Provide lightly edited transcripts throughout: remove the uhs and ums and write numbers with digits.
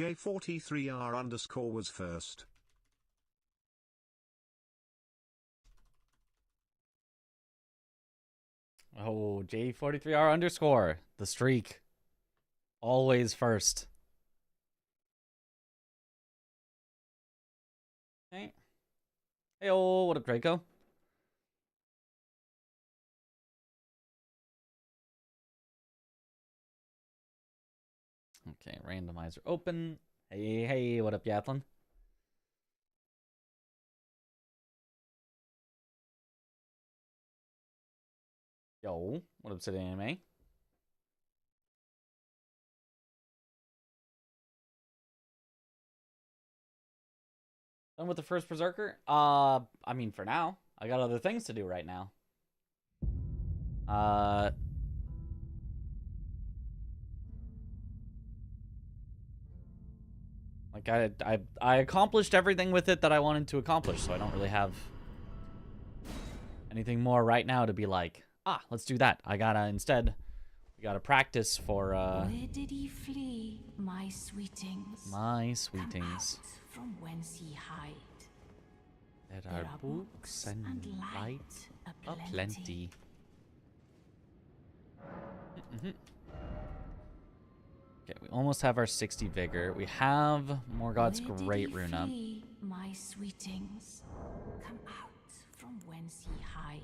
J43R_ was first. Oh, J43R_, the streak. Always first. Hey. Hey, oh, what up, Draco? Okay, randomizer open. Hey, hey, what up, Yathlon? Yo, what up, City Anime? Done with the first Berserker? I mean, for now. I got other things to do right now. Like, I accomplished everything with it that I wanted to accomplish, so I don't really have anything more right now to be like, ah, let's do that. We gotta practice for, Where did he flee, my sweetings? My sweetings. Come out from whence he hide. There are books and light aplenty. Okay, we almost have our 60 vigor. We have Morgoth's Great Rune up. My sweetings, come out from whence he hide.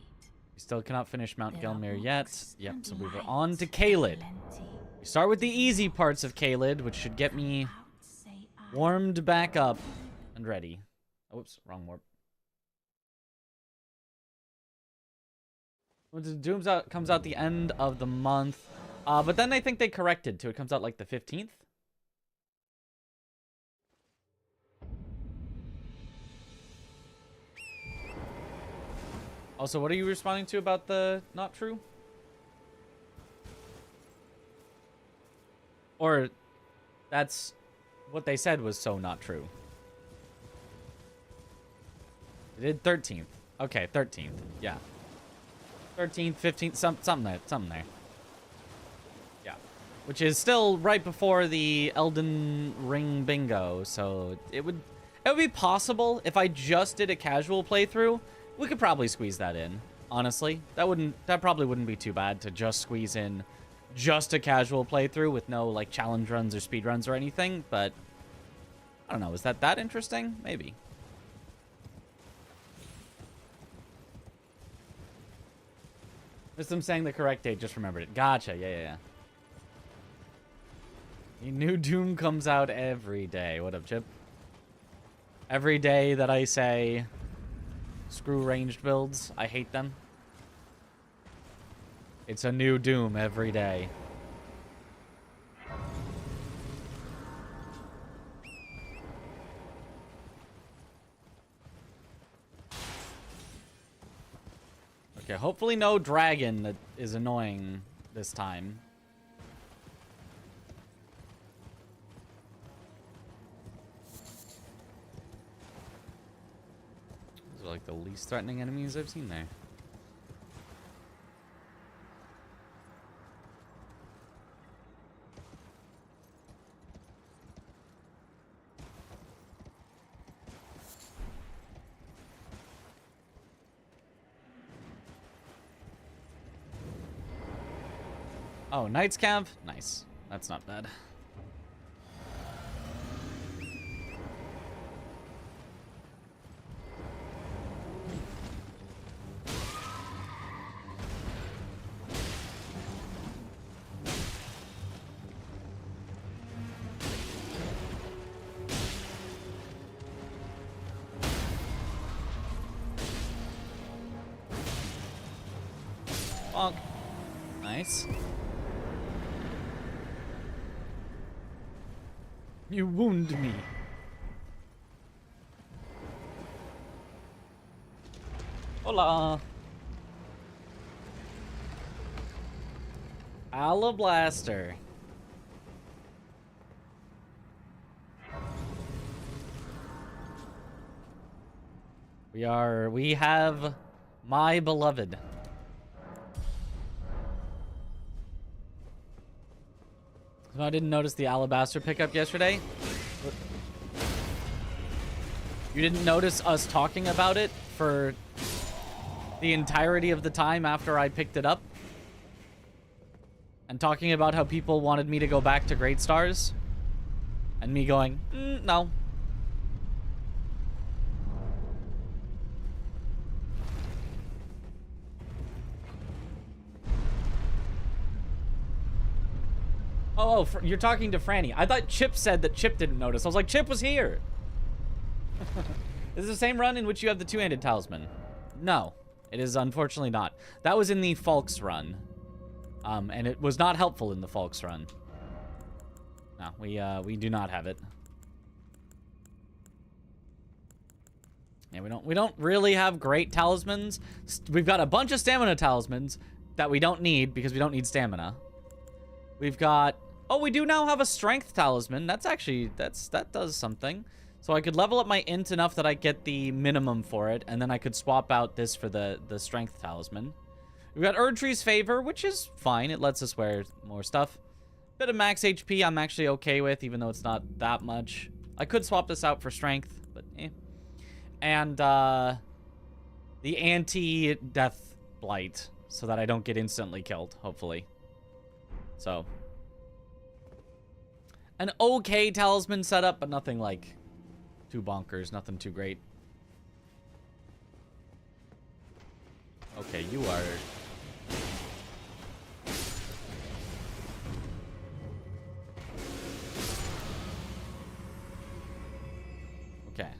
We still cannot finish Mount Gelmir yet. Yep, so we were on to Caelid. We start with the easy parts of Caelid, which should get me warmed back up and ready. Oops, wrong warp. Doom's comes out the end of the month. But then I think they corrected to it comes out like the 15th. Also, what are you responding to about the not true? Or that's what they said was so not true. They did 13th. Okay, 13th. Yeah. 13th, 15th, something there. Yeah. Which is still right before the Elden Ring bingo, so it would be possible if I just did a casual playthrough. We could probably squeeze that in, honestly. That probably wouldn't be too bad to just squeeze in just a casual playthrough with no like challenge runs or speed runs or anything, but I don't know, is that interesting? Maybe. Just them saying the correct date, just remembered it. Gotcha, yeah. A new Doom comes out every day. What up, Chip? Every day that I say, screw ranged builds, I hate them. It's a new Doom every day. Okay, hopefully no dragon that is annoying this time. Those are like the least threatening enemies I've seen there. Oh, Knight's Cav? Nice. That's not bad. Bonk. Nice. You wound me. Hola. Alablaster. We have my beloved. So I didn't notice the Alabaster pickup yesterday. You didn't notice us talking about it for the entirety of the time after I picked it up? And talking about how people wanted me to go back to Great Stars? And me going, no. Oh, you're talking to Franny. I thought Chip said that Chip didn't notice. I was like, Chip was here. Is it the same run in which you have the two-handed talisman? No, it is unfortunately not. That was in the Falks run. And it was not helpful in the Falks run. No, we do not have it. Yeah, we don't really have great talismans. We've got a bunch of stamina talismans that we don't need because we don't need stamina. We've got... Oh, we do now have a strength talisman. That's actually... That does something. So I could level up my int enough that I get the minimum for it, and then I could swap out this for the strength talisman. We've got Erdtree's Favor, which is fine. It lets us wear more stuff. Bit of max HP I'm actually okay with, even though it's not that much. I could swap this out for strength, but eh. And the anti-death blight, so that I don't get instantly killed, hopefully. So... An okay talisman setup, but nothing like too bonkers, nothing too great. Okay, you are... Okay.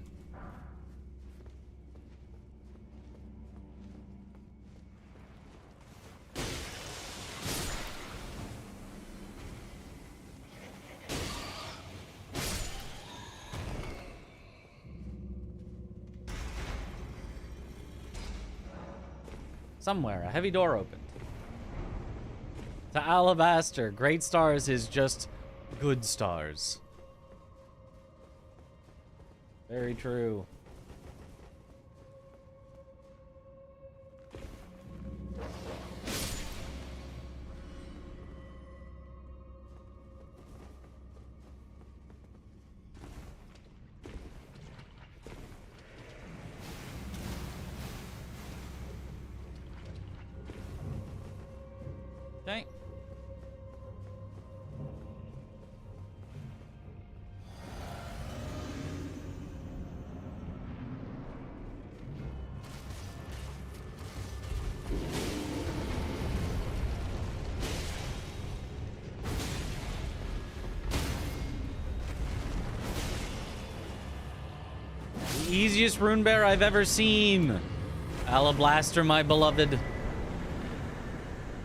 Somewhere, a heavy door opened. To Alabaster, Great Stars is just good stars. Very true. Okay. The easiest rune bear I've ever seen. Alablaster, my beloved.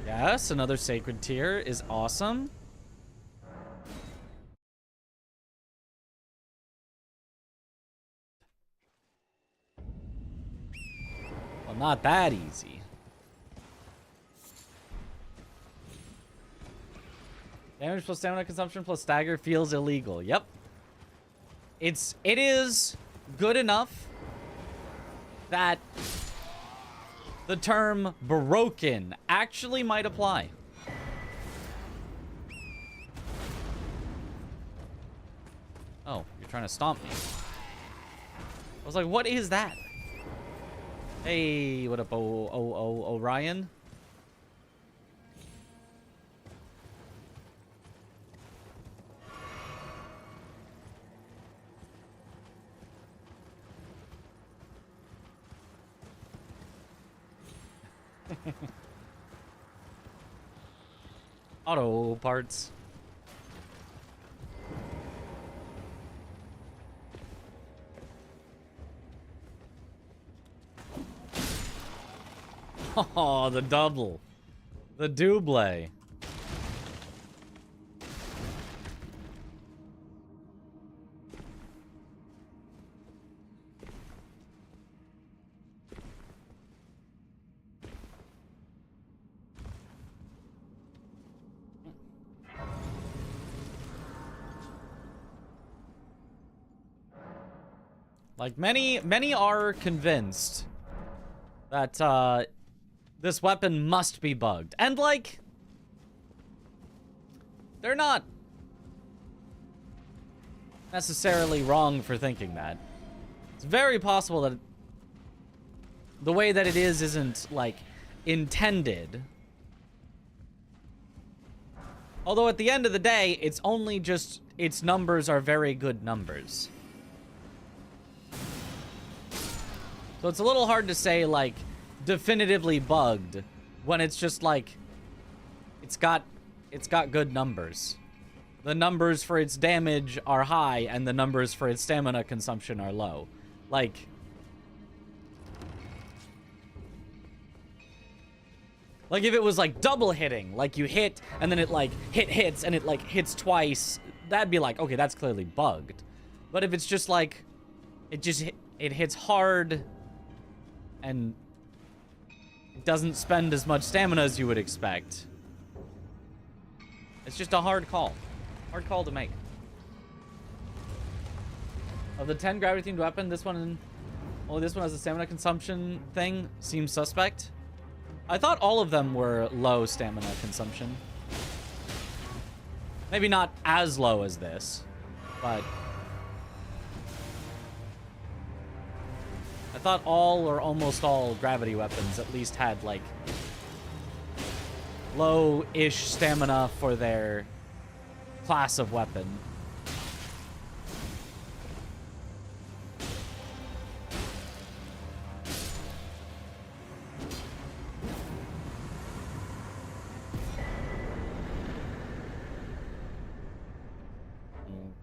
Yes, another sacred tier is awesome. Well, not that easy. Damage plus stamina consumption plus stagger feels illegal. Yep. It is good enough that the term broken actually might apply. Oh, you're trying to stomp me. I was like, what is that? Hey, what up, Orion? Auto parts. Oh, the double. The double. Like, many are convinced that, this weapon must be bugged. And, like, they're not necessarily wrong for thinking that. It's very possible that the way that it is isn't, like, intended. Although at the end of the day, it's only just its numbers are very good numbers. So it's a little hard to say, like, definitively bugged when it's just like it's got good numbers. The numbers for its damage are high and the numbers for its stamina consumption are low. Like if it was like double hitting, like you hit and then it like hits and it like hits twice, that'd be like, okay, that's clearly bugged. But if it's just like it hits hard and it doesn't spend as much stamina as you would expect, it's just a hard call. Hard call to make. Of the 10 gravity-themed weapon, this one has a stamina consumption thing. Seems suspect. I thought all of them were low stamina consumption. Maybe not as low as this, but I thought all or almost all gravity weapons at least had, like, low-ish stamina for their class of weapon.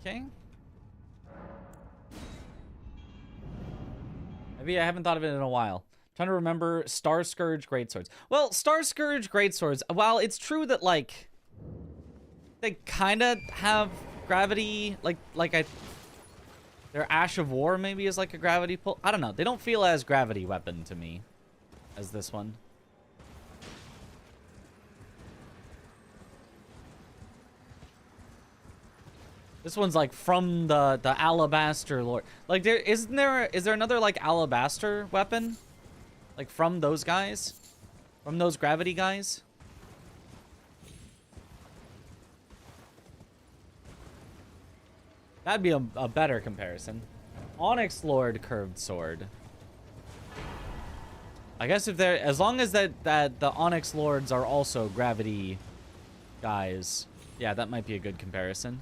Okay. Maybe I haven't thought of it in a while. Trying to remember Star Scourge greatswords. Well, Star Scourge greatswords, while it's true that, like, they kind of have gravity, their Ash of War maybe is like a gravity pull. I don't know. They don't feel as gravity weapon to me as this one. This one's like from the Alabaster Lord. Like, is there another like Alabaster weapon? Like from those guys? From those gravity guys? That'd be a better comparison. Onyx Lord curved sword. I guess if they're, as long as that the Onyx Lords are also gravity guys, yeah, that might be a good comparison.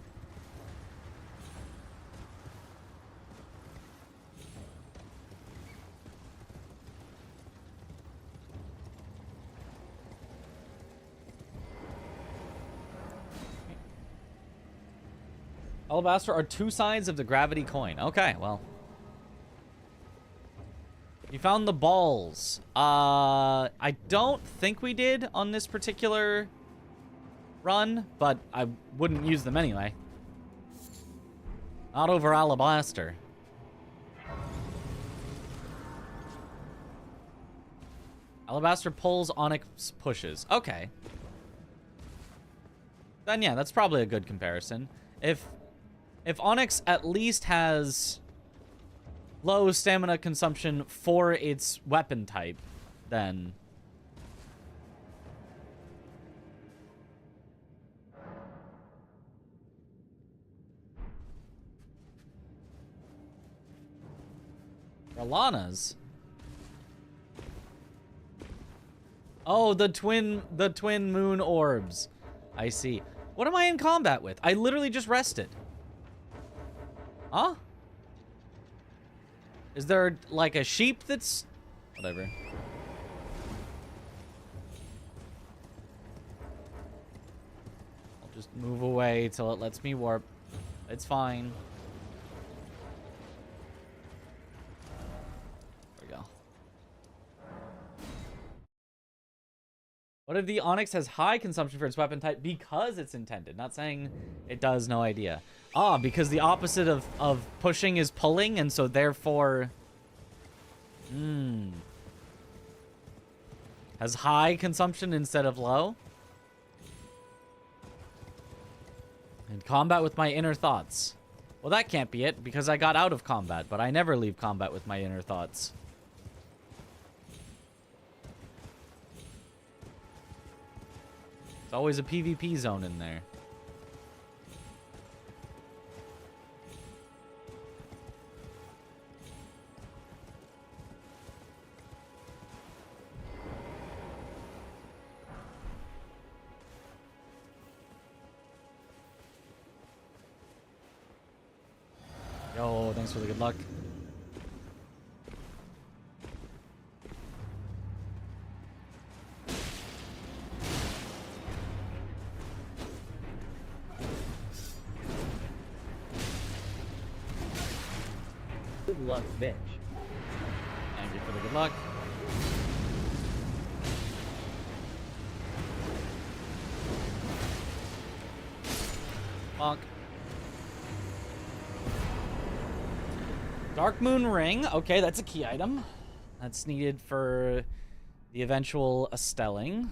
Alabaster are two sides of the gravity coin. Okay, well. You found the balls. I don't think we did on this particular run, but I wouldn't use them anyway. Not over Alabaster. Alabaster pulls, Onyx pushes. Okay. Then yeah, that's probably a good comparison. If Onyx at least has low stamina consumption for its weapon type, then Ralana's. Oh, the twin moon orbs. I see. What am I in combat with? I literally just rested. Huh? Is there, like, a sheep that's... Whatever. I'll just move away till it lets me warp. It's fine. There we go. What if the Onyx has high consumption for its weapon type because it's intended? Not saying it does, no idea. Ah, because the opposite of pushing is pulling, and so therefore... Has high consumption instead of low? In combat with my inner thoughts. Well, that can't be it, because I got out of combat, but I never leave combat with my inner thoughts. There's always a PvP zone in there. Thanks for the good luck. Good luck, bitch. Thank you for the good luck. Bonk. Dark Moon Ring. Okay, that's a key item. That's needed for the eventual Estelling.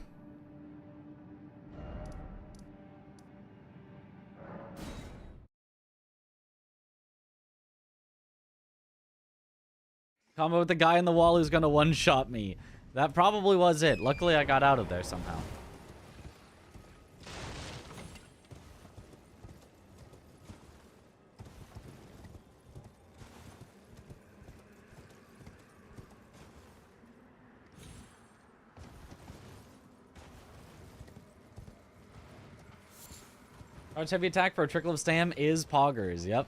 Combo with the guy in the wall who's gonna one-shot me. That probably was it. Luckily, I got out of there somehow. Charge heavy attack for a trickle of stam is poggers. Yep.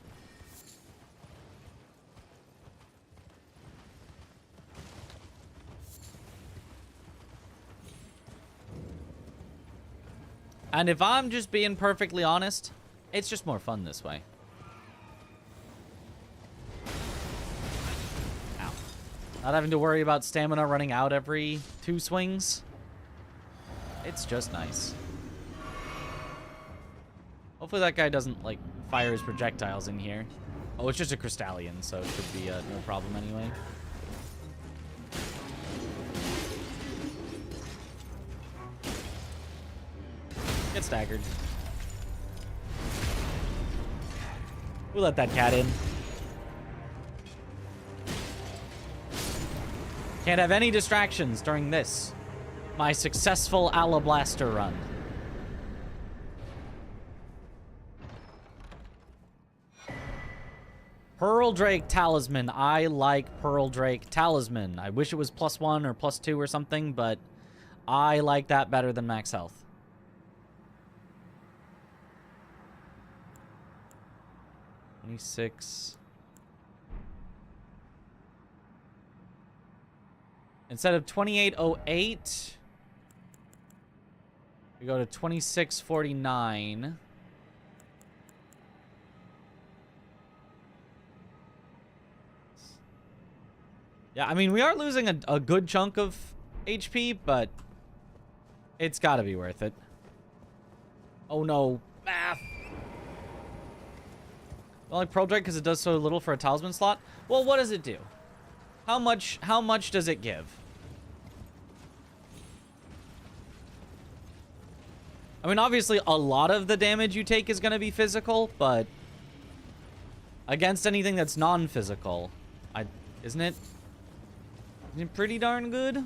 And if I'm just being perfectly honest, it's just more fun this way. Ow. Not having to worry about stamina running out every 2 swings. It's just nice. Hopefully that guy doesn't, like, fire his projectiles in here. Oh, it's just a Crystallion, so it should be no problem anyway. Get staggered. We'll let that cat in. Can't have any distractions during this. My successful Alablaster run. Pearl Drake Talisman. I like Pearl Drake Talisman. I wish it was +1 or +2 or something, but I like that better than max health. $26. Instead of $28.08, we go to $26.49. Yeah, I mean, we are losing a good chunk of HP, but it's got to be worth it. Oh no, math. Well, like Pearl Drake because it does so little for a talisman slot. Well, what does it do? How much does it give? I mean, obviously, a lot of the damage you take is going to be physical, but against anything that's non-physical, isn't it pretty darn good?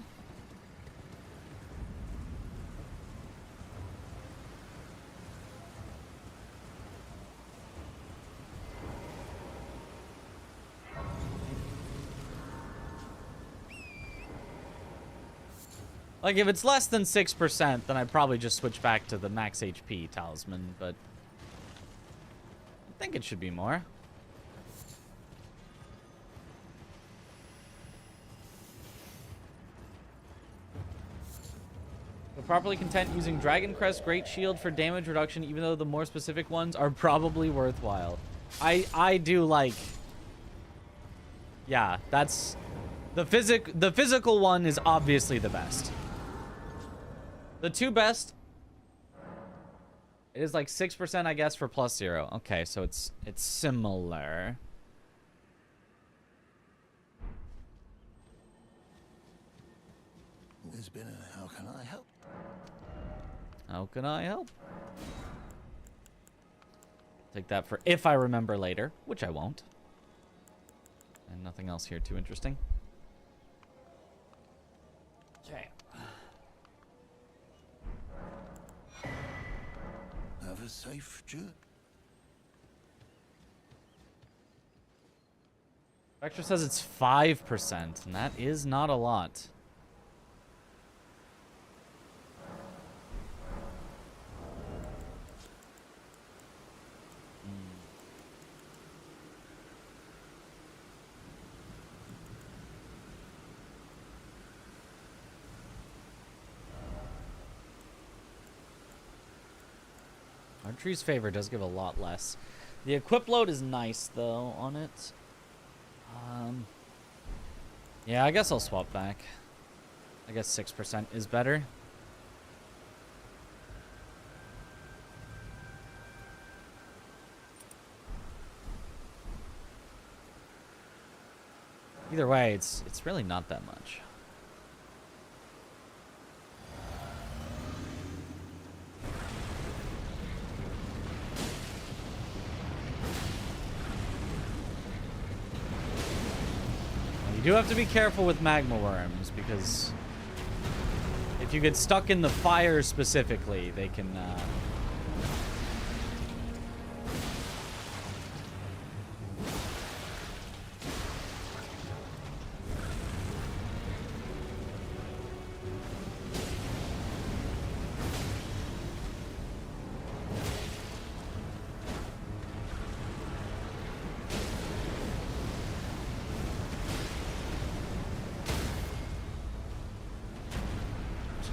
Like, if it's less than 6%, then I'd probably just switch back to the max HP talisman, but I think it should be more. We're properly content using Dragon Crest Great Shield for damage reduction, even though the more specific ones are probably worthwhile. I do like... Yeah, that's... The physical one is obviously the best. The 2 best... It is like 6%, I guess, for +0. Okay, so it's similar. There's been a how can I help? How can I help? Take that for if I remember later, which I won't. And nothing else here too interesting. Okay. Have a safe journey. Vector says it's 5%, and that is not a lot. Archery's favor does give a lot less. The equip load is nice, though, on it. Yeah, I guess I'll swap back. I guess 6% is better. Either way, it's really not that much. You do have to be careful with magma worms, because if you get stuck in the fire specifically, they can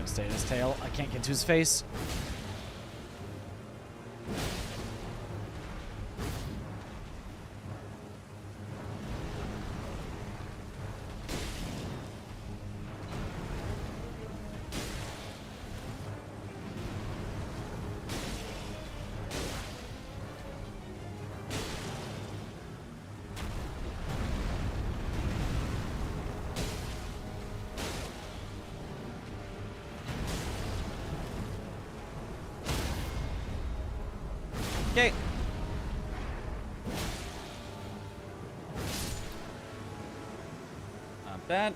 stay in his tail. I can't get to his face. Okay. Not bad.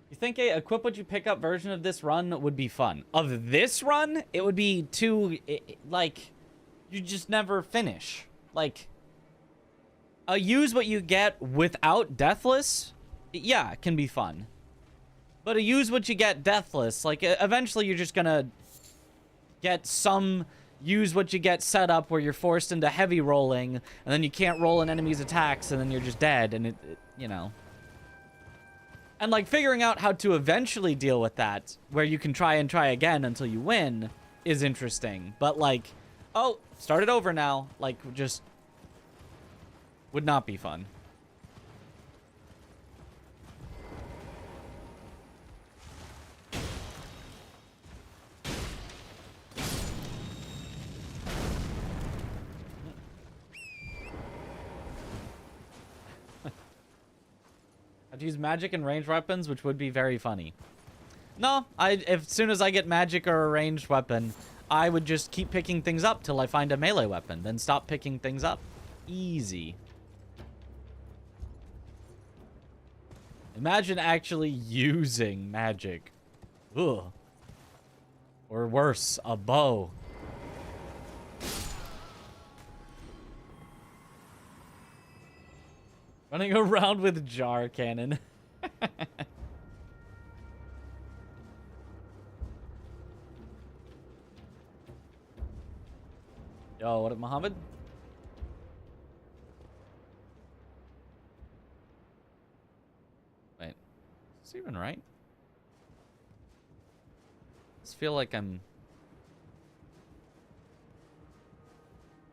You think a equip what you pick up version of this run would be fun? Of this run, it would be too, like, you just never finish. Like, use what you get without Deathless, yeah, it can be fun. But use what you get Deathless, like, eventually you're just gonna get some use what you get set up where you're forced into heavy rolling, and then you can't roll an enemy's attacks, and then you're just dead, and it you know. And, like, figuring out how to eventually deal with that, where you can try and try again until you win, is interesting. But, like, oh, start it over now. Like, just would not be fun. I'd use magic and ranged weapons, which would be very funny. No, as soon as I get magic or a ranged weapon, I would just keep picking things up till I find a melee weapon, then stop picking things up. Easy. Imagine actually using magic. Ugh. Or worse, a bow. Running around with jar cannon. Yo, what up, Muhammad? Wait, is this even right? I just feel like I'm...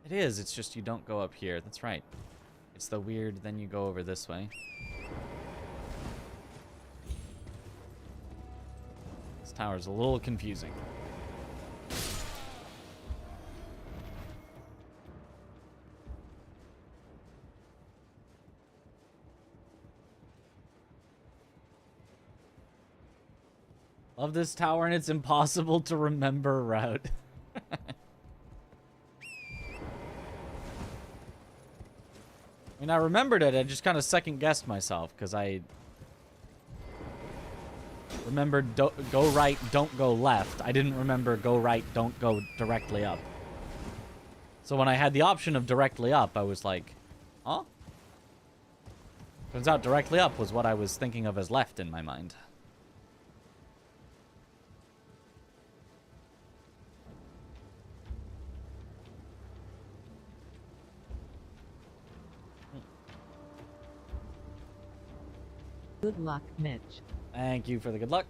It is, it's just you don't go up here. That's right. It's the weird, then you go over this way. This tower's a little confusing. Love this tower, and it's impossible to remember route. I mean, I remembered it. I just kind of second-guessed myself, because I remembered go right, don't go left. I didn't remember go right, don't go directly up. So when I had the option of directly up, I was like, huh? Turns out directly up was what I was thinking of as left in my mind. Good luck, Mitch. Thank you for the good luck.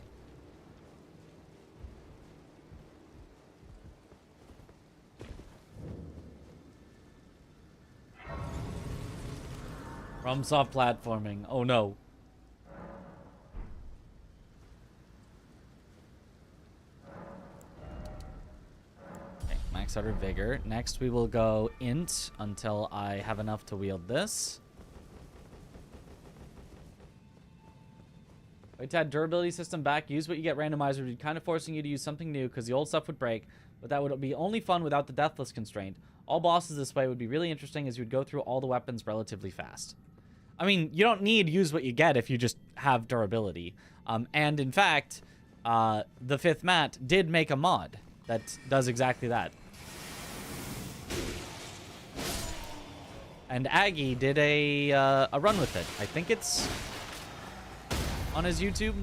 FromSoft platforming. Oh no. Okay, max out our vigor. Next we will go int until I have enough to wield this. Wait to add durability system back. Use what you get randomizer would be kind of forcing you to use something new because the old stuff would break, but that would be only fun without the deathless constraint. All bosses this way would be really interesting as you would go through all the weapons relatively fast. I mean, you don't need use what you get if you just have durability. And in fact, the fifth Matt did make a mod that does exactly that. And Aggie did a run with it. I think it's on his YouTube.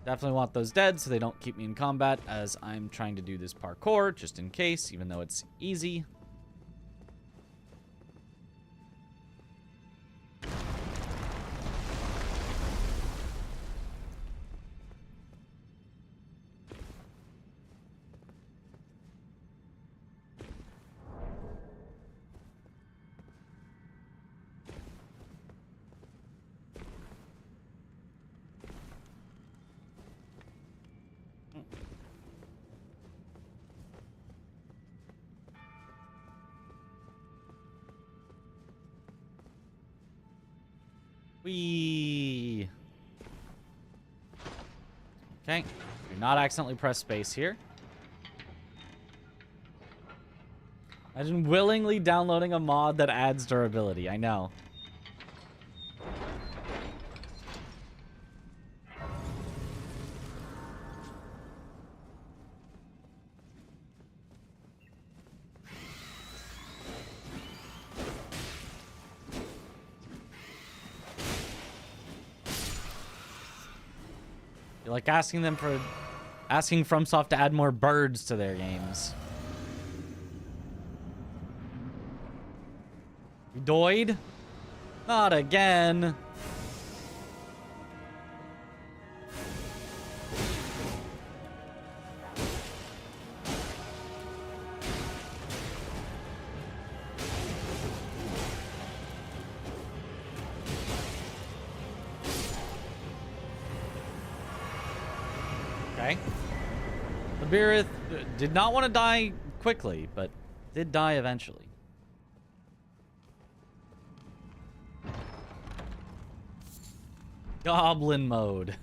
Definitely want those dead so they don't keep me in combat as I'm trying to do this parkour just in case, even though it's easy. Whee! Okay. Do not accidentally press space here. Imagine willingly downloading a mod that adds durability. I know. You're like asking FromSoft to add more birds to their games. You died? Not again. Okay. Labirith did not want to die quickly, but did die eventually. Goblin mode.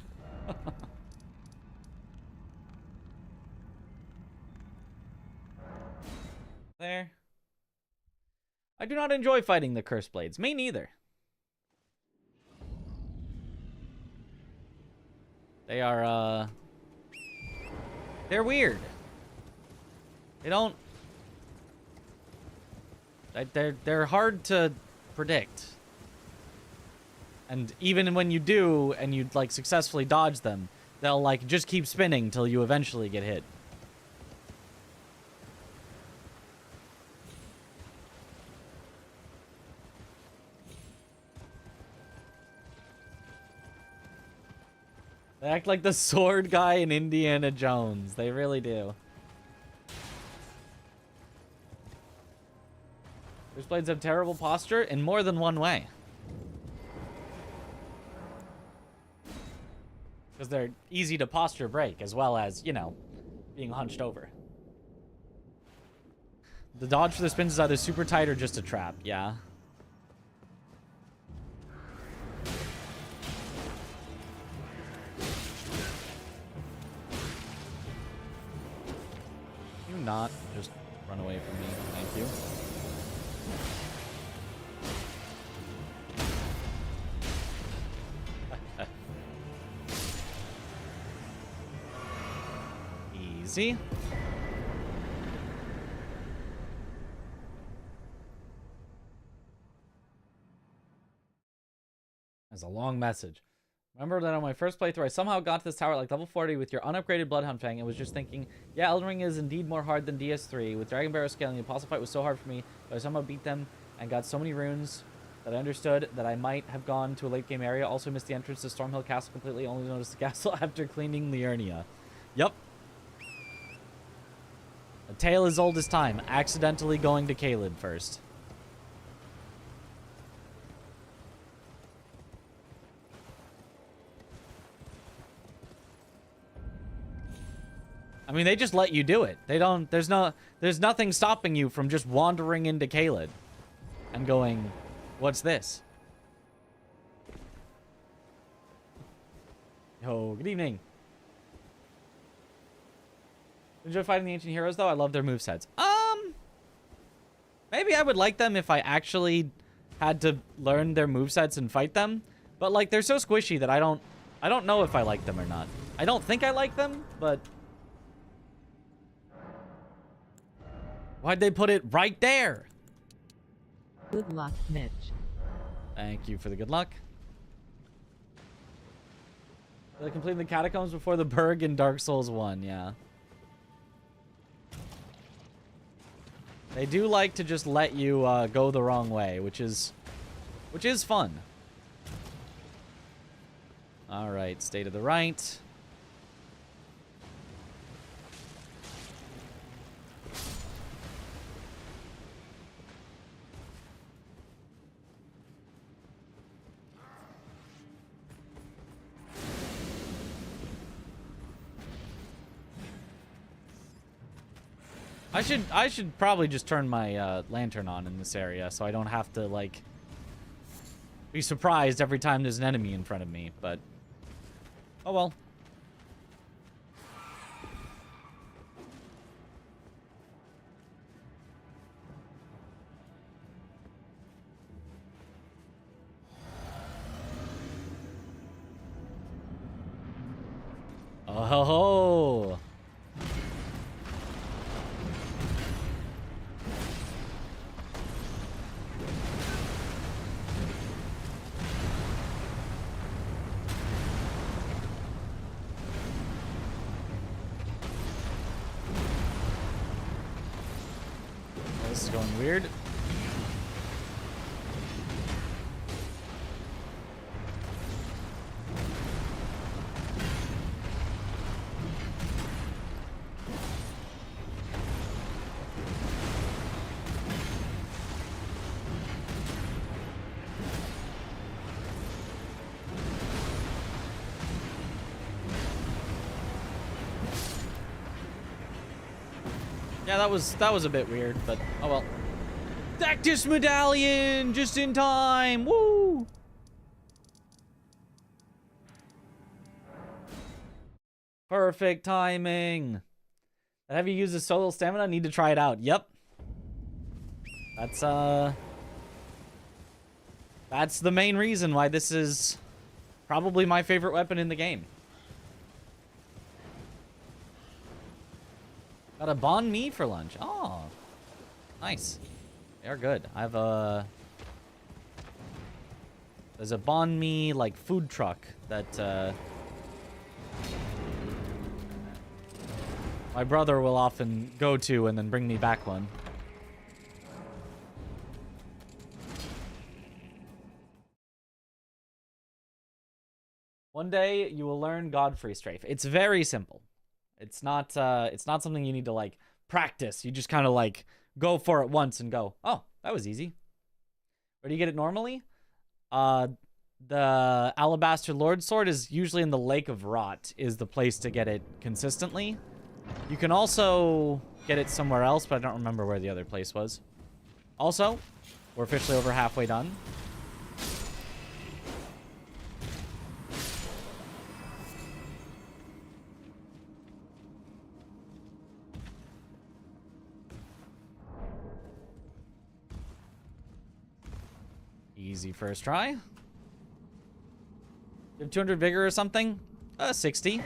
There. I do not enjoy fighting the Curse Blades. Me neither. They are, they're weird. They don't... They're hard to predict. And even when you do, and you, like, successfully dodge them, they'll, like, just keep spinning till you eventually get hit. They act like the sword guy in Indiana Jones. They really do. Curse Blades have terrible posture in more than one way. Because they're easy to posture break, as well as, you know, being hunched over. The dodge for the spins is either super tight or just a trap, yeah. Can you not just run away from me? Thank you. Easy. That's a long message. Remember that on my first playthrough, I somehow got to this tower at like level 40 with your unupgraded Bloodhound Fang and was just thinking, yeah, Elden Ring is indeed more hard than DS3. With Dragon Barrow scaling, the Apostle fight was so hard for me. But I somehow beat them and got so many runes that I understood that I might have gone to a late game area. Also missed the entrance to Stormhill Castle completely. Only noticed the castle after cleaning Liurnia. Yup. A tale as old as time. Accidentally going to Caelid first. I mean, they just let you do it. They don't... There's nothing stopping you from just wandering into Caelid and going, what's this? Yo, good evening. Enjoy fighting the ancient heroes, though? I love their movesets. Maybe I would like them if I actually had to learn their movesets and fight them. But, like, they're so squishy that I don't know if I like them or not. I don't think I like them, but... Why'd they put it right there? Good luck, Mitch. Thank you for the good luck. They completed the catacombs before the Burg in Dark Souls 1, yeah. They do like to just let you go the wrong way, which is fun. All right, stay to the right. I should probably just turn my lantern on in this area so I don't have to, like, be surprised every time there's an enemy in front of me, but oh well. Oh ho ho! This is going weird. Yeah, that was a bit weird, but oh well. Dactus medallion, just in time. Woo! Perfect timing. Have you used a solo stamina? Need to try it out. Yep. That's the main reason why this is probably my favorite weapon in the game. Got a banh mi for lunch. Oh, nice. They are good. I have a... There's a banh mi, like, food truck that, my brother will often go to and then bring me back one. One day you will learn Godfrey Strafe. It's very simple. It's not something you need to, like, practice. You just kind of, like, go for it once and go, oh, that was easy. Where do you get it normally? The Alabaster Lord Sword is usually in the Lake of Rot is the place to get it consistently. You can also get it somewhere else, but I don't remember where the other place was. Also, we're officially over halfway done. Easy first try. You have 200 vigor or something? 60.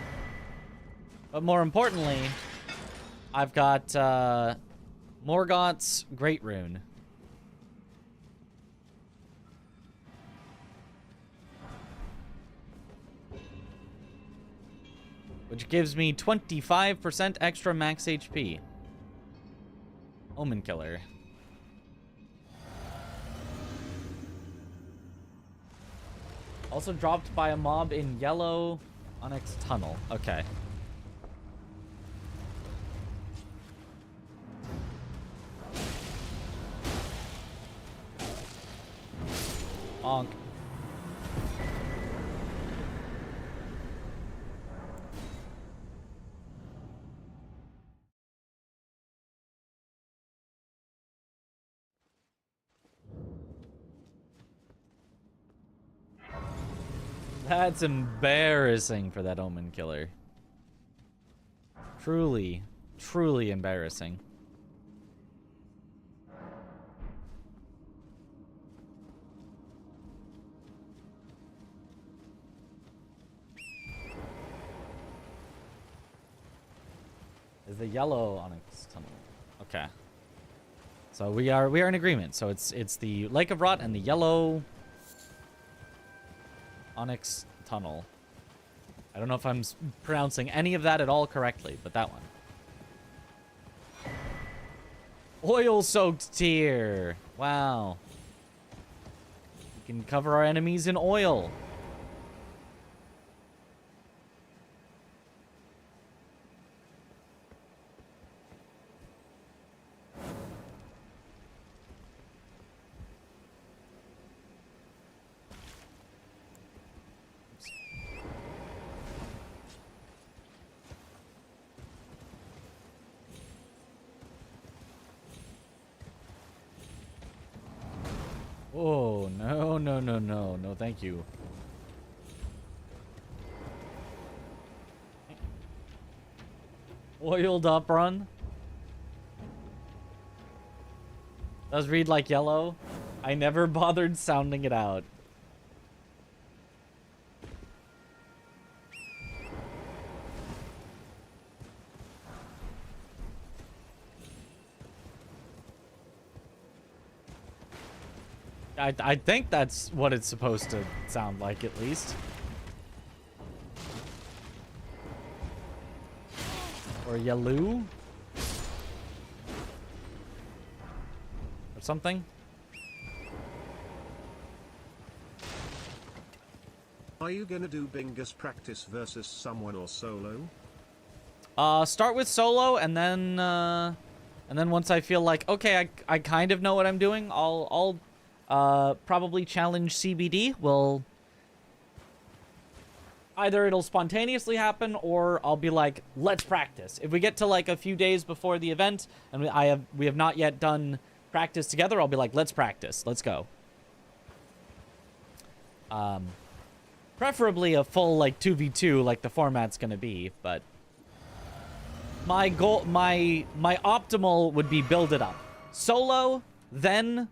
But more importantly, I've got Morgoth's Great Rune. Which gives me 25% extra max HP. Omen Killer. Also dropped by a mob in yellow Onyx Tunnel. Okay. Honk. That's embarrassing for that Omen Killer. Truly, truly embarrassing. Is the yellow Onyx Tunnel. Okay. So we are in agreement. So it's the Lake of Rot and the yellow Onyx Tunnel. I don't know if I'm pronouncing any of that at all correctly, but that one. Oil-soaked tier. Wow. We can cover our enemies in oil. Oh, no, no, no, no. No, thank you. Oiled up run. Does read like yellow. I never bothered sounding it out. I think that's what it's supposed to sound like, at least. Or yellow? Or something? Are you gonna do Bingus practice versus someone or solo? Start with solo, and then once I feel like, okay, I kind of know what I'm doing, I'll probably challenge CBD. Either it'll spontaneously happen, or I'll be like, let's practice. If we get to like a few days before the event, and we have not yet done practice together, I'll be like, let's practice. Let's go. Preferably a full like 2v2 like the format's gonna be, but my goal, my optimal would be build it up. Solo, then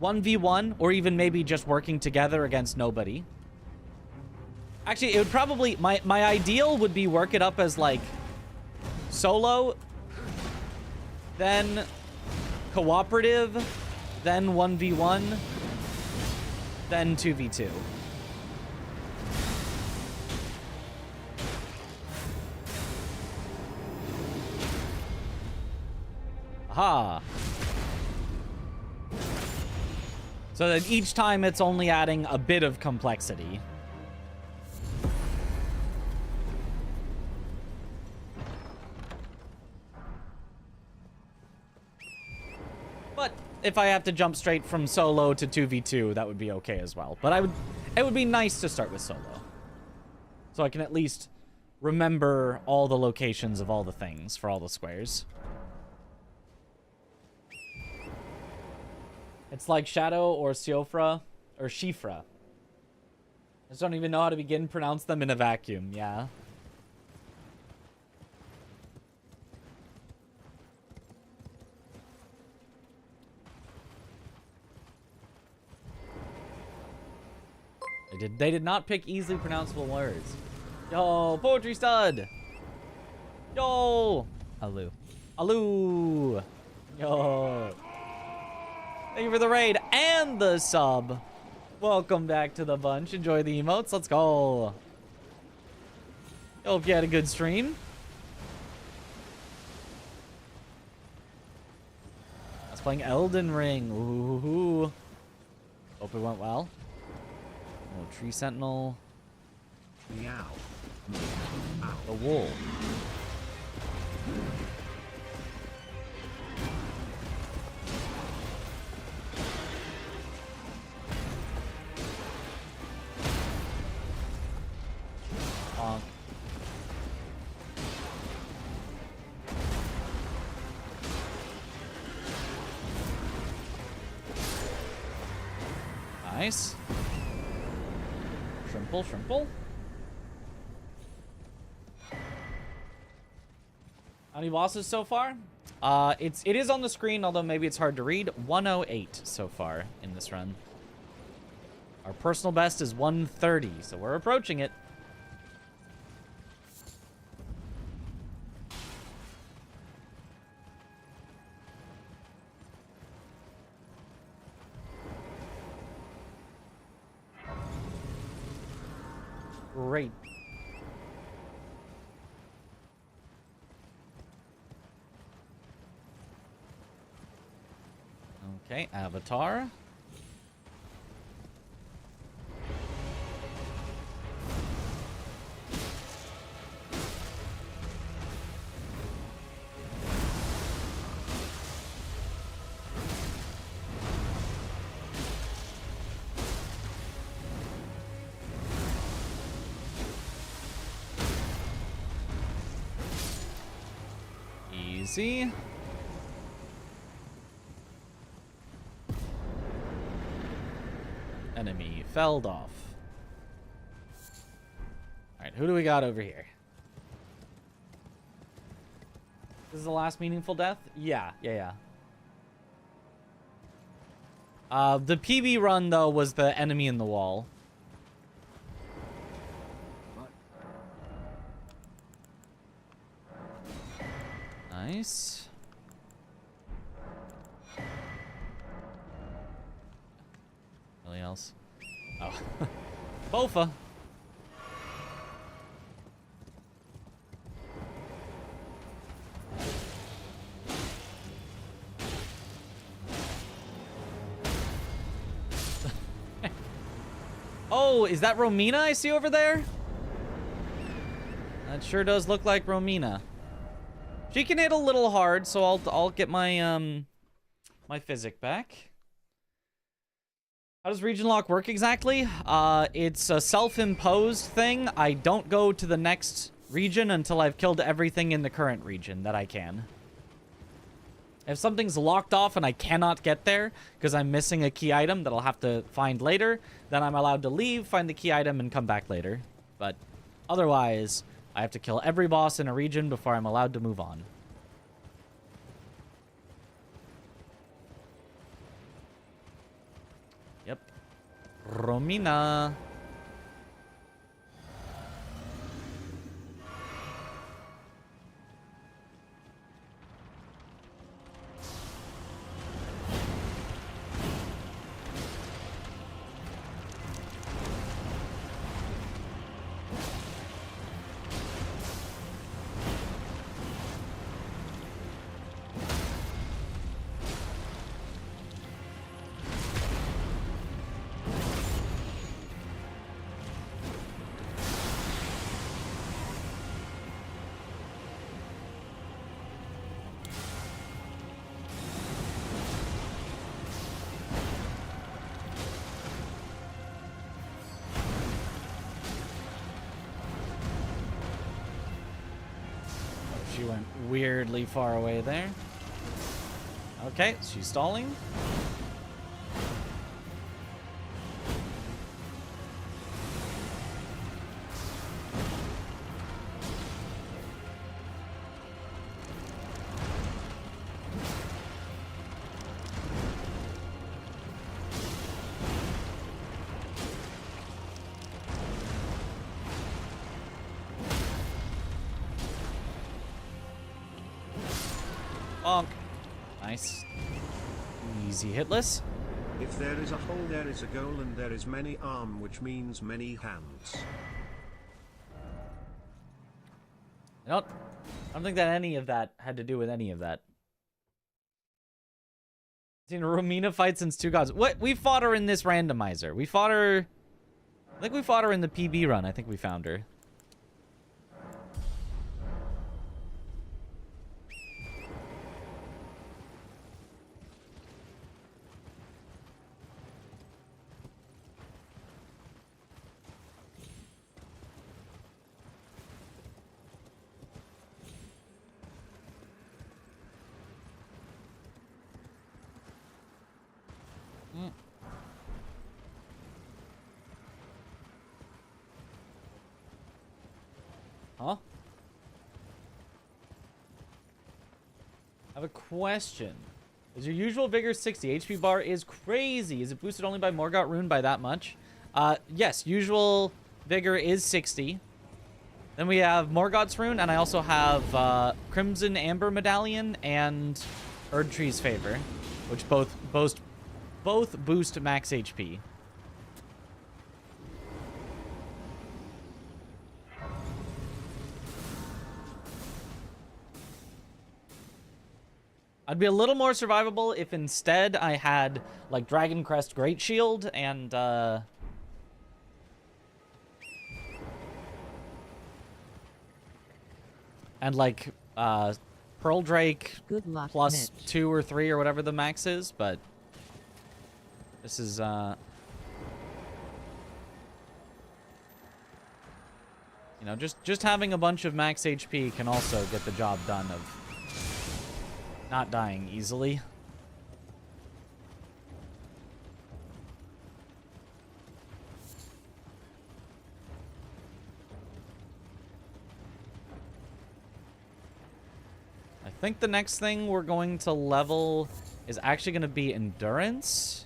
1v1, or even maybe just working together against nobody. Actually, it would probably... My ideal would be work it up as, like, solo, then cooperative, then 1v1, then 2v2. Aha! So that each time it's only adding a bit of complexity. But if I have to jump straight from solo to 2v2, that would be okay as well. But it would be nice to start with solo. So I can at least remember all the locations of all the things for all the squares. It's like Shadow or Siofra or Shifra. I just don't even know how to begin to pronounce them in a vacuum, yeah. They did not pick easily pronounceable words. Yo, Poetry Stud! Yo! Alu. Alu! Yo! Thank you for the raid and the sub. Welcome back to the bunch. Enjoy the emotes. Let's go. Hope you had a good stream. I was playing Elden Ring. Ooh. Hope it went well. Oh, tree sentinel. Meow. The wool. Bonk. Nice. Shrimple, shrimple. How many bosses so far? It is on the screen, although maybe it's hard to read. 108 so far in this run. Our personal best is 130, so we're approaching it. Great. Okay, Avatar. Easy. Enemy felled off. Alright, who do we got over here? This is the last meaningful death? Yeah. The PB run, though, was the enemy in the wall. Nice. Anything else? Oh. Bofa. Oh, is that Romina I see over there? That sure does look like Romina. She can hit a little hard, so I'll get my my physic back. How does Regionlock work exactly? It's a self-imposed thing. I don't go to the next region until I've killed everything in the current region that I can. If something's locked off and I cannot get there because I'm missing a key item that I'll have to find later, then I'm allowed to leave, find the key item, and come back later. But otherwise, I have to kill every boss in a region before I'm allowed to move on. Yep. Romina. She went weirdly far away there. Okay, she's stalling. Bonk. Nice. Easy hitless. If there is a hole, there is a goal, and there is many arm, which means many hands. I don't think that any of that had to do with any of that. I've seen Romina fight since 2 gods. What? We fought her in this randomizer. We fought her I think we fought her in the PB run. I think we found her. Huh? I have a question. Is your usual vigor 60? HP bar is crazy. Is it boosted only by Morgott Rune by that much? Yes, usual vigor is 60. Then we have Morgott's Rune, and I also have Crimson Amber Medallion and Erdtree's Favor, which both boost max HP. I'd be a little more survivable if instead I had, like, Dragon Crest Great Shield and, like, Pearl Drake Good luck, plus Mitch. 2 or 3 or whatever the max is, but this is, you know, just having a bunch of max HP can also get the job done of not dying easily. I think the next thing we're going to level is actually going to be endurance.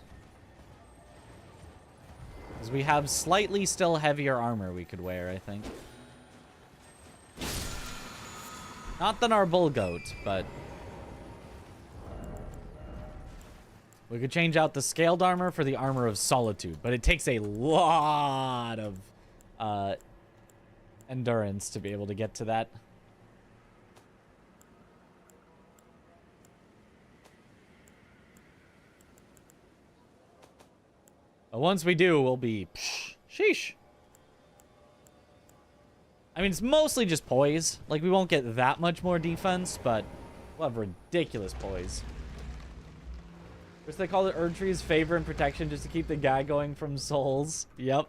Because we have slightly still heavier armor we could wear, I think. Not than our bull goat, but we could change out the scaled armor for the armor of solitude, but it takes a lot of endurance to be able to get to that. But once we do, we'll be sheesh. I mean, it's mostly just poise. Like, we won't get that much more defense, but we'll have ridiculous poise. Which they call it Erdtree's Favor and Protection just to keep the guy going from souls. Yep.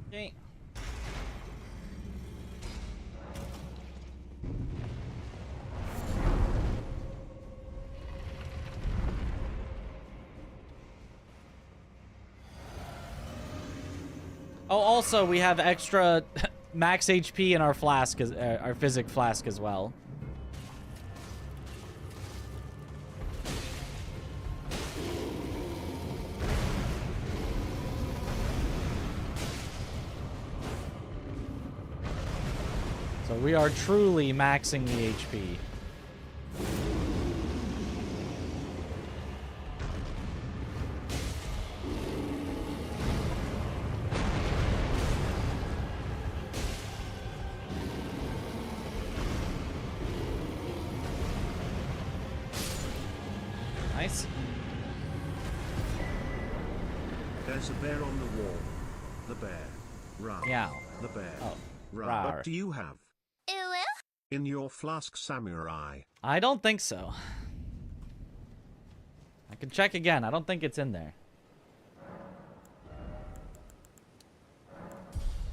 Okay. Oh, also, we have extra max HP in our flask, our physic flask as well. So we are truly maxing the HP. Nice. There's a bear on the wall. The bear. Rar. Meow. The bear. Oh. Rar. Rar. What do you have in your flask, samurai? I don't think so. I can check again. I don't think it's in there.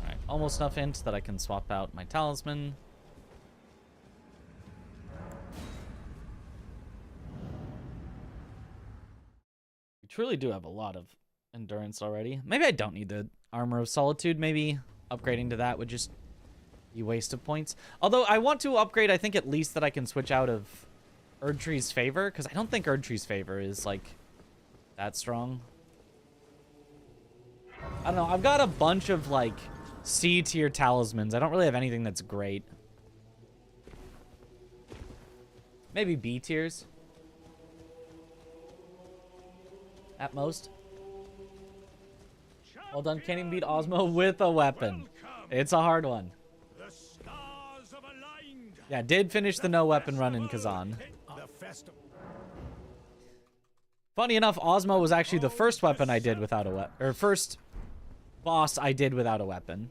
Alright. almost enough int that I can swap out my talisman. We truly do have a lot of endurance already. Maybe I don't need the Armor of Solitude. Maybe upgrading to that would just be a waste of points. Although I want to upgrade, I think at least that I can switch out of Erdtree's Favor, because I don't think Erdtree's Favor is, like, that strong. I don't know. I've got a bunch of, like, C-tier talismans. I don't really have anything that's great. Maybe B tiers. At most. Well done. Can't even beat Osmo with a weapon. It's a hard one. Yeah, did finish the no weapon run in Kazan. Funny enough, Osmo was actually the first weapon I did without a weapon. Or first boss I did without a weapon.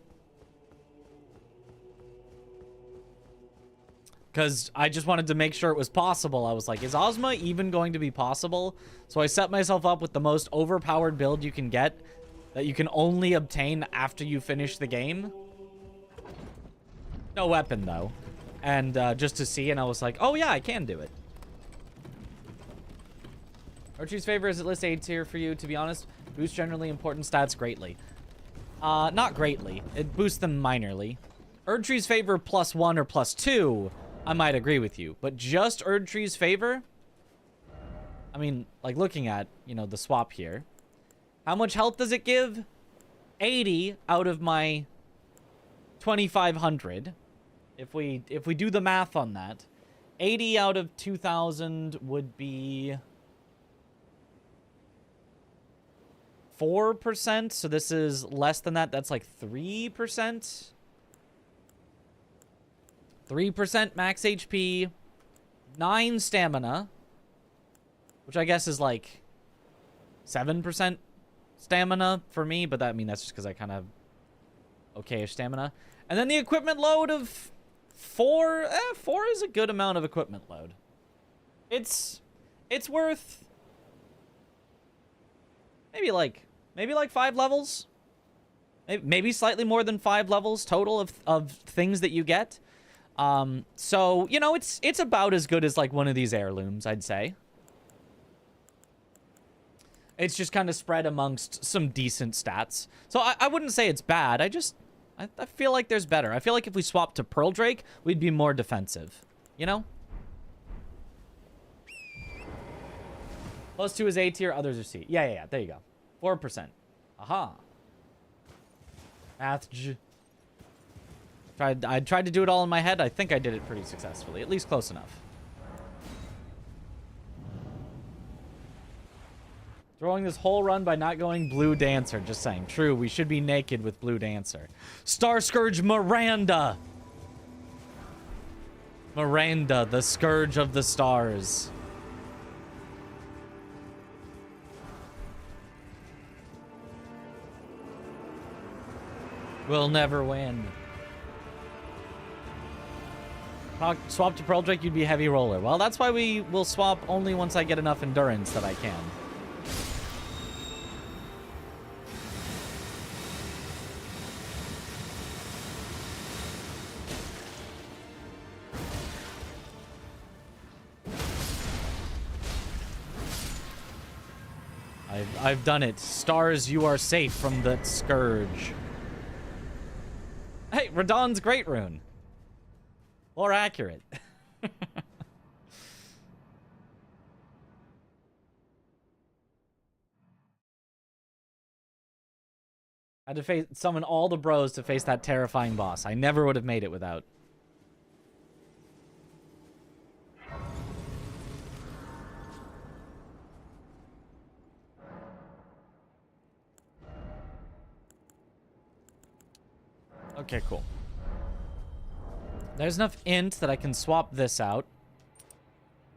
Because I just wanted to make sure it was possible. I was like, is Ozma even going to be possible? So I set myself up with the most overpowered build you can get that you can only obtain after you finish the game. No weapon, though. And just to see, and I was like, oh yeah, I can do it. Archer's Favor is at least A tier for you, to be honest. Boosts generally important stats greatly. Not greatly. It boosts them minorly. Erdtree's Favor +1 or +2, I might agree with you. But just Erdtree's Favor? I mean, like looking at, you know, the swap here. How much health does it give? 80 out of my 2,500. If we do the math on that, 80 out of 2,000 would be 4%. So this is less than that. That's like 3%. 3% max HP, 9 stamina, which I guess is like 7% stamina for me, but that's just because I kind of have okay-ish stamina. And then the equipment load of 4. 4 is a good amount of equipment load. It's worth maybe like 5 levels, maybe slightly more than 5 levels total of things that you get. So, you know, it's about as good as like one of these heirlooms, I'd say. It's just kind of spread amongst some decent stats. So I wouldn't say it's bad. I feel like there's better. I feel like if we swapped to Pearl Drake, we'd be more defensive. You know? +2 is A tier, others are C. Yeah. There you go. 4%. Aha. Math. I tried to do it all in my head. I think I did it pretty successfully. At least close enough. Throwing this whole run by not going Blue Dancer. Just saying. True, we should be naked with Blue Dancer. Star Scourge Miranda. Miranda, the Scourge of the Stars. We'll never win. Swap to Pearl Drake, you'd be heavy roller. Well, that's why we will swap only once I get enough endurance that I can. I've done it. Stars, you are safe from the Scourge. Hey, Radon's Great Rune. More accurate. I had to summon all the bros to face that terrifying boss. I never would have made it without. Okay, cool. There's enough int that I can swap this out.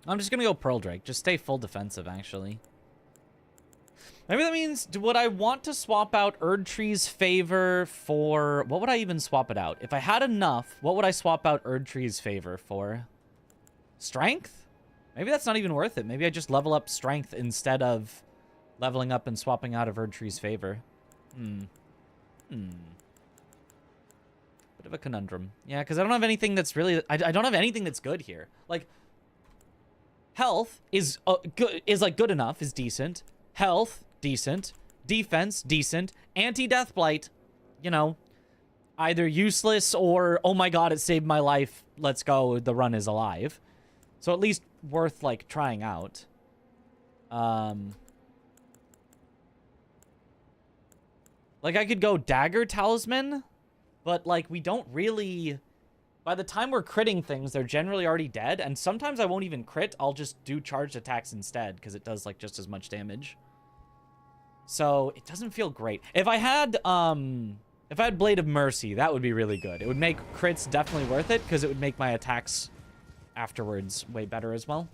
I'm just gonna go Pearl Drake. Just stay full defensive, actually. Maybe that means, would I want to swap out Erdtree's Favor for... What would I even swap it out? If I had enough, what would I swap out Erdtree's Favor for? Strength? Maybe that's not even worth it. Maybe I just level up Strength instead of leveling up and swapping out of Erdtree's Favor. Bit of a conundrum. Yeah, because I don't have anything that's really... I don't have anything that's good here. Like, health is good, is like good enough, is decent. Health, decent. Defense, decent. Anti-death blight, you know, either useless or, oh my god, it saved my life. Let's go, the run is alive. So at least worth, like, trying out. Like, I could go Dagger Talisman, but, like, we don't really... By the time we're critting things, they're generally already dead, and sometimes I won't even crit. I'll just do charged attacks instead, because it does, like, just as much damage. So, it doesn't feel great. If I had Blade of Mercy, that would be really good. It would make crits definitely worth it, because it would make my attacks afterwards way better as well.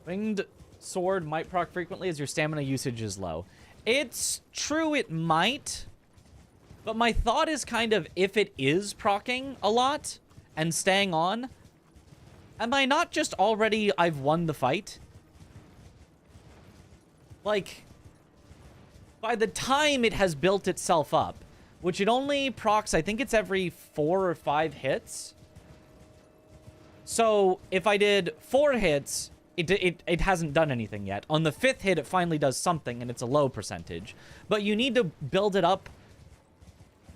Winged Sword might proc frequently as your stamina usage is low. It's true it might, but my thought is kind of, if it is proccing a lot and staying on, am I not just already, I've won the fight? Like, by the time it has built itself up, which it only procs, I think it's every 4 or 5 hits. So, if I did 4 hits, it hasn't done anything yet. On the 5th hit, it finally does something, and it's a low percentage. But you need to build it up.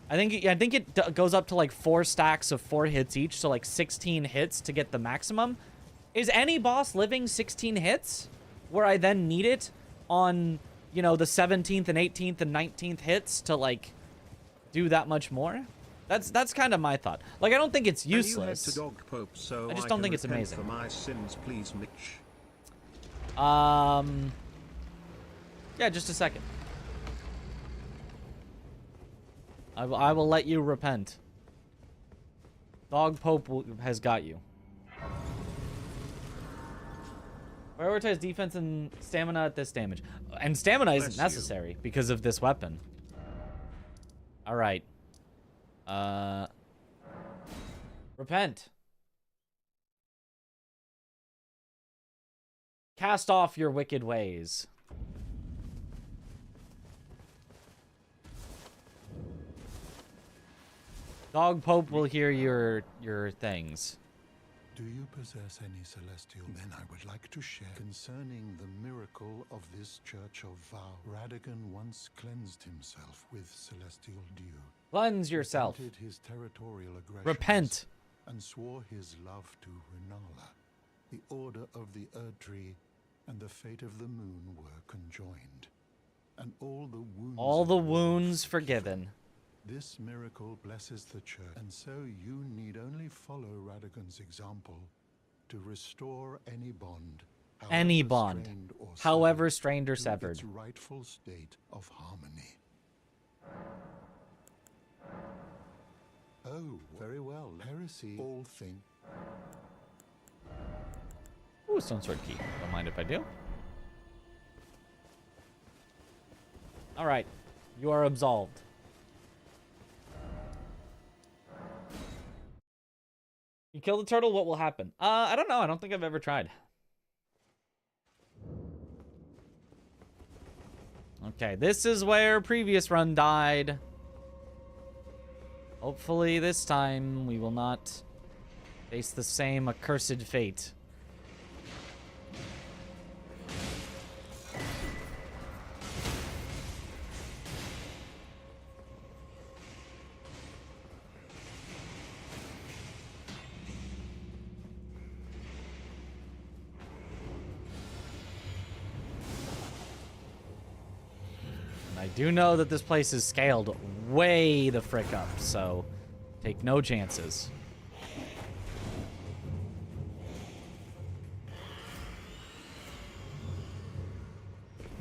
I think it goes up to, like, 4 stacks of 4 hits each, so, like, 16 hits to get the maximum. Is any boss living 16 hits? Where I then need it on, you know, the 17th and 18th and 19th hits to, like, do that much more? That's kind of my thought. Like, I don't think it's useless. Can you head to Dog Pope so I just I don't can think it's repent amazing. for my sins, please, Mitch? Yeah, just a second. I will let you repent. Dog Pope has got you. Prioritize defense and stamina at this damage. And stamina isn't necessary because of this weapon. Alright. Repent. Cast off your wicked ways. Dog Pope will hear your things. Do you possess any celestial? Then I would like to share concerning the miracle of this church of vow. Radagon once cleansed himself with celestial dew. Cleanse yourself. Repented his territorial aggressions. Repent. And swore his love to Renala. The order of the Erd Tree and the fate of the moon were conjoined. And all the wounds forgiven. This miracle blesses the church, and so you need only follow Radagon's example to restore any bond, however strained or to severed, its rightful state of harmony. Oh, very well. Heresy, all thing. Ooh, Stone Sword Key. Don't mind if I do. Alright. You are absolved. You kill the turtle, what will happen? I don't know. I don't think I've ever tried. Okay, this is where previous run died. Hopefully this time we will not face the same accursed fate. I do know that this place is scaled way the frick up, so take no chances.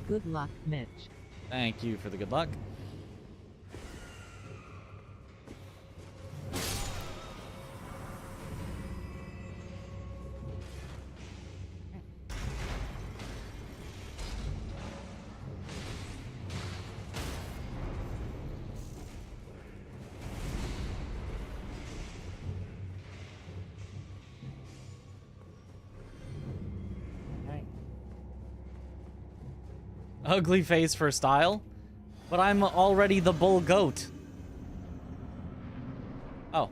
Good luck, Mitch. Thank you for the good luck. Ugly face for style. But I'm already the bull goat. Oh.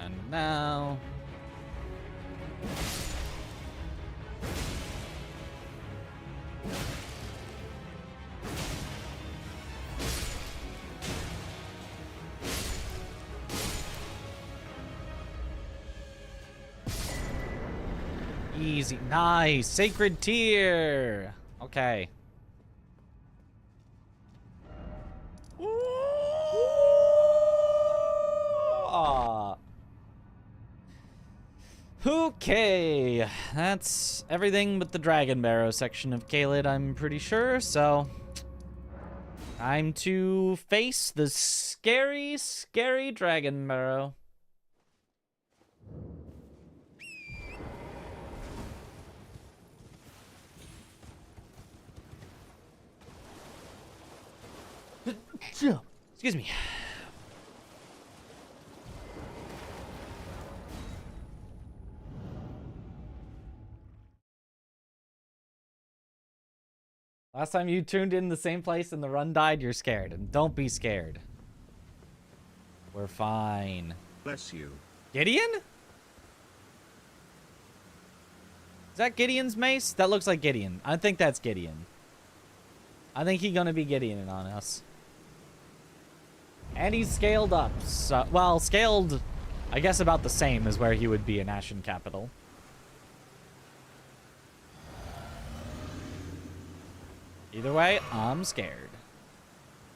And now... Easy. Nice. Sacred Tear. Okay. Aw. Okay. That's everything but the Dragon Barrow section of Caelid, I'm pretty sure, so... time to face the scary, scary Dragon Barrow. Excuse me. Last time you tuned in the same place and the run died, you're scared. And don't be scared. We're fine. Bless you. Gideon? Is that Gideon's mace? That looks like Gideon. I think that's Gideon. I think he's gonna be Gideon on us. And he's scaled up. So, well, scaled, I guess, about the same as where he would be in Ashen Capital. Either way, I'm scared.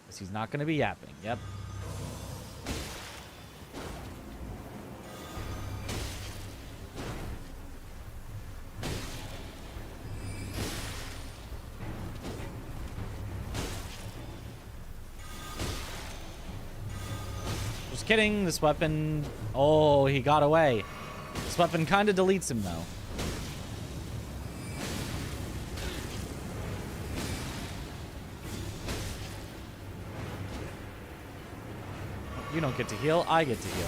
Because he's not going to be yapping. Yep. Just kidding. This weapon... oh, he got away. This weapon kind of deletes him, though. You don't get to heal, I get to heal.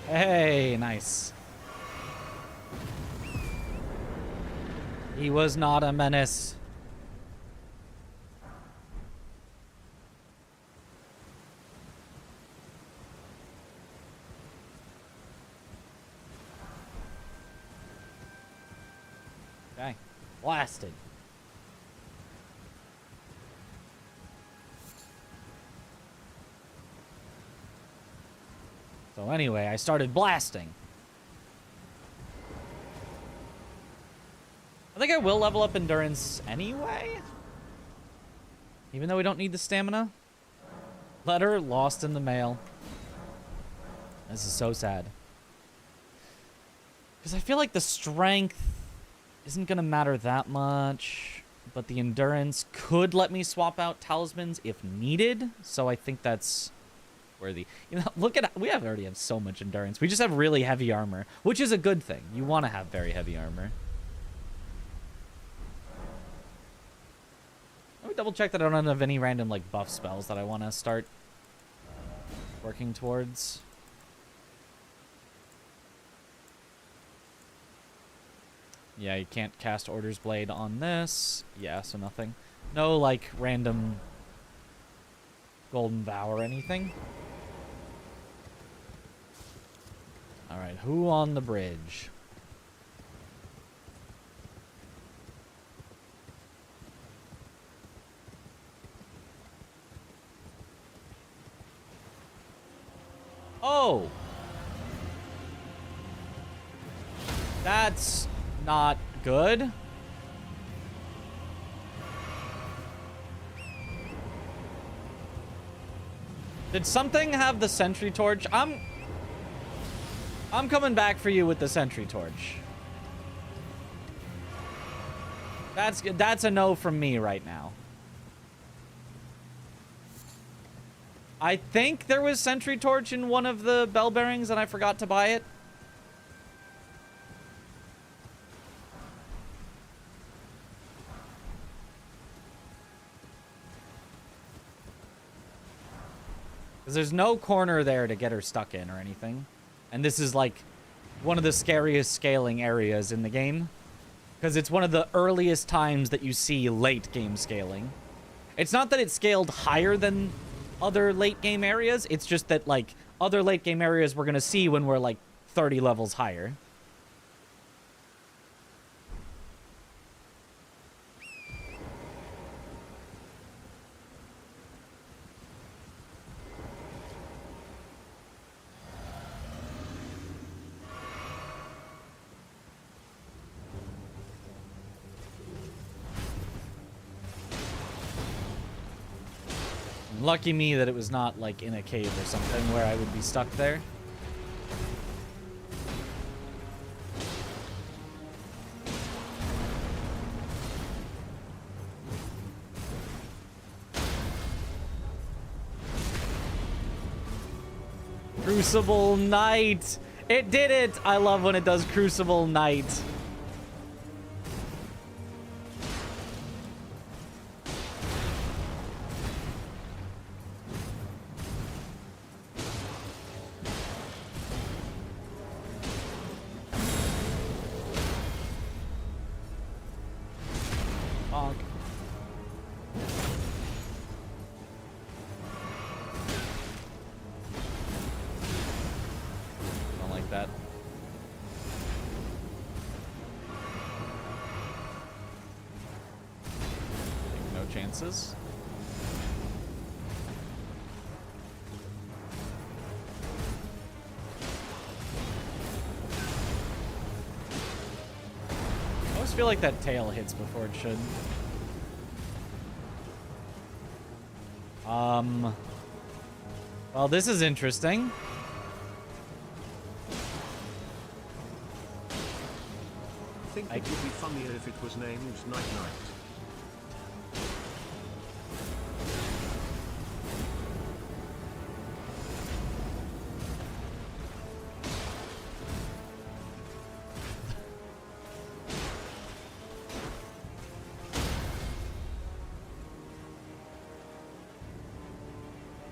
Hey, nice. He was not a menace. Okay, blasted. So anyway, I started blasting. I think I will level up endurance anyway. Even though we don't need the stamina. Letter lost in the mail. This is so sad. Because I feel like the strength isn't going to matter that much. But the endurance could let me swap out talismans if needed. So I think that's worthy. You know, look at, we already have so much endurance. We just have really heavy armor, which is a good thing. You want to have very heavy armor. Let me double check that I don't have any random like buff spells that I want to start working towards. Yeah, you can't cast Order's Blade on this. Yeah, so nothing. No like random Golden Vow or anything. Alright, who on the bridge? Oh! That's not good. Did something have the sentry torch? I'm coming back for you with the sentry torch. That's a no from me right now. I think there was sentry torch in one of the bell bearings and I forgot to buy it. Because there's no corner there to get her stuck in or anything. And this is like one of the scariest scaling areas in the game. Because it's one of the earliest times that you see late game scaling. It's not that it's scaled higher than other late game areas. It's just that like other late game areas we're going to see when we're like 30 levels higher. Lucky me that it was not like in a cave or something where I would be stuck there. Crucible Knight! It did it! I love when it does Crucible Knight. Chances. I always feel like that tail hits before it should. Well, this is interesting. I think it would be funnier if it was named Night Night.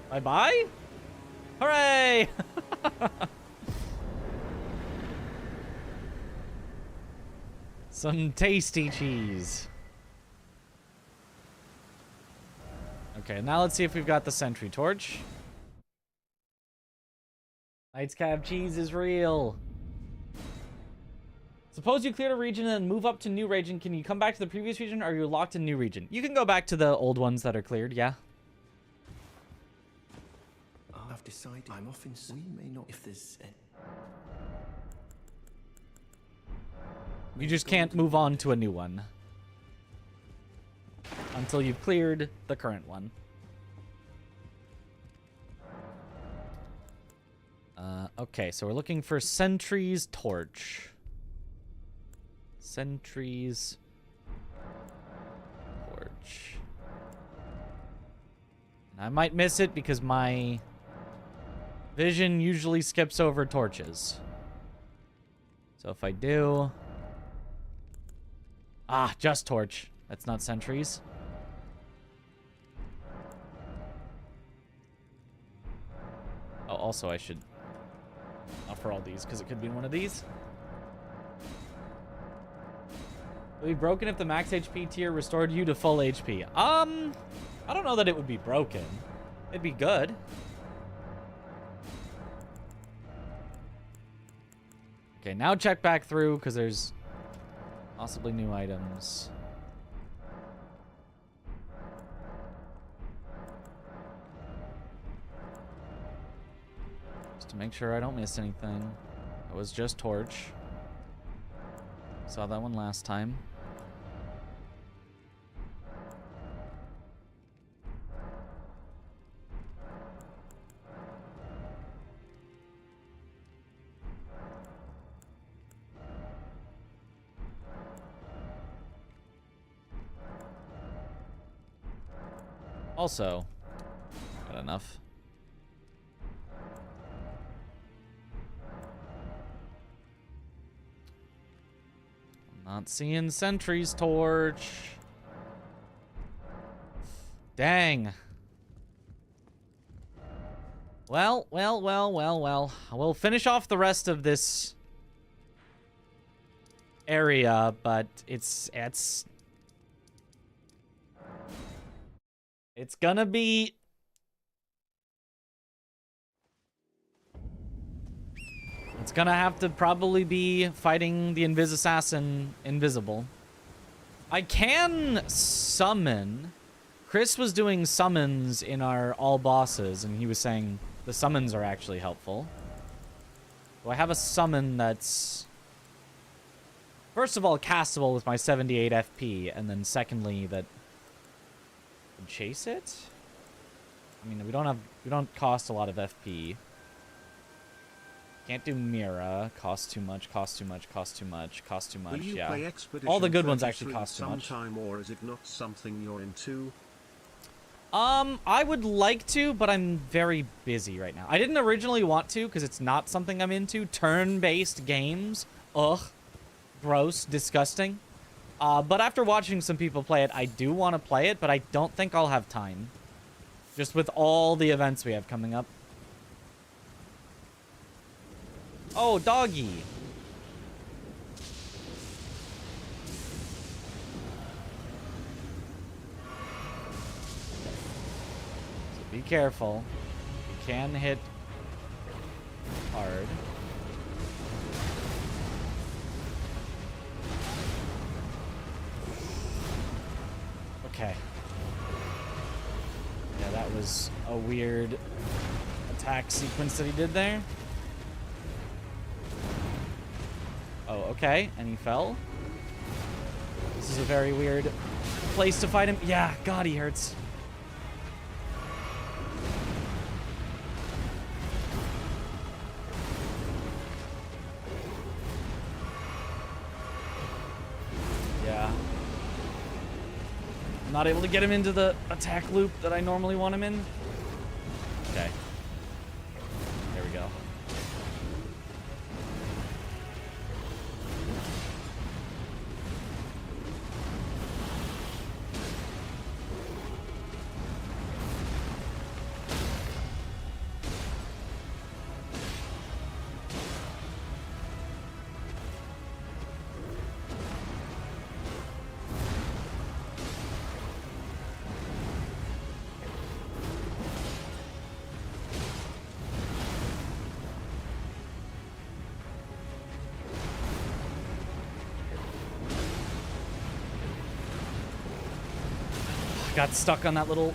Bye-bye? Hooray! Some tasty cheese. Okay, now let's see if we've got the sentry torch. Knight's Cab cheese is real. Suppose you cleared a region and then move up to new region. Can you come back to the previous region, or are you locked in new region? You can go back to the old ones that are cleared, yeah. I've decided I'm off in. We may not if there's. You just can't move on to a new one until you've cleared the current one. Okay, so we're looking for Sentry's Torch. Sentry's Torch. And I might miss it because my vision usually skips over torches. So if I do... Ah, just torch. That's not sentries. Oh, also I should offer all these because it could be one of these. It would be broken if the max HP tier restored you to full HP. I don't know that it would be broken. It'd be good. Okay, now check back through because there's possibly new items. just to make sure I don't miss anything. It was just torch. Saw that one last time. Also, got enough. I'm not seeing sentry's torch. Dang. Well. We'll finish off the rest of this area, but it's gonna be... It's gonna have to probably be fighting the Assassin invisible. I can summon. Chris was doing summons in our all bosses, and he was saying the summons are actually helpful. Do I have a summon that's... First of all, castable with my 78 FP, and then secondly, that... chase it? I mean, we don't cost a lot of FP. Can't do Mira. Costs too much, costs too much, costs too much, costs too much, yeah. All the good ones actually cost too much. Sometime, or is it not something you're into? I would like to, but I'm very busy right now. I didn't originally want to, because it's not something I'm into. Turn-based games. Ugh. Gross. Disgusting. But after watching some people play it, I do want to play it, but I don't think I'll have time. Just with all the events we have coming up. Oh, doggy. So be careful. You can hit hard. Okay. Yeah, that was a weird attack sequence that he did there. Oh, okay. And he fell. This is a very weird place to fight him. Yeah, God, he hurts. Yeah. I'm not able to get him into the attack loop that I normally want him in. Okay. There we go. Got stuck on that little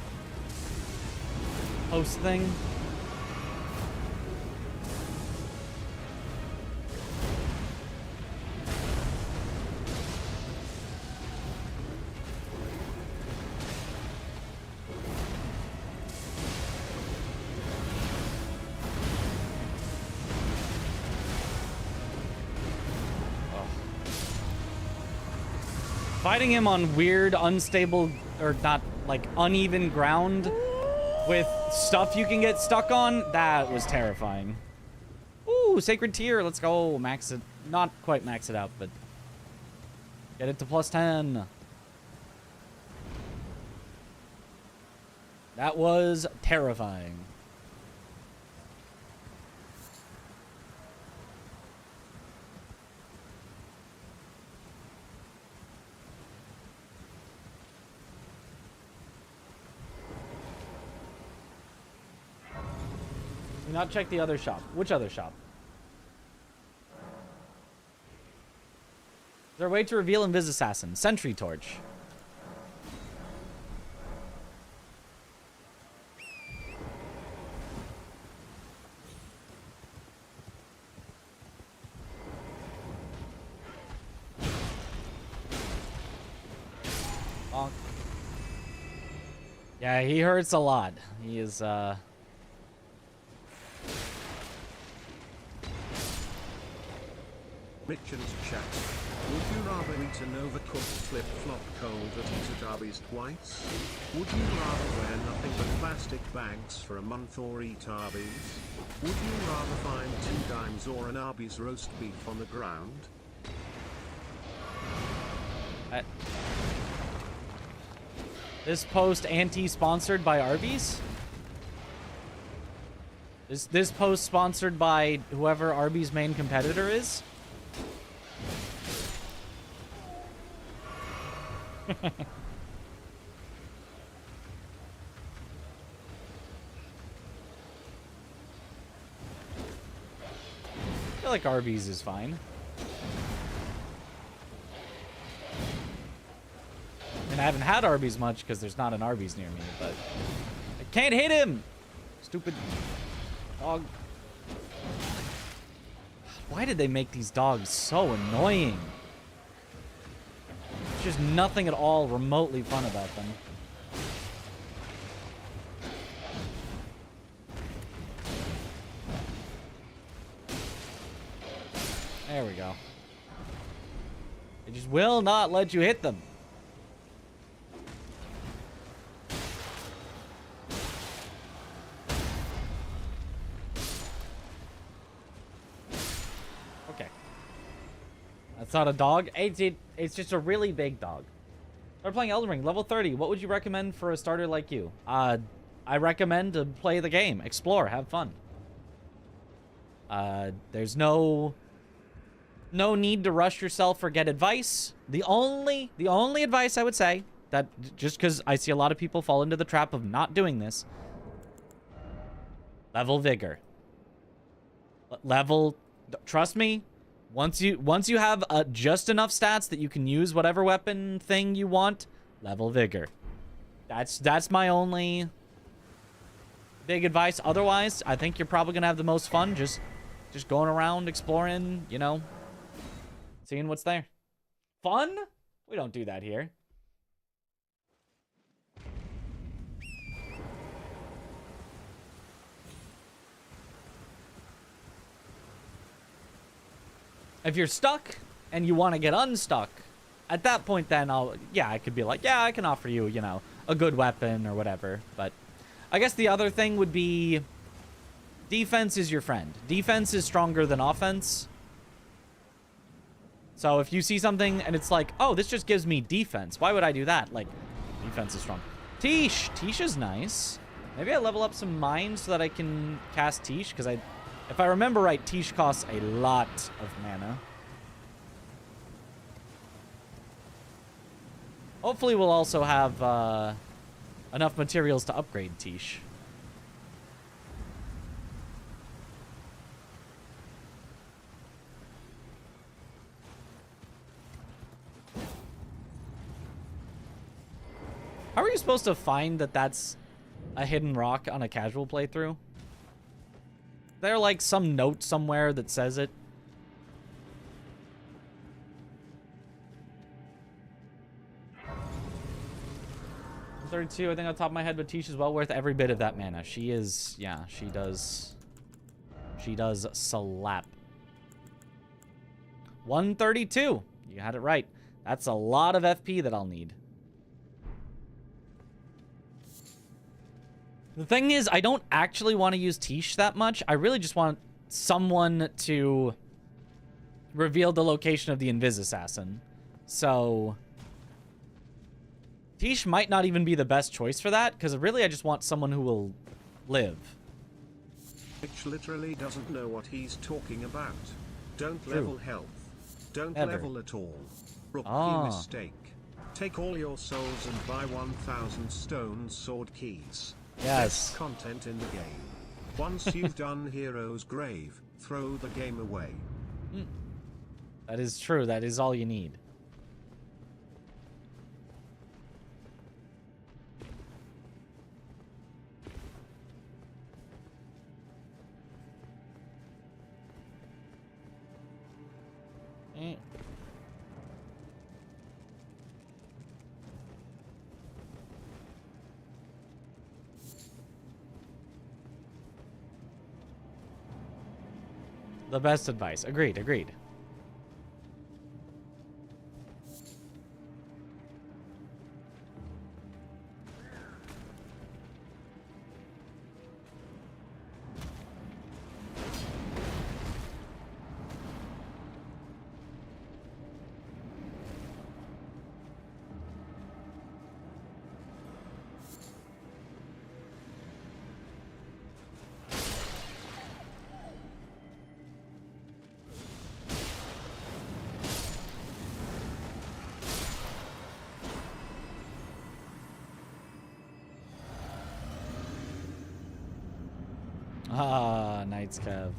post thing. Fighting him on weird, unstable, or not, like, uneven ground with stuff you can get stuck on, that was terrifying. Ooh, Sacred Tier, let's go. Max it, not quite max it out, but get it to +10. That was terrifying. Not check the other shop. Which other shop? Is there a way to reveal Assassin? Sentry Torch. Yeah, he hurts a lot. He is, Mitchen's chat. Would you rather eat an overcooked flip-flop cold that eat at Arby's twice? Would you rather wear nothing but plastic bags for a month or eat Arby's? Would you rather find 2 dimes or an Arby's roast beef on the ground? This post anti-sponsored by Arby's? Is this post sponsored by whoever Arby's main competitor is? I feel like Arby's is fine. And I haven't had Arby's much because there's not an Arby's near me, but I can't hit him! Stupid dog. Why did they make these dogs so annoying? There's just nothing at all remotely fun about them. There we go. They just will not let you hit them. Okay. That's not a dog. It's just a really big dog. Start playing Elden Ring, level 30. What would you recommend for a starter like you? I recommend to play the game. Explore. Have fun. There's no need to rush yourself or get advice. The only advice I would say, that just because I see a lot of people fall into the trap of not doing this, level vigor. Trust me, once you have just enough stats that you can use whatever weapon thing you want, level vigor. That's my only big advice. Otherwise, I think you're probably gonna have the most fun just going around exploring, you know, seeing what's there. Fun? We don't do that here. If you're stuck and you want to get unstuck, at that point then I could be like, yeah, I can offer you, you know, a good weapon or whatever. But I guess the other thing would be defense is your friend. Defense is stronger than offense. So if you see something and it's like, oh, this just gives me defense, why would I do that? Like, defense is strong. Tish is nice. Maybe I level up some mines so that I can cast Tish, because if I remember right, Tish costs a lot of mana. Hopefully we'll also have enough materials to upgrade Tish. How are you supposed to find that that's a hidden rock on a casual playthrough? Is there like some note somewhere that says it? I'm 32, I think on top of my head, but Tish is well worth every bit of that mana. She is, yeah, she does slap. 132. You had it right. That's a lot of FP that I'll need. The thing is, I don't actually want to use Tish that much. I really just want someone to reveal the location of the Invis Assassin. So Tish might not even be the best choice for that, because really I just want someone who will live. Which literally doesn't know what he's talking about. Don't level health. Don't level at all. Rookie mistake. Take all your souls and buy 1,000 stone sword keys. Yes. Best content in the game. Once you've done Hero's Grave, throw the game away. That is true. That is all you need. The best advice. Agreed, agreed. Ah, Knights Kev.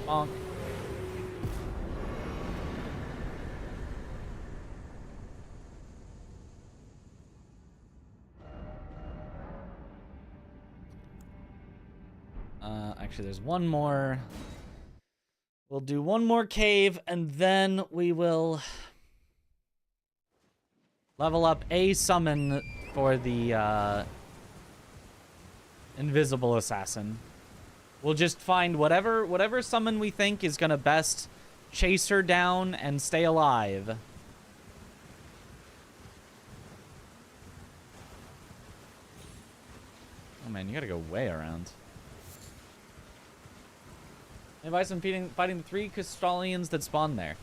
Bonk. Actually, there's one more. We'll do one more cave, and then we will level up a summon for the invisible assassin. We'll just find whatever summon we think is gonna best chase her down and stay alive. Oh man, you gotta go way around. Advice on fighting the 3 Crystallians that spawn there.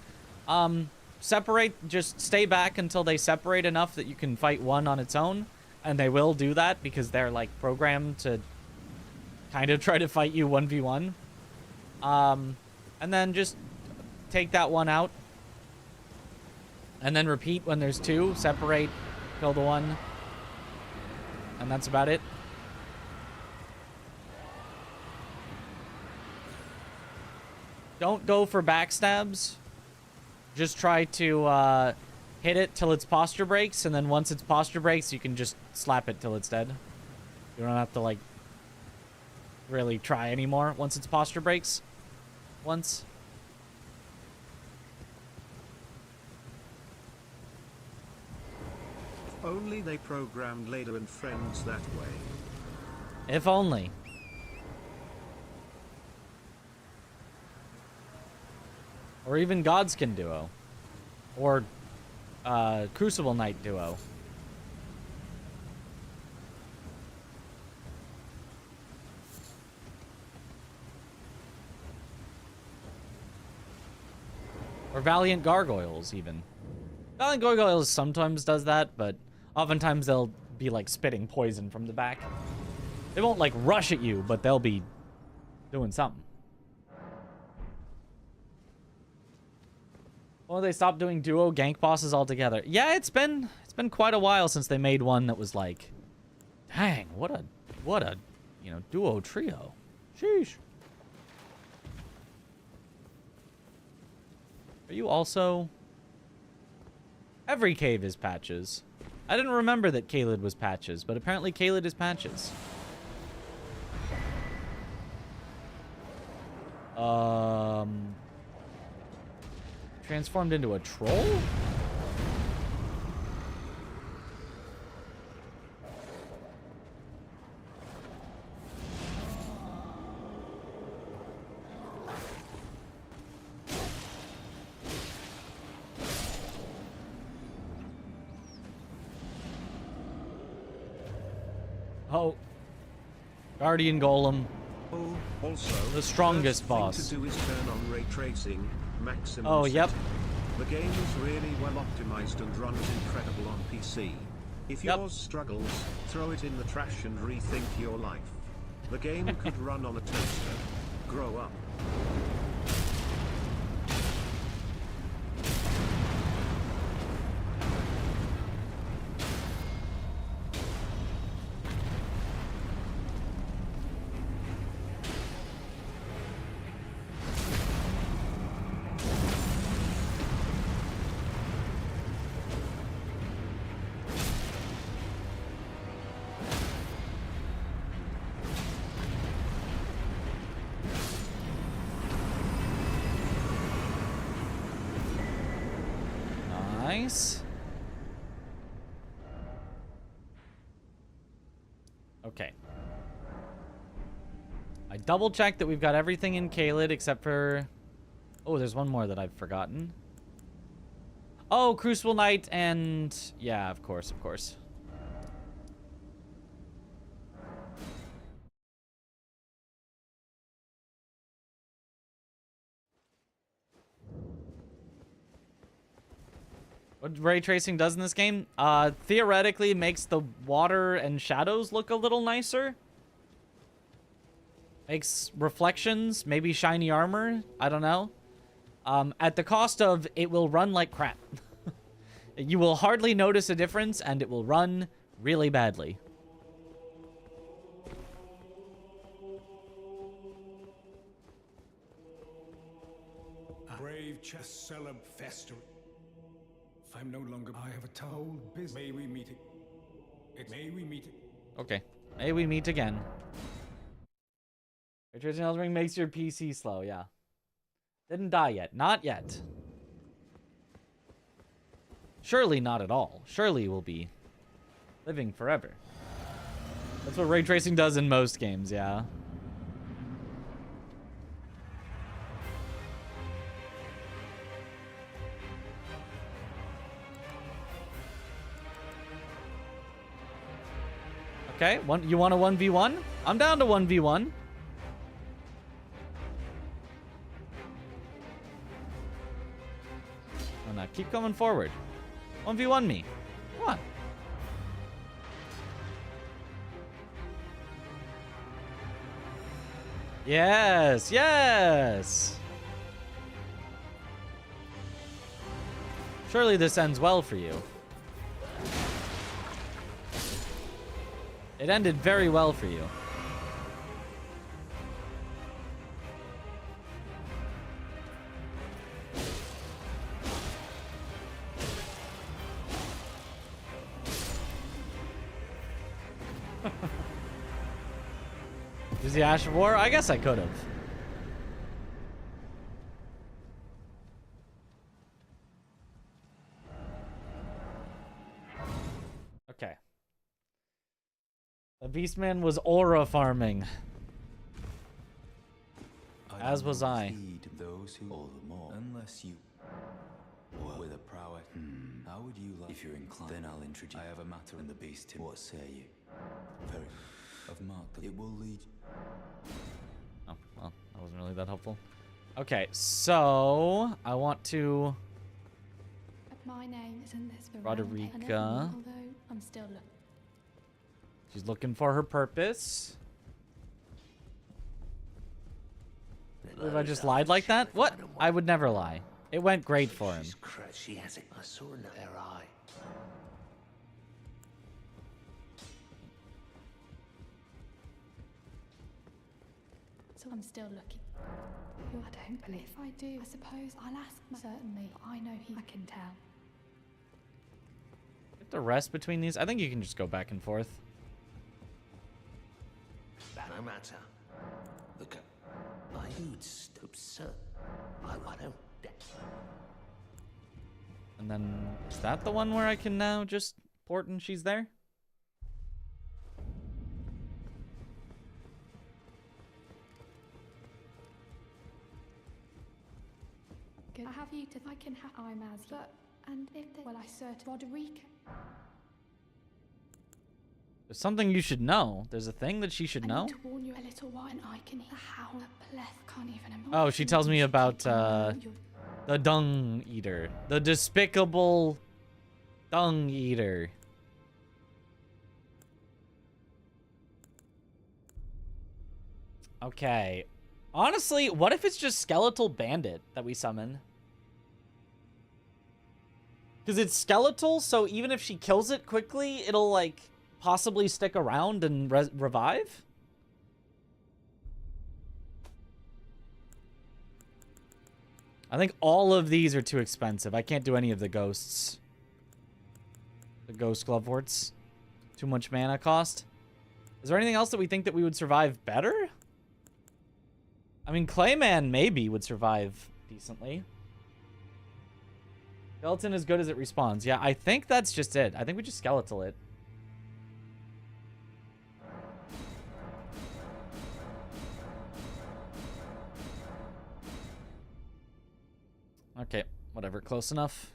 Separate, just stay back until they separate enough that you can fight one on its own. And they will do that because they're like programmed to kind of try to fight you 1v1. And then just take that one out. And then repeat when there's 2. Separate, kill the one. And that's about it. Don't go for backstabs. Just try to hit it till its posture breaks, and then once its posture breaks, you can just slap it till it's dead. You don't have to, like, really try anymore once its posture breaks. Once. If only they programmed Leda and friends that way. If only. Or even Godskin Duo. Or Crucible Knight Duo. Or Valiant Gargoyles, even. Valiant Gargoyles sometimes does that, but oftentimes they'll be, like, spitting poison from the back. They won't, like, rush at you, but they'll be doing something. Well, they stopped doing duo gank bosses altogether. Yeah, it's been quite a while since they made one that was like, dang, what a, you know, duo trio. Sheesh. Are you also? Every cave is patches. I didn't remember that Caelid was patches, but apparently Caelid is patches. Transformed into a troll? Oh. Guardian Golem. Oh, also, the strongest boss. First thing to do is turn on ray tracing, maximum. Oh, yep. setting. The game is really well optimized and runs incredible on PC. If Yep. yours struggles, throw it in the trash and rethink your life. The game could run on a toaster. Grow up. Nice. Okay. I double checked that we've got everything in Caelid except for... Oh, there's one more that I've forgotten. Oh, Crucible Knight and... Yeah, of course, of course. What ray tracing does in this game? Theoretically makes the water and shadows look a little nicer. Makes reflections, maybe shiny armor. I don't know. At the cost of it will run like crap. You will hardly notice a difference, and it will run really badly. Brave chest celeb fester. If I'm no longer, I have a told business. May we meet it? May we meet it? Okay. May we meet again. Ray tracing Elden Ring makes your PC slow, yeah. Didn't die yet. Not yet. Surely not at all. Surely we'll be living forever. That's what ray tracing does in most games, yeah. Okay, you want a 1v1? I'm down to 1v1. Oh, no, keep coming forward. 1v1 me. Come on. Yes, yes. Surely this ends well for you. It ended very well for you. Use the Ash of War? I guess I could have. Okay. The Beastman was aura farming. As was I. Feed those who all the more, unless you well, with a prowess. How would you like? If you're inclined, then I'll introduce. I have a matter in the beast. What say you? Very. Of Mark, it will lead. Oh well, that wasn't really that helpful. Okay, so I want to. My name isn't this Roderica. although I'm still looking. She's looking for her purpose. What, if I just lied like that? What? I would never lie. It went great for him. She has it. I saw in her eye. So I'm still looking. I don't believe if I do. I suppose I'll ask. Certainly, I know I can tell. Get the rest between these. I think you can just go back and forth. No matter. Look, I would stop, sir. I don't. And then, is that the one where I can now just port and she's there? Good. I have you to. I can have. I'm as. But and if the, well, I search Roderica. There's something you should know. There's a thing that she should know. I need to warn you a little while, and I can hear how the pleth can't even imagine. Oh, she tells me about the dung eater, the despicable dung eater. Okay. Honestly, what if it's just Skeletal Bandit that we summon? Because it's skeletal, so even if she kills it quickly, it'll, like, possibly stick around and revive? I think all of these are too expensive. I can't do any of the ghosts. The ghost Gloveworts. Too much mana cost. Is there anything else that we think that we would survive better? I mean, Clayman maybe would survive decently. Skeleton is good as it respawns. Yeah, I think that's just it. I think we just skeletal it. Okay, whatever. Close enough.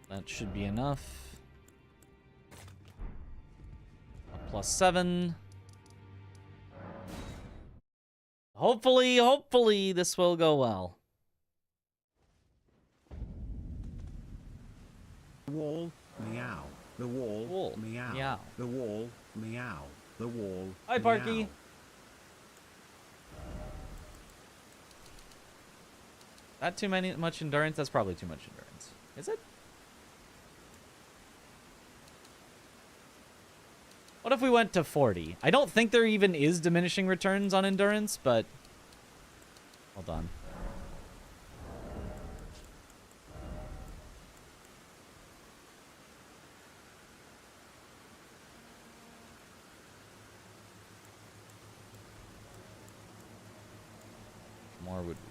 That should be enough. A +7. Hopefully this will go well. The wall, meow. The wall, meow. Meow. The wall, meow. The wall. Hi, Parky. meow. That much endurance? That's probably too much endurance. Is it? What if we went to 40? I don't think there even is diminishing returns on endurance, but... Hold on. More would be...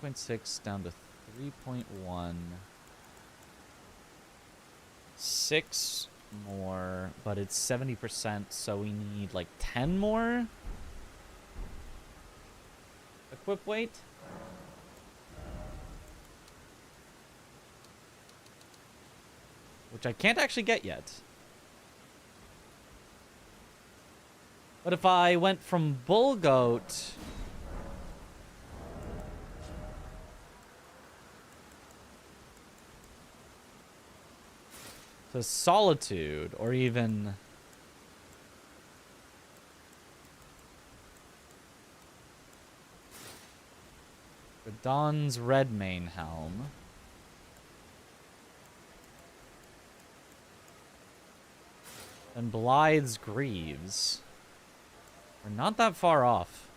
9.6 down to 3.1. 6 more, but it's 70%, so we need like 10 more equip weight. Which I can't actually get yet. But if I went from Bull Goat to Solitude, or even Dawn's Red Mane Helm, and Blythe's Greaves, we're not that far off.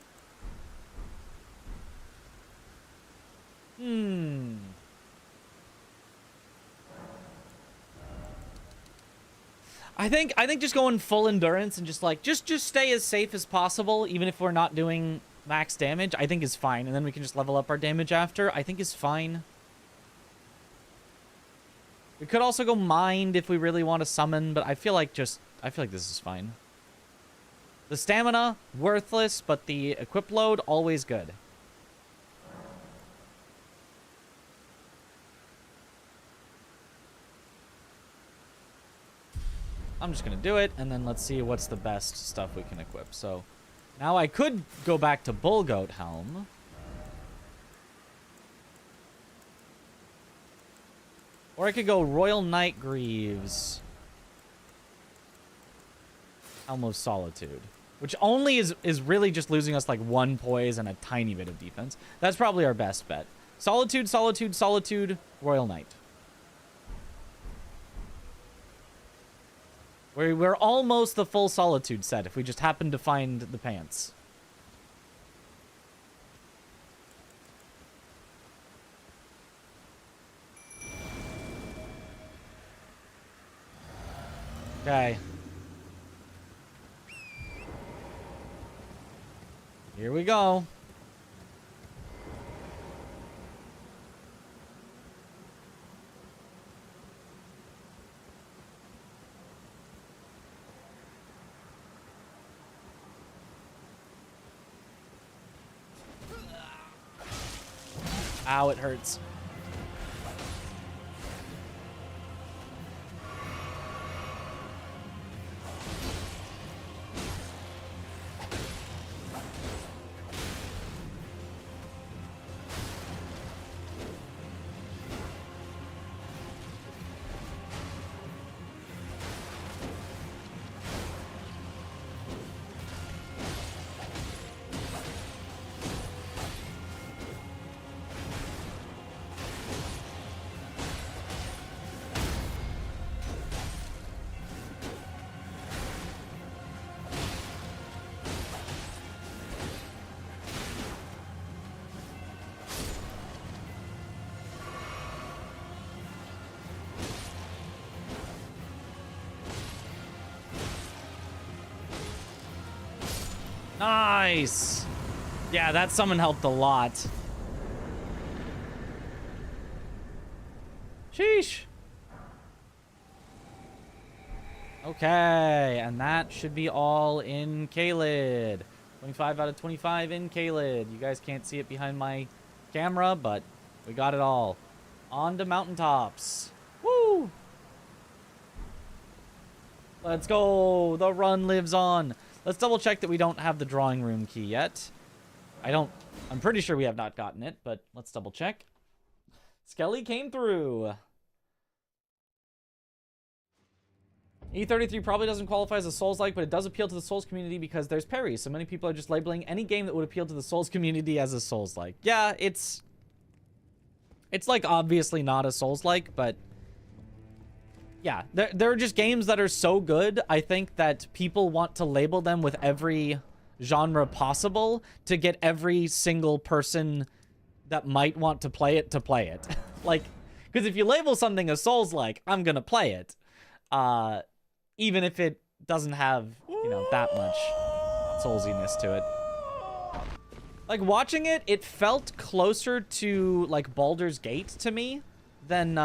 I think just going full endurance and just stay as safe as possible, even if we're not doing max damage, I think is fine. And then we can just level up our damage after, I think is fine. We could also go Mind if we really want to summon, but I feel like this is fine. The stamina, worthless, but the equip load, always good. I'm just going to do it, and then let's see what's the best stuff we can equip. So, now I could go back to Bull Goat Helm. Or I could go Royal Knight Greaves. Helm of Solitude. Which only is really just losing us like 1 poise and a tiny bit of defense. That's probably our best bet. Solitude, Solitude, Solitude, Royal Knight. We're almost the full Solitude set if we just happen to find the pants. Okay. Here we go. Ow, it hurts. Nice. Yeah, that summon helped a lot. Sheesh. Okay, and that should be all in Caelid. 25 out of 25 in Caelid. You guys can't see it behind my camera, but we got it all. On to mountaintops. Woo! Let's go. The run lives on. Let's double check that we don't have the drawing room key yet. I'm pretty sure we have not gotten it, but let's double check. Skelly came through. E33 probably doesn't qualify as a Souls-like, but it does appeal to the Souls community because there's parries. So many people are just labeling any game that would appeal to the Souls community as a Souls-like. Yeah, it's like obviously not a Souls-like, but yeah, there are just games that are so good, I think, that people want to label them with every genre possible to get every single person that might want to play it. Like, because if you label something a Souls-like, I'm gonna play it. Even if it doesn't have, you know, that much soulsiness to it. Like, watching it, it felt closer to, like, Baldur's Gate to me than,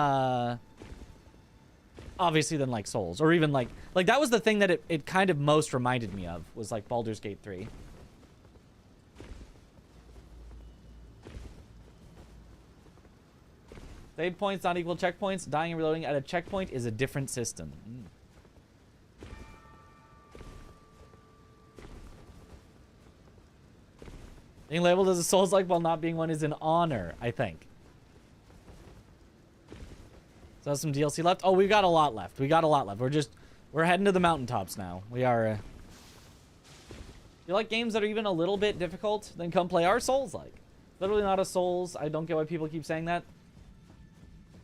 obviously than, like, Souls. Or even, like that was the thing that it kind of most reminded me of, was, like, Baldur's Gate 3. Save points not equal checkpoints. Dying and reloading at a checkpoint is a different system. Being labeled as a Souls-like while not being one is an honor, I think. So that's some DLC left. Oh, we've got a lot left. We're heading to the mountaintops now. We are. If you like games that are even a little bit difficult, then come play our Souls-like. Literally not a Souls. I don't get why people keep saying that.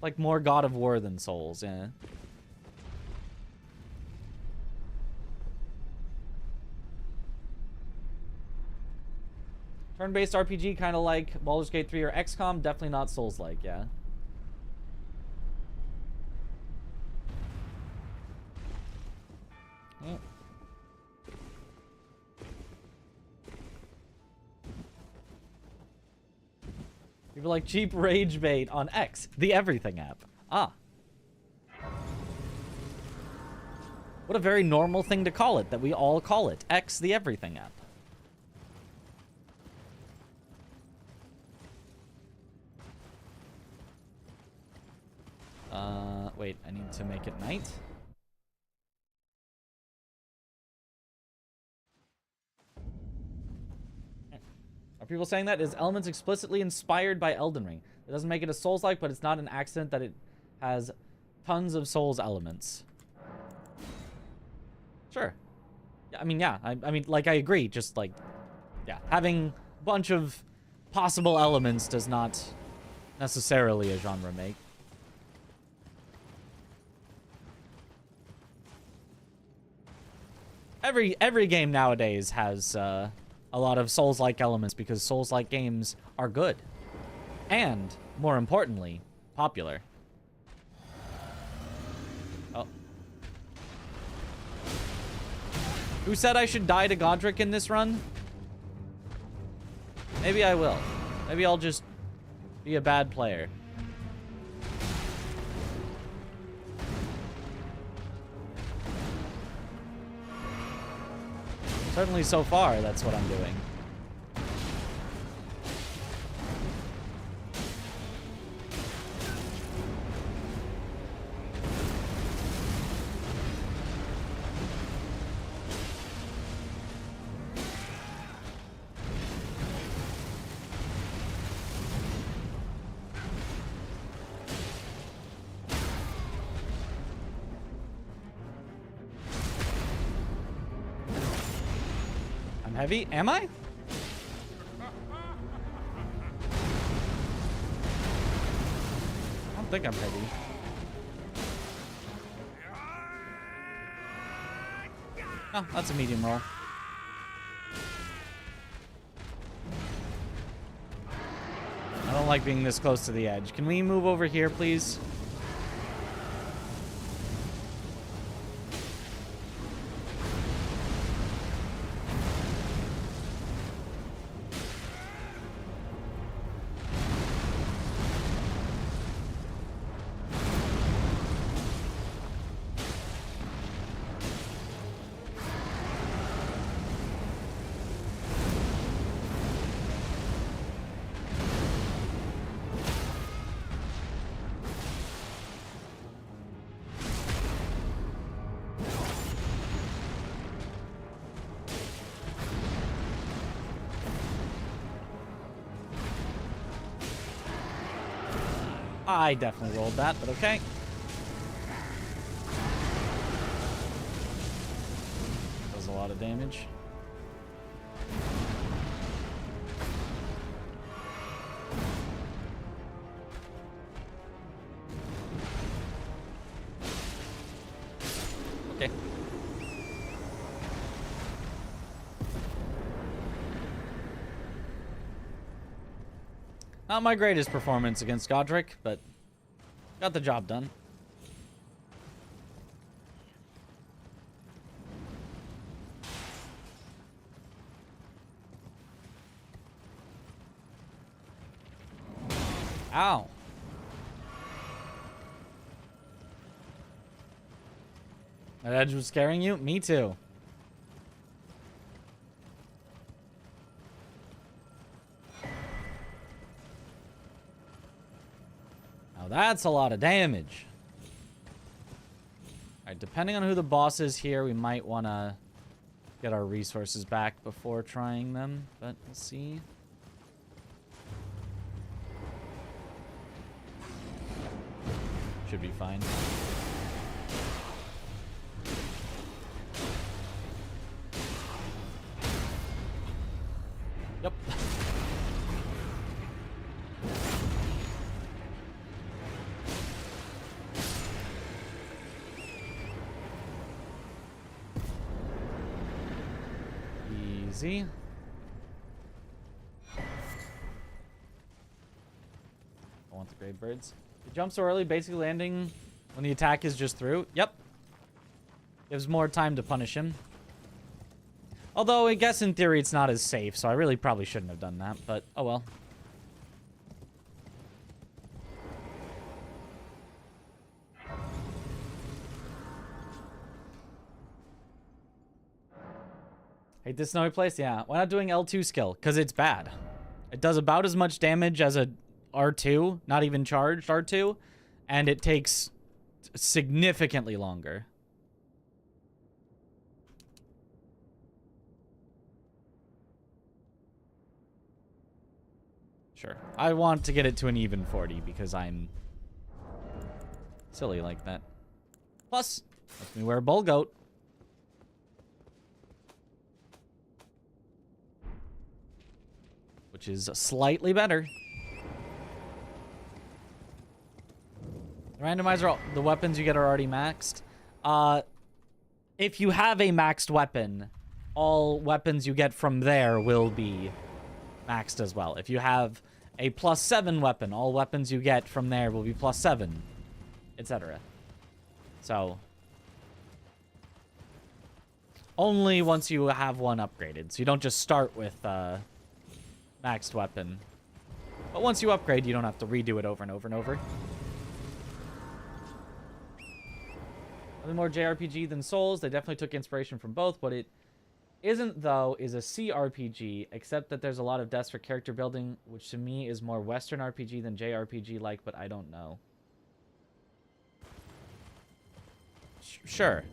Like more God of War than Souls, yeah. Turn-based RPG, kind of like Baldur's Gate 3 or XCOM, definitely not Souls-like, yeah. Oh. People like cheap rage bait on X, the everything app. Ah. What a very normal thing to call it, that we all call it. X, the everything app. Wait, I need to make it night. Are people saying that? Is Elements explicitly inspired by Elden Ring? It doesn't make it a Souls-like, but it's not an accident that it has tons of Souls elements. Sure. Yeah, I mean, yeah. I mean, like, I agree. Just, like, yeah. Having a bunch of possible elements does not necessarily a genre make. Every game nowadays has a lot of Souls-like elements because Souls-like games are good. And, more importantly, popular. Oh. Who said I should die to Godric in this run? Maybe I will. Maybe I'll just be a bad player. Certainly so far, that's what I'm doing. Heavy? Am I? I don't think I'm heavy. Oh, that's a medium roll. I don't like being this close to the edge. Can we move over here, please? I definitely rolled that, but okay. Does a lot of damage. Okay. Not my greatest performance against Godric, but got the job done. Ow. That edge was scaring you? Me too. Now that's a lot of damage. Alright, depending on who the boss is here, we might want to get our resources back before trying them, but we'll see. Should be fine. Yep. Easy. I want the grave birds. You jump so early, basically landing when the attack is just through. Yep. Gives more time to punish him. Although, I guess in theory it's not as safe, so I really probably shouldn't have done that, but oh well. Hate this snowy place? Yeah. Why not doing L2 skill? Because it's bad. It does about as much damage as a R2, not even charged R2, and it takes significantly longer. Sure. I want to get it to an even 40 because I'm silly like that. Plus, let me wear Bull Goat. Which is slightly better. The randomizer, the weapons you get are already maxed. If you have a maxed weapon, all weapons you get from there will be maxed as well. If you have a +7 weapon, all weapons you get from there will be +7, etc. So, only once you have one upgraded. So you don't just start with maxed weapon. But once you upgrade, you don't have to redo it over and over and over. Nothing more JRPG than Souls. They definitely took inspiration from both. What it isn't, though, is a CRPG, except that there's a lot of deaths for character building, which to me is more Western RPG than JRPG-like, but I don't know. Sure.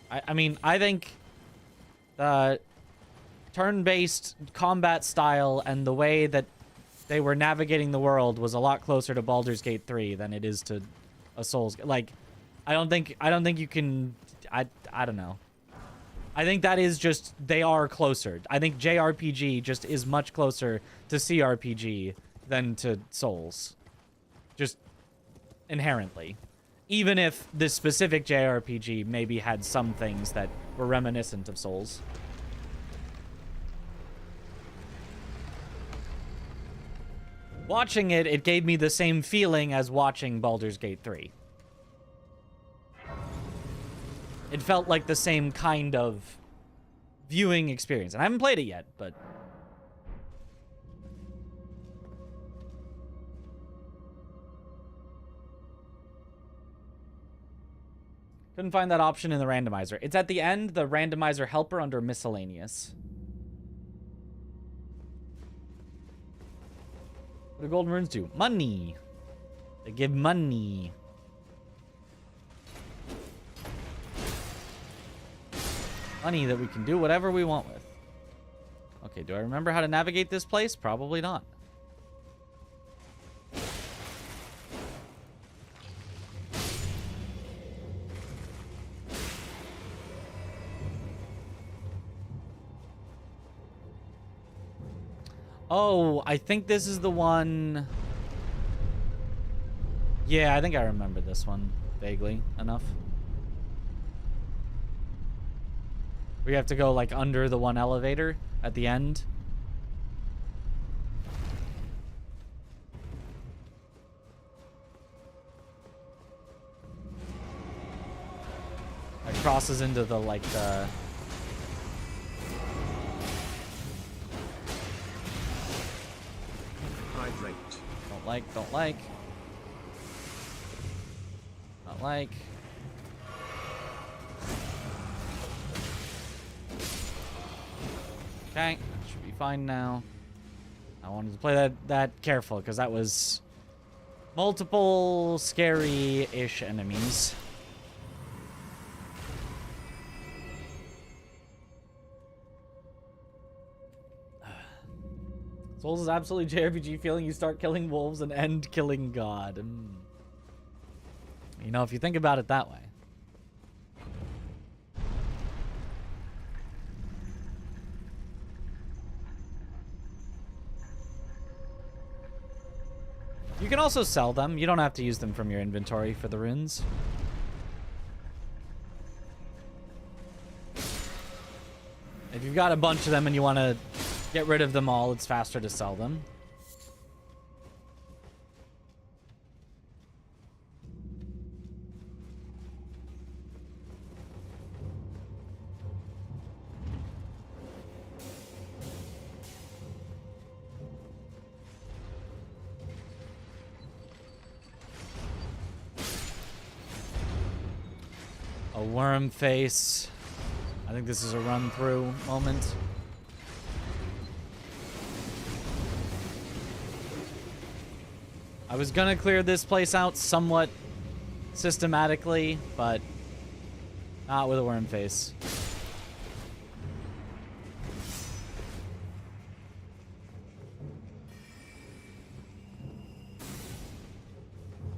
I mean, I think the turn-based combat style and the way that they were navigating the world was a lot closer to Baldur's Gate 3 than it is to a Souls. Like, I don't think you can. I don't know. I think that is just, they are closer. I think JRPG just is much closer to CRPG than to Souls. Just inherently. Even if this specific JRPG maybe had some things that were reminiscent of Souls. Watching it, it gave me the same feeling as watching Baldur's Gate 3. It felt like the same kind of viewing experience. And I haven't played it yet, but... Couldn't find that option in the randomizer. It's at the end, the randomizer helper under miscellaneous. What do golden runes do? Money. They give money. Money that we can do whatever we want with. Okay, do I remember how to navigate this place? Probably not. Oh, I think this is the one... Yeah, I think I remember this one vaguely enough. We have to go, like, under the one elevator at the end. It crosses into the, like, the... Hydrate. Don't like, don't like. Not like. Okay, should be fine now. I wanted to play that careful, because that was multiple scary-ish enemies. Souls is absolutely JRPG feeling you start killing wolves and end killing God. You know, if you think about it that way. You can also sell them. You don't have to use them from your inventory for the runes. If you've got a bunch of them and you want to get rid of them all, it's faster to sell them. A worm face. I think this is a run-through moment. I was gonna clear this place out somewhat systematically, but not with a worm face.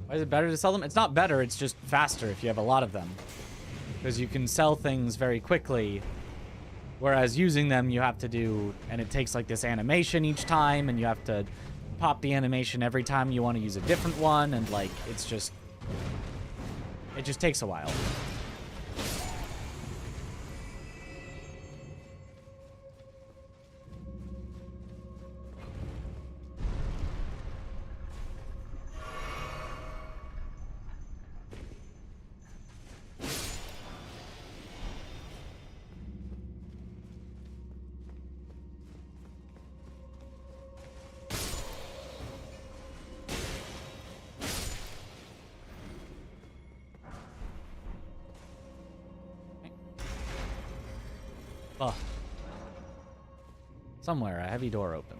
Why is it better to sell them? It's not better, it's just faster if you have a lot of them. Because you can sell things very quickly, whereas using them you have to do, and it takes like this animation each time, and you have to pop the animation every time you want to use a different one, and like, it just takes a while. Oh. Somewhere, a heavy door opened.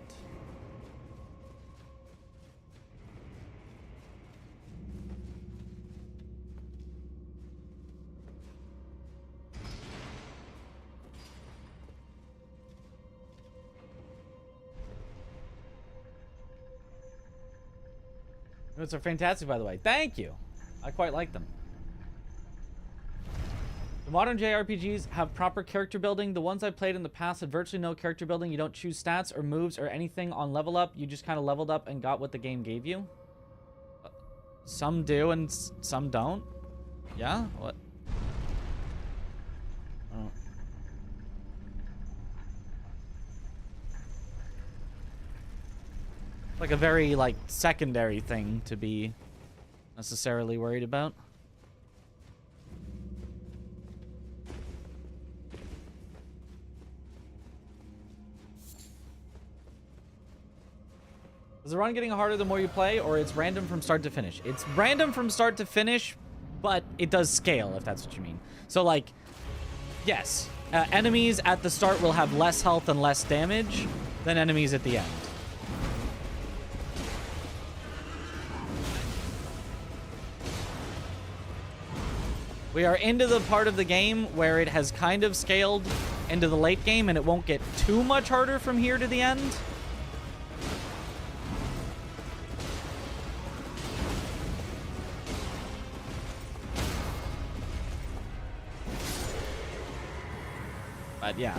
Those are fantastic, by the way. Thank you. I quite like them. The modern JRPGs have proper character building. The ones I played in the past had virtually no character building. You don't choose stats or moves or anything on level up. You just kind of leveled up and got what the game gave you. Some do and some don't. Yeah? What? Oh. Like a very, like, secondary thing to be necessarily worried about. Is the run getting harder the more you play, or it's random from start to finish? It's random from start to finish, but it does scale, if that's what you mean. So, like, yes, enemies at the start will have less health and less damage than enemies at the end. We are into the part of the game where it has kind of scaled into the late game, and it won't get too much harder from here to the end. But yeah.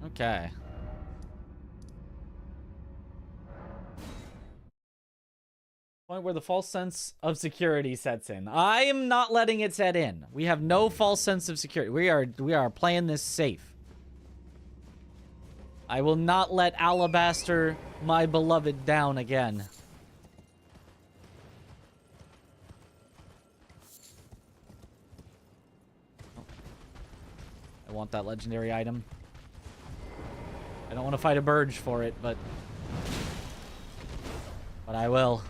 Okay. Point where the false sense of security sets in. I am not letting it set in. We have no false sense of security. We are playing this safe. I will not let Alabaster, my beloved, down again. I want that legendary item. I don't want to fight a Burge for it, but I will.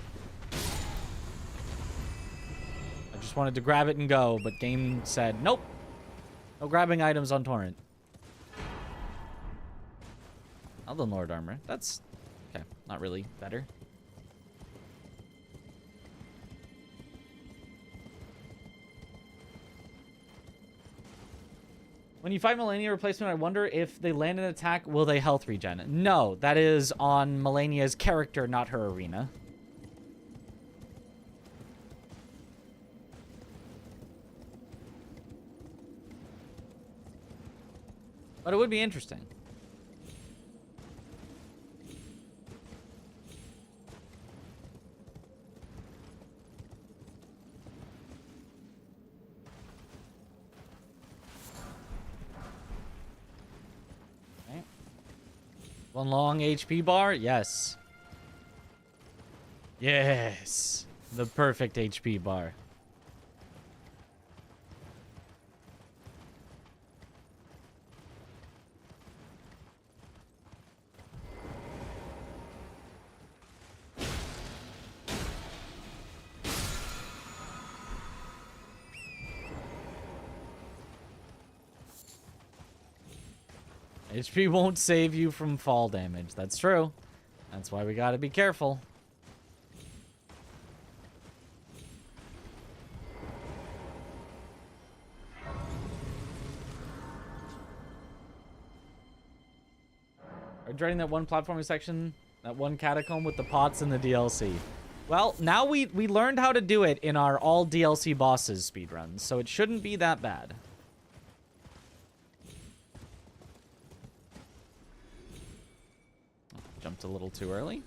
I just wanted to grab it and go, but game said, nope. No grabbing items on Torrent. Elden Lord armor. That's okay. Not really better. When you fight Malenia replacement, I wonder if they land an attack, will they health regen? No, that is on Malenia's character, not her arena. But it would be interesting. One long HP bar? Yes. Yes. The perfect HP bar. HP won't save you from fall damage. That's true. That's why we gotta be careful. Are you dreading that one platforming section, that one catacomb with the pots in the DLC? Well, now we learned how to do it in our all DLC bosses speedruns, so it shouldn't be that bad. Jumped a little too early.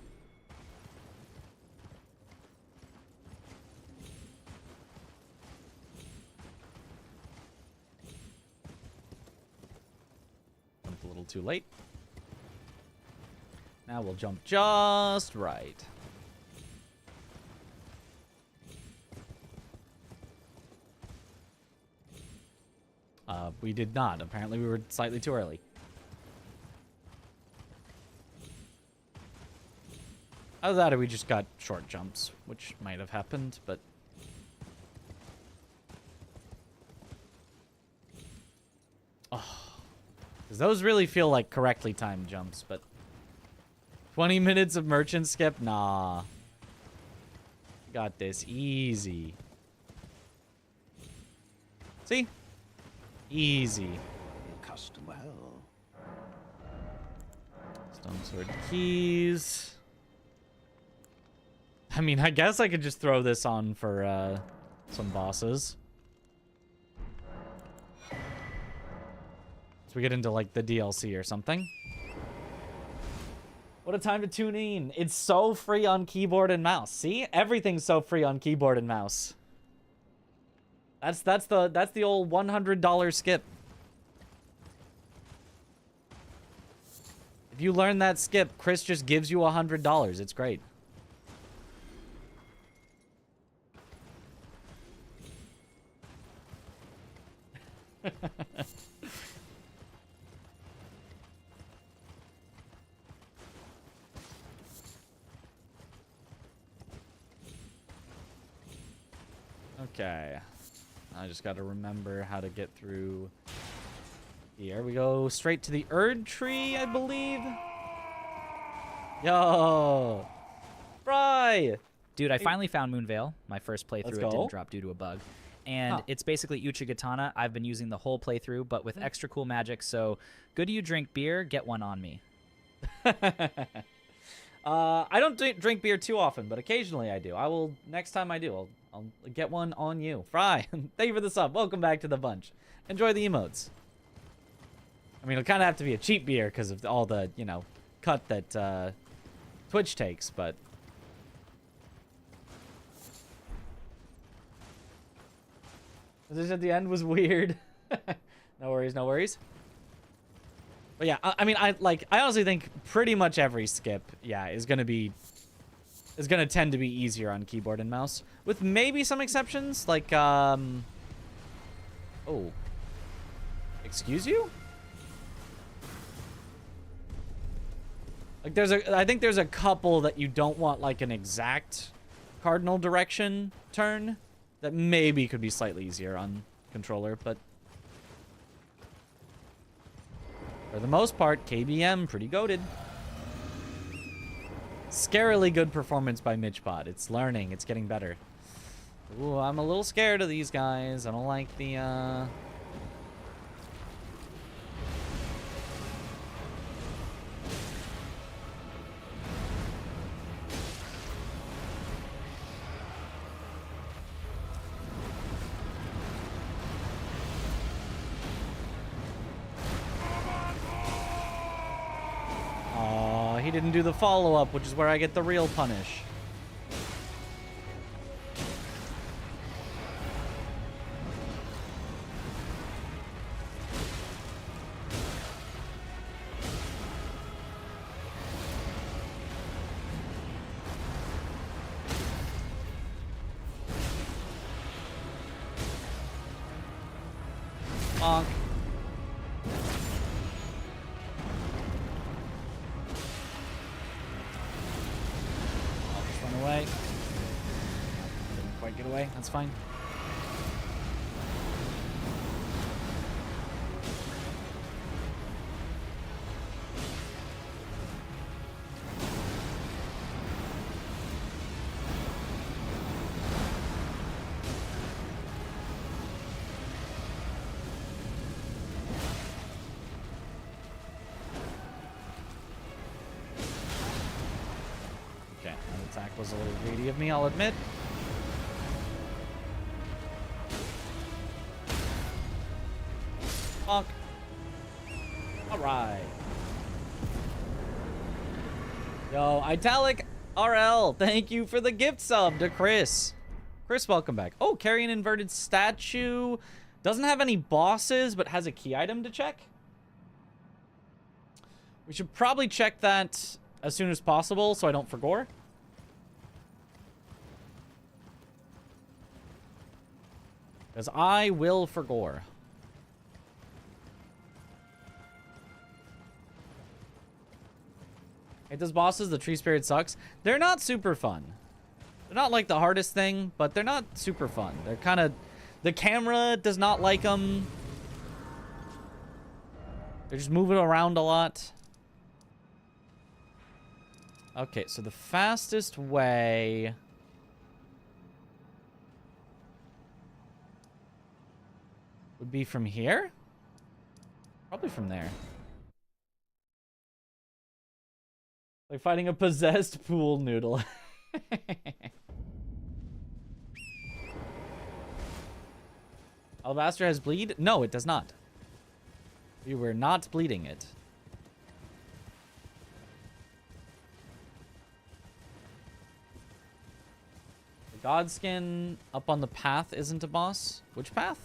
Jumped a little too late. Now we'll jump just right. We did not. Apparently we were slightly too early. Either that or we just got short jumps, which might have happened, but... Oh. Because those really feel like correctly timed jumps, but... 20 minutes of merchant skip? Nah. Got this. Easy. See? Easy. Custom well. Stone sword keys. I mean, I guess I could just throw this on for some bosses. So we get into like the DLC or something. What a time to tune in. It's so free on keyboard and mouse. See? Everything's so free on keyboard and mouse. That's the old $100 skip. If you learn that skip, Chris just gives you $100. It's great. Okay. I just got to remember how to get through here. We go straight to the Erd tree, I believe. Yo! Fry! Dude, I finally found Moonveil. My first playthrough, Let's it go. didn't drop due to a bug. And Huh. it's basically Uchigatana. I've been using the whole playthrough, but with extra cool magic, so good you drink beer, get one on me. I don't drink beer too often, but occasionally I do. I will, next time I do, I'll get one on you. Fry, thank you for the sub. Welcome back to the bunch. Enjoy the emotes. I mean, it'll kind of have to be a cheap beer because of all the, you know, cut that Twitch takes, but... This at the end was weird. No worries, no worries. But yeah, I mean, I honestly think pretty much every skip, yeah, is gonna tend to be easier on keyboard and mouse, with maybe some exceptions, like oh, excuse you? Like I think there's a couple that you don't want like an exact cardinal direction turn that maybe could be slightly easier on controller, but for the most part, KBM pretty goated. Scarily good performance by Mitchbot. It's learning, it's getting better. Ooh, I'm a little scared of these guys. I don't like the he didn't do the follow-up, which is where I get the real punish. Bonk. Away. Didn't quite get away. That's fine. Was a little greedy of me, I'll admit. Bonk. Alright. Yo, Italic RL, thank you for the gift sub to Chris. Chris, welcome back. Oh, carry an inverted statue. Doesn't have any bosses, but has a key item to check. We should probably check that as soon as possible so I don't forgore. Because I will forgore. Hate those bosses, the tree spirit sucks. They're not super fun. They're not like the hardest thing, but they're not super fun. They're kind of... The camera does not like them. They're just moving around a lot. Okay, so the fastest way... would be from here? Probably from there. Like fighting a possessed pool noodle. Alabaster has bleed? No, it does not. We were not bleeding it. The Godskin up on the path isn't a boss. Which path?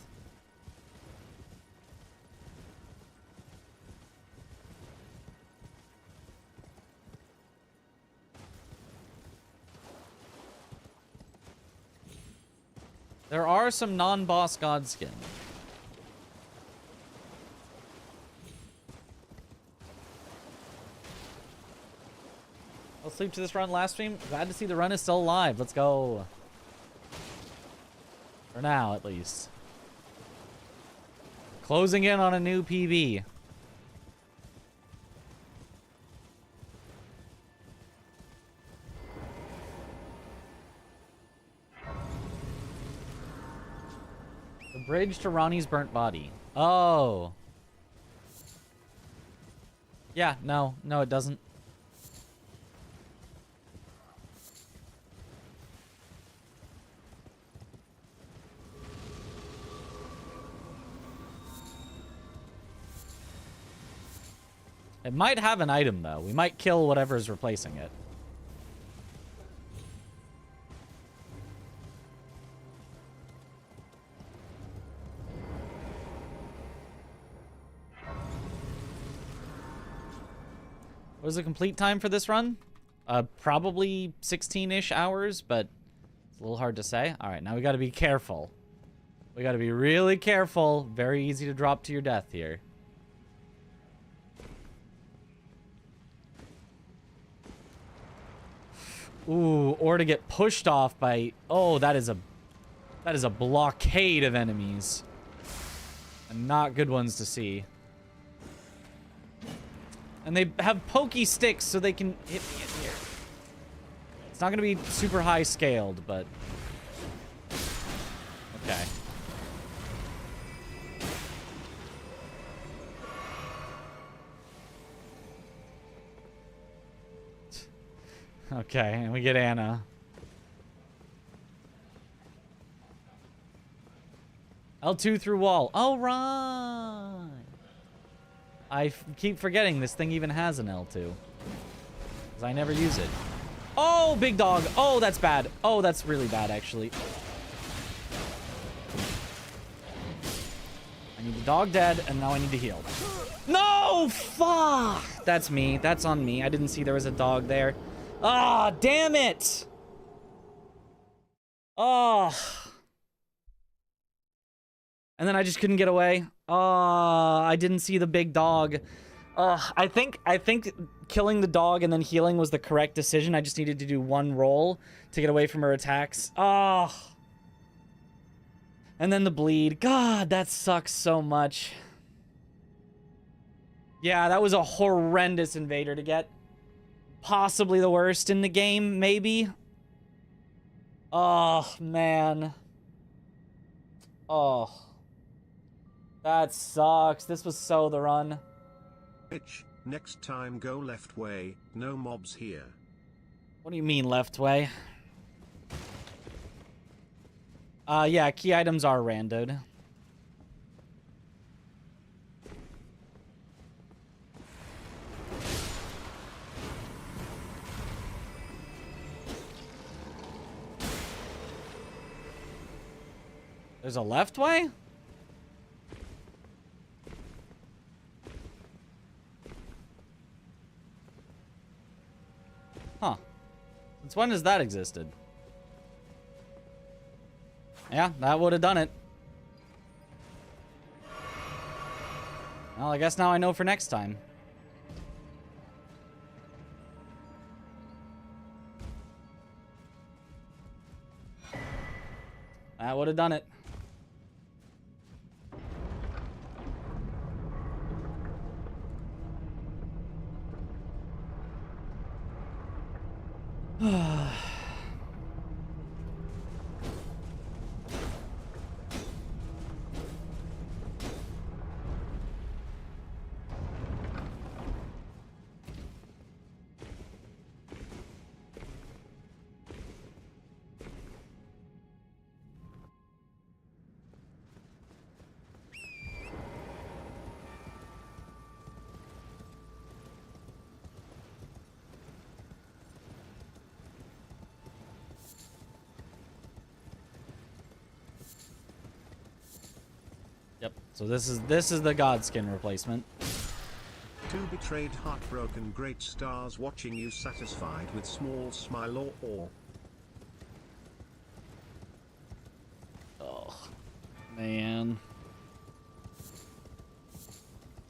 There are some non-boss Godskin. I'll sleep to this run last stream. Glad to see the run is still alive. Let's go. For now, at least. Closing in on a new PB. The bridge to Ronnie's burnt body. Oh. Yeah, no, it doesn't. It might have an item, though. We might kill whatever's replacing it. What is the complete time for this run? Probably 16-ish hours, but it's a little hard to say. All right, now we got to be careful. We got to be really careful. Very easy to drop to your death here. Ooh, or to get pushed off by... Oh, that is a blockade of enemies. And not good ones to see. And they have pokey sticks so they can hit me in here. It's not going to be super high scaled, but... Okay. Okay, and we get Anna. L2 through wall. Oh, right. I keep forgetting this thing even has an L2. Because I never use it. Oh, big dog. Oh, that's bad. Oh, that's really bad, actually. I need the dog dead, and now I need to heal. No! Fuck! That's me. That's on me. I didn't see there was a dog there. Ah, damn it! Oh. And then I just couldn't get away. Oh, I didn't see the big dog. I think killing the dog and then healing was the correct decision. I just needed to do one roll to get away from her attacks. Oh. And then the bleed. God, that sucks so much. Yeah, that was a horrendous invader to get. Possibly the worst in the game, maybe. Oh, man. Oh. That sucks. This was so the run. Bitch, next time go left way, no mobs here. What do you mean left way? Yeah, key items are randoed. There's a left way? Huh. Since when has that existed? Yeah, that would have done it. Well, I guess now I know for next time. That would have done it. Yep. So this is the Godskin replacement. Two betrayed, heartbroken, great stars watching you satisfied with small smile or. Oh, man.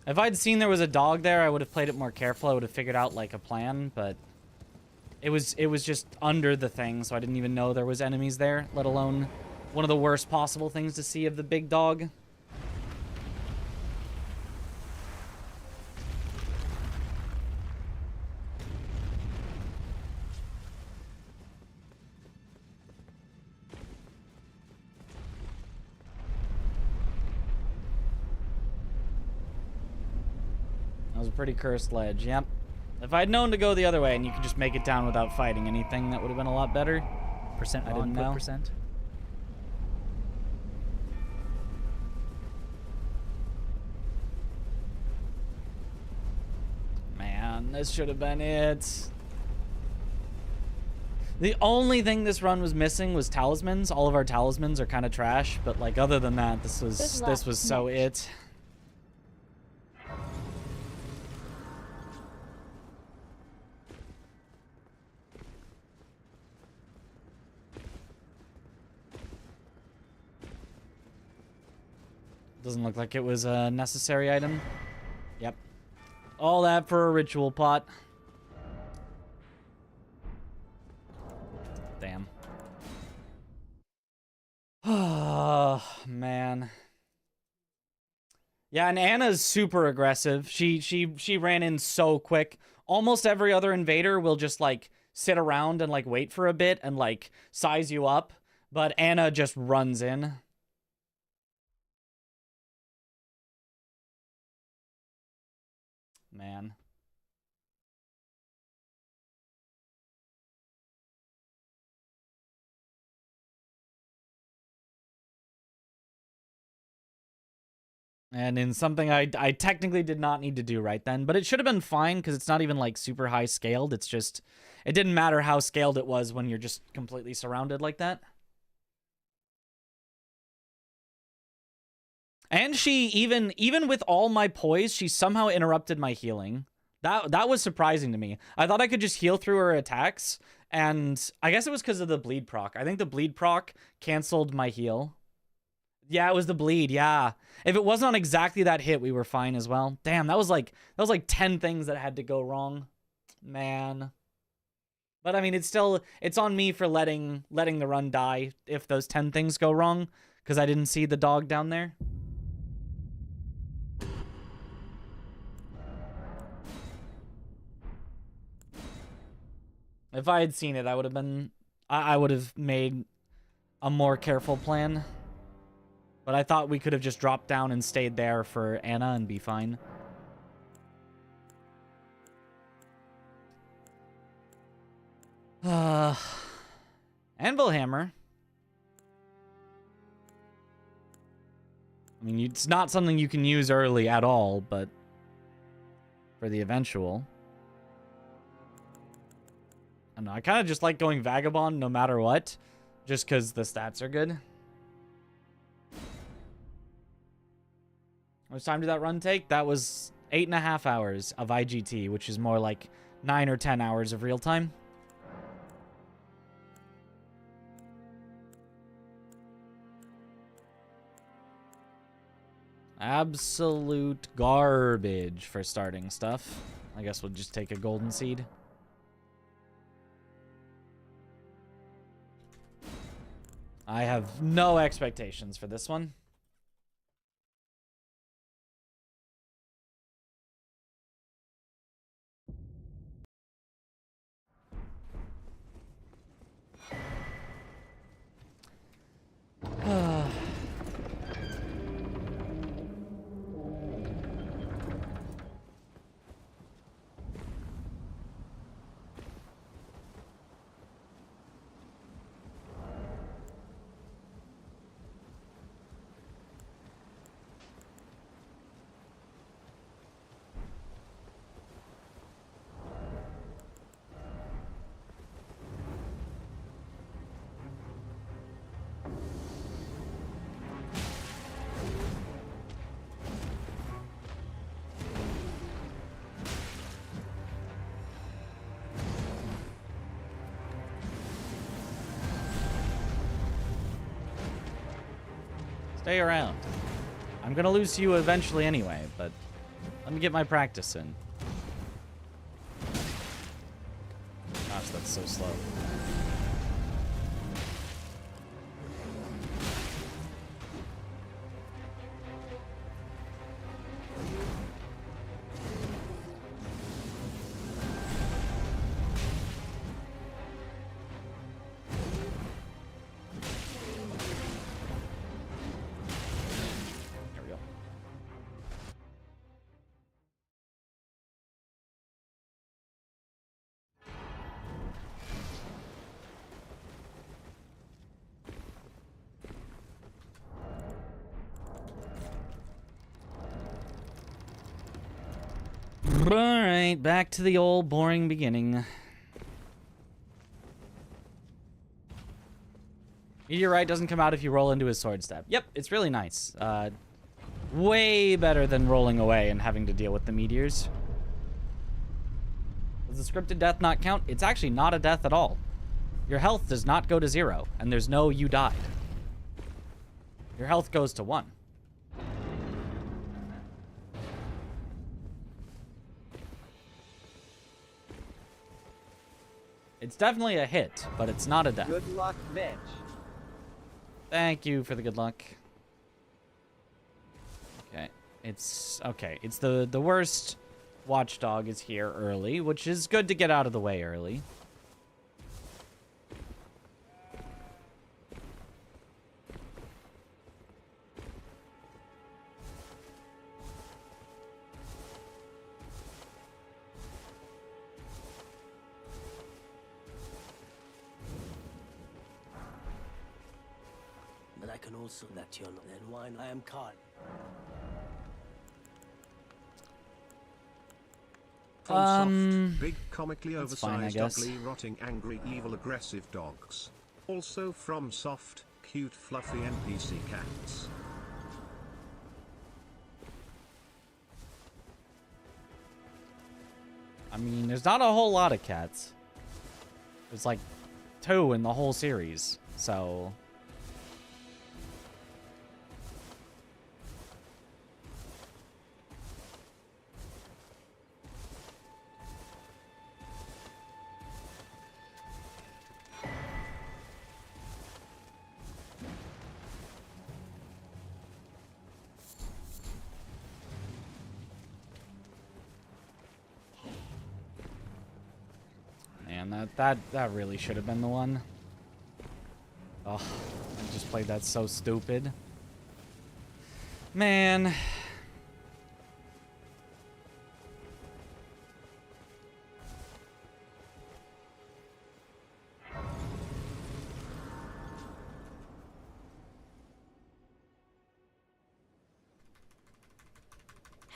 If I'd seen there was a dog there, I would have played it more careful. I would have figured out like a plan, but it was just under the thing, so I didn't even know there was enemies there, let alone one of the worst possible things to see of the big dog. was a pretty cursed ledge, yep. If I'd known to go the other way and you could just make it down without fighting anything, that would have been a lot better. Percent I on, didn't quick know. percent. Man, this should have been it. The only thing this run was missing was talismans. All of our talismans are kind of trash, but like other than that, this was so it. Doesn't look like it was a necessary item. Yep. All that for a ritual pot. Damn. Oh, man. Yeah, and Anna's super aggressive. She ran in so quick. Almost every other invader will just like sit around and like wait for a bit and like size you up, but Anna just runs in. Man. And in something I technically did not need to do right then, but it should have been fine because it's not even like super high scaled. It's just, it didn't matter how scaled it was when you're just completely surrounded like that. And she, even with all my poise, she somehow interrupted my healing. That was surprising to me. I thought I could just heal through her attacks, and I guess it was because of the bleed proc. I think the bleed proc canceled my heal. Yeah, it was the bleed, yeah. If it wasn't on exactly that hit, we were fine as well. Damn, that was like 10 things that had to go wrong. Man. But I mean, it's on me for letting the run die if those 10 things go wrong, because I didn't see the dog down there. If I had seen it, I would have made a more careful plan. But I thought we could have just dropped down and stayed there for Anna and be fine. Anvil Hammer. I mean, it's not something you can use early at all, but for the eventual. I don't know, I kind of just like going Vagabond no matter what, just because the stats are good. How much time did that run take? That was 8.5 hours of IGT, which is more like 9 or 10 hours of real time. Absolute garbage for starting stuff. I guess we'll just take a golden seed. I have no expectations for this one. Stay around. I'm gonna lose to you eventually anyway, but let me get my practice in. Gosh, that's so slow. Alright, back to the old boring beginning. Meteorite doesn't come out if you roll into his sword step. Yep, it's really nice. Way better than rolling away and having to deal with the meteors. Does the scripted death not count? It's actually not a death at all. Your health does not go to 0, and there's no you died. Your health goes to 1. It's definitely a hit, but it's not a death. Good luck, Mitch. Thank you for the good luck. Okay. It's the worst watchdog is here early, which is good to get out of the way early. But I can also let you know then why I am caught. From Soft, big comically that's fine, I oversized, guess. ugly, rotting, angry, evil, aggressive dogs. Also from Soft, cute, fluffy NPC cats. I mean, there's not a whole lot of cats. There's like 2 in the whole series, so... Man, that really should have been the one. Oh, I just played that so stupid. Man.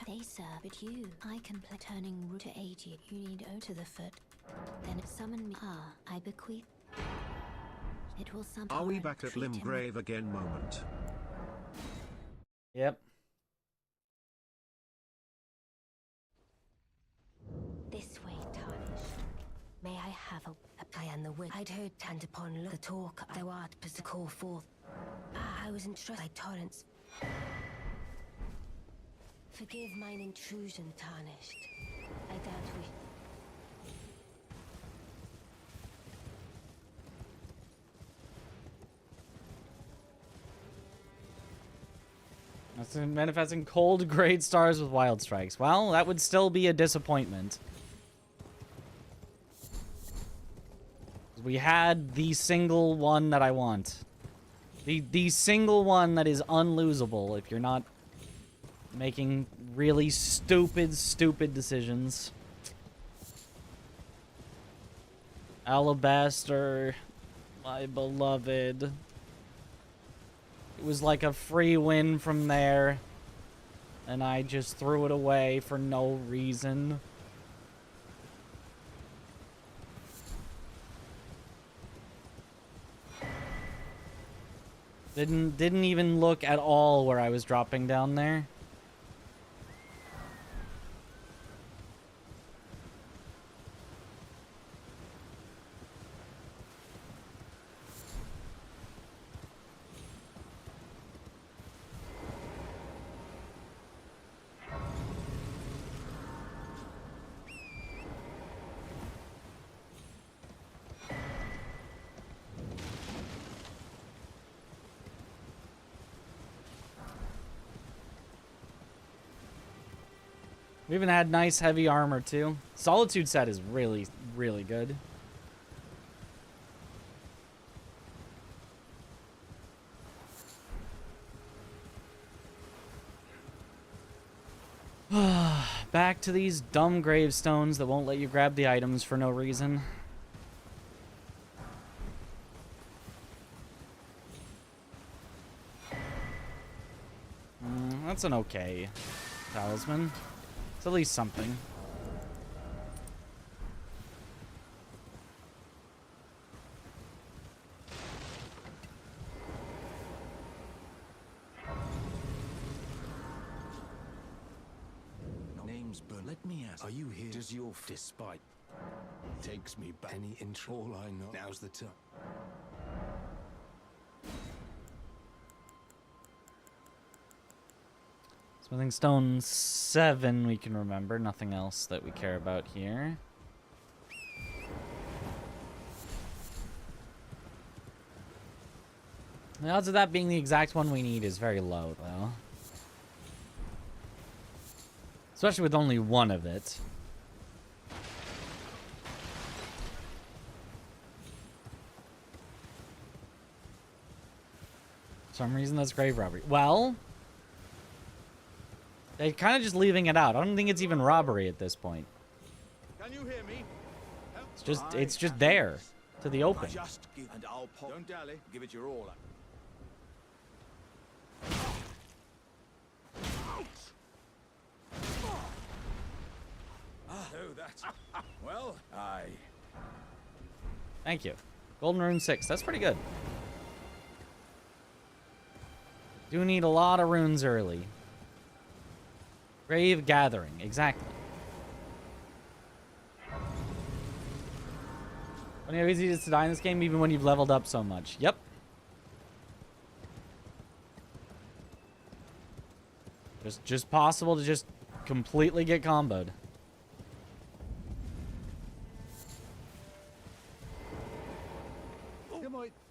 They serve but you. I can play turning root to aid you. You need O to the foot. Then summon me. Ah, I bequeath. It will somehow. Are we back at Limgrave again moment? Yep. This way, tarnished. May I have a I am the wit. I'd heard and upon the talk thou art but to call forth. I was entrusted by torrents. Forgive mine intrusion, tarnished. I doubt we. That's manifesting cold great stars with wild strikes. Well, that would still be a disappointment. We had the single one that I want. The single one that is unlosable if you're not making really stupid decisions. Alabaster, my beloved. It was like a free win from there, and I just threw it away for no reason. Didn't even look at all where I was dropping down there. We even had nice heavy armor too. Solitude set is really, really good. Back to these dumb gravestones that won't let you grab the items for no reason. That's an okay talisman. It's at least something. bones, but let me ask, are you here? Does your despite takes me back any intro? All I know, now's the time. Smithing stone 7 we can remember. Nothing else that we care about here. The odds of that being the exact one we need is very low, though. Especially with only one of it. For some reason, that's grave robbery. Well, they're kind of just leaving it out. I don't think it's even robbery at this point. Can you hear me? It's just there to the open. Just give and I'll pop. Don't dally. Give it your all. Oh, that's well. Aye. Thank you. Golden Rune 6. That's pretty good. Do need a lot of runes early. Grave Gathering. Exactly. Funny how easy it is to die in this game even when you've leveled up so much. Yep. Just possible to just completely get comboed.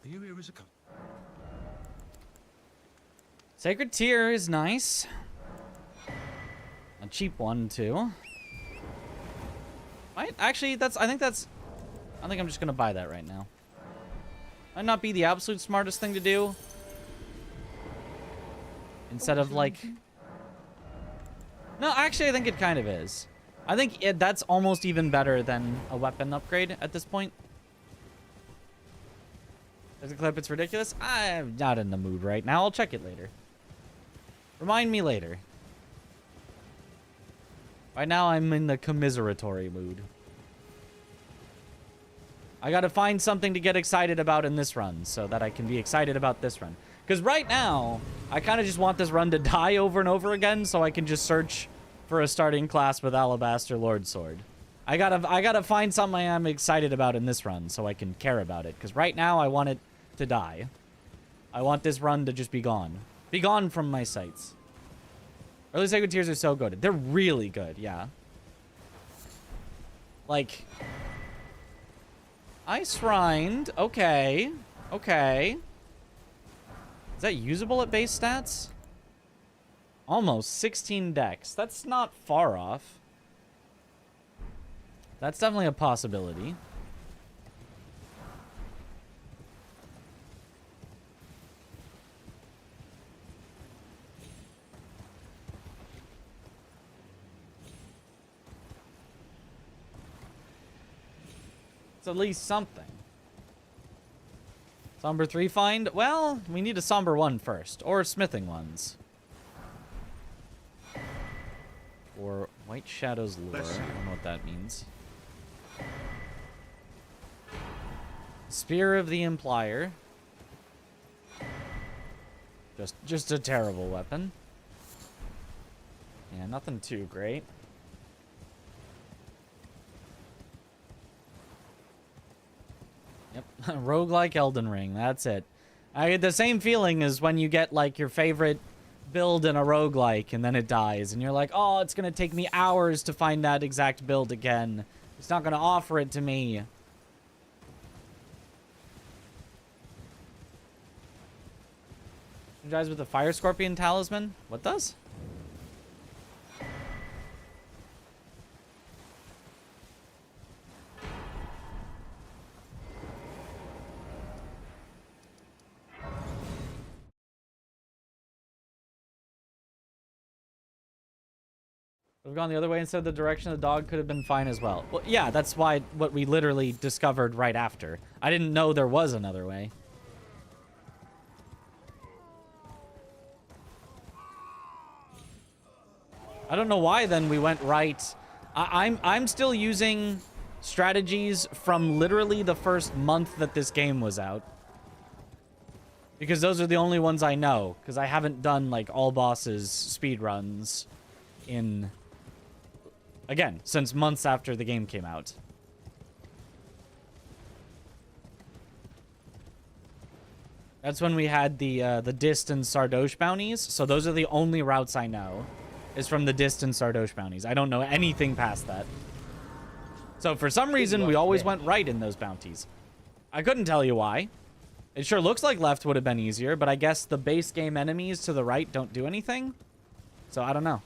Are you here as a cup? Sacred Tear is nice. A cheap one too. Might actually I think I'm just gonna buy that right now. Might not be the absolute smartest thing to do. Instead of like no, actually I think it kind of is. I think that's almost even better than a weapon upgrade at this point. There's a clip, it's ridiculous. I'm not in the mood right now. I'll check it later. Remind me later. Right now, I'm in the commiseratory mood. I gotta find something to get excited about in this run so that I can be excited about this run. Because right now, I kind of just want this run to die over and over again so I can just search for a starting class with Alabaster Lord Sword. I gotta find something I'm excited about in this run so I can care about it. Because right now, I want it to die. I want this run to just be gone. Be gone from my sights. Early Sacred Tears are so good. They're really good, yeah. Like, Ice Rind. Okay. Okay. Is that usable at base stats? Almost 16 dex. That's not far off. That's definitely a possibility. It's at least something. Somber 3 find? Well, we need a Somber 1 first. Or smithing ones. Or White Shadow's Lure. I don't know what that means. Spear of the Implier. Just a terrible weapon. Yeah, nothing too great. Yep, roguelike Elden Ring, that's it. I get the same feeling as when you get, like, your favorite build in a roguelike and then it dies. And you're like, oh, it's going to take me hours to find that exact build again. It's not going to offer it to me. Energize with the Fire Scorpion Talisman? What does? We've gone the other way instead of the direction the dog could have been fine as well. Well, yeah, that's what we literally discovered right after. I didn't know there was another way. I don't know why then we went right. I'm still using strategies from literally the first month that this game was out. Because those are the only ones I know. Because I haven't done like all bosses speedruns in Again, since months after the game came out. That's when we had the Dist and Sardosh bounties. So those are the only routes I know, is from the Dist and Sardosh bounties. I don't know anything past that. So for some reason, we always went right in those bounties. I couldn't tell you why. It sure looks like left would have been easier, but I guess the base game enemies to the right don't do anything. So I don't know.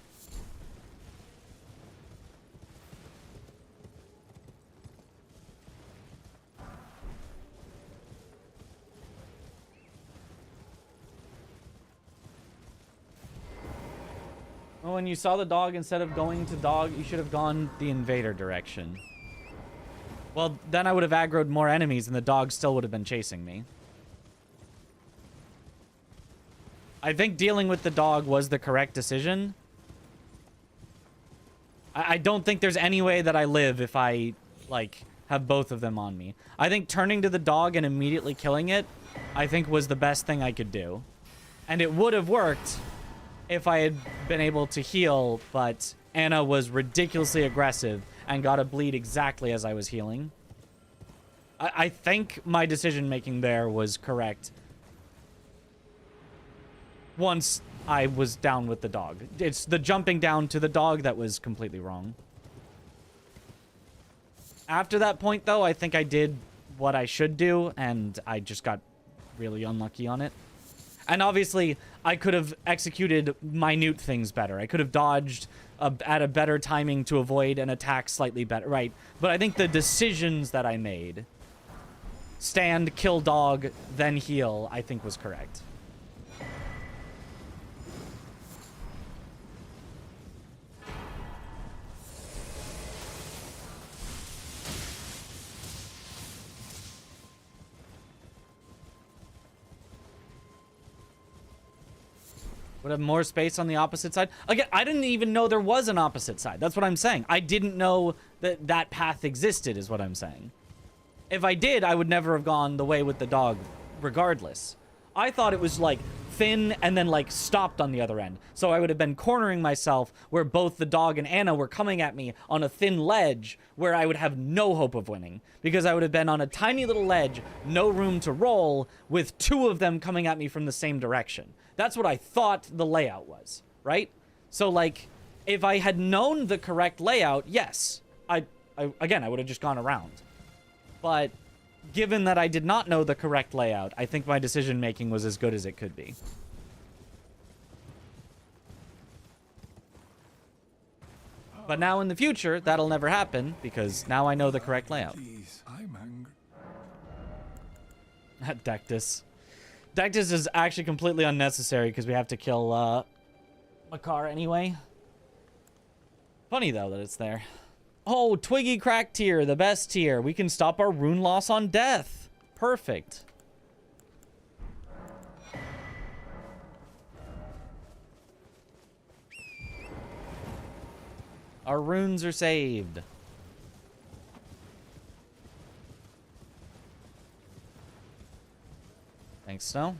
Well, when you saw the dog, instead of going to dog, you should have gone the invader direction. Well, then I would have aggroed more enemies and the dog still would have been chasing me. I think dealing with the dog was the correct decision. I don't think there's any way that I live if I, like, have both of them on me. I think turning to the dog and immediately killing it, I think was the best thing I could do. And it would have worked if I had been able to heal, but Anna was ridiculously aggressive and got a bleed exactly as I was healing. I think my decision-making there was correct once I was down with the dog. It's the jumping down to the dog that was completely wrong. After that point, though, I think I did what I should do, and I just got really unlucky on it. And obviously, I could have executed minute things better. I could have dodged at a better timing to avoid an attack slightly better, right? But I think the decisions that I made, stand, kill dog, then heal, I think was correct. Would have more space on the opposite side. Again, I didn't even know there was an opposite side. That's what I'm saying. I didn't know that that path existed, is what I'm saying. If I did, I would never have gone the way with the dog, regardless. I thought it was, like, thin and then, like, stopped on the other end. So I would have been cornering myself where both the dog and Anna were coming at me on a thin ledge where I would have no hope of winning. Because I would have been on a tiny little ledge, no room to roll, with two of them coming at me from the same direction. That's what I thought the layout was, right? So, like, if I had known the correct layout, yes, again, I would have just gone around. But given that I did not know the correct layout, I think my decision-making was as good as it could be. But now in the future, that'll never happen, because now I know the correct layout. Please, I'm angry. Dectus. Dectus is actually completely unnecessary because we have to kill Makar anyway. Funny though that it's there. Oh, Twiggy Crack tier, the best tier. We can stop our rune loss on death. Perfect. Our runes are saved. Thanks, Snow.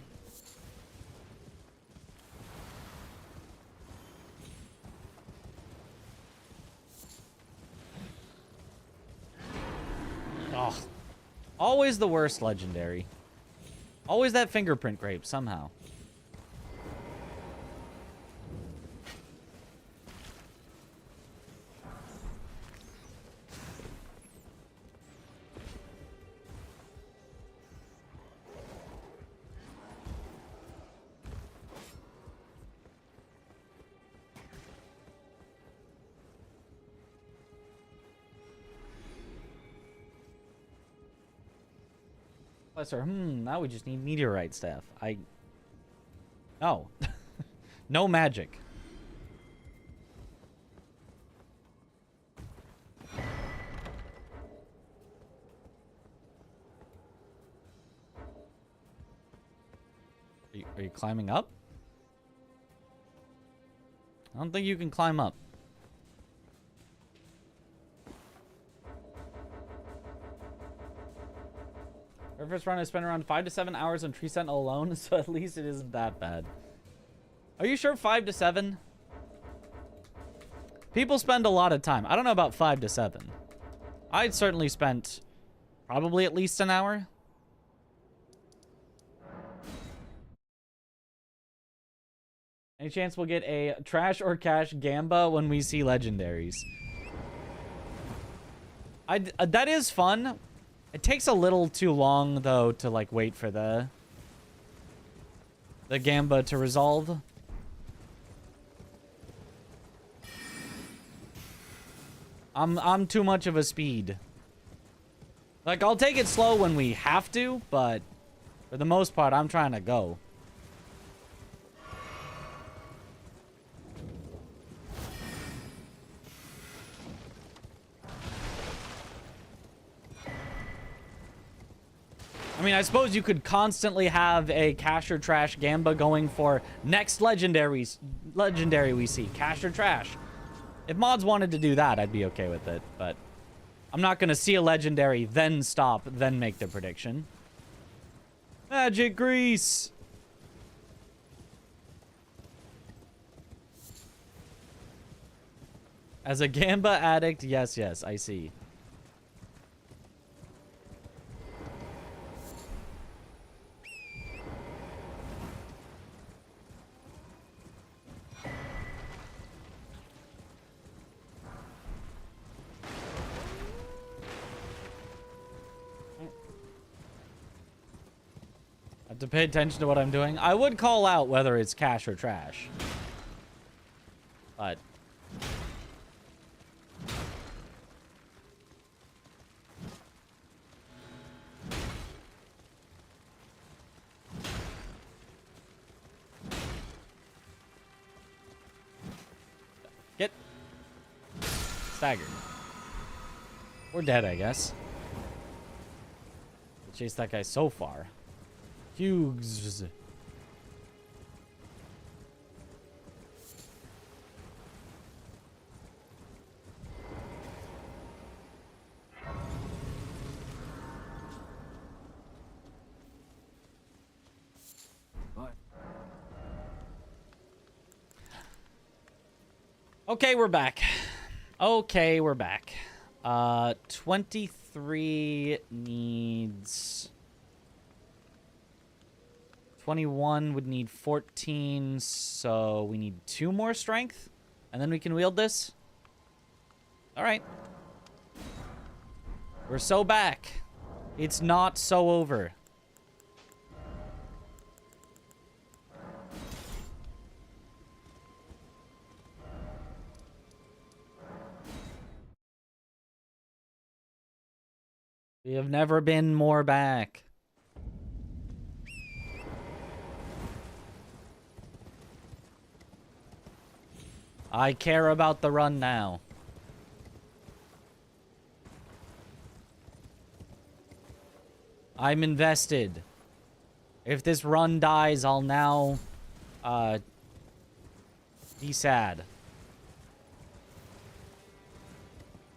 Oh, always the worst legendary. Always that fingerprint grape somehow. Now we just need meteorite staff. No. No magic. Are you climbing up? I don't think you can climb up. Our first run, I spent around 5 to 7 hours on Tree Sentinel alone, so at least it isn't that bad. Are you sure 5 to 7? People spend a lot of time. I don't know about 5 to 7. I'd certainly spent probably at least an hour. Any chance we'll get a trash or cash Gamba when we see legendaries? That is fun. It takes a little too long though to like wait for the Gamba to resolve. I'm too much of a speed. Like I'll take it slow when we have to, but for the most part I'm trying to go. I mean, I suppose you could constantly have a cash or trash Gamba going for next legendary we see. Cash or trash. If mods wanted to do that, I'd be okay with it. But I'm not going to see a legendary, then stop, then make the prediction. Magic grease! As a Gamba addict, yes, I see. To pay attention to what I'm doing. I would call out whether it's cash or trash. But get staggered. We're dead, I guess. We'll chase that guy so far. Hughes. Okay, we're back. Okay, we're back. 23 needs... 21 would need 14, so we need 2 more strength, and then we can wield this. All right. We're so back. It's not so over. We have never been more back. I care about the run now. I'm invested. If this run dies, I'll now be sad.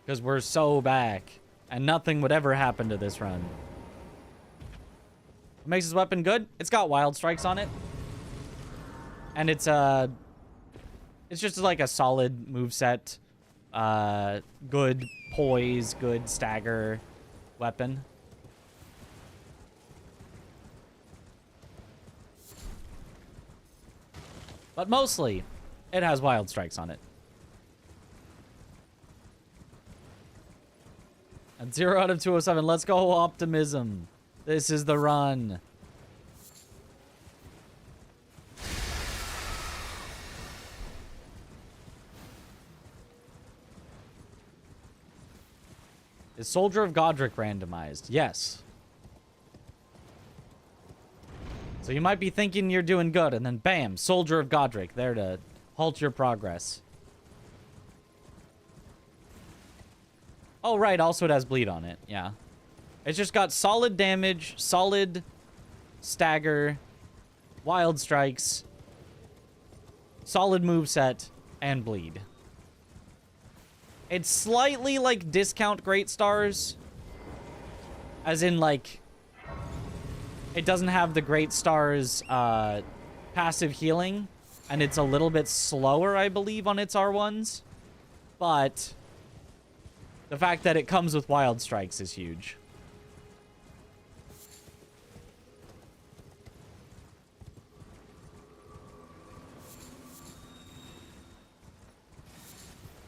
Because we're so back. And nothing would ever happen to this run. What makes this weapon good? It's got wild strikes on it. And it's just like a solid moveset. Good poise, good stagger weapon. But mostly, it has wild strikes on it. And 0 out of 207. Let's go, optimism. This is the run. Is Soldier of Godric randomized? Yes. So you might be thinking you're doing good, and then bam, Soldier of Godric, there to halt your progress. Oh, right, also it has bleed on it, yeah. It's just got solid damage, solid stagger, wild strikes, solid moveset, and bleed. It's slightly like discount Great Stars. As in, like, it doesn't have the Great Stars passive healing, and it's a little bit slower, I believe, on its R1s. but the fact that it comes with wild strikes is huge.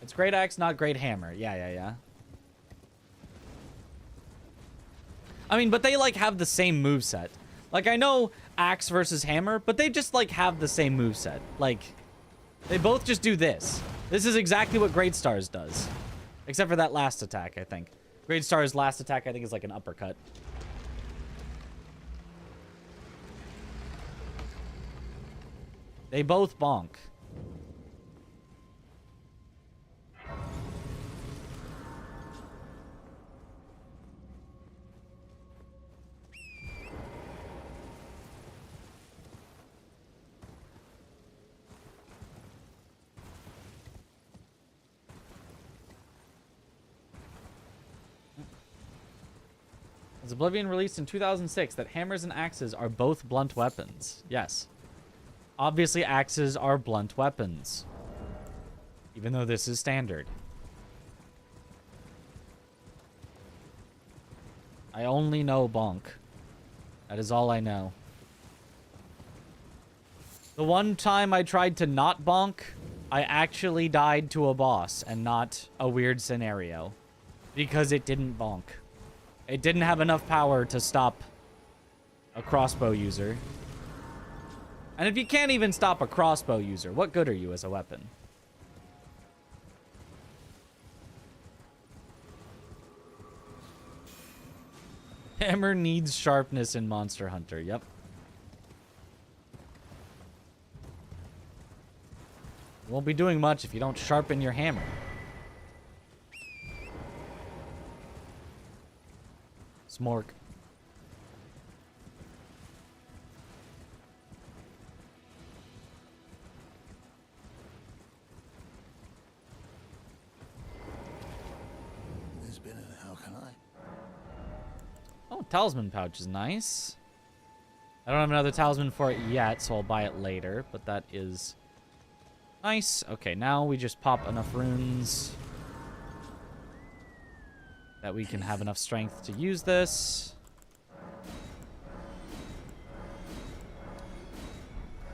It's great axe, not great hammer. Yeah. I mean, but they, like, have the same moveset. Like, I know axe versus hammer, but they just, like, have the same moveset. Like, they both just do this. This is exactly what Great Stars does. Except for that last attack, I think. Great Star's last attack, I think, is like an uppercut. They both bonk. Was Oblivion released in 2006 that hammers and axes are both blunt weapons? Yes. Obviously, axes are blunt weapons. Even though this is standard. I only know bonk. That is all I know. The one time I tried to not bonk, I actually died to a boss and not a weird scenario. Because it didn't bonk. It didn't have enough power to stop a crossbow user. And if you can't even stop a crossbow user, what good are you as a weapon? Hammer needs sharpness in Monster Hunter. Yep. You won't be doing much if you don't sharpen your hammer. Smork. This been how can I? Oh, talisman pouch is nice. I don't have another talisman for it yet, so I'll buy it later, but that is nice. Okay, now we just pop enough runes that we can have enough strength to use this.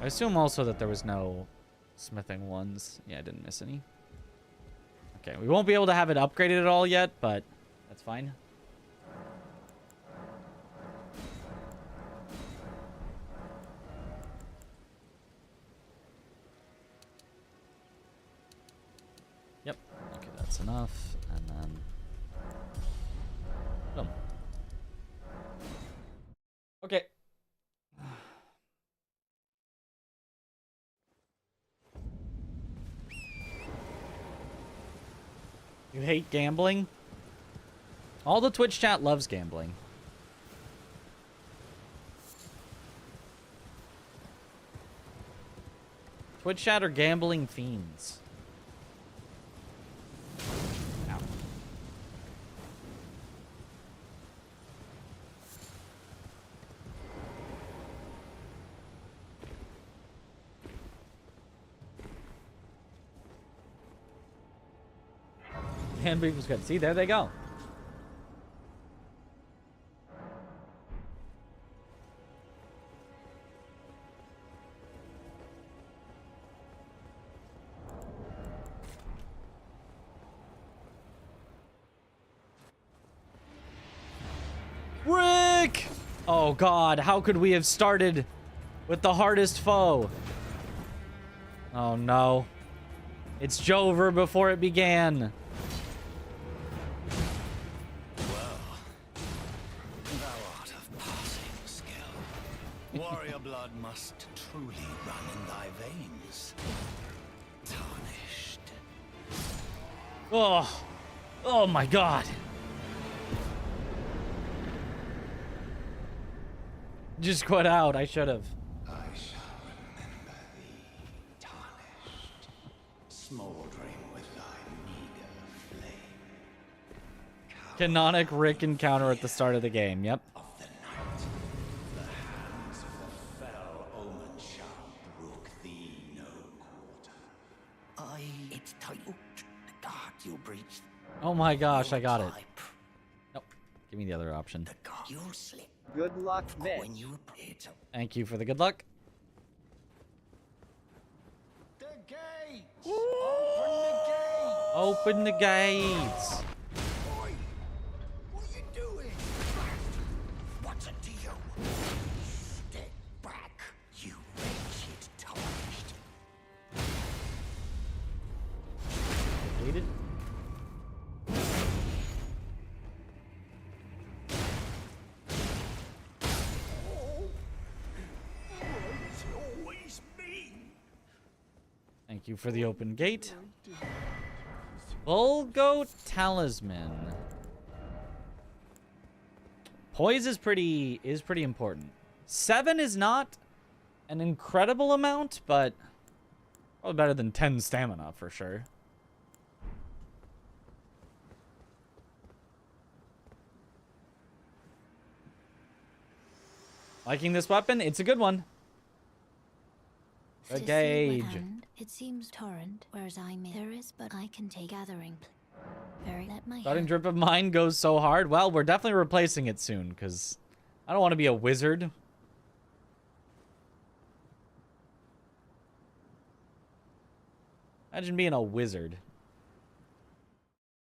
I assume also that there was no smithing ones. Yeah, I didn't miss any. Okay, we won't be able to have it upgraded at all yet, but that's fine. Yep. Okay, that's enough. And then... boom. Okay. You hate gambling? All the Twitch chat loves gambling. Twitch chat are gambling fiends. Ow. Handbeef was good. See, there they go. Rick! Oh god, how could we have started with the hardest foe? Oh no. It's Jover before it began. Warrior blood must truly run in thy veins. Tarnished. Oh. Oh my god. Just quit out. I should have. I shall remember thee, tarnished, smoldering with thy meager flame. Canonic Rick encounter at the start of the game. Yep. It's titled The Dark You'll breach. Oh my gosh, I got it. Nope. Give me the other option. You'll slip. Good luck, Mitch. When you appear to Thank you for the good luck. the gate. Open the gate. Open the gates. Oi! What are you doing? What's it to you? Step back, you wretched tarnished. Gated. It's always me. Thank you for the open gate. Vulgo Talisman. Poise is pretty important. 7 is not an incredible amount, but probably better than 10 stamina for sure. Liking this weapon? It's a good one. A gauge. It seems torrent, whereas there is, but I can take gathering. Very let my Starting drip of mine goes so hard. Well, we're definitely replacing it soon, because I don't want to be a wizard. Imagine being a wizard.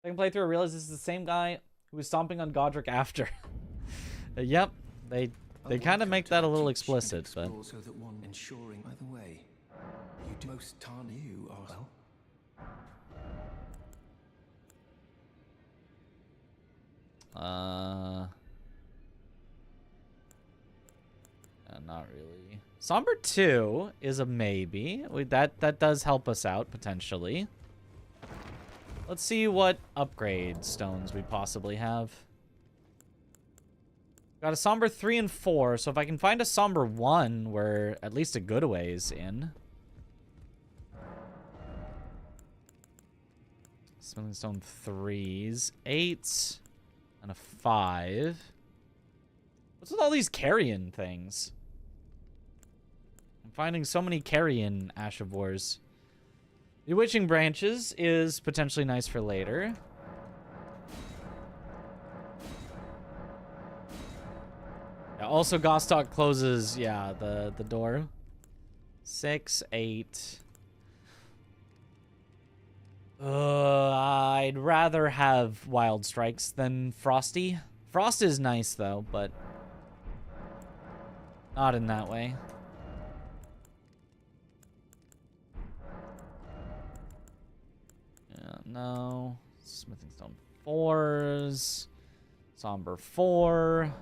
Second playthrough, I realized this is the same guy who was stomping on Godric after. Yep, they kind of make that a little explicit, but So that one ensuring, by the way, you do most tarn you are well. not really. Somber 2 is a maybe. That does help us out potentially. Let's see what upgrade stones we possibly have. Got a Somber 3 and 4, so if I can find a Somber 1, we're at least a good ways in. Smithing Stone 3s, 8, and a 5. What's with all these carrion things? I'm finding so many carrion Ashavors. The Witching Branches is potentially nice for later. Yeah, also, Gostock closes, yeah, the door. 6, 8. I'd rather have Wild Strikes than Frosty. Frost is nice, though, but not in that way. Yeah, no. Smithing Stone 4s. Somber 4.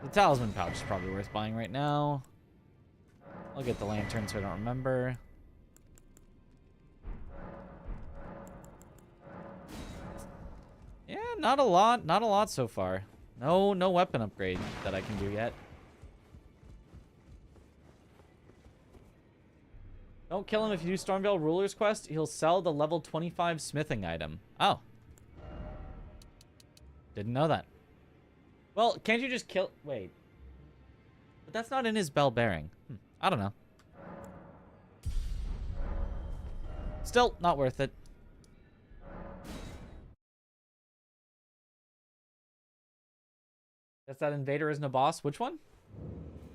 The Talisman Pouch is probably worth buying right now. I'll get the Lantern so I don't remember. Yeah, not a lot. Not a lot so far. No weapon upgrade that I can do yet. Don't kill him if you do Stormveil Ruler's Quest. He'll sell the level 25 smithing item. Oh. Didn't know that. Well, can't you just kill... Wait. But that's not in his bell bearing. I don't know. Still, not worth it. Guess that invader isn't a boss. Which one?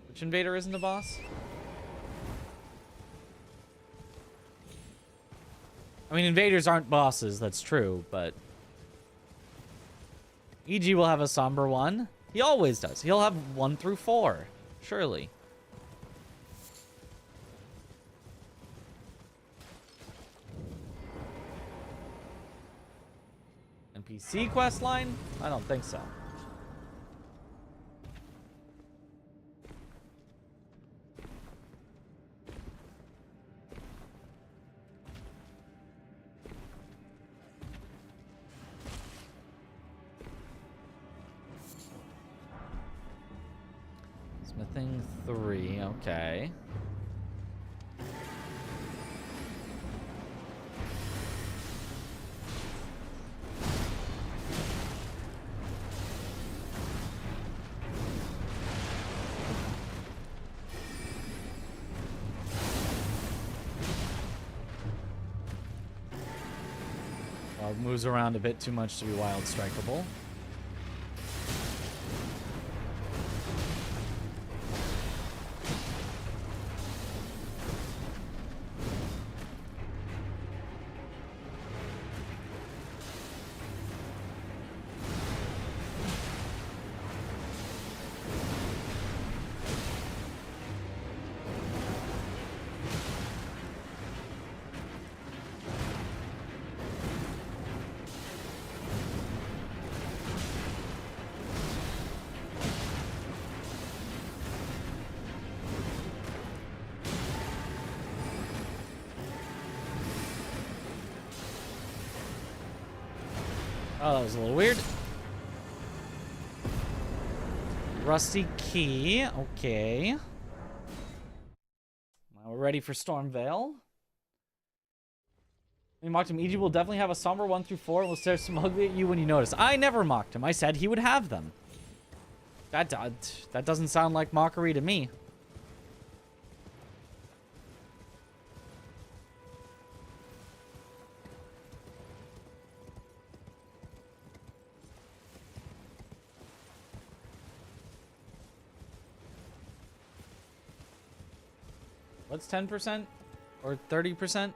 Which invader isn't a boss? I mean, invaders aren't bosses, that's true, but... EG will have a Somber 1. He always does. He'll have 1 through 4. Surely. NPC quest line? I don't think so. Smithing 3, okay. Moves around a bit too much to be wild strikeable. Oh, that was a little weird. Rusty key. Okay. Now we're ready for Stormveil. We mocked him. Egypt will definitely have a somber 1 through 4 and will stare smugly at you when you notice. I never mocked him. I said he would have them. That doesn't sound like mockery to me. What's 10% or 30%? Kind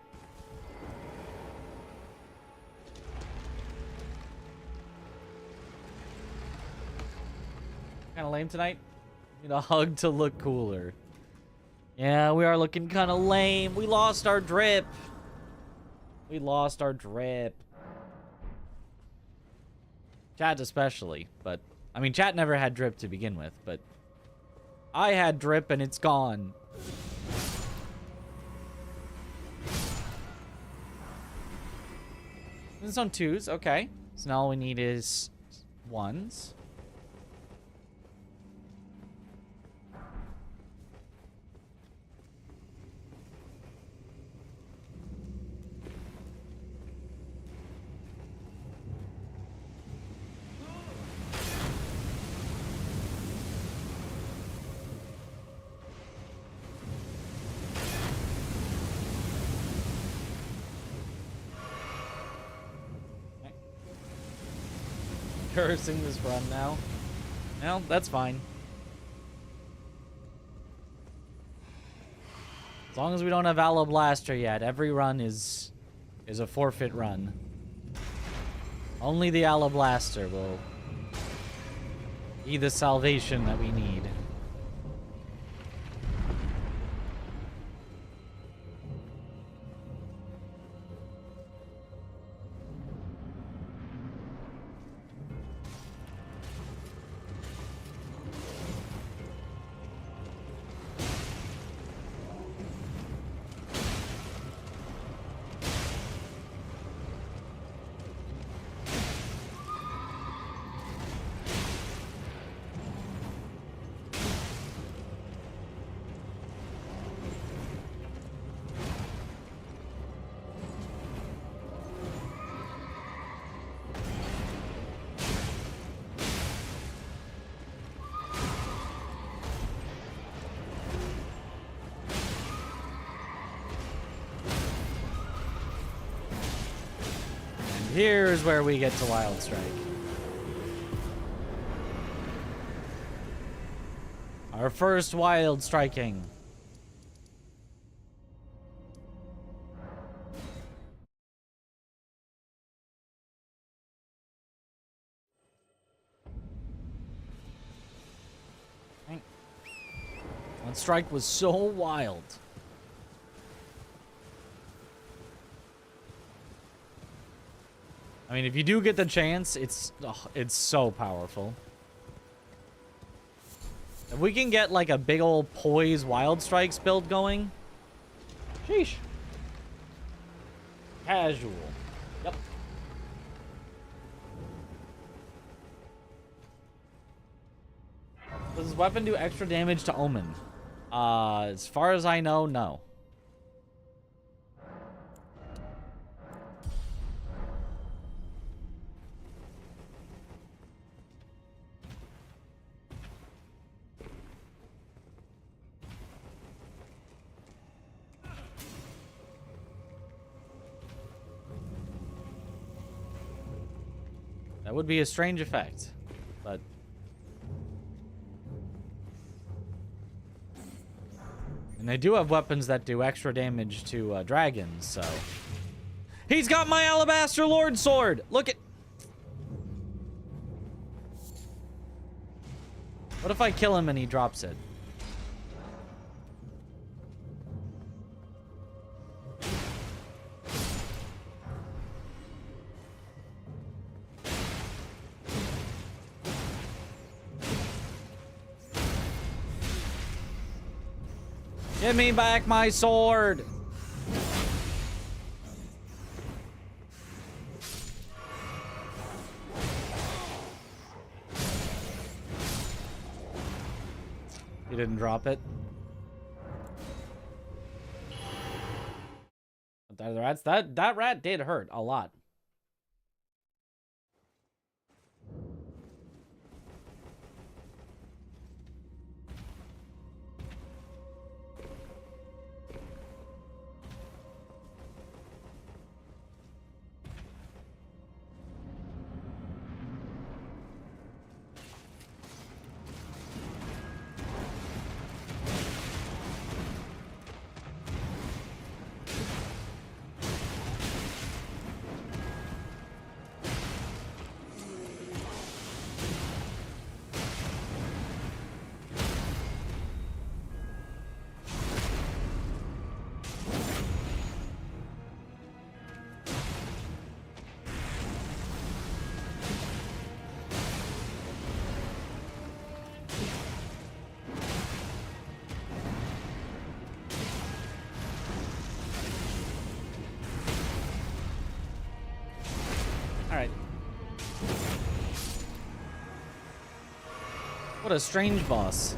of lame tonight. Need a hug to look cooler. Yeah, we are looking kind of lame. We lost our drip. We lost our drip. Chat especially, but I mean, chat never had drip to begin with, but I had drip and it's gone. This is on 2s, okay. So now all we need is 1s. Cursing this run now. Well, that's fine. As long as we don't have Aloe Blaster yet, every run is a forfeit run. Only the Aloe Blaster will be the salvation that we need. Here's where we get to Wild Strike. Our first Wild Striking. That strike was so wild. I mean, if you do get the chance, it's so powerful. If we can get like a big old poise wild strikes build going, sheesh. Casual. Yep. Does this weapon do extra damage to Omen? As far as I know, no. That would be a strange effect, but... And they do have weapons that do extra damage to dragons, so... He's got my Alabaster Lord Sword! Look at... What if I kill him and he drops it? Give me back my sword! He didn't drop it. That rat did hurt a lot. Alright. What a strange boss.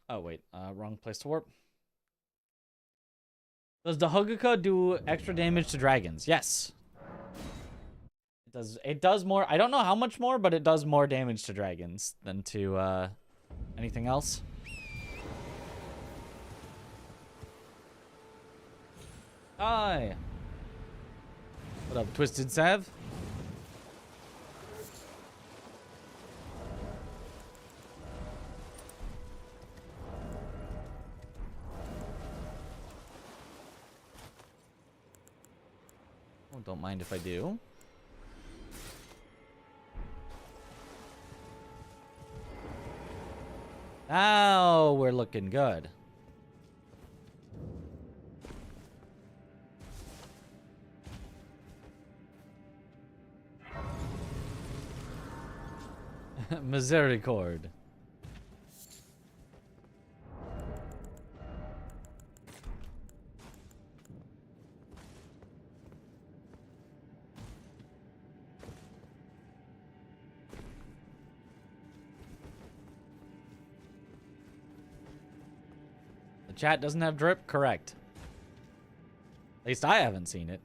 Oh, wait. Wrong place to warp. Does the Hogaku do extra damage to dragons? Yes. It does more. I don't know how much more, but it does more damage to dragons than to anything else. Hi. What up, Twisted Sav? Oh, don't mind if I do. Now we're looking good. Misericord. The chat doesn't have drip? Correct. At least I haven't seen it.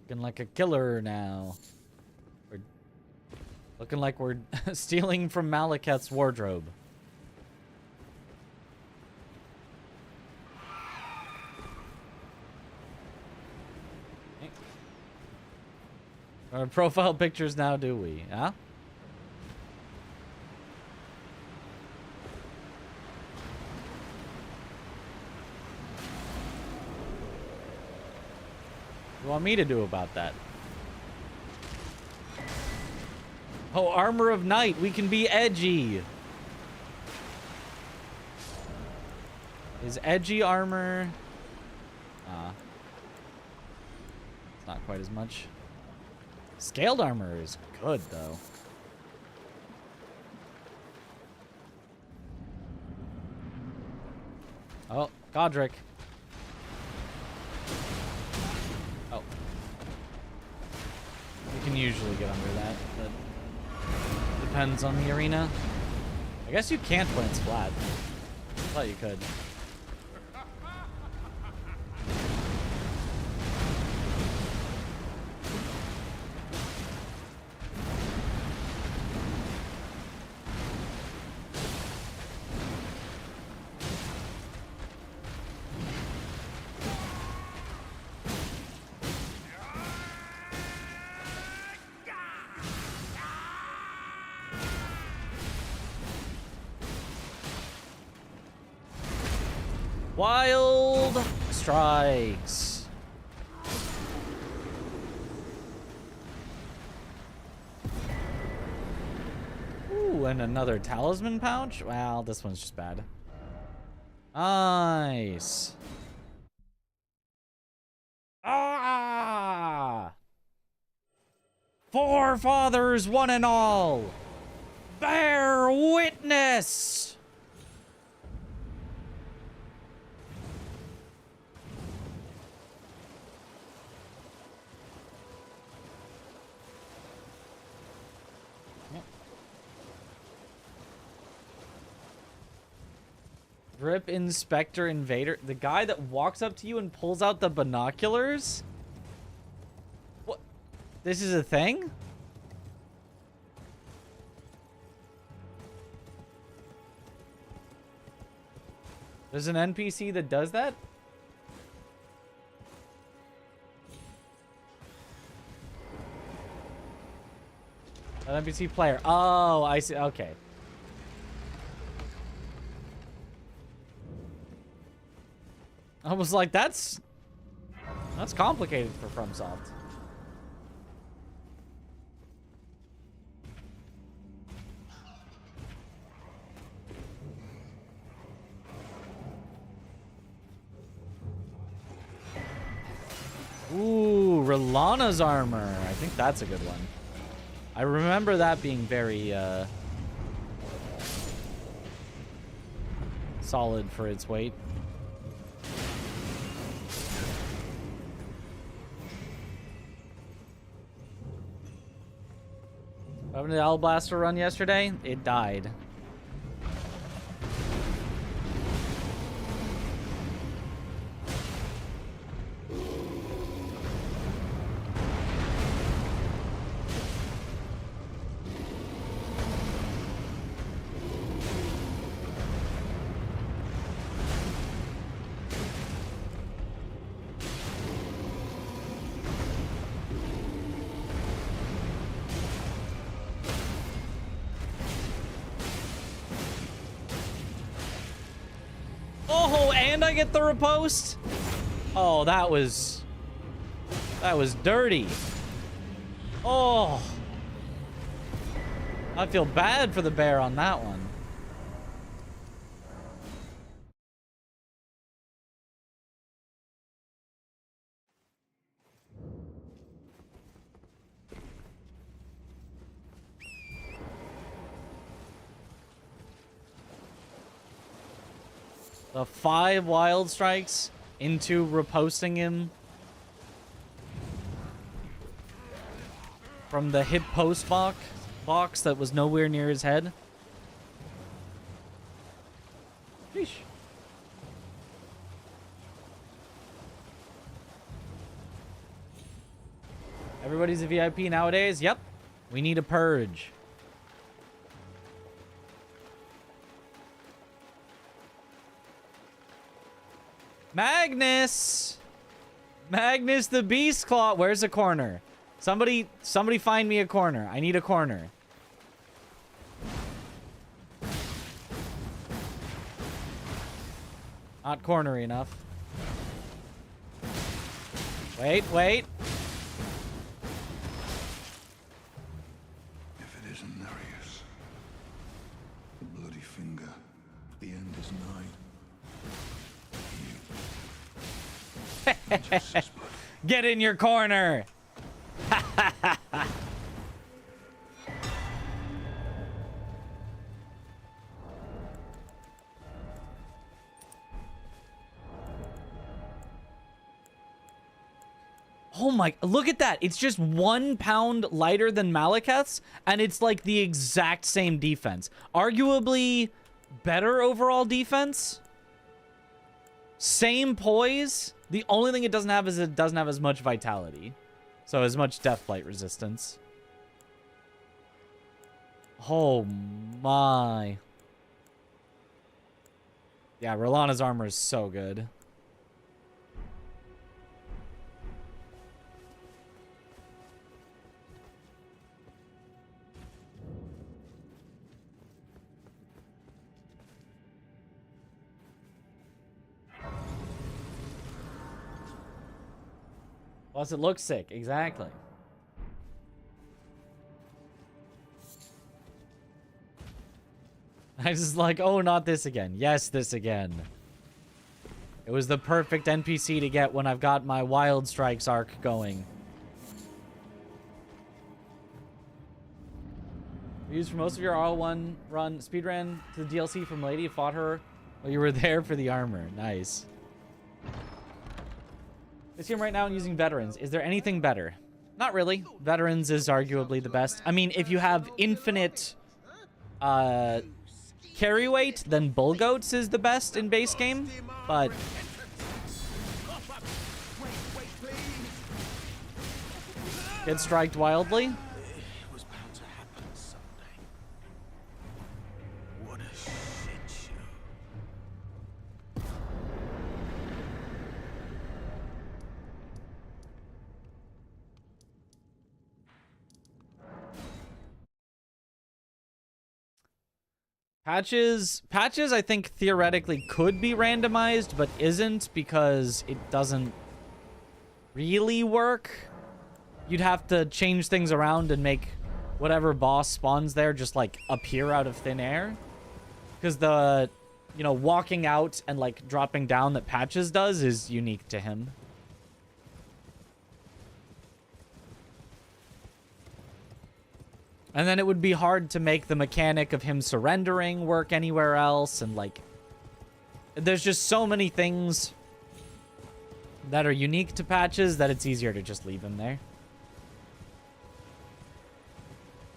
Looking like a killer now. We're looking like we're stealing from Malekith's wardrobe. Okay. Our profile pictures now, do we? Huh? What do you want me to do about that? Oh, Armor of Night. We can be edgy. Is edgy armor... it's not quite as much. Scaled armor is good, though. Oh, Godric. Oh. You can usually get under that, but depends on the arena. I guess you can't when it's flat. I thought you could. Wild strikes. Ooh, and another talisman pouch? Well, this one's just bad. Nice. Ah! Forefathers, one and all, bear witness. Grip Inspector Invader. The guy that walks up to you and pulls out the binoculars? What? This is a thing? There's an NPC that does that? An NPC player. Oh, I see. Okay. I was like, that's complicated for FromSoft. Ooh, Relana's armor. I think that's a good one. I remember that being very solid for its weight. Happened to the Owl Blaster run yesterday? It died. Oh, and I get the riposte? Oh, that was dirty. Oh. I feel bad for the bear on that one. The 5 wild strikes into riposting him from the hit post box that was nowhere near his head. Sheesh. Everybody's a VIP nowadays? Yep. We need a purge. Magnus! Magnus the Beast Claw. Where's a corner? Somebody find me a corner. I need a corner. Not cornery enough. Wait. If it isn't Nereus, the bloody finger, the end is nigh. Get in your corner. Oh my, look at that. It's just 1 pound lighter than Malekith's, and it's like the exact same defense. Arguably better overall defense. Same poise. The only thing it doesn't have is it doesn't have as much vitality. So as much deathblight resistance. Oh my. Yeah, Rolana's armor is so good. Plus, it looks sick. Exactly. I just like, oh, not this again. Yes, this again. It was the perfect NPC to get when I've got my Wild Strikes arc going. Used for most of your R1 run, speedran to the DLC from Lady. You fought her while you were there for the armor. Nice. This game right now I'm using Veterans. Is there anything better? Not really. Veterans is arguably the best. I mean, if you have infinite carry weight, then Bull Goats is the best in base game. But get striked wildly. Patches, I think, theoretically could be randomized, but isn't because it doesn't really work. You'd have to change things around and make whatever boss spawns there just, like, appear out of thin air. Because the, you know, walking out and, like, dropping down that Patches does is unique to him. And then it would be hard to make the mechanic of him surrendering work anywhere else. And, like, there's just so many things that are unique to Patches that it's easier to just leave him there.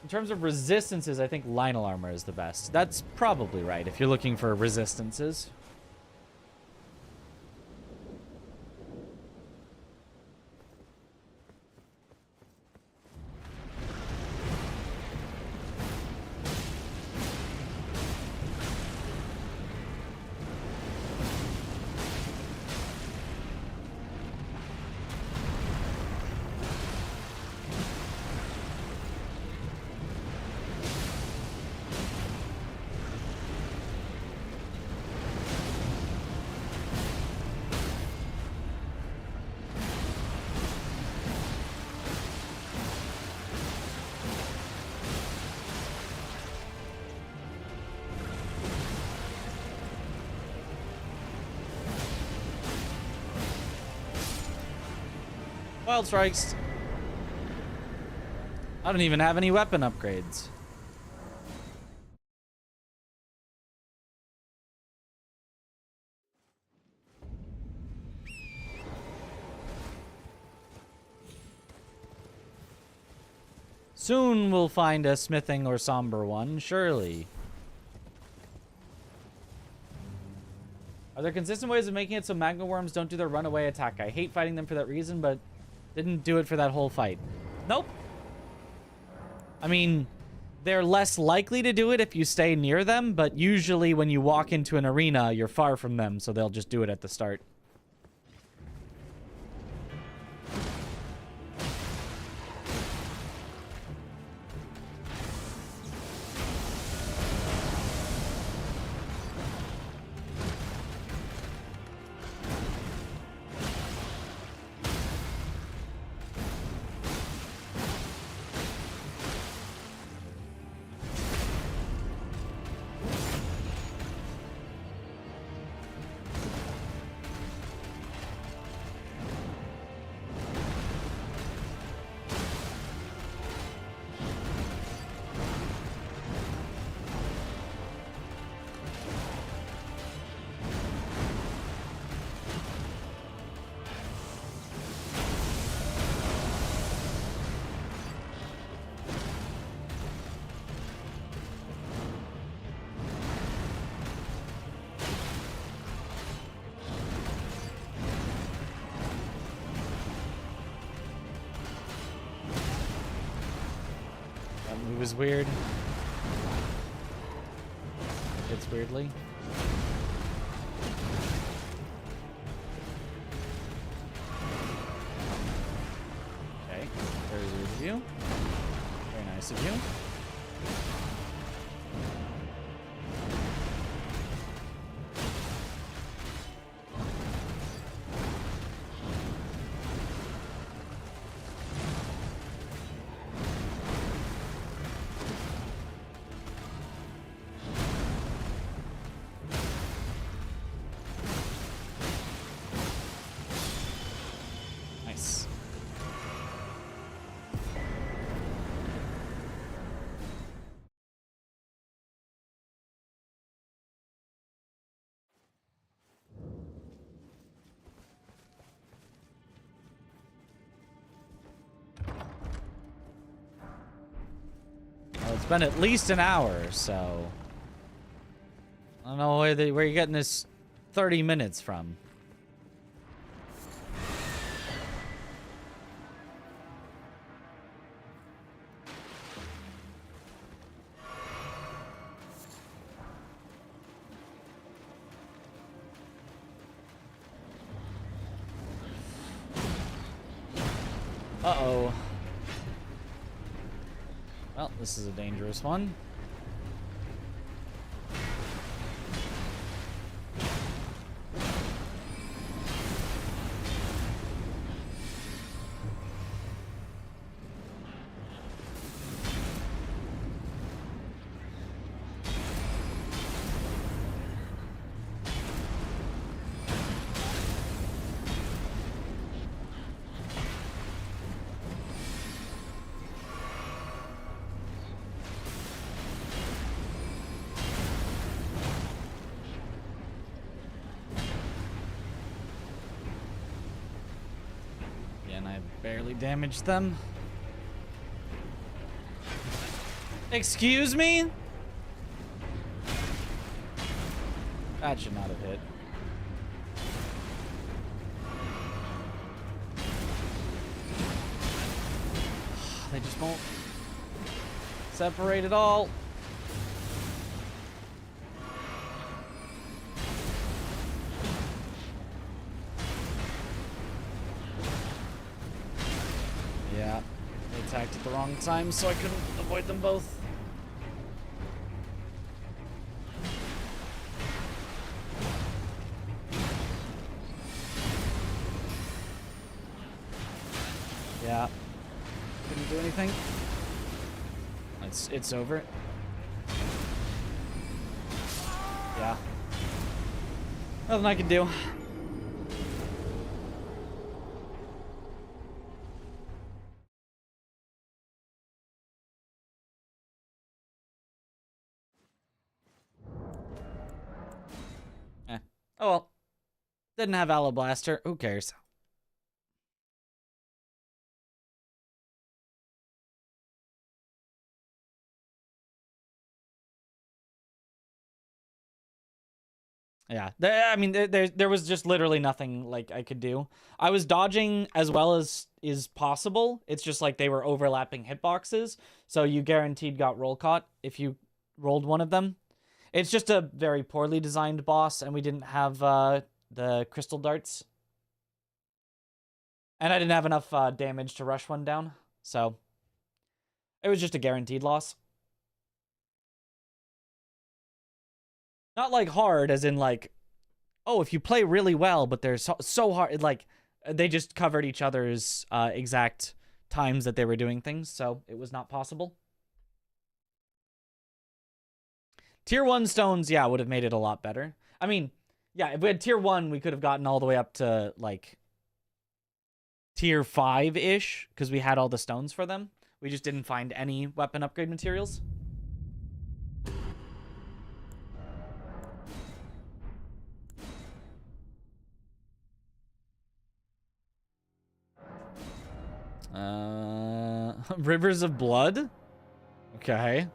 In terms of resistances, I think Lionel Armor is the best. That's probably right if you're looking for resistances. Wild Strikes. I don't even have any weapon upgrades. Soon we'll find a smithing or somber one, surely. Are there consistent ways of making it so magma worms don't do their runaway attack? I hate fighting them for that reason, but didn't do it for that whole fight. Nope. I mean, they're less likely to do it if you stay near them, but usually when you walk into an arena, you're far from them, so they'll just do it at the start. It was weird. It's weirdly. Okay, very rude of you. Very nice of you. been at least an hour, so I don't know where you're getting this 30 minutes from. Uh-oh. Well, this is a dangerous one. Barely damaged them. Excuse me? That should not have hit. They just won't separate at all. Yeah, they attacked at the wrong time, so I couldn't avoid them both. Yeah, couldn't do anything. It's over. Yeah, nothing I can do. Oh well. Didn't have Aloe Blaster. Who cares? Yeah. I mean, there was just literally nothing like I could do. I was dodging as well as is possible. It's just like they were overlapping hitboxes, so you guaranteed got roll caught if you rolled one of them. It's just a very poorly designed boss, and we didn't have the crystal darts. And I didn't have enough damage to rush one down, so it was just a guaranteed loss. Not like hard, as in like, oh, if you play really well, but they're so hard, like, they just covered each other's exact times that they were doing things, so it was not possible. Tier 1 stones, yeah, would have made it a lot better. I mean, yeah, if we had Tier 1, we could have gotten all the way up to, like, Tier 5-ish, because we had all the stones for them. We just didn't find any weapon upgrade materials. Rivers of Blood? Okay.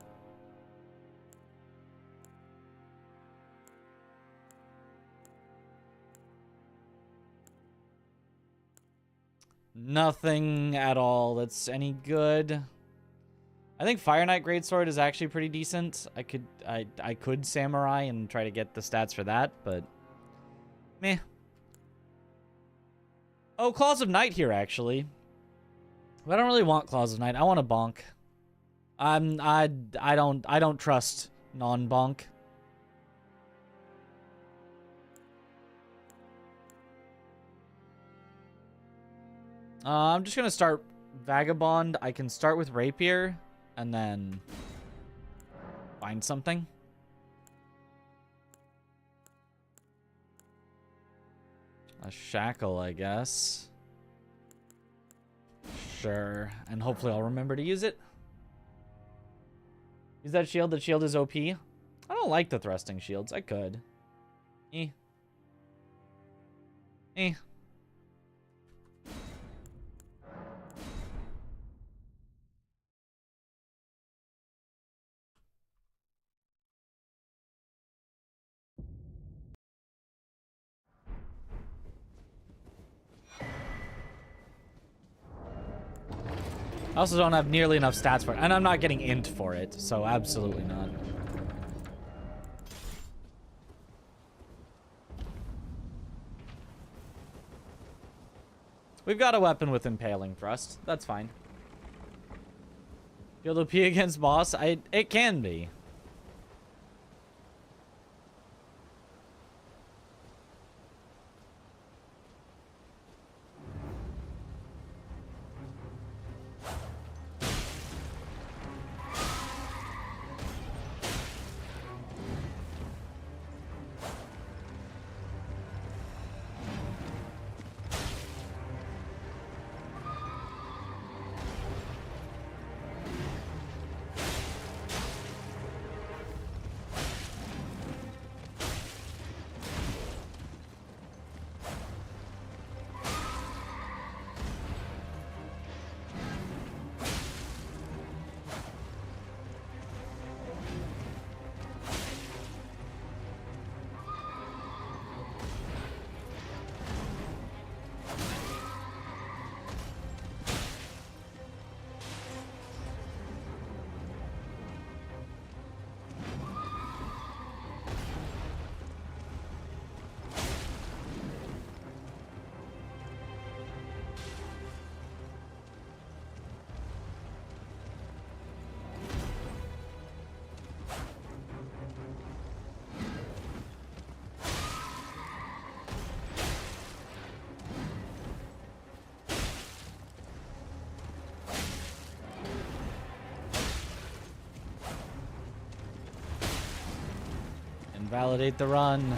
Nothing at all that's any good. I think Fire Knight Greatsword is actually pretty decent. I could Samurai and try to get the stats for that, but meh. Oh, Claws of Night here actually. But I don't really want Claws of Night. I want a bonk. I don't trust non-bonk. I'm just gonna start Vagabond. I can start with Rapier and then find something. A Shackle, I guess. Sure, and hopefully I'll remember to use it. Use that shield. The shield is OP. I don't like the thrusting shields. I could. Eh. I also don't have nearly enough stats for it. And I'm not getting int for it, so absolutely not. We've got a weapon with impaling thrust. That's fine. Field OP against boss? It can be. Invalidate the run.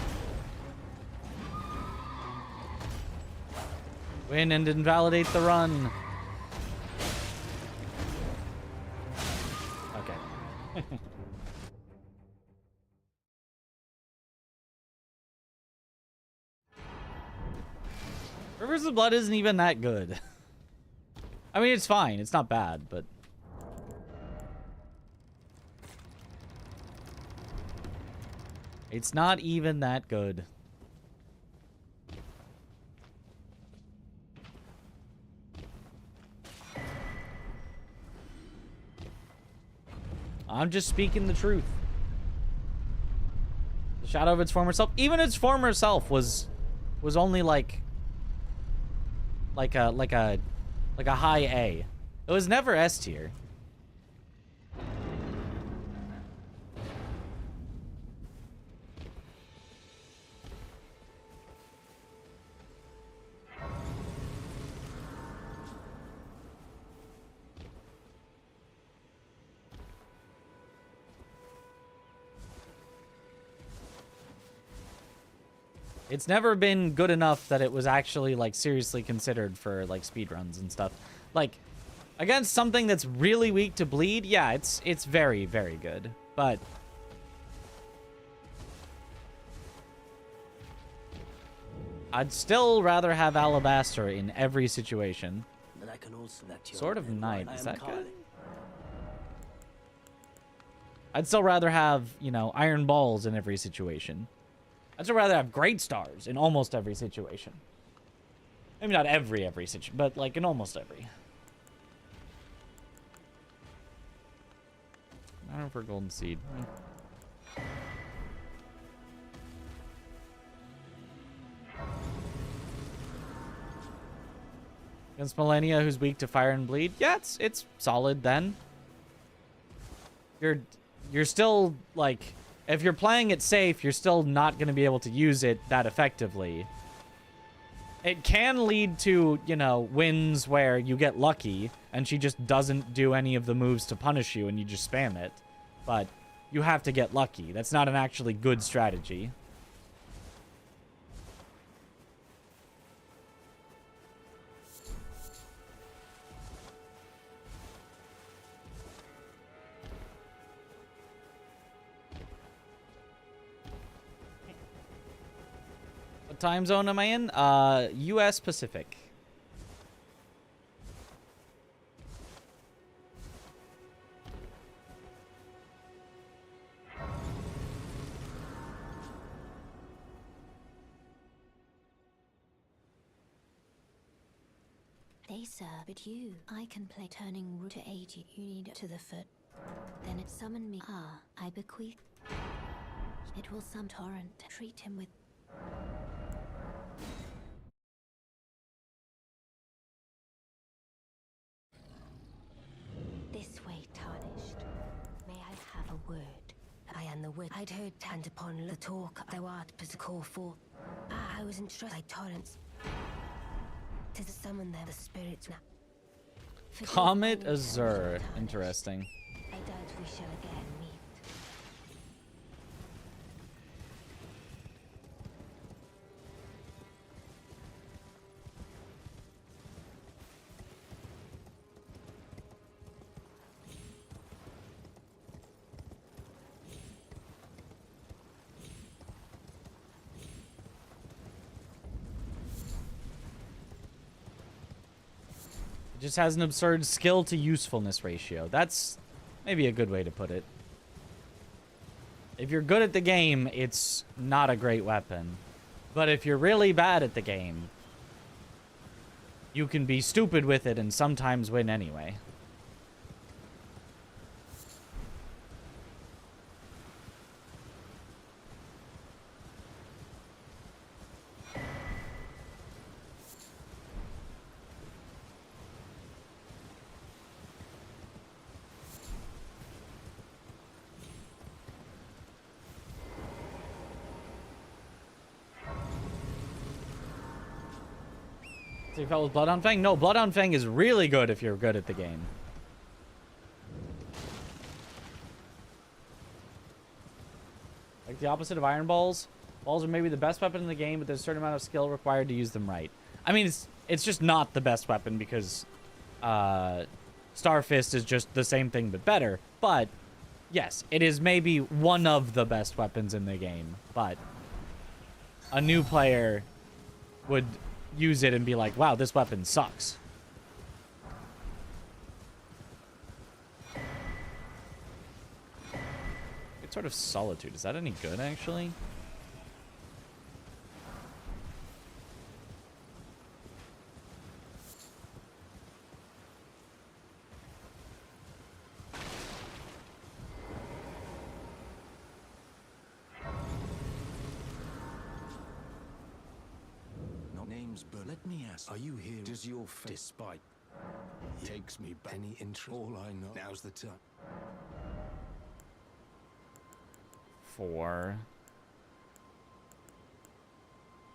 Win and invalidate the run. Okay. Rivers of Blood isn't even that good. I mean, it's fine. It's not bad, but... It's not even that good. I'm just speaking the truth. The shadow of its former self, even its former self was only like a high A. It was never S tier. It's never been good enough that it was actually, like, seriously considered for, like, speedruns and stuff. Like, against something that's really weak to bleed, yeah, it's very, very good. But... I'd still rather have Alabaster in every situation. But I can also Sword of Night, is that good? I'd still rather have, you know, Iron Balls in every situation. I'd still rather have Great Stars in almost every situation. Maybe not every situation, but like in almost every. I don't know for Golden Seed. Against Millennia, who's weak to Fire and Bleed, yeah, it's solid then. You're still like, if you're playing it safe, you're still not going to be able to use it that effectively. It can lead to, you know, wins where you get lucky and she just doesn't do any of the moves to punish you and you just spam it. But you have to get lucky. That's not an actually good strategy. What time zone am I in? US Pacific. say, sir, but I can play turning root to aid you. You need to the foot. Then it summon me. Ah, I bequeath. It will some torrent. Treat him with. This way, tarnished. May I have a word? I am the wit. I'd heard tand upon the talk. Thou art but to call forth. I was entrusted by torrents to summon them, the spirits now. Comet Azure. Interesting. I doubt we shall again meet. It just has an absurd skill to usefulness ratio. That's maybe a good way to put it. If you're good at the game, it's not a great weapon. But if you're really bad at the game, you can be stupid with it and sometimes win anyway. So you felt with Bloodhound Fang? No, Bloodhound Fang is really good if you're good at the game. Like the opposite of Iron Balls. Balls are maybe the best weapon in the game, but there's a certain amount of skill required to use them right. I mean, it's just not the best weapon because Star Fist is just the same thing but better. But yes, it is maybe one of the best weapons in the game. But a new player would use it and be like, wow, this weapon sucks. Good sort of Solitude. Is that any good, actually? But let me ask, are you here? Does your despite takes me back any interest? All I know now's the time. 4.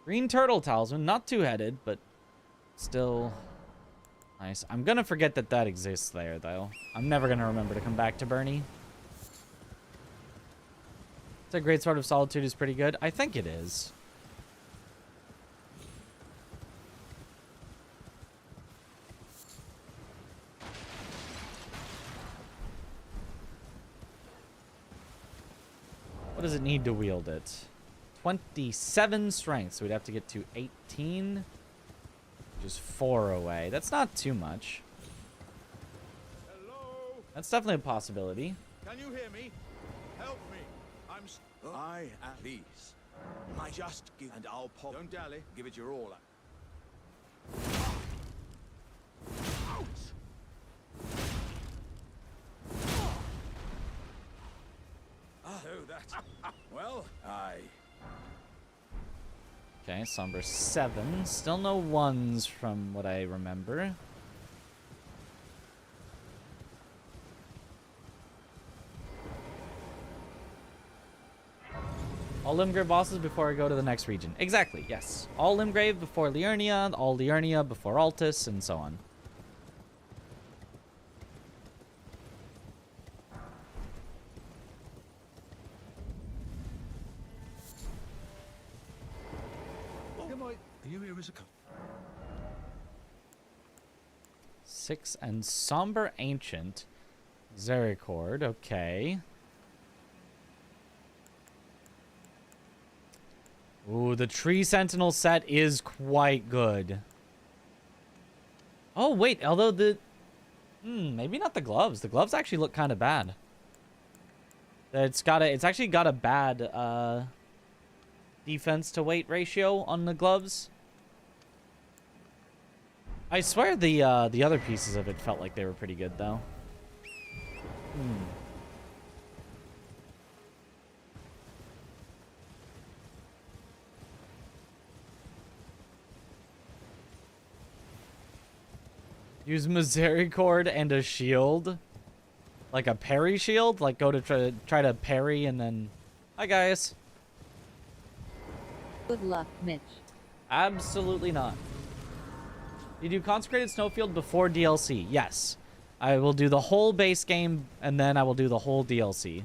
Green Turtle Talisman, not two-headed, but still nice. I'm gonna forget that that exists there, though. I'm never gonna remember to come back to Bernie. It's a Great Sword of Solitude is pretty good. I think it is. What does it need to wield it? 27 strength, so we'd have to get to 18. Which is 4 away. That's not too much. Hello? That's definitely a possibility. Can you hear me? Help me. I at least. I just give and I'll pop. Don't dally. Give it your all. Out. Oh, that. Well, Okay, Somber 7. Still no 1s from what I remember. All Limgrave bosses before I go to the next region. Exactly, yes. All Limgrave before Liurnia, all Liurnia before Altus, and so on. Are you here as a 6 and Somber Ancient. Zericord, okay. Ooh, the Tree Sentinel set is quite good. Oh, wait, although the... maybe not the gloves. The gloves actually look kind of bad. It's actually got a bad, defense to weight ratio on the gloves. I swear the other pieces of it felt like they were pretty good, though. Use Misericord and a shield. Like a parry shield? Like go to try to parry and then... Hi, guys. Good luck, Mitch. Absolutely not. You do Consecrated Snowfield before DLC? Yes. I will do the whole base game, and then I will do the whole DLC.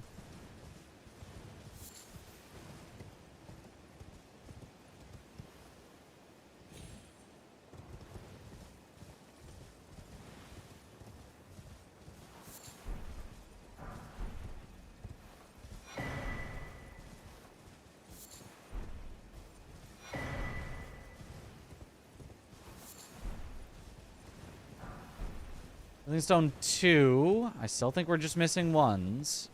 Stone 2. I still think we're just missing ones.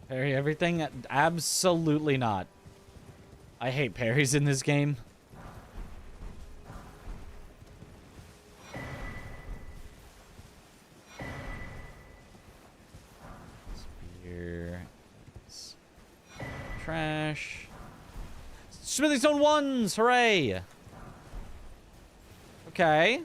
Parry everything? Absolutely not. I hate parries in this game. Spear. Trash. Smithing Stone 1s! Hooray! Okay.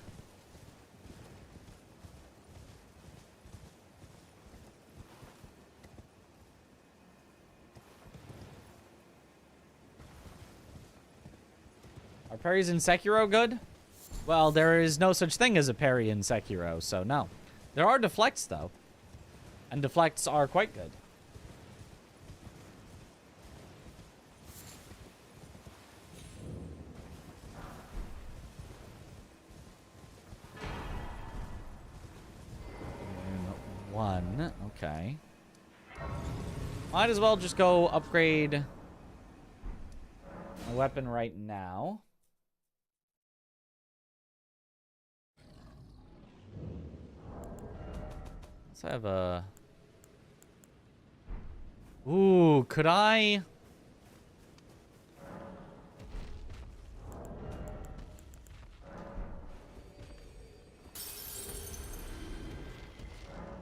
Are parries in Sekiro good? Well, there is no such thing as a parry in Sekiro, so no. There are deflects, though. And deflects are quite good. One. Okay. Might as well just go upgrade my weapon right now. Let's have a... Ooh, could I...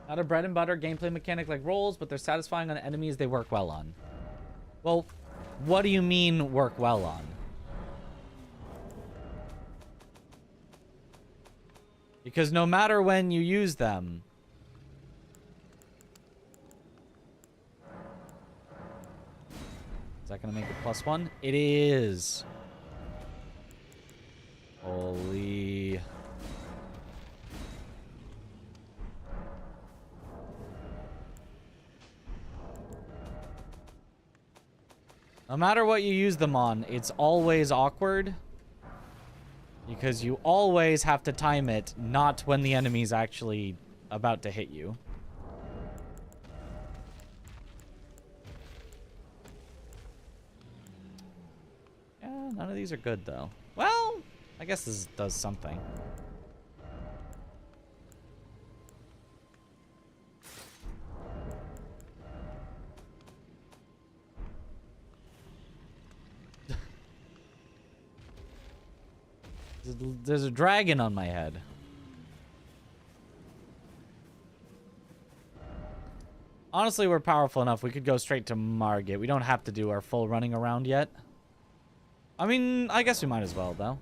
Not a bread and butter gameplay mechanic like rolls, but they're satisfying on enemies they work well on. Well, what do you mean work well on? Because no matter when you use them... Is that going to make it +1? It is. Holy... No matter what you use them on, it's always awkward. Because you always have to time it, not when the enemy's actually about to hit you. Yeah, none of these are good, though. Well, I guess this does something. There's a dragon on my head. Honestly, we're powerful enough. We could go straight to Margit. We don't have to do our full running around yet. I mean, I guess we might as well, though.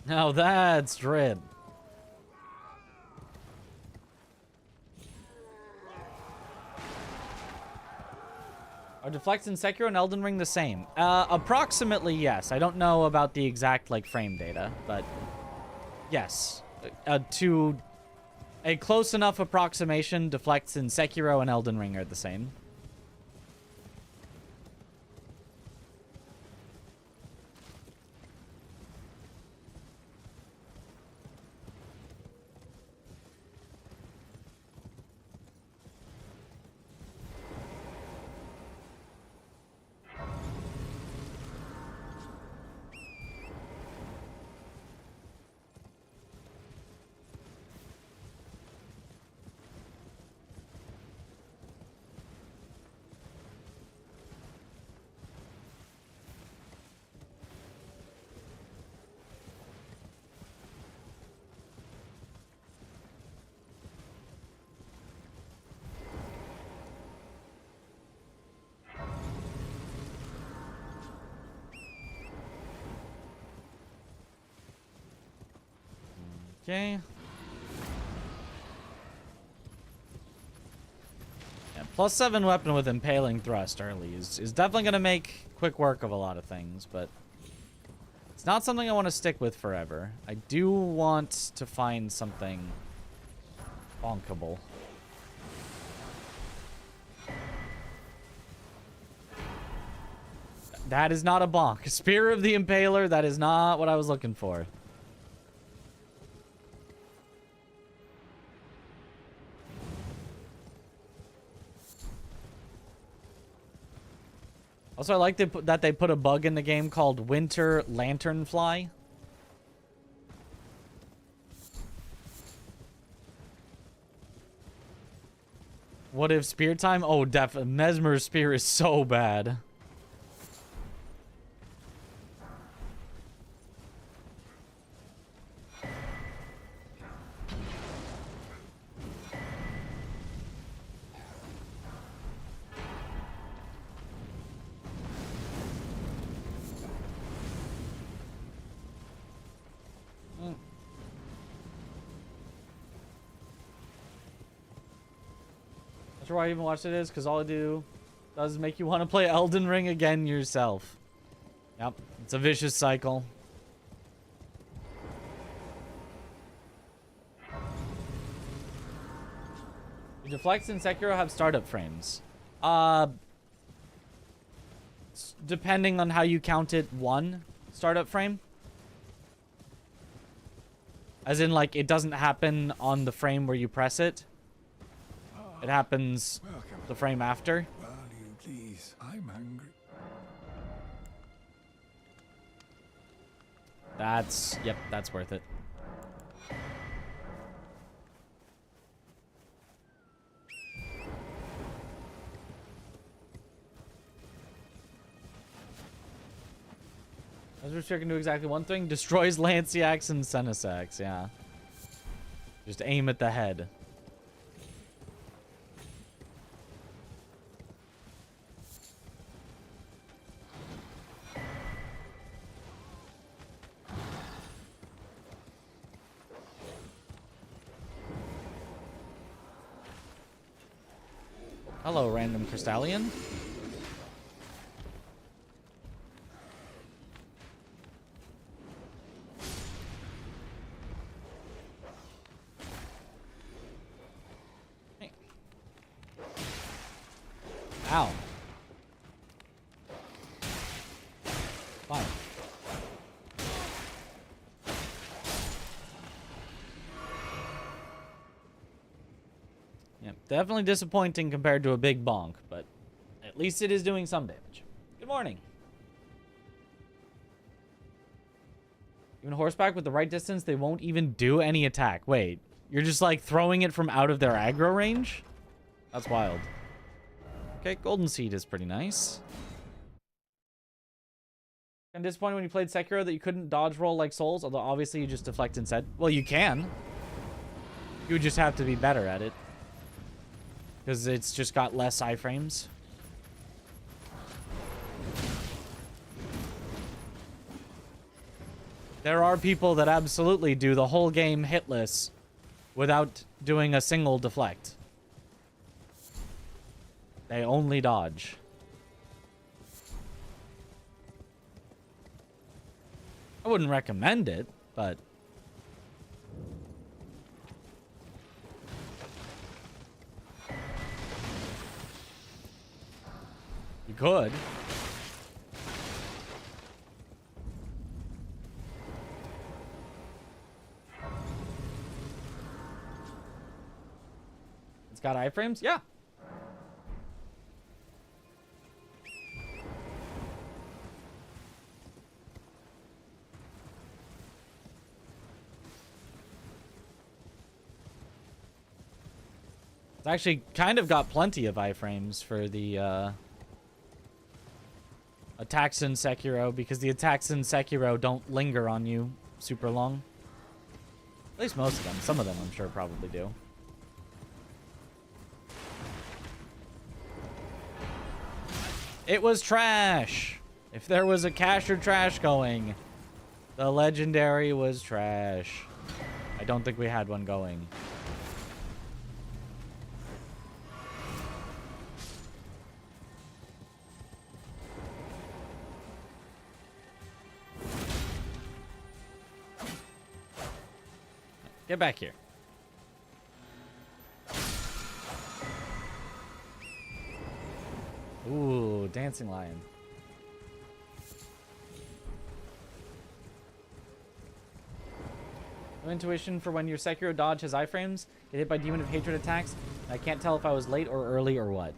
Now that's dread. Are deflects in Sekiro and Elden Ring the same? Approximately, yes. I don't know about the exact, like, frame data, but yes. To a close enough approximation, deflects in Sekiro and Elden Ring are the same. Okay. Yeah, +7 weapon with impaling thrust early is definitely going to make quick work of a lot of things, but it's not something I want to stick with forever. I do want to find something bonkable. That is not a bonk. Spear of the Impaler, that is not what I was looking for. Also, I like that they put a bug in the game called Winter Lanternfly. What if spear time? Oh, Mesmer's spear is so bad. Sure why I even watched it is because all it does make you want to play Elden Ring again yourself. Yep, it's a vicious cycle. Do deflects in Sekiro have startup frames? Depending on how you count it, 1 startup frame. As in, like, it doesn't happen on the frame where you press it. It happens the frame after. Well, you please. I'm hungry. Yep, that's worth it. Ezra can do exactly one thing. Destroys Lanciacs and Senesacs, yeah. Just aim at the head. Hello, random Crystallian. Hey. Ow. Fine. Yep, definitely disappointing compared to a big bonk, but at least it is doing some damage. Good morning. Even horseback with the right distance, they won't even do any attack. Wait, you're just like throwing it from out of their aggro range? That's wild. Okay, Golden Seed is pretty nice. I'm disappointed when you played Sekiro that you couldn't dodge roll like Souls, although obviously you just deflect instead. Well, you can. You would just have to be better at it. Because it's just got less iframes. There are people that absolutely do the whole game hitless without doing a single deflect. They only dodge. I wouldn't recommend it, but... you could. It's got iframes? Yeah. It's actually kind of got plenty of iframes for the attacks in Sekiro, because the attacks in Sekiro don't linger on you super long. At least most of them. Some of them I'm sure probably do. It was trash. If there was a cash or trash going, the legendary was trash. I don't think we had one going. Get back here. Ooh, dancing lion. No intuition for when your Sekiro dodge has iframes. Get hit by Demon of Hatred attacks. I can't tell if I was late or early or what.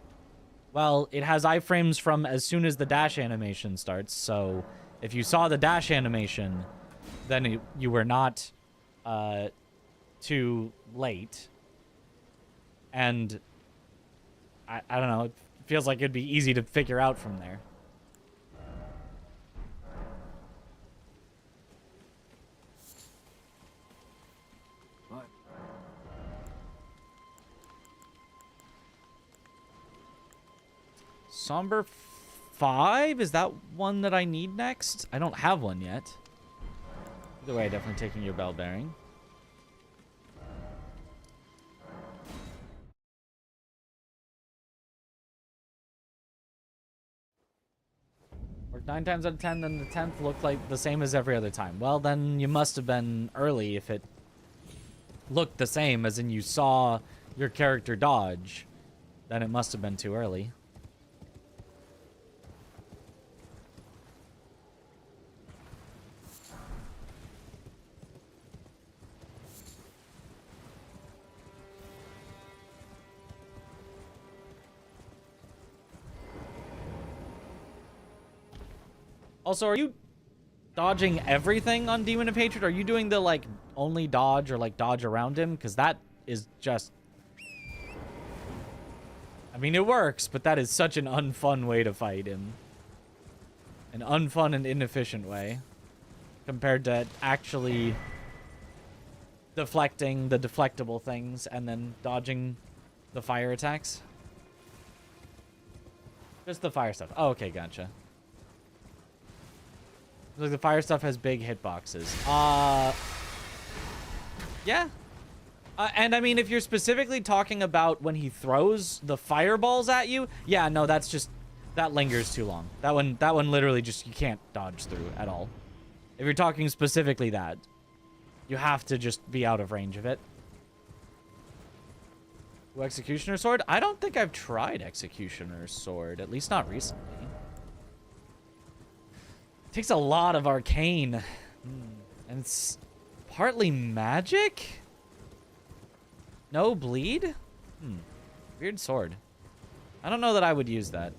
Well, it has iframes from as soon as the dash animation starts. So if you saw the dash animation, then you were not too late. And I don't know. It feels like it'd be easy to figure out from there. Somber 5? Is that one that I need next? I don't have one yet. Either way, definitely taking your bell bearing. Worked 9 times out of 10, then the 10th looked like the same as every other time. Well, then you must have been early if it looked the same, as in you saw your character dodge. Then it must have been too early. Also, are you dodging everything on Demon of Hatred? Are you doing the, like, only dodge or, like, dodge around him? Because that is just... I mean, it works, but that is such an unfun way to fight him. An unfun and inefficient way. Compared to actually deflecting the deflectable things and then dodging the fire attacks. Just the fire stuff. Oh, okay, gotcha. Like the fire stuff has big hitboxes. Yeah. And I mean, if you're specifically talking about when he throws the fireballs at you, yeah, no, that's just, that lingers too long. That one literally just, you can't dodge through at all. If you're talking specifically that, you have to just be out of range of it. Ooh, Executioner Sword? I don't think I've tried Executioner Sword, at least not recently. Takes a lot of arcane. And it's partly magic? No bleed? Weird sword. I don't know that I would use that.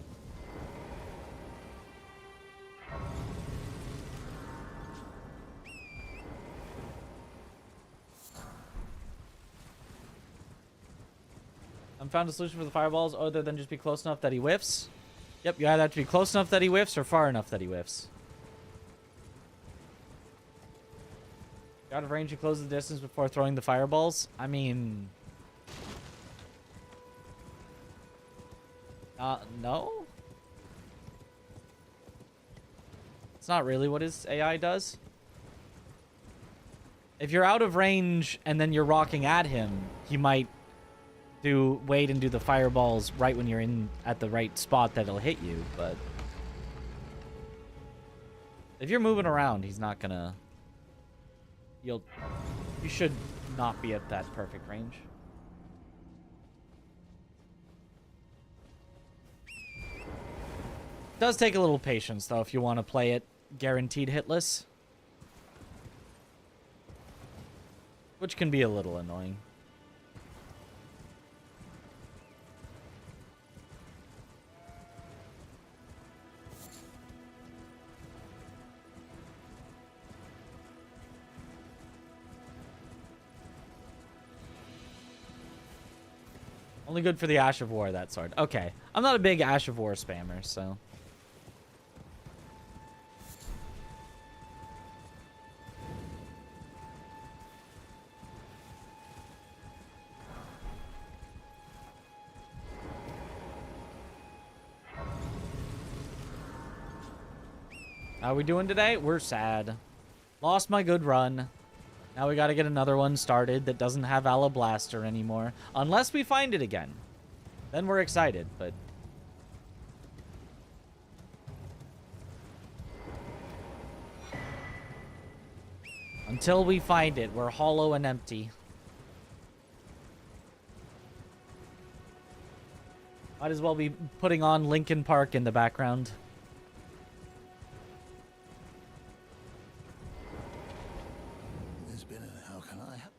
I found a solution for the fireballs other than just be close enough that he whiffs. Yep, you either have to be close enough that he whiffs or far enough that he whiffs. Out of range, you close the distance before throwing the fireballs. I mean... no? It's not really what his AI does. If you're out of range and then you're rocking at him, he might wait and do the fireballs right when you're in at the right spot that'll hit you, but... if you're moving around, he's not gonna... You should not be at that perfect range. Does take a little patience, though, if you want to play it guaranteed hitless. Which can be a little annoying. Only good for the Ash of War, that sword. Okay. I'm not a big Ash of War spammer, so... How we doing today? We're sad. Lost my good run. Now we gotta get another one started that doesn't have Alablaster anymore. Unless we find it again. Then we're excited, but... Until we find it, we're hollow and empty. Might as well be putting on Linkin Park in the background. There's been a... How can I help?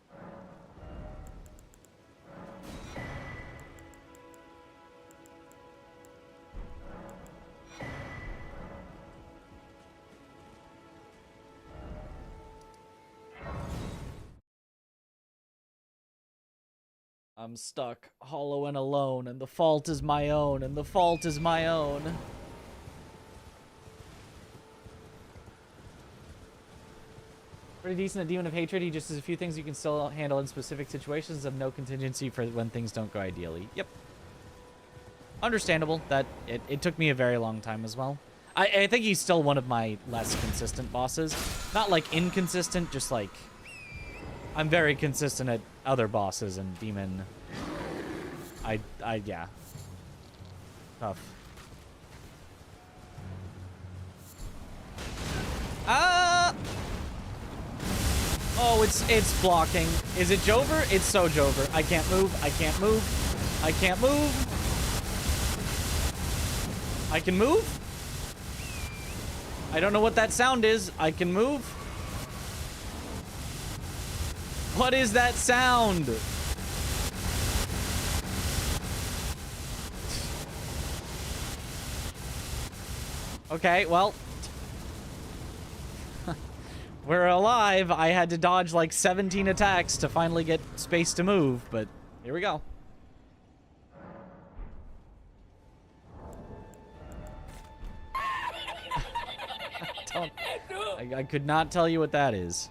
I'm stuck, hollow and alone, and the fault is my own, and the fault is my own. Pretty decent at Demon of Hatred. He just has a few things you can still handle in specific situations of no contingency for when things don't go ideally. Yep. Understandable. That it took me a very long time as well. I think he's still one of my less consistent bosses. Not like inconsistent, just like... I'm very consistent at other bosses, and Demon... yeah. Tough. Oh, it's blocking. Is it Jover? It's so Jover. I can't move. I can't move. I can't move. I can move? I don't know what that sound is. I can move. What is that sound? Okay, well. We're alive. I had to dodge like 17 attacks to finally get space to move, but here we go. I could not tell you what that is.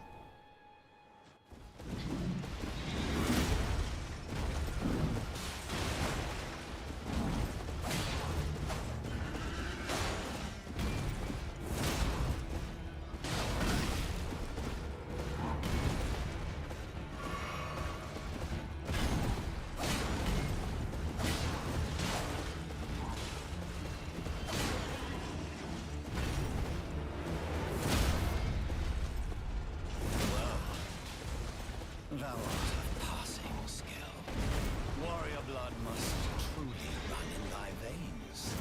Thou art of passing skill. Warrior blood must truly run in thy veins.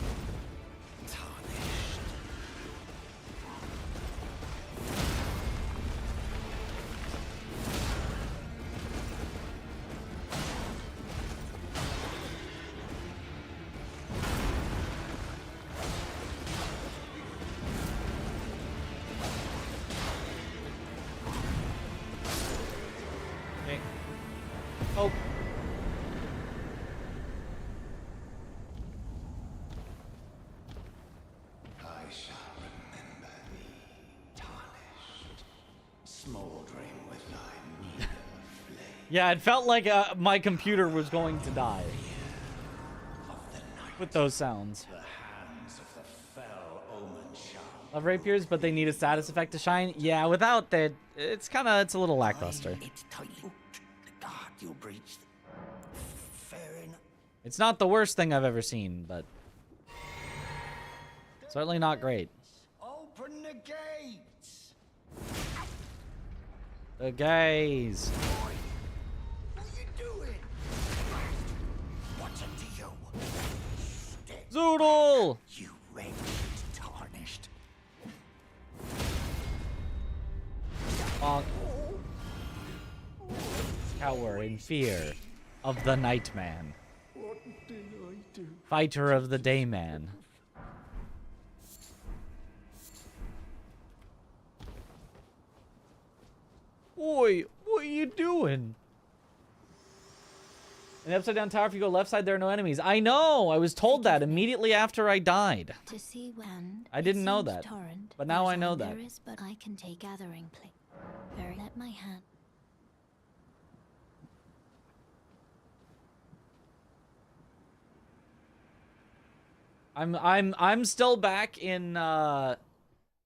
Tarnished. Oh. I shall remember thee, tarnished, smoldering with thy meager flame. Yeah, it felt like my computer was going to die. With those sounds. The hands of the fell omen shall. Love rapiers, but they need a status effect to shine. Yeah, without that, it's a little lackluster. It's tightly hooked. The guard you breached. Fair enough. It's not the worst thing I've ever seen, but certainly not great. Open the gates. The gays. What are you doing? What's it to you? Stick. Zoodle! You red tarnished. Cower in fear of the Nightman. What did I do? Fighter of the Dayman. Oi, what are you doing? In the Upside Down Tower, if you go left side, there are no enemies. I know! I was told that immediately after I died. To see when I didn't know that. But now I know that. But I can take gathering play. Very let my hand. I'm still back in the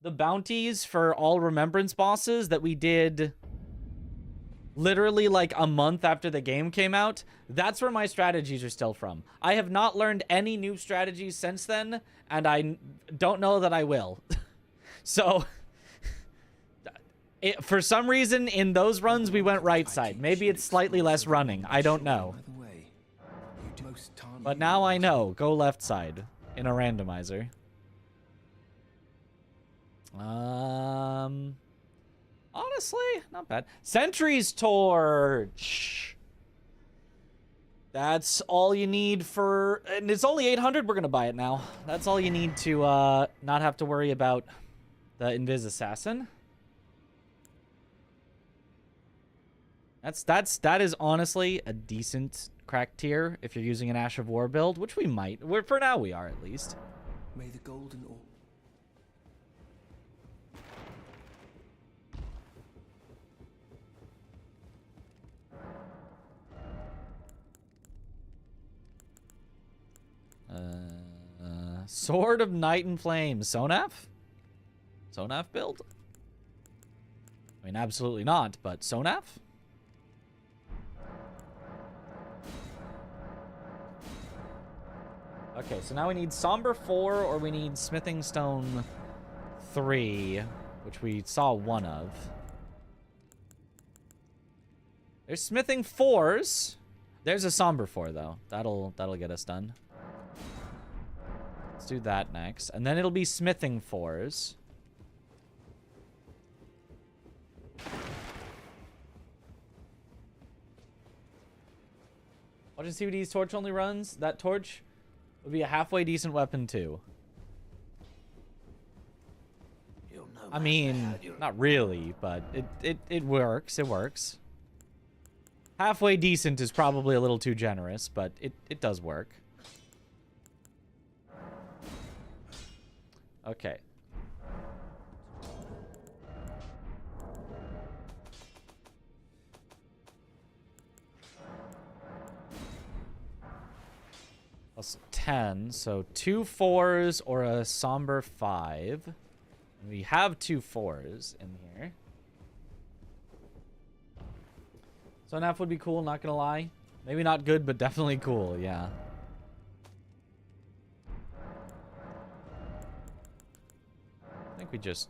bounties for all remembrance bosses that we did literally like a month after the game came out, that's where my strategies are still from. I have not learned any new strategies since then, and I don't know that I will. So, for some reason, in those runs, we went right side. Maybe it's slightly less running. I don't know. But now I know. Go left side in a randomizer. Honestly, not bad. Sentry's Torch. That's all you need for... And it's only 800. We're going to buy it now. That's all you need to not have to worry about the Invis Assassin. That is honestly a decent crack tier if you're using an Ash of War build, which we might. For now, we are at least. May the golden orb. Sword of Night and Flame. Sonaf? Sonaf build? I mean, absolutely not, but Sonaf? Okay, so now we need Somber 4 or we need Smithing Stone 3, which we saw one of. There's Smithing 4s. There's a Somber 4, though. That'll get us done. Let's do that next. And then it'll be Smithing 4s. Watching CBD's torch only runs. That torch would be a halfway decent weapon, too. I mean, not really, but it works. It works. Halfway decent is probably a little too generous, but it does work. Okay. Plus 10, so 2 4s or a Somber 5. We have 2 4s in here. So NAF would be cool, not gonna lie. Maybe not good, but definitely cool, yeah. I think we just...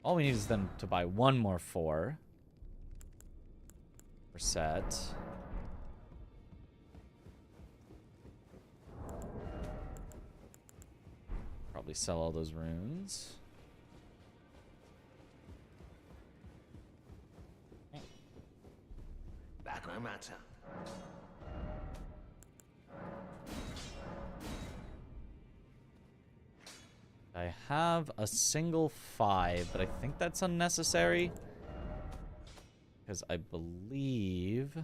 all we need is then to buy 1 more 4 per set. Probably sell all those runes. That no matter. I have a single 5, but I think that's unnecessary. Because I believe...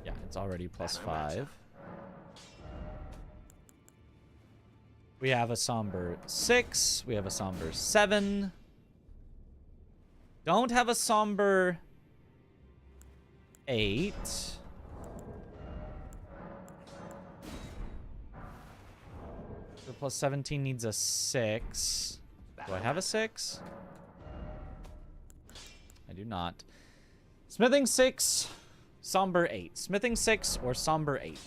yeah, it's already plus 5. We have a Somber 6. We have a Somber 7. Don't have a Somber 8. So plus 17 needs a 6. Do I have a 6? I do not. Smithing 6, Somber 8. Smithing 6 or Somber 8.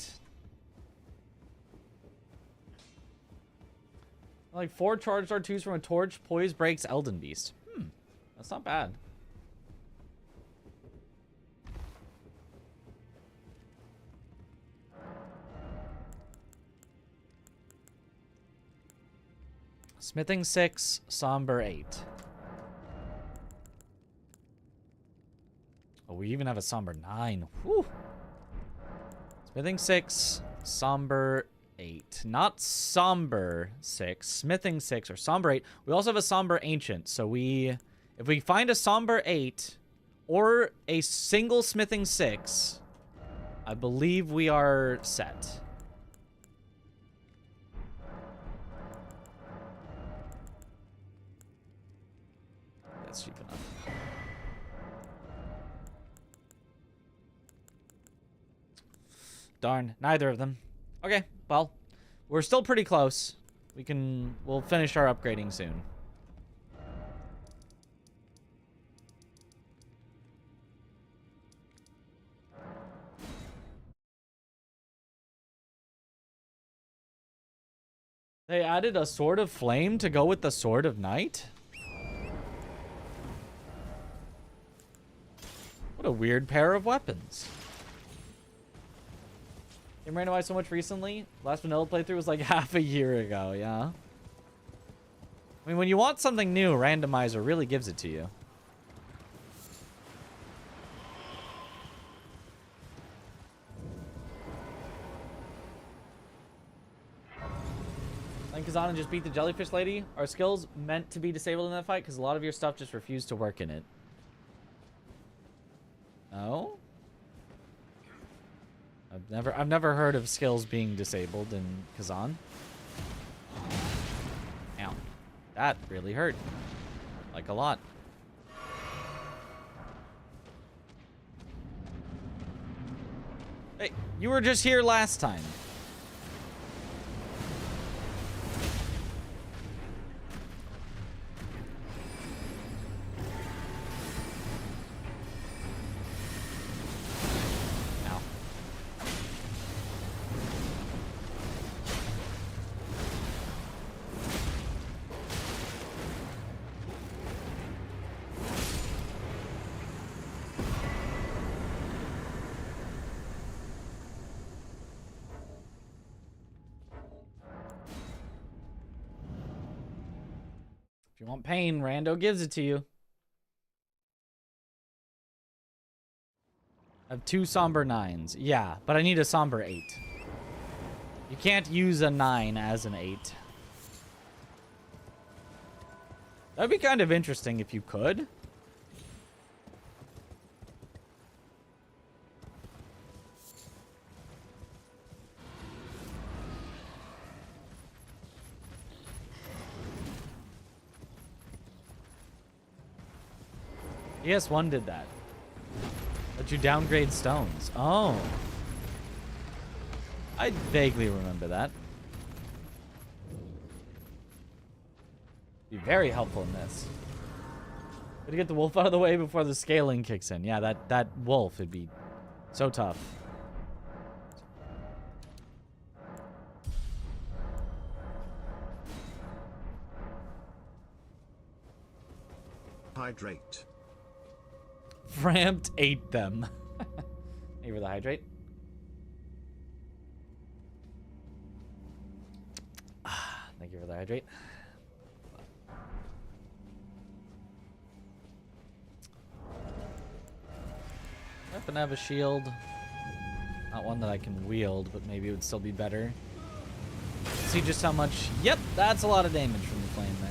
Like 4 charged R2s from a torch, poise breaks Elden Beast. That's not bad. Smithing 6, Somber 8. Oh, we even have a Somber 9. Whew. Smithing 6, Somber 8. Not Somber 6. Smithing 6 or Somber 8. We also have a Somber Ancient. So if we find a Somber 8 or a single Smithing 6, I believe we are set. That's cheap enough. Darn, neither of them. Okay, well, We're still pretty close. We'll finish our upgrading soon. They added a Sword of Flame to go with the Sword of Night? What a weird pair of weapons. Game randomized so much recently. Last vanilla playthrough was like half a year ago, yeah. I mean, when you want something new, Randomizer really gives it to you. Then Kazan and just beat the jellyfish lady. Are skills meant to be disabled in that fight? Because a lot of your stuff just refused to work in it. No? I've never heard of skills being disabled in Kazan. Ow. That really hurt. Like a lot. Hey, you were just here last time. If you want pain, Rando gives it to you. I have 2 somber 9s. Yeah, but I need a somber 8. You can't use a 9 as an 8. That'd be kind of interesting if you could. ES1 did that. Let you downgrade stones. Oh. I vaguely remember that. Be very helpful in this. Gotta get the wolf out of the way before the scaling kicks in. Yeah, that wolf would be so tough. Hydrate. Framped ate them. Thank you for the hydrate. Thank you for the hydrate. I happen to have a shield. Not one that I can wield, but maybe it would still be better. See just how much... Yep, that's a lot of damage from the flame there.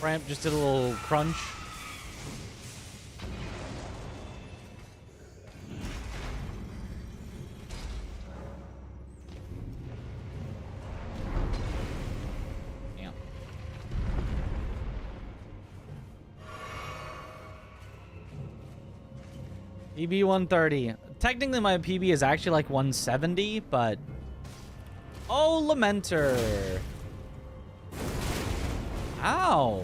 Ramp just did a little crunch. Yeah. PB 130. Technically my PB is actually like 170, but... Oh, Lamenter. Ow.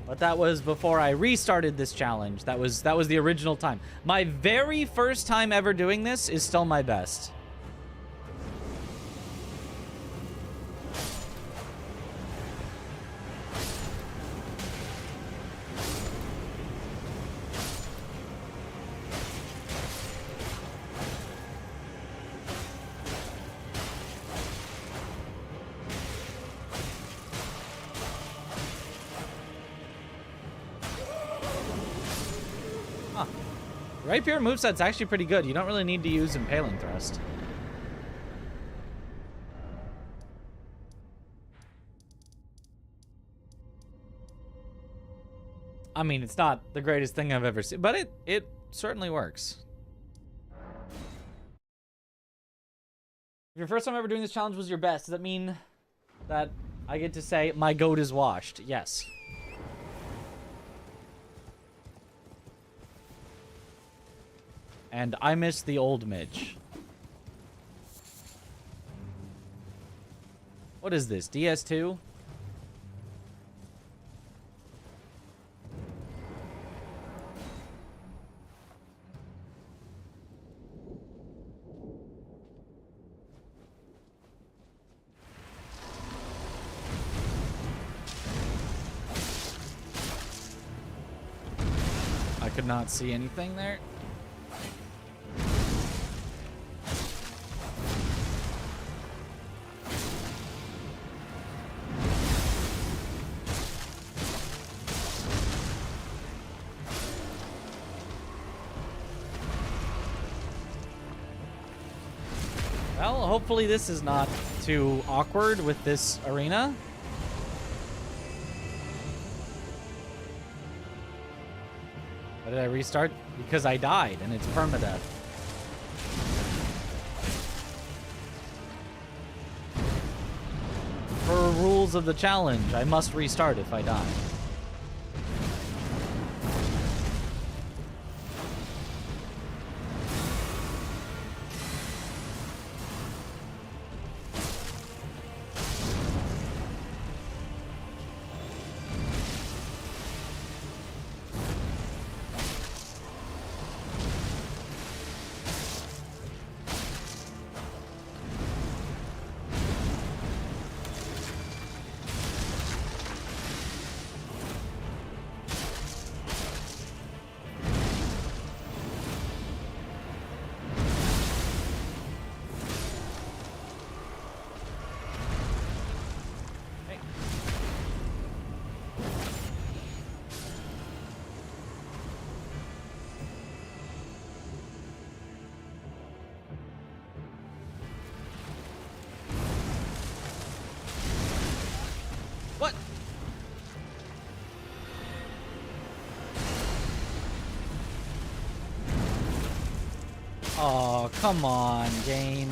But that was before I restarted this challenge. That was the original time. My very first time ever doing this is still my best. Rapier moveset's actually pretty good. You don't really need to use Impaling Thrust. I mean, it's not the greatest thing I've ever seen, but it certainly works. If your first time ever doing this challenge was your best, does that mean that I get to say my goat is washed? Yes. And I miss the old Mitch. What is this, DS2? I could not see anything there. Well, hopefully this is not too awkward with this arena. Why did I restart? Because I died, and it's permadeath. Per rules of the challenge, I must restart if I die. What? Oh, come on, game.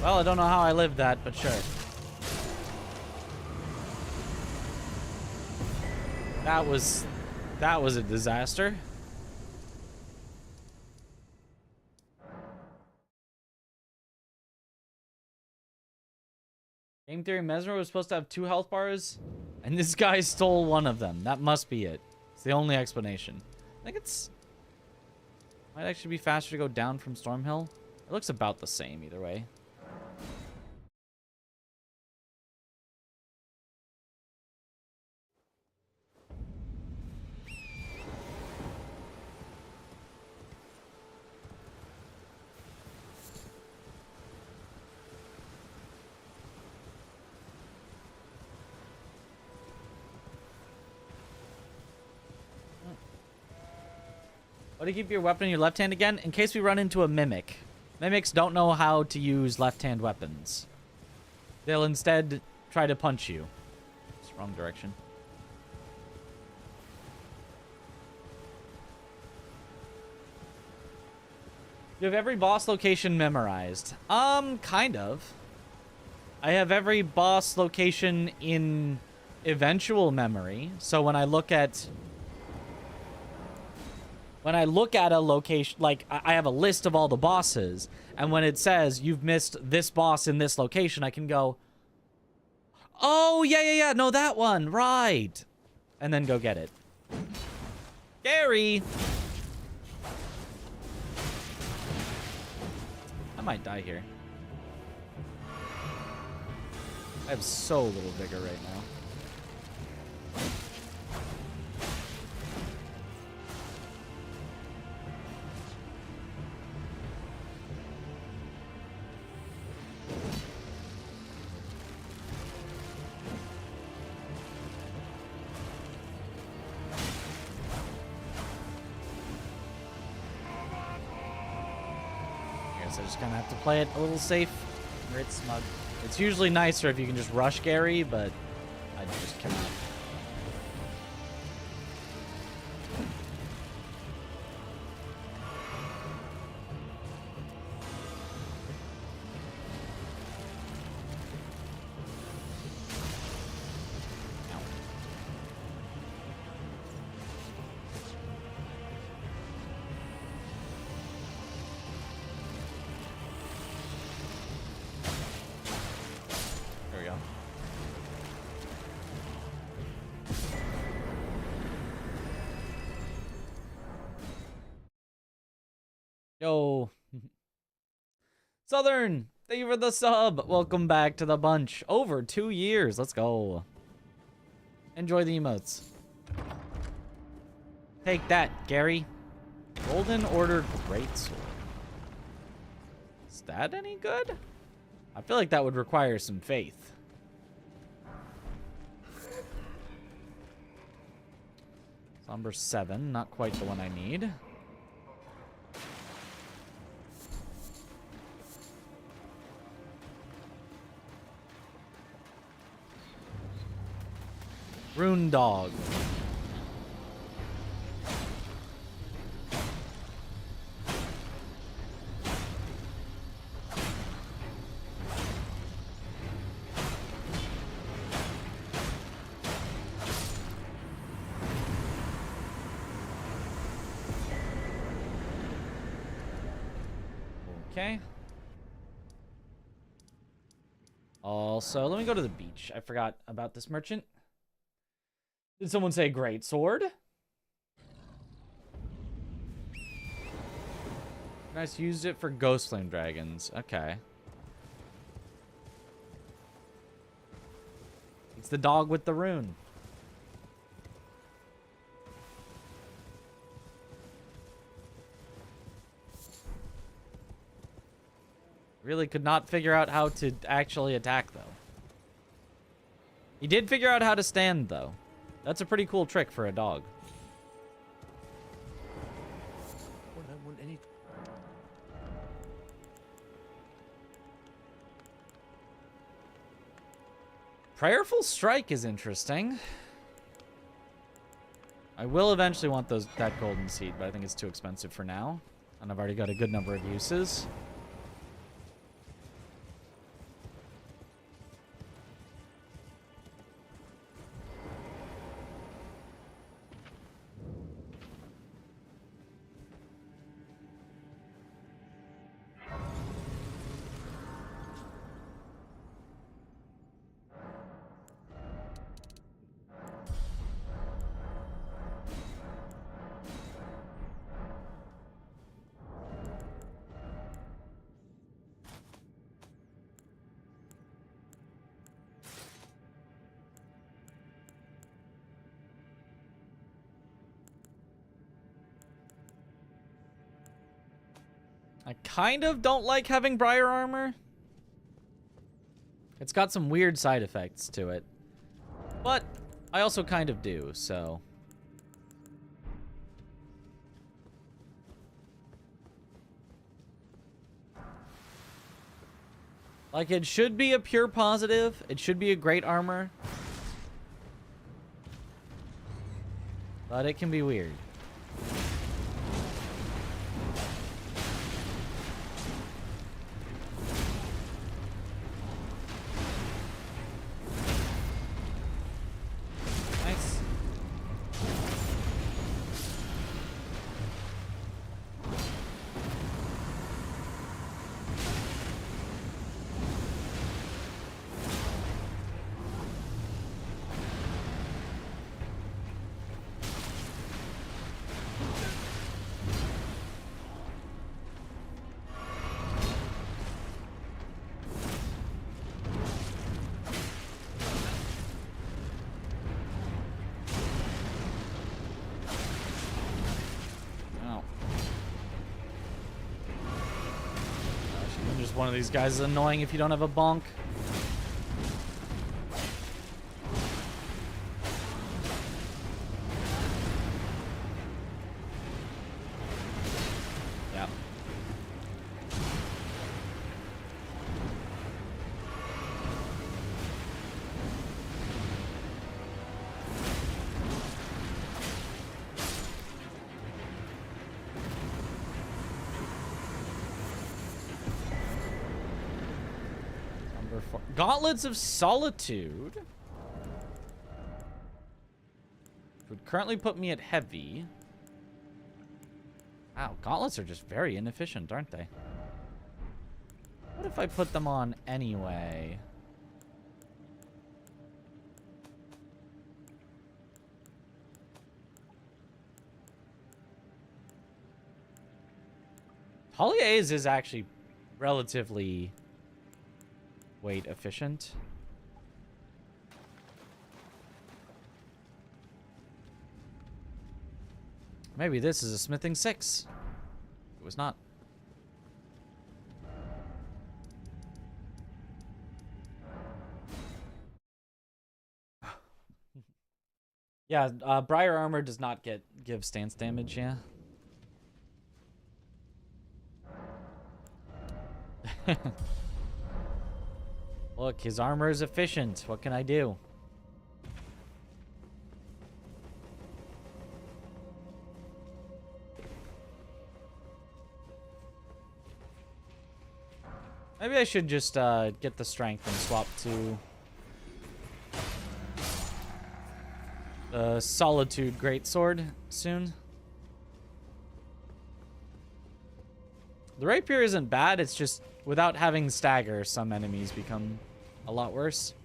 Well, I don't know how I lived that, but sure. That was a disaster. Game Theory Mesmer was supposed to have 2 health bars, and this guy stole one of them. That must be it. It's the only explanation. I think it's... might actually be faster to go down from Stormhill. It looks about the same either way. Why do you keep your weapon in your left hand again? In case we run into a mimic. Mimics don't know how to use left-hand weapons. They'll instead try to punch you. It's the wrong direction. You have every boss location memorized. Kind of. I have every boss location in eventual memory. So when I look at a location, like, I have a list of all the bosses, and when it says you've missed this boss in this location, I can go, oh, yeah, no, that one, right. And then go get it. Gary! I might die here. I have so little vigor right now. just gonna have to play it a little safe. Or it's smug. It's usually nicer if you can just rush Gary, but I just cannot. There we go. Yo. Southern, thank you for the sub. Welcome back to the bunch. Over 2 years. Let's go. Enjoy the emotes. Take that, Gary. Golden Order Greatsword. Is that any good? I feel like that would require some faith. Number 7, not quite the one I need. Rune Dog. Okay. Also, let me go to the beach. I forgot about this merchant. Did someone say great sword? Nice, used it for ghost flame dragons. Okay. It's the dog with the rune. Really could not figure out how to actually attack, though. He did figure out how to stand, though. That's a pretty cool trick for a dog. Well, I don't want any... Prayerful Strike is interesting. I will eventually want that golden seed, but I think it's too expensive for now. And I've already got a good number of uses. I kind of don't like having Briar Armor. It's got some weird side effects to it. But I also kind of do, so... Like, it should be a pure positive. It should be a great armor. But it can be weird. Nice. One of these guys is annoying if you don't have a bonk. Yeah. Gauntlets of Solitude would currently put me at heavy. Wow, gauntlets are just very inefficient, aren't they? What if I put them on anyway? Holliers is actually relatively weight efficient. Maybe this is a smithing 6. It was not. Yeah, Briar armor does not give stance damage, yeah. Look, his armor is efficient. What can I do? Maybe I should just get the strength and swap to the Solitude Greatsword soon. The rapier isn't bad, it's just without having stagger, some enemies become a lot worse.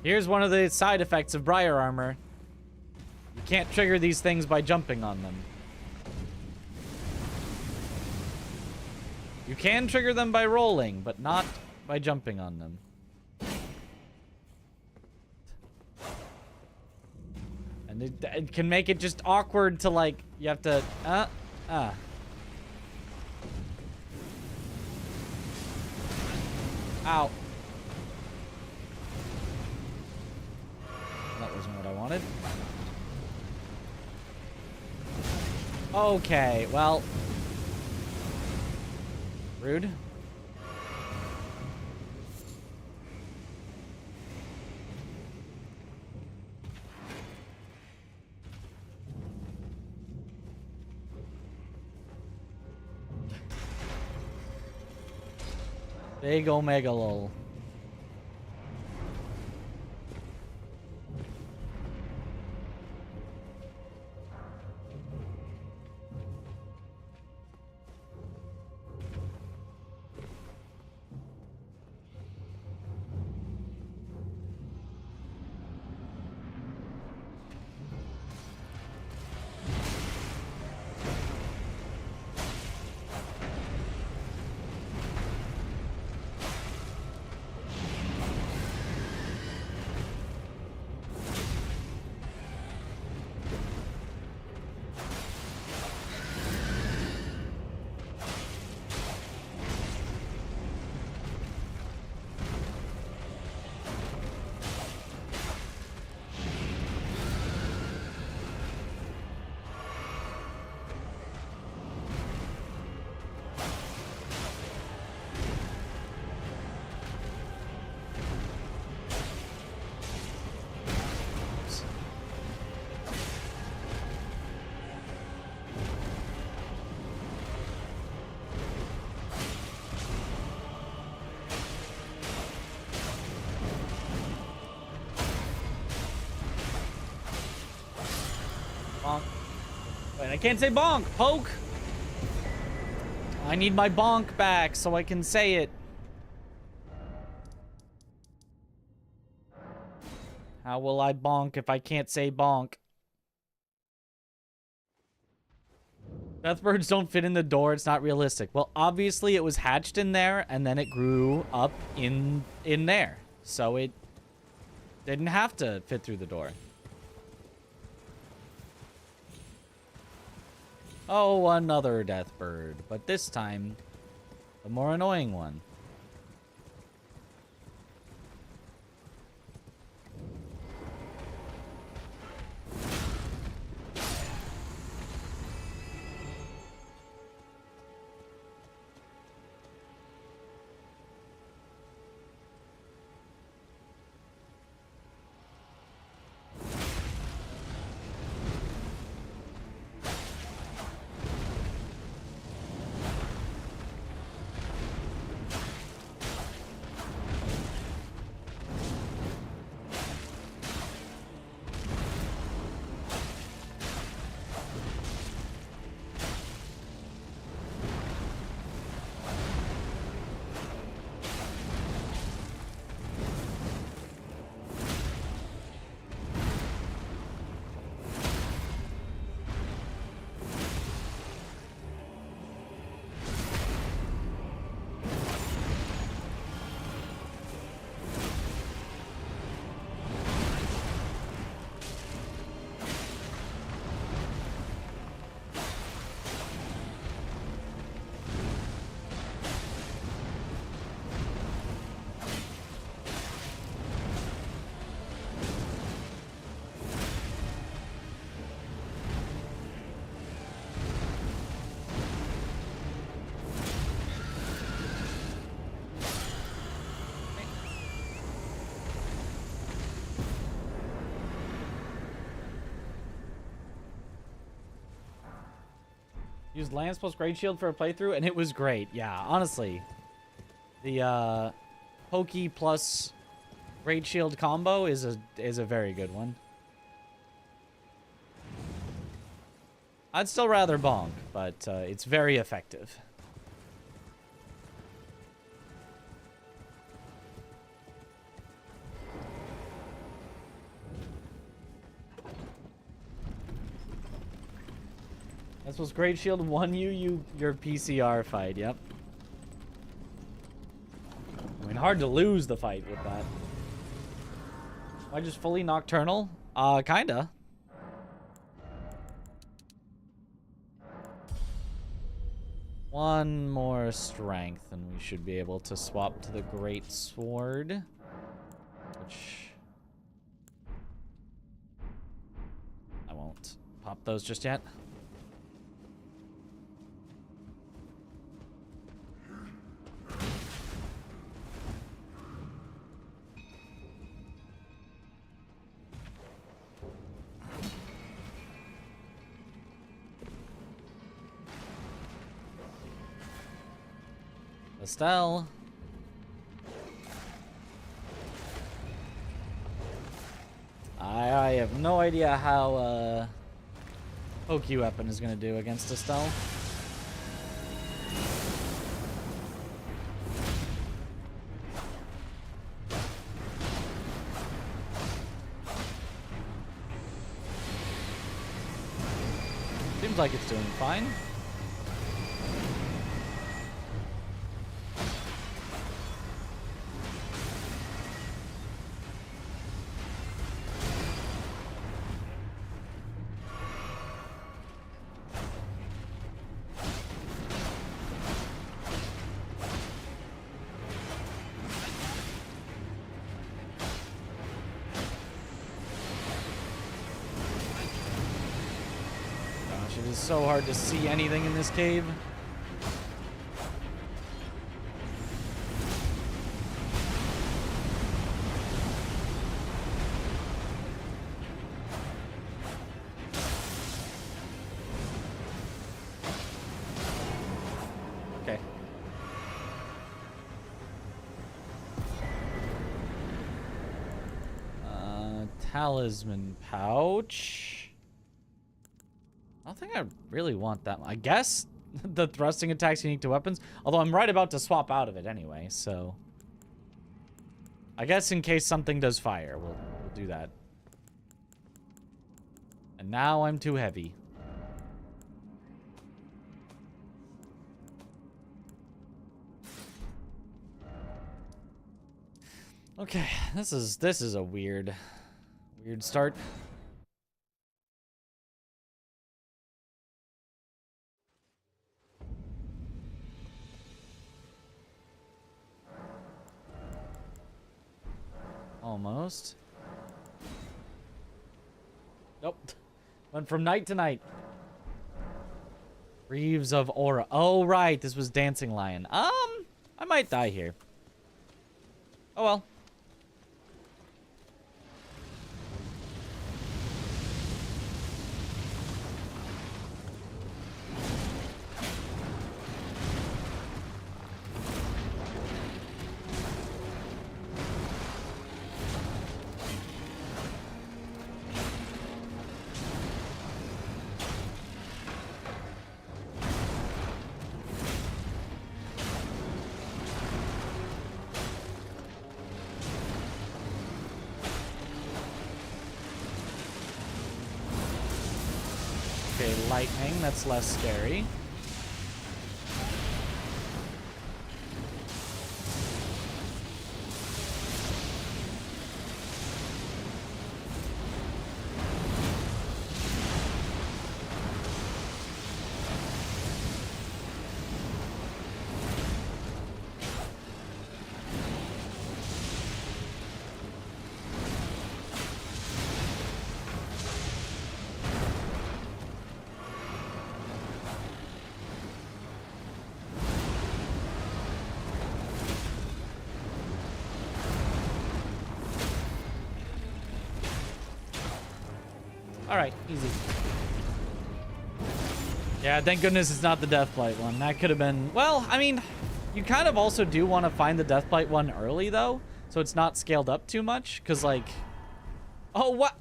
Here's one of the side effects of Briar armor. You can't trigger these things by jumping on them. You can trigger them by rolling, but not by jumping on them. And it can make it just awkward to, like, you have to, Ow. That wasn't what I wanted. Okay, well. Rude. Big omega lol. Bonk. Wait, I can't say bonk. Poke. I need my bonk back so I can say it. How will I bonk if I can't say bonk? Deathbirds don't fit in the door. It's not realistic. Well, obviously it was hatched in there and then it grew up in there. So it didn't have to fit through the door. Oh, another Deathbird. But this time, the more annoying one. Used Lance plus Great Shield for a playthrough, and it was great. Yeah, honestly. The Pokey plus Great Shield combo is a very good one. I'd still rather bonk, but it's very effective. This was Great Shield won your PCR fight, yep. I mean, hard to lose the fight with that. Am I just fully nocturnal? Kinda. One more strength, and we should be able to swap to the Great Sword. Which... I won't pop those just yet. Estelle. I have no idea how Pokey Weapon is going to do against Estelle. Seems like it's doing fine. So hard to see anything in this cave. Okay. Talisman pouch. I don't think I really want that. I guess the thrusting attack's unique to weapons. Although I'm right about to swap out of it anyway, so... I guess in case something does fire, we'll do that. And now I'm too heavy. Okay, this is a weird start. Almost. Nope. Went from night to night. Reeves of Aura. Oh, right. This was Dancing Lion. I might die here. Oh, well. Lightning, that's less scary. Alright, easy. Yeah, thank goodness it's not the Deathblight one. That could have been... Well, I mean, you kind of also do want to find the Deathblight one early, though. So it's not scaled up too much. Because, like... Oh, what?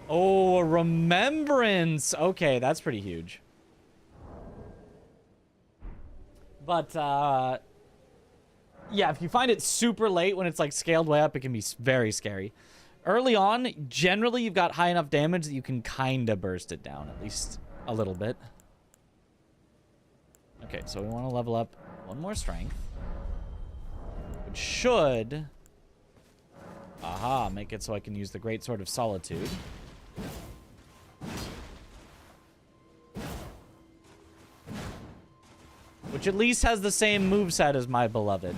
Oh, a remembrance. Okay, that's pretty huge. But, yeah, if you find it super late when it's, like, scaled way up, it can be very scary. Early on, generally, you've got high enough damage that you can kind of burst it down. At least a little bit. Okay, so we want to level up one more strength. Which should... Aha, make it so I can use the Great Sword of Solitude. Which at least has the same moveset as my beloved.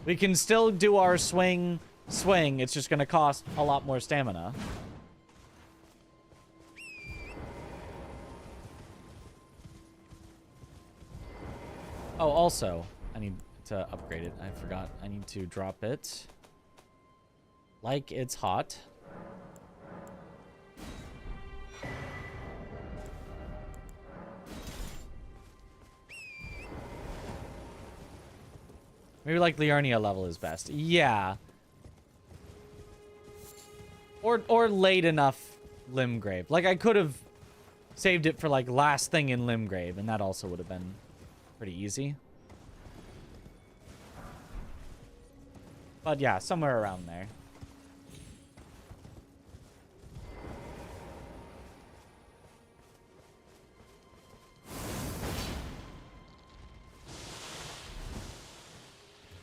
We can still do our swing. It's just going to cost a lot more stamina. Oh, also, I need to upgrade it. I forgot. I need to drop it. Like it's hot. Maybe like Liurnia level is best. Yeah. Or late enough Limgrave. Like I could have saved it for like last thing in Limgrave, and that also would have been pretty easy. But yeah, somewhere around there.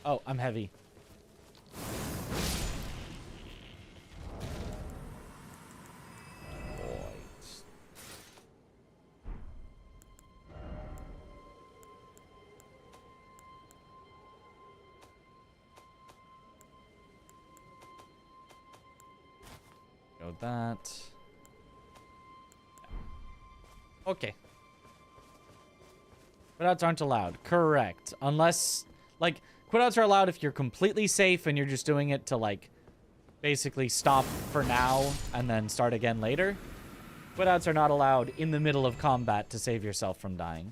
Oh, I'm heavy. Go that. Okay. Quitouts aren't allowed. Correct. Unless, like, quitouts are allowed if you're completely safe and you're just doing it to, like, basically stop for now and then start again later. Quitouts are not allowed in the middle of combat to save yourself from dying.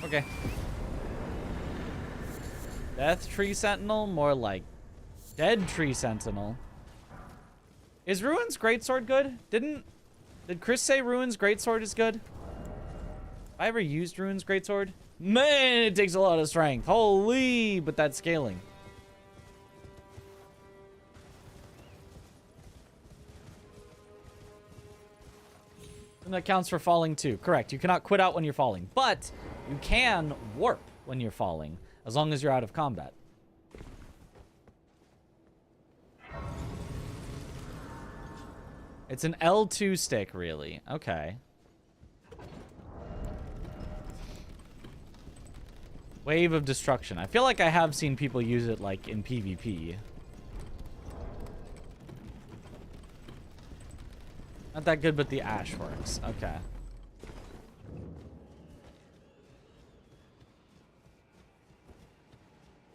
Okay. Death Tree Sentinel? More like Dead Tree Sentinel. Is Ruin's Greatsword good? Did Chris say Ruin's Greatsword is good? Have I ever used Ruin's Greatsword? Man, it takes a lot of strength. Holy, but that's scaling. And that counts for falling too. Correct. You cannot quit out when you're falling, but you can warp when you're falling, as long as you're out of combat. It's an L2 stick, really. Okay. Wave of Destruction. I feel like I have seen people use it, like, in PvP. Not that good, but the Ash works. Okay.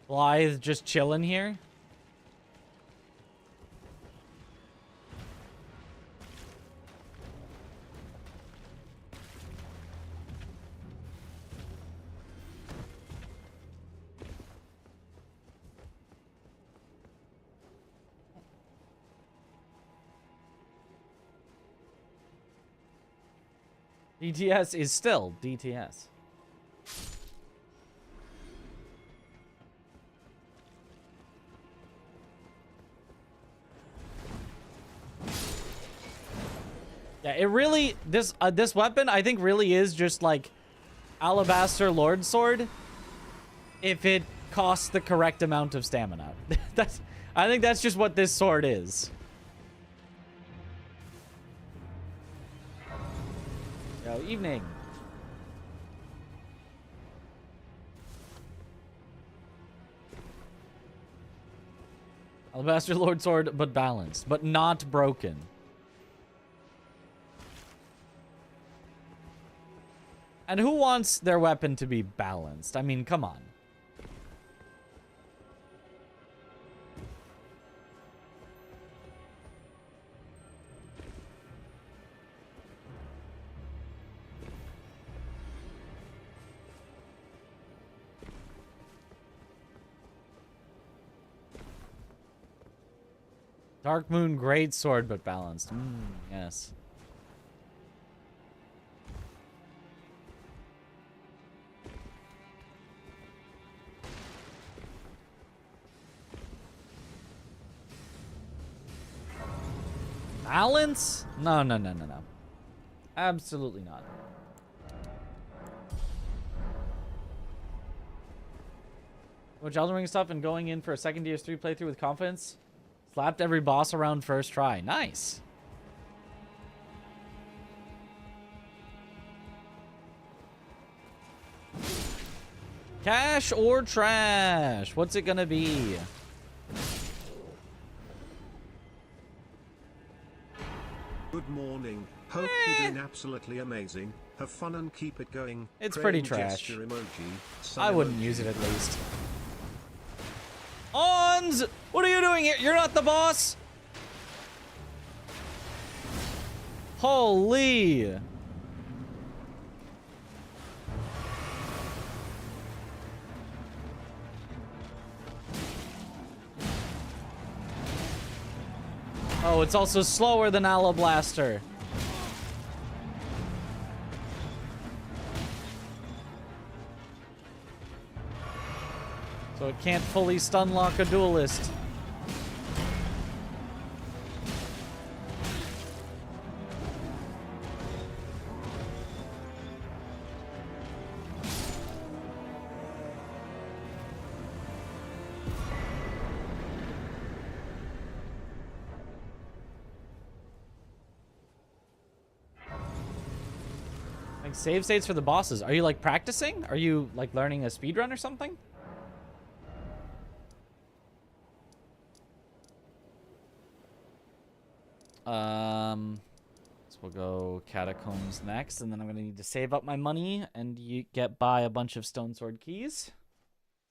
Blythe just chilling here. DTS is still DTS. Yeah, it really, this weapon I think really is just like Alabaster Lord Sword if it costs the correct amount of stamina. I think that's just what this sword is. Yo, evening. Alabaster Lord Sword, but balanced, but not broken. And who wants their weapon to be balanced? I mean, come on. Dark Moon, great sword, but balanced. Yes. Balance? No, no, no, no, no. Absolutely not. Much Elden Ring stuff and going in for a second DS3 playthrough with confidence. Slapped every boss around first try. Nice. Cash or trash? What's it gonna be? Good morning. Hope you're doing absolutely amazing. Have fun and keep it going. It's Praying pretty trash. gesture emoji, I wouldn't use it at least. Ons! What are you doing here? You're not the boss? Holy! Oh, it's also slower than Alablaster. So it can't fully stun lock a duelist. Like save states for the bosses. Are you like practicing? Are you like learning a speedrun or something? So we'll go Catacombs next, and then I'm gonna need to save up my money and buy a bunch of Stone Sword keys.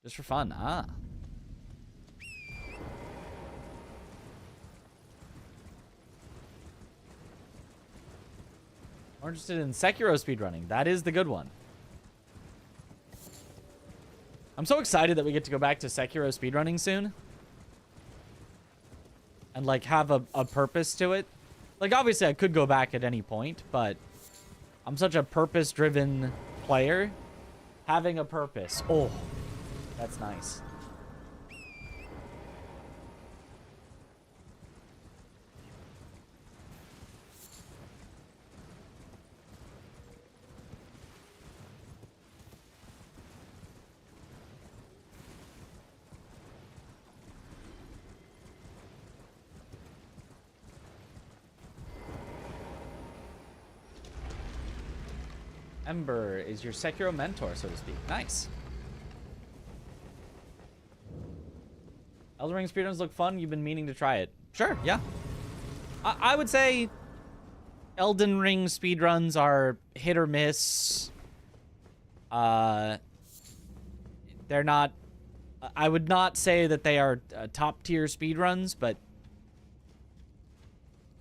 Just for fun. Ah. More interested in Sekiro speedrunning. That is the good one. I'm so excited that we get to go back to Sekiro speedrunning soon. And, like, have a purpose to it. Like, obviously, I could go back at any point, but I'm such a purpose-driven player. Having a purpose. Oh, that's nice. Ember is your Sekiro mentor, so to speak. Nice. Elden Ring speedruns look fun. You've been meaning to try it. Sure, yeah. I would say Elden Ring speedruns are hit or miss. They're not... I would not say that they are top-tier speedruns, but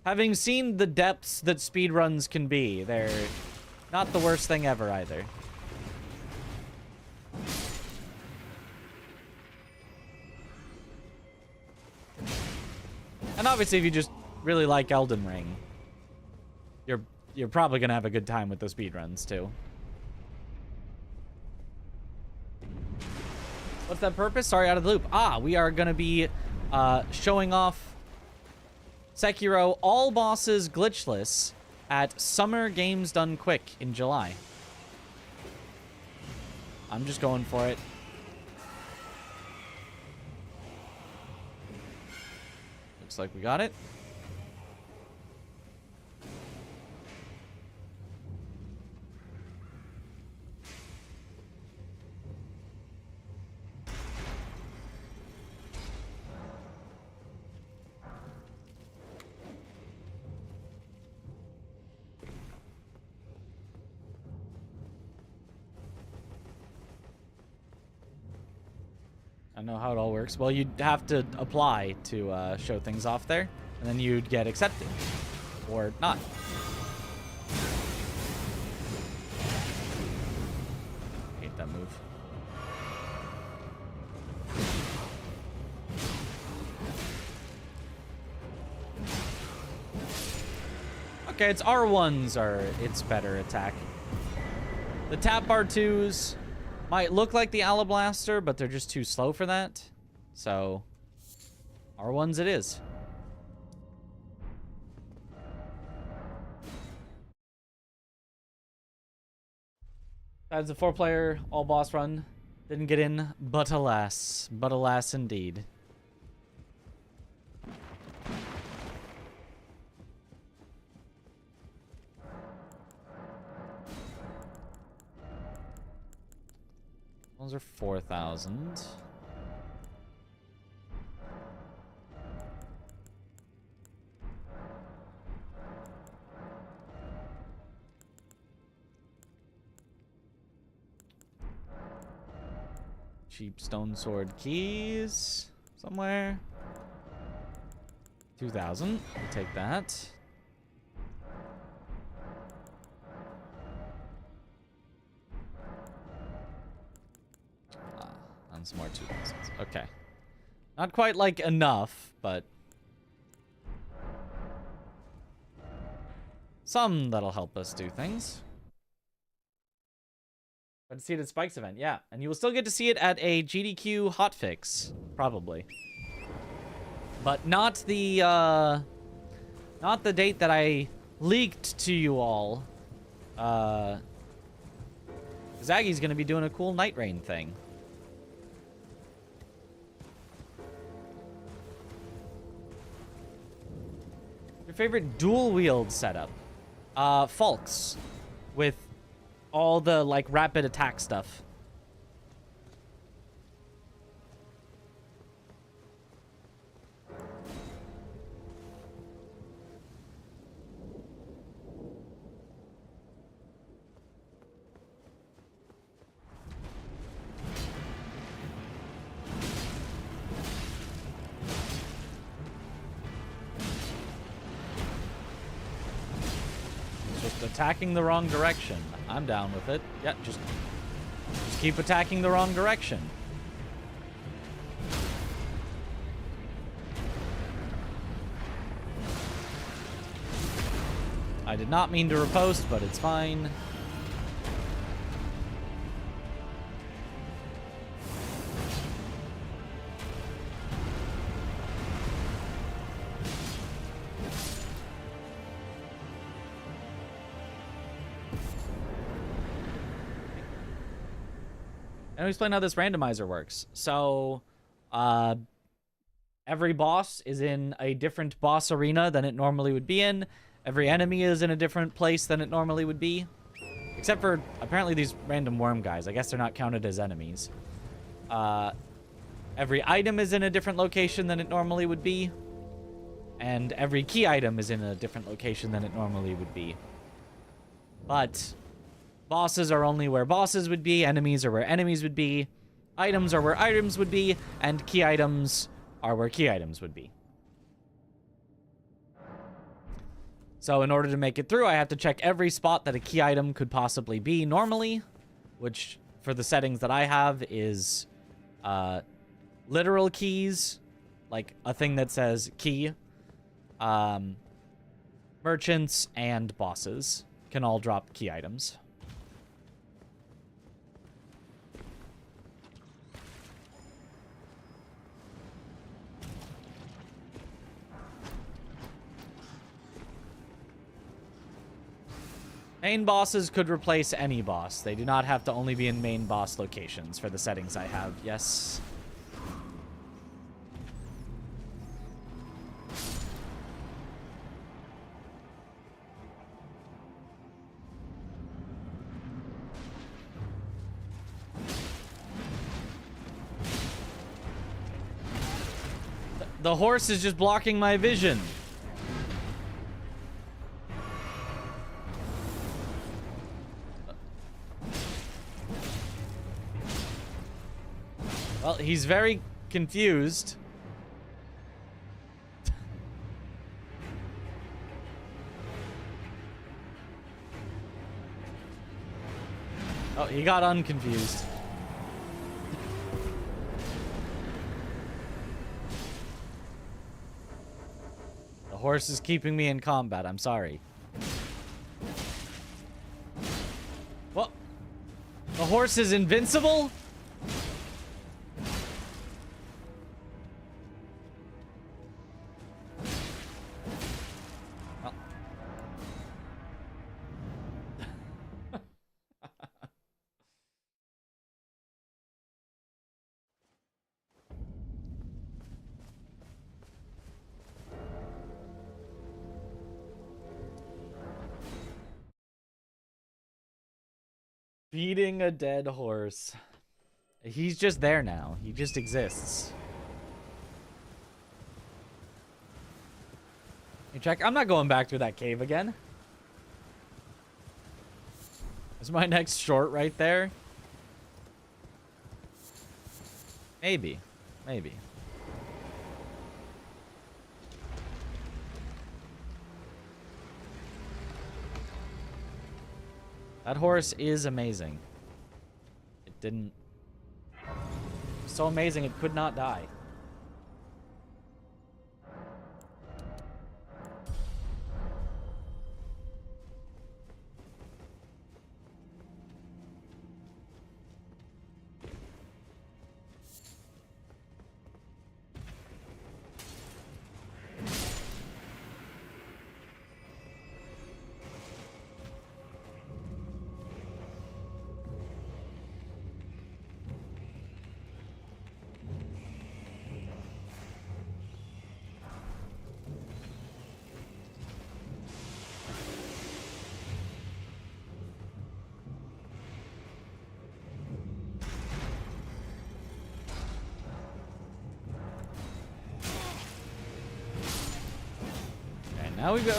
having seen the depths that speedruns can be, they're... not the worst thing ever, either. And obviously, if you just really like Elden Ring, you're probably gonna have a good time with the speedruns, too. What's that purpose? Sorry, out of the loop. Ah, we are gonna be showing off Sekiro all bosses glitchless at Summer Games Done Quick in July. I'm just going for it. Looks like we got it. I know how it all works. Well, you'd have to apply to show things off there, and then you'd get accepted. Or not. Hate that move. Okay, it's R1s are its better attack. The tap R2s might look like the Alablaster, but they're just too slow for that. So, R1s it is. Besides the 4-player all-boss run, didn't get in, but alas indeed. Those are 4,000. Cheap stone sword keys somewhere. 2,000. I'll take that. And some more 2,000s. Okay. Not quite like enough, but some that'll help us do things. But to see it at Spike's event, yeah. And you will still get to see it at a GDQ hotfix, probably. But not the date that I leaked to you all. Zaggy's gonna be doing a cool Night Rain thing. Your favorite dual wield setup? Falks. With all the, like, rapid attack stuff. Just attacking the wrong direction. I'm down with it. Yeah, just keep attacking the wrong direction. I did not mean to riposte, but it's fine. And I'll explain how this randomizer works. So, every boss is in a different boss arena than it normally would be in. Every enemy is in a different place than it normally would be. Except for, apparently, these random worm guys. I guess they're not counted as enemies. Every item is in a different location than it normally would be. And every key item is in a different location than it normally would be. But bosses are only where bosses would be, enemies are where enemies would be, items are where items would be, and key items are where key items would be. So in order to make it through, I have to check every spot that a key item could possibly be normally, which for the settings that I have is literal keys, like a thing that says key. Merchants and bosses can all drop key items. Main bosses could replace any boss. They do not have to only be in main boss locations for the settings I have. Yes. The horse is just blocking my vision. Well, he's very confused. Oh, he got unconfused. The horse is keeping me in combat. I'm sorry. Well, the horse is invincible? Well. Beating a dead horse. He's just there now. He just exists. Hey, check. I'm not going back through that cave again. Is my next short right there? Maybe. Maybe. That horse is amazing. It didn't... So amazing it could not die.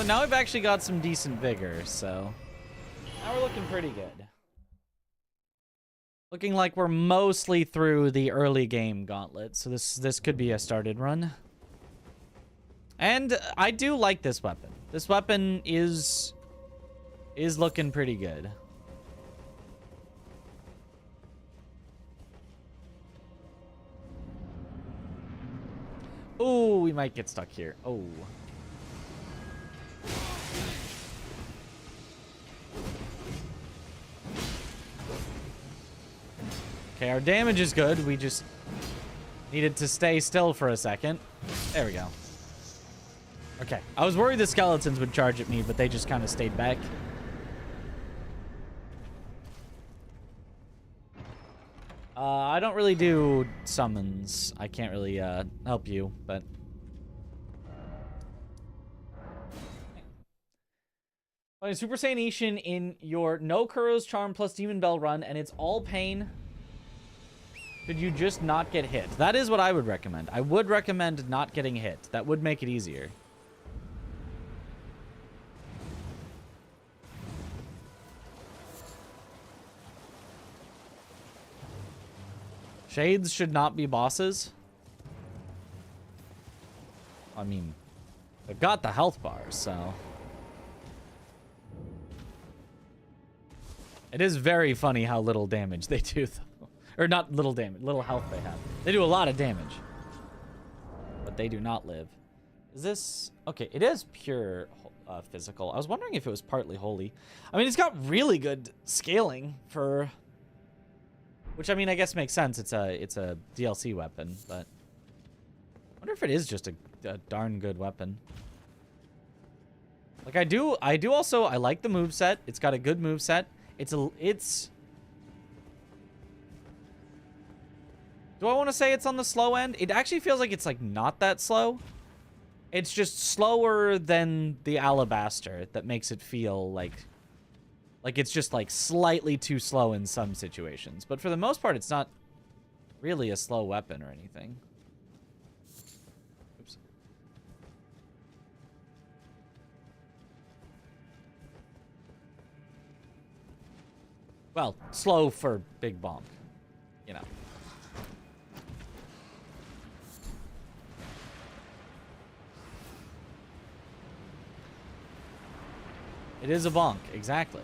Now we've actually got some decent vigor, so now we're looking pretty good. Looking like we're mostly through the early game gauntlet, so this could be a started run. And I do like this weapon. This weapon is looking pretty good. Oh, we might get stuck here. Oh. Okay, our damage is good. We just needed to stay still for a second. There we go. Okay. I was worried the skeletons would charge at me, but they just kind of stayed back. I don't really do summons. I can't really help you, but... Playing Super Saiyan Ishin in your No Kuro's Charm plus Demon Bell run, and it's all pain. Could you just not get hit? That is what I would recommend. I would recommend not getting hit. That would make it easier. Shades should not be bosses. I mean, they've got the health bars, so... It is very funny how little damage they do, though. Or not little damage, little health they have. They do a lot of damage. But they do not live. Is this... Okay, it is pure physical. I was wondering if it was partly holy. I mean, it's got really good scaling for... Which, I mean, I guess makes sense. It's a DLC weapon, but... I wonder if it is just a darn good weapon. Like, I do also... I like the moveset. It's got a good moveset. It's... Do I want to say it's on the slow end? It actually feels like it's, like, not that slow. It's just slower than the Alabaster that makes it feel like it's just, like, slightly too slow in some situations. But for the most part, it's not really a slow weapon or anything. Oops. Well, slow for Big Bonk, you know. It is a bonk, exactly.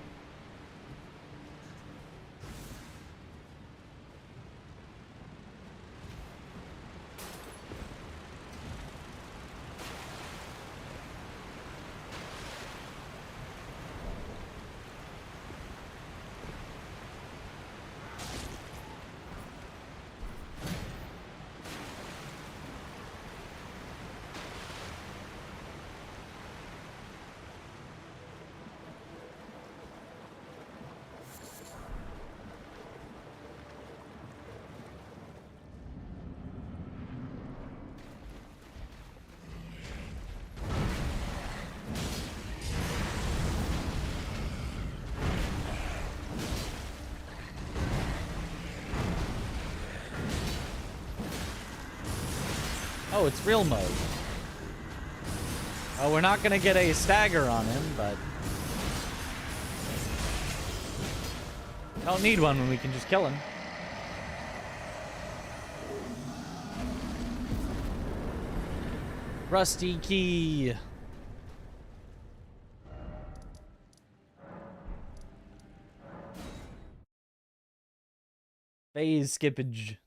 Oh, it's real mode. Oh, we're not gonna get a stagger on him, but... Don't need one when we can just kill him. Rusty key. Phase skippage.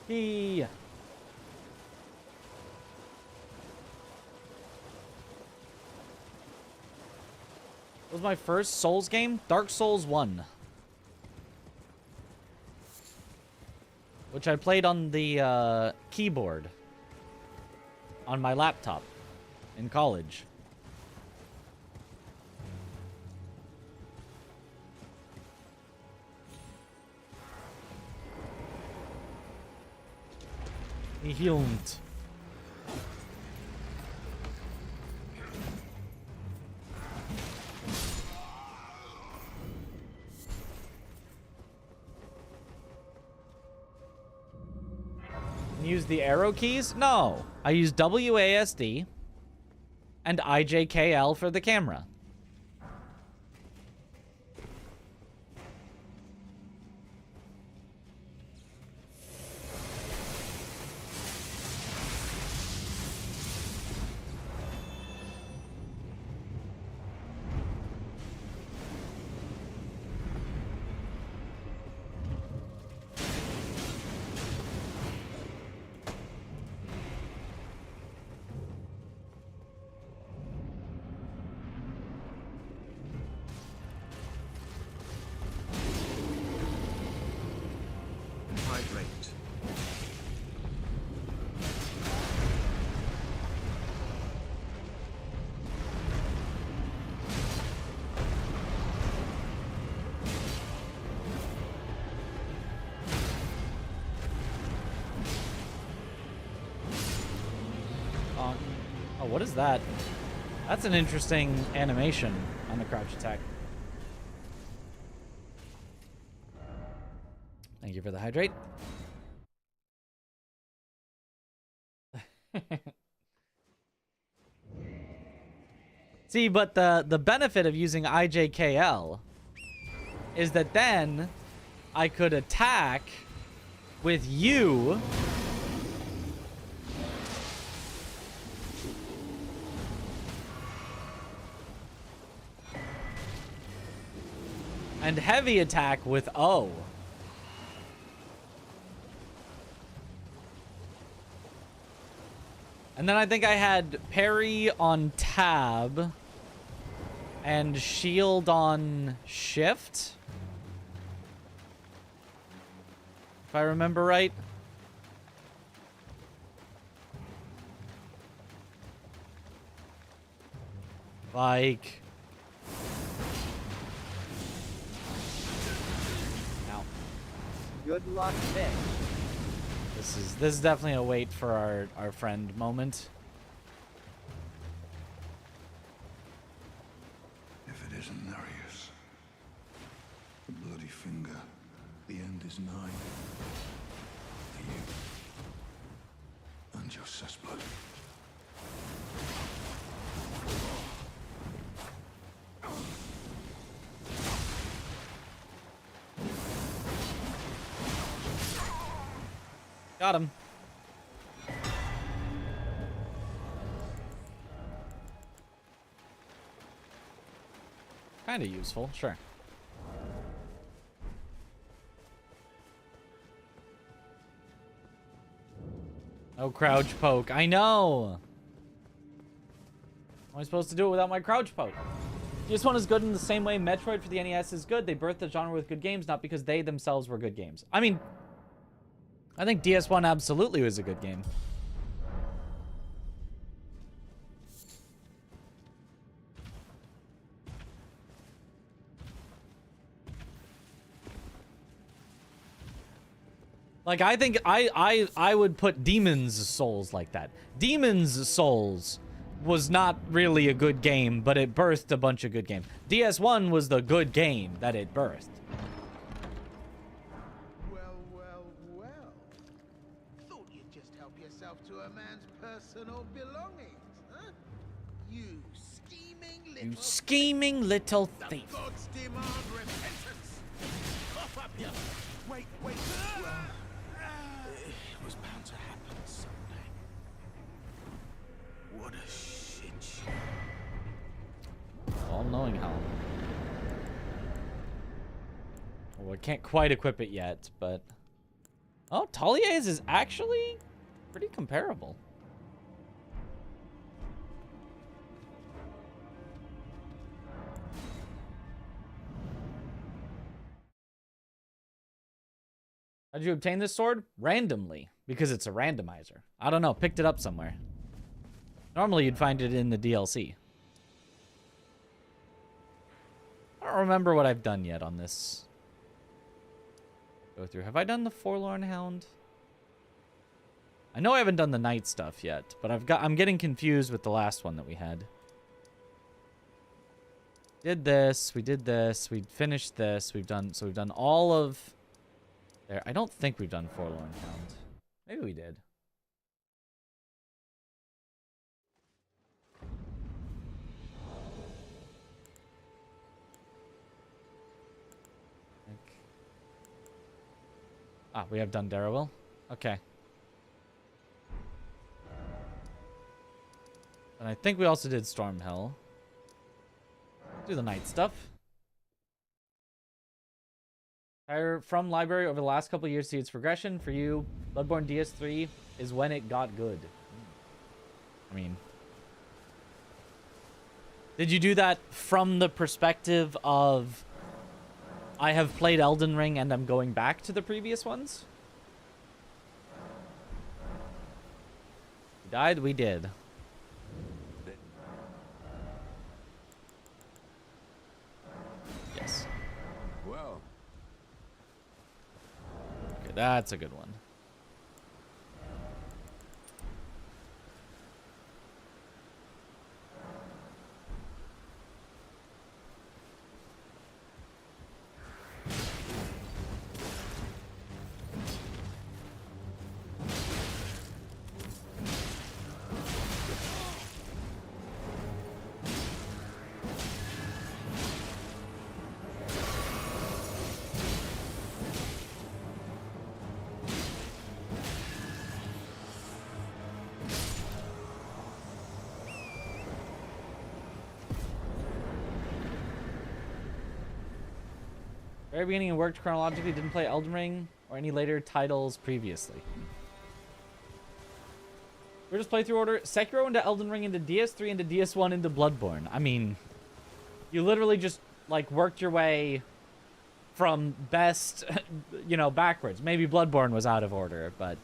Key. Was my first Souls game? Dark Souls 1. Which I played on the keyboard. On my laptop. In college. Healed. Use the arrow keys? No. I use WASD and IJKL for the camera. Hydrate. Oh, what is that? That's an interesting animation on the crouch attack. Thank you for the hydrate. See, but the benefit of using IJKL is that then I could attack with you and heavy attack with O. And then I think I had parry on tab and shield on shift, if I remember right. Like... Ow. Good luck, Vic. This is definitely a wait for our friend moment. If it isn't Nereus, the bloody finger, the end is nigh. For you and your cessblood. Got him. Kind of useful, sure. No crouch poke. I know. How am I supposed to do it without my crouch poke? DS1 is good in the same way Metroid for the NES is good. They birthed the genre with good games, not because they themselves were good games. I mean, I think DS1 absolutely was a good game. Like, I think I would put Demon's Souls like that. Demon's Souls was not really a good game, but it birthed a bunch of good games. DS1 was the good game that it birthed. Well, well, well. Thought you'd just help yourself to a man's personal belongings, huh? You scheming little thief. The gods demand repentance. Cough up here. Wait. It was bound to happen someday. What a shit show. All knowing how. Well, I can't quite equip it yet, but... Oh, Talier's is actually pretty comparable. How did you obtain this sword? Randomly, because it's a randomizer. I don't know, picked it up somewhere. Normally you'd find it in the DLC. I don't remember what I've done yet on this. Go through. Have I done the Forlorn Hound? I know I haven't done the night stuff yet, but I'm getting confused with the last one that we had. Did this, we did this, we finished this, we've done all of there. I don't think we've done Forlorn Hound. Maybe we did. Ah, we have done Darrowell. Okay. And I think we also did Stormhill. Do the night stuff. From library over the last couple of years, see its progression. For you, Bloodborne DS3 is when it got good. I mean, did you do that from the perspective of I have played Elden Ring and I'm going back to the previous ones? We died? We did. Yes. Well. Okay, that's a good one. Very beginning and worked chronologically, didn't play Elden Ring or any later titles previously. We're just play through order. Sekiro into Elden Ring into DS3 into DS1 into Bloodborne. I mean, you literally just like worked your way from best, you know, backwards. Maybe Bloodborne was out of order, but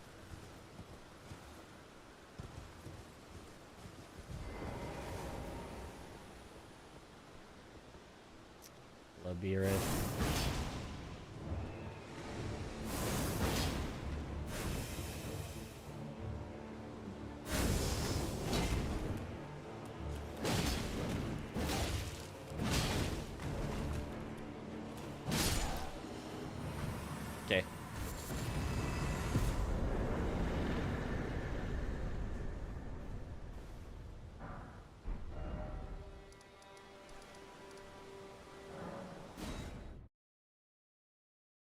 Labirith. Okay.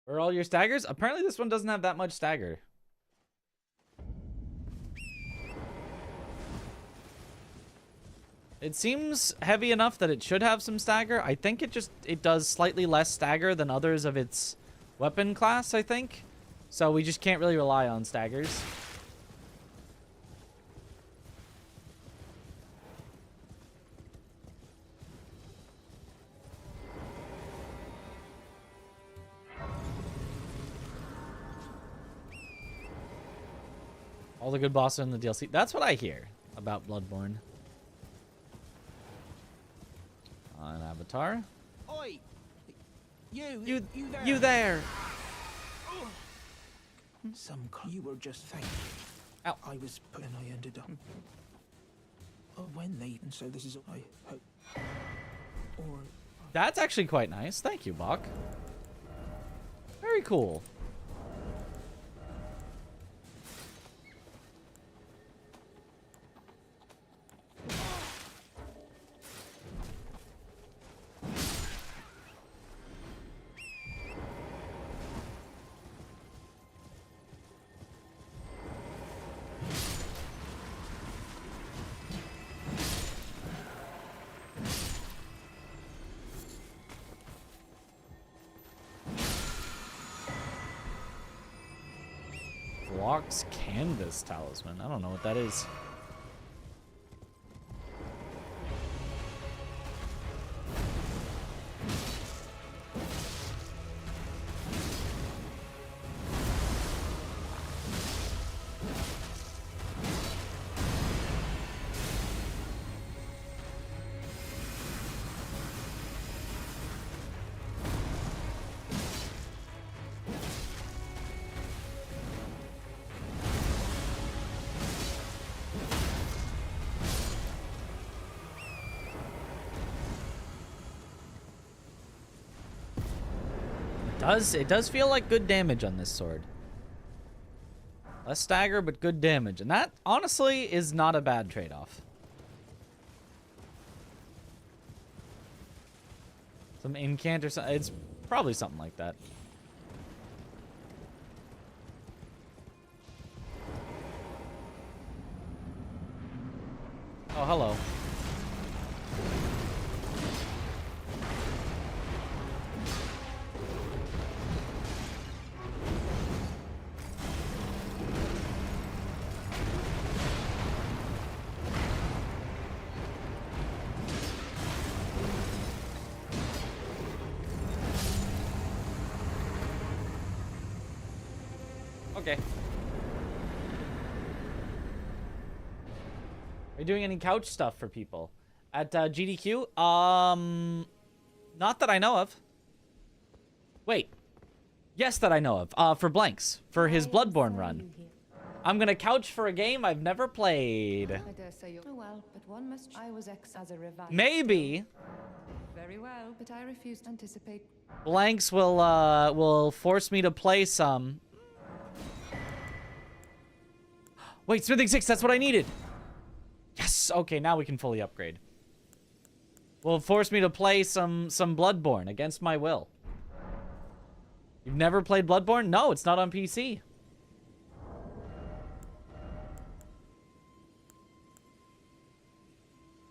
Where are all your staggers? Apparently this one doesn't have that much stagger. It seems heavy enough that it should have some stagger. I think it does slightly less stagger than others of its weapon class, I think. So we just can't really rely on staggers. All the good bosses in the DLC. That's what I hear about Bloodborne. An avatar. Oi! You there! You there! You were just thank you. Ow. I was put and I ended up. Oh, when they and so this is I hope. Or That's actually quite nice. Thank you, Bach. Very cool. Vlox Canvas Talisman. I don't know what that is. It does feel like good damage on this sword. Less stagger, but good damage. And that, honestly, is not a bad trade-off. Some incant or something. It's probably something like that. Oh, hello. Okay. Are you doing any couch stuff for people at GDQ? Not that I know of. Wait. Yes, that I know of. For Blanks, for his Bloodborne run. I'm gonna couch for a game I've never played. I dare say you're... Oh well, but one must... I was as a revive. Maybe. Very well, but I refuse to anticipate. Blanks will force me to play some. Wait, Smithing 6, that's what I needed. Yes, okay, now we can fully upgrade. Will force me to play some Bloodborne against my will. You've never played Bloodborne? No, it's not on PC.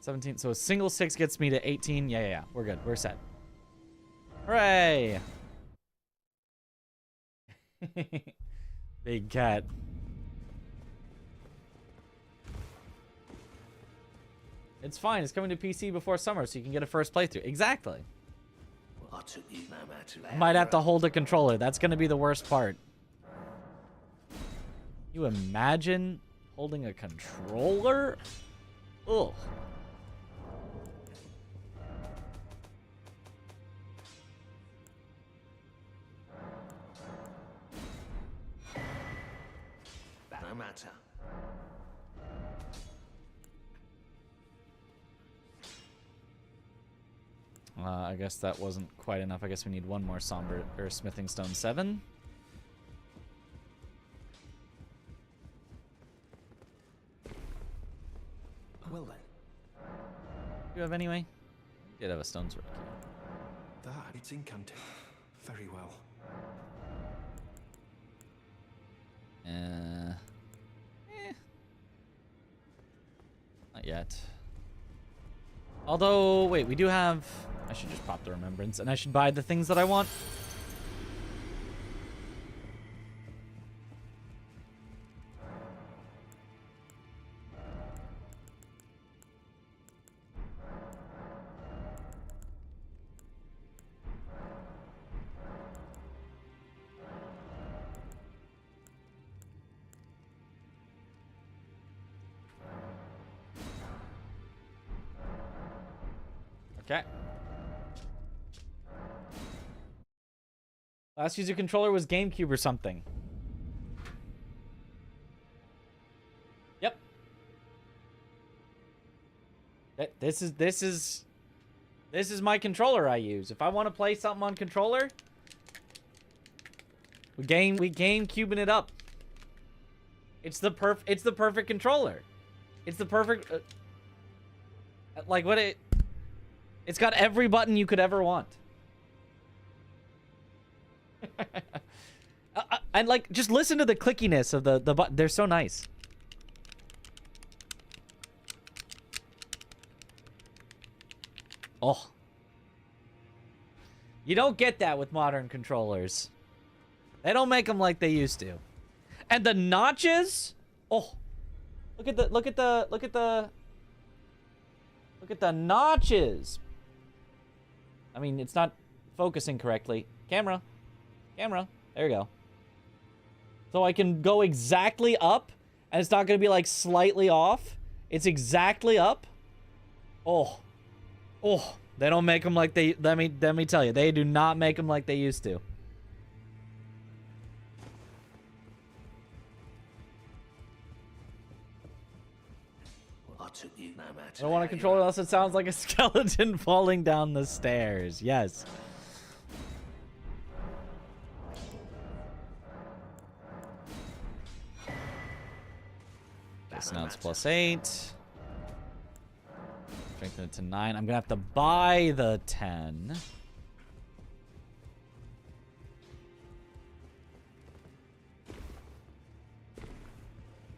$17, so a single 6 gets me to 18. Yeah, we're good, we're set. Hooray! Big cat. It's fine. It's coming to PC before summer, so you can get a first playthrough. Exactly. I might have to hold a controller. That's going to be the worst part. You imagine holding a controller? Ugh. No matter. I guess that wasn't quite enough. I guess we need one more somber or smithing stone 7. well then. You have anyway? Did have a stone sword key. That it's incanted. Very well. Not yet. Although, wait, we do have... I should just pop the remembrance, and I should buy the things that I want. Okay. Last user controller was GameCube or something. Yep. This is my controller I use. If I want to play something on controller, we GameCubing it up. It's the perfect controller. It's the perfect like what it's got every button you could ever want. And like, just listen to the clickiness of the button. They're so nice. Oh. You don't get that with modern controllers. They don't make them like they used to. And the notches? Oh. Look at the notches. I mean, it's not focusing correctly. Camera. There you go. So I can go exactly up, and it's not going to be, like, slightly off. It's exactly up. Oh. Oh. They don't make them like they... Let me tell you. They do not make them like they used to. I don't want to control it unless it sounds like a skeleton falling down the stairs. Yes. Okay, so now it's +8. Strengthen it to 9. I'm gonna have to buy the 10.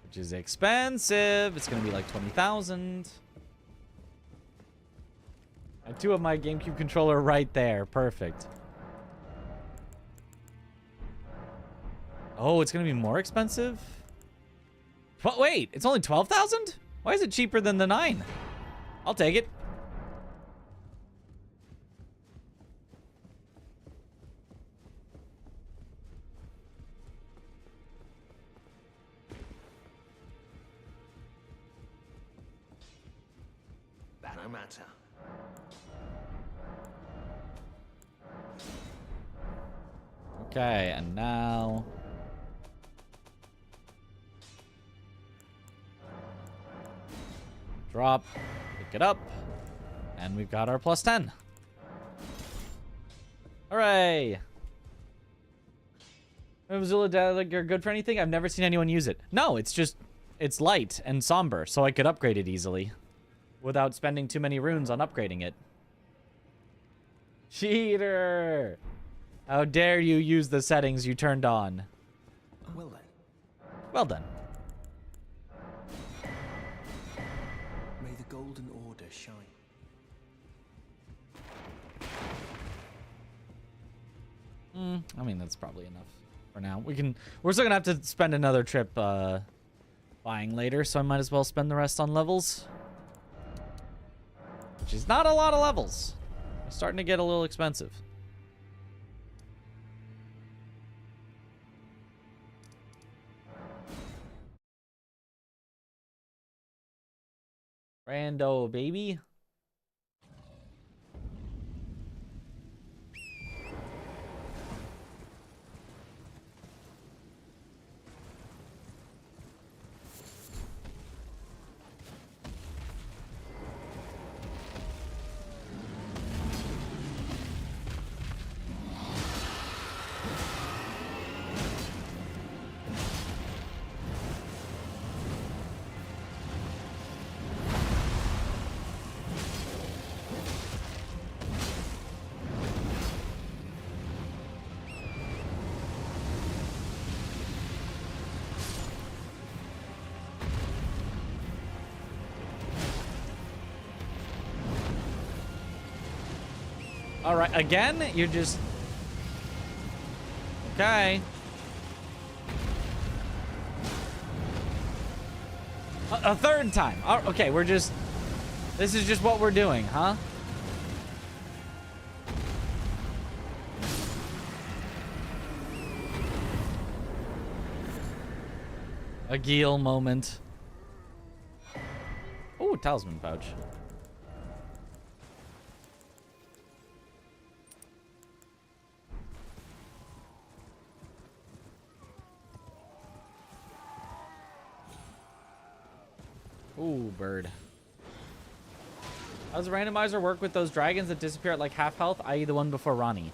Which is expensive. It's gonna be like 20,000. I have 2 of my GameCube controller right there. Perfect. Oh, it's gonna be more expensive? But wait, it's only 12,000? Why is it cheaper than the 9? I'll take it. No matter. Okay, and now... Drop, pick it up, and we've got our +10. Hooray! Missoula Dagger good for anything? I've never seen anyone use it. No, it's just, it's light and somber, so I could upgrade it easily without spending too many runes on upgrading it. Cheater! How dare you use the settings you turned on? Well then. Well done. May the Golden Order shine. I mean, that's probably enough for now. We're still gonna have to spend another trip buying later, so I might as well spend the rest on levels. Which is not a lot of levels. It's starting to get a little expensive. Rando, baby. Alright, again? You're just... Okay. A third time. Okay, we're just... This is just what we're doing, huh? A Geel moment. Ooh, talisman pouch. Ooh, bird. How does the randomizer work with those dragons that disappear at like half health, i.e. the one before Ronnie?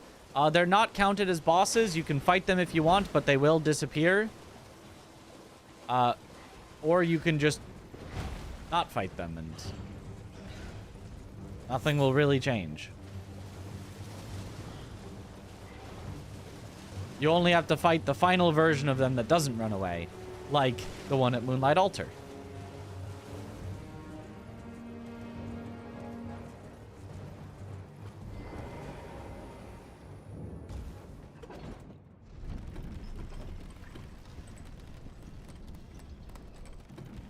They're not counted as bosses. You can fight them if you want, but they will disappear. Or you can just not fight them and nothing will really change. You only have to fight the final version of them that doesn't run away, like the one at Moonlight Altar.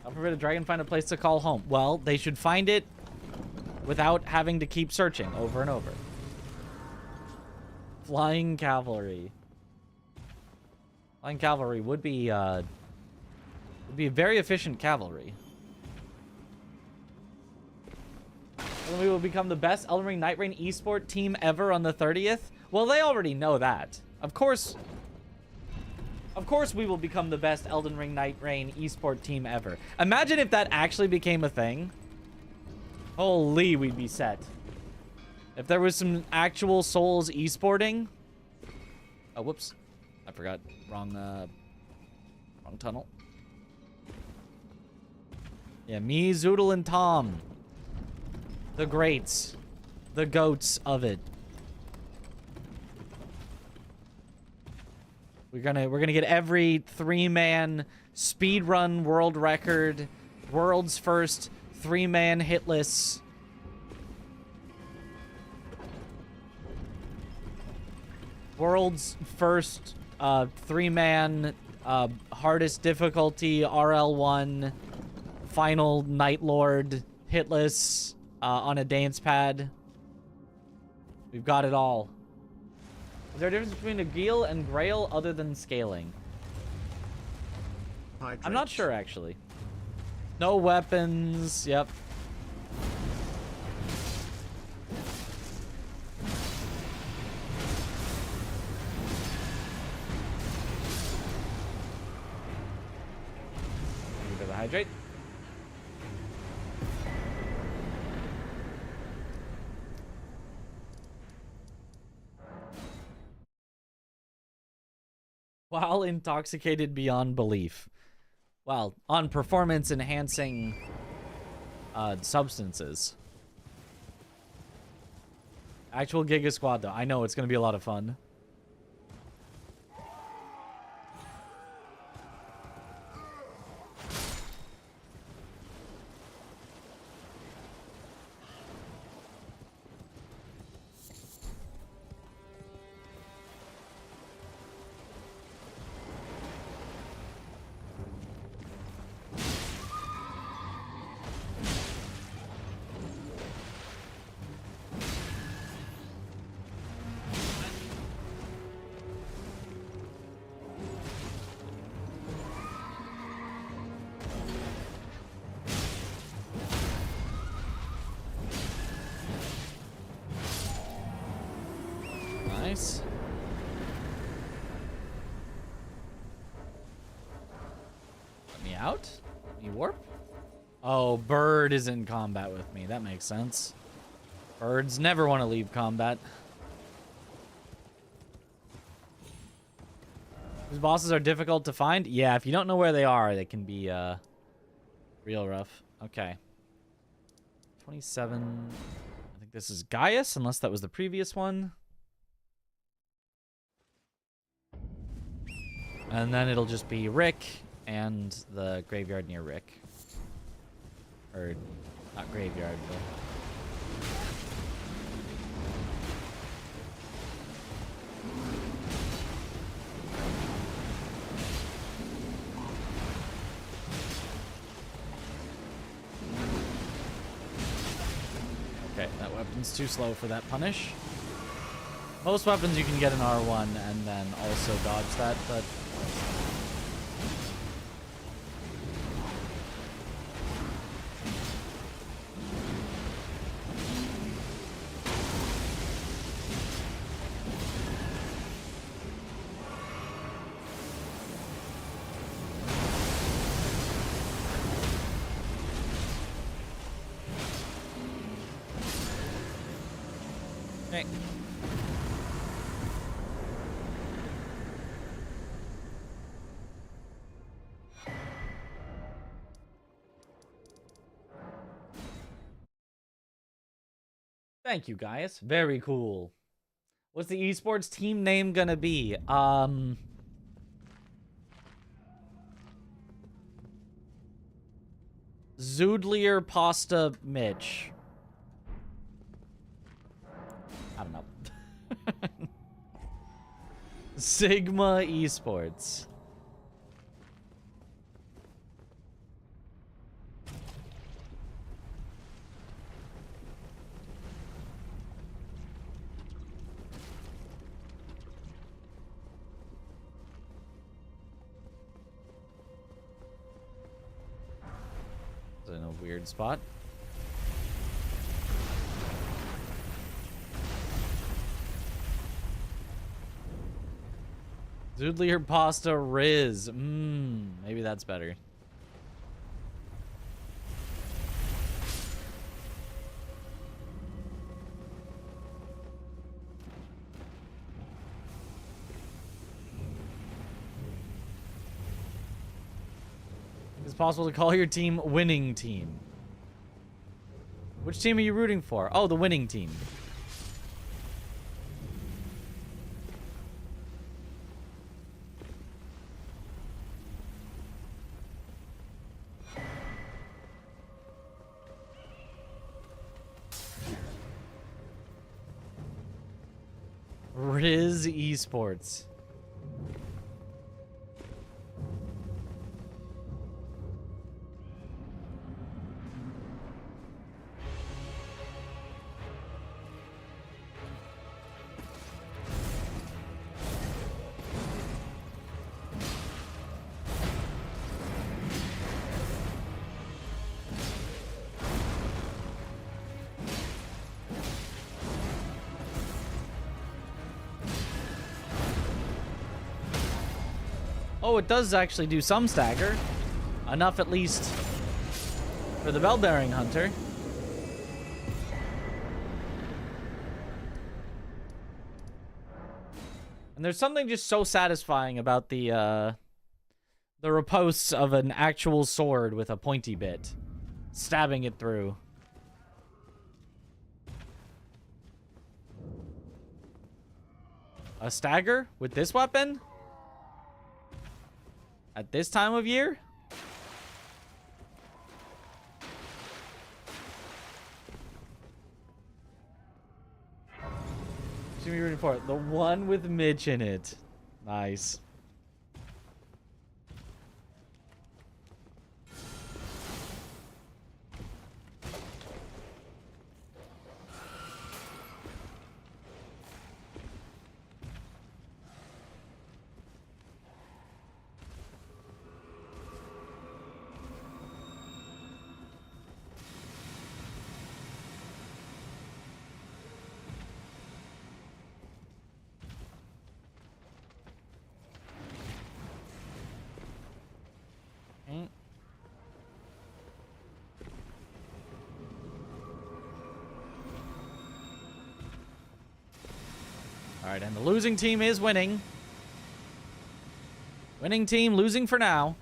I'll forbid a dragon find a place to call home. Well, they should find it without having to keep searching over and over. Flying cavalry. Flying cavalry would be a very efficient cavalry. And we will become the best Elden Ring Night Rain esport team ever on the 30th. Well, they already know that. Of course we will become the best Elden Ring Night Rain esport team ever. Imagine if that actually became a thing. Holy, we'd be set. If there was some actual Souls esporting. Oh, whoops. I forgot. Wrong tunnel. Yeah, me, Zoodle, and Tom. The greats. The goats of it. We're gonna get every 3-man speedrun world record, world's first 3-man hitless. World's first 3-man hardest difficulty RL1 final Night Lord hitless on a dance pad. We've got it all. Is there a difference between a Geel and Grail other than scaling? Hydrate. I'm not sure, actually. No weapons. Yep. A bit of hydrate. While intoxicated beyond belief. Well, on performance-enhancing substances. Actual Giga Squad, though. I know, it's going to be a lot of fun. Nice. Let me out? Let me warp? Oh, Bird is in combat with me. That makes sense. Birds never want to leave combat. These bosses are difficult to find? Yeah, if you don't know where they are, they can be real rough. Okay. 27. I think this is Gaius, unless that was the previous one. And then it'll just be Rick and the graveyard near Rick. Or, not graveyard, but... weapon's too slow for that punish. Most weapons you can get an R1 and then also dodge that, but... Okay. Thank you, guys. Very cool. What's the esports team name gonna be? Zoodlier Pasta Mitch. I don't know. Sigma Esports. It's in a weird spot. Zoodlier Pasta Riz. Maybe that's better. It's possible to call your team winning team. Which team are you rooting for? Oh, the winning team. Riz Esports. Oh, it does actually do some stagger. Enough, at least, for the bell-bearing hunter. And there's something just so satisfying about the riposte of an actual sword with a pointy bit. Stabbing it through. A stagger with this weapon? At this time of year? Should be rooting for it. The one with Mitch in it. Nice. Alright, and the losing team is winning. Winning team losing for now.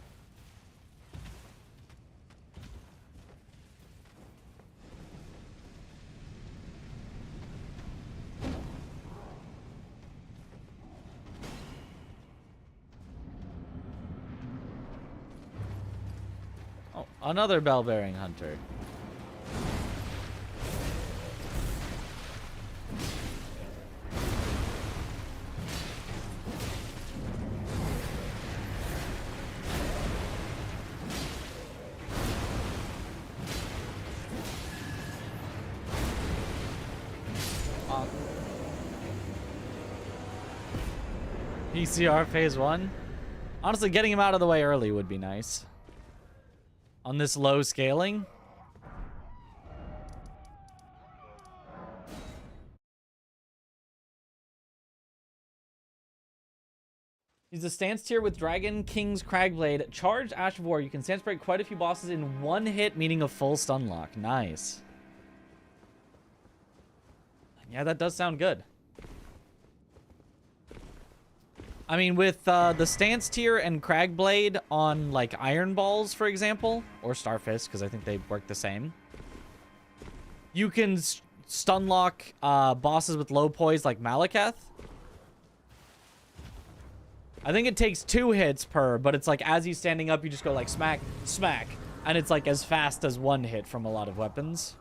Oh, another bell-bearing hunter. PCR phase 1? Honestly, getting him out of the way early would be nice. On this low scaling. He's a stance tier with Dragon King's Cragblade. Charged Ash of War. You can stance break quite a few bosses in one hit, meaning a full stun lock. Nice. Yeah, that does sound good. I mean, with the stance tier and Cragblade on, like, Iron Balls, for example, or Starfist, because I think they work the same, you can stun lock bosses with low poise like Malekith. I think it takes 2 hits per, but it's like as he's standing up, you just go like smack, smack, and it's like as fast as 1 hit from a lot of weapons.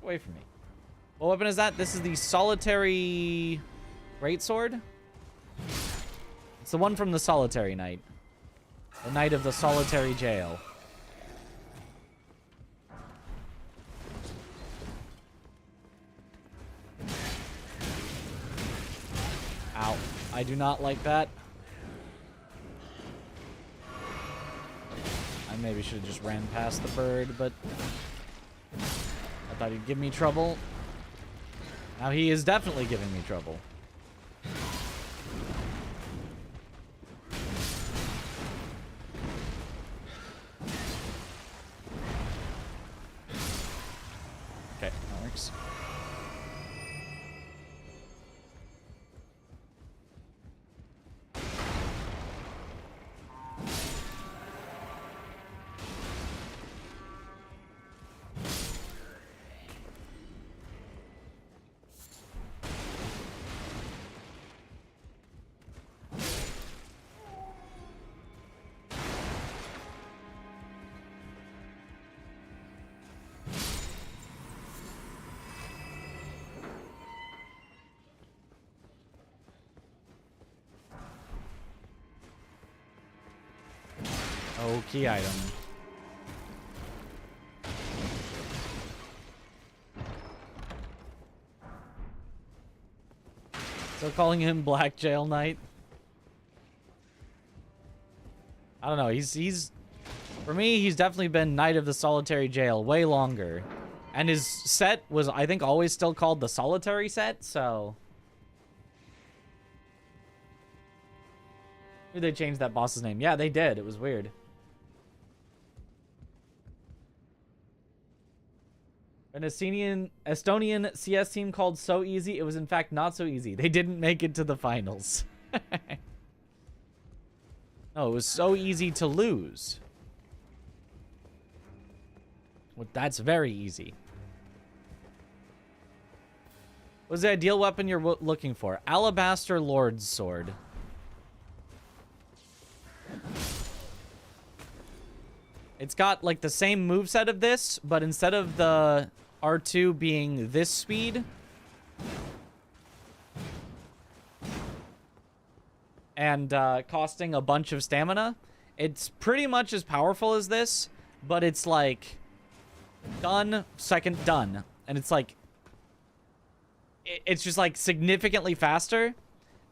Away from me. What weapon is that? This is the Solitary Greatsword. It's the one from the Solitary Knight. The Knight of the Solitary Jail. Ow. I do not like that. I maybe should have just ran past the bird, but I thought he'd give me trouble. Now he is definitely giving me trouble. Okay, that works. Oh, key item. So calling him Black Jail Knight. I don't know. He's for me, he's definitely been Knight of the Solitary Jail way longer. And his set was, I think, always still called the Solitary set, so maybe they changed that boss's name. Yeah, they did. It was weird. An Estonian CS team called So Easy. It was in fact not so easy. They didn't make it to the finals. No, it was so easy to lose. Well, that's very easy. What's the ideal weapon you're looking for? Alabaster Lord's Sword. It's got like the same moveset of this, but instead of the R2 being this speed, and costing a bunch of stamina, it's pretty much as powerful as this, but it's like done, second done. And it's like, it's just like significantly faster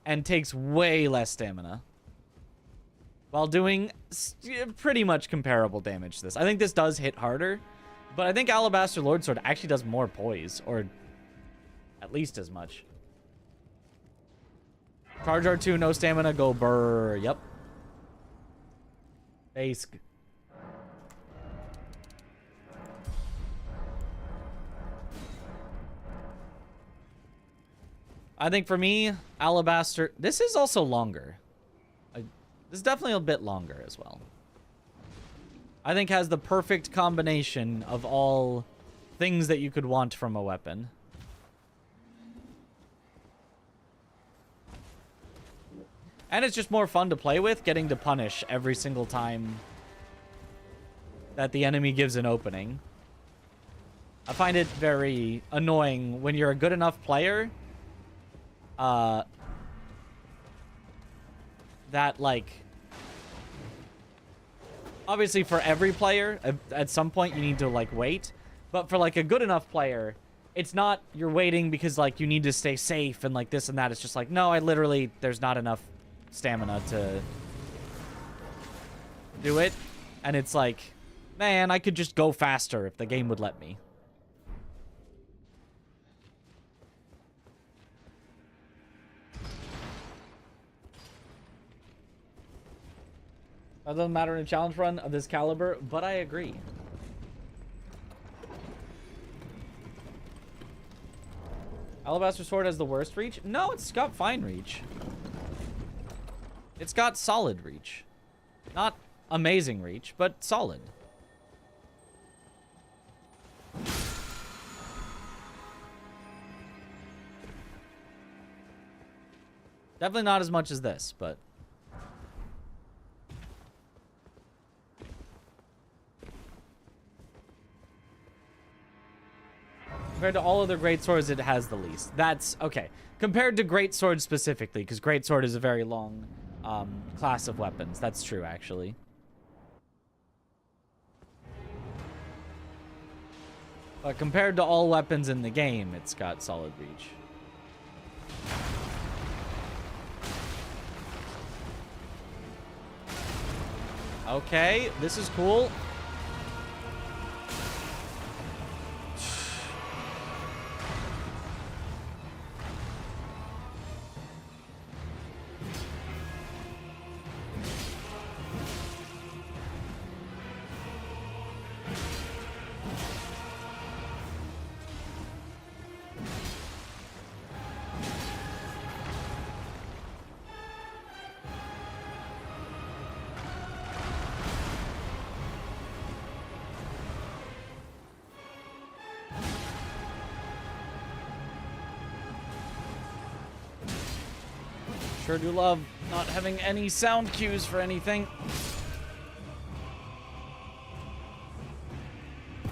and takes way less stamina while doing pretty much comparable damage to this. I think this does hit harder, but I think Alabaster Lordsword actually does more poise, or at least as much. Charge R2, no stamina, go burr. Yep. Base. I think for me, Alabaster... This is also longer. This is definitely a bit longer as well. I think has the perfect combination of all things that you could want from a weapon. And it's just more fun to play with, getting to punish every single time that the enemy gives an opening. I find it very annoying when you're a good enough player that, like, obviously for every player, at some point you need to, like, wait. But for, like, a good enough player, it's not you're waiting because, like, you need to stay safe and, like, this and that. It's just like, no, I literally, there's not enough stamina to do it. And it's like, man, I could just go faster if the game would let me. That doesn't matter in a challenge run of this caliber, but I agree. Alabaster Sword has the worst reach? No, it's got fine reach. It's got solid reach. Not amazing reach, but solid. Definitely not as much as this, but... Compared to all other great swords, it has the least. That's okay. Compared to great sword specifically, because great sword is a very long class of weapons. That's true, actually. But compared to all weapons in the game, it's got solid reach. Okay, this is cool. Sure do love not having any sound cues for anything.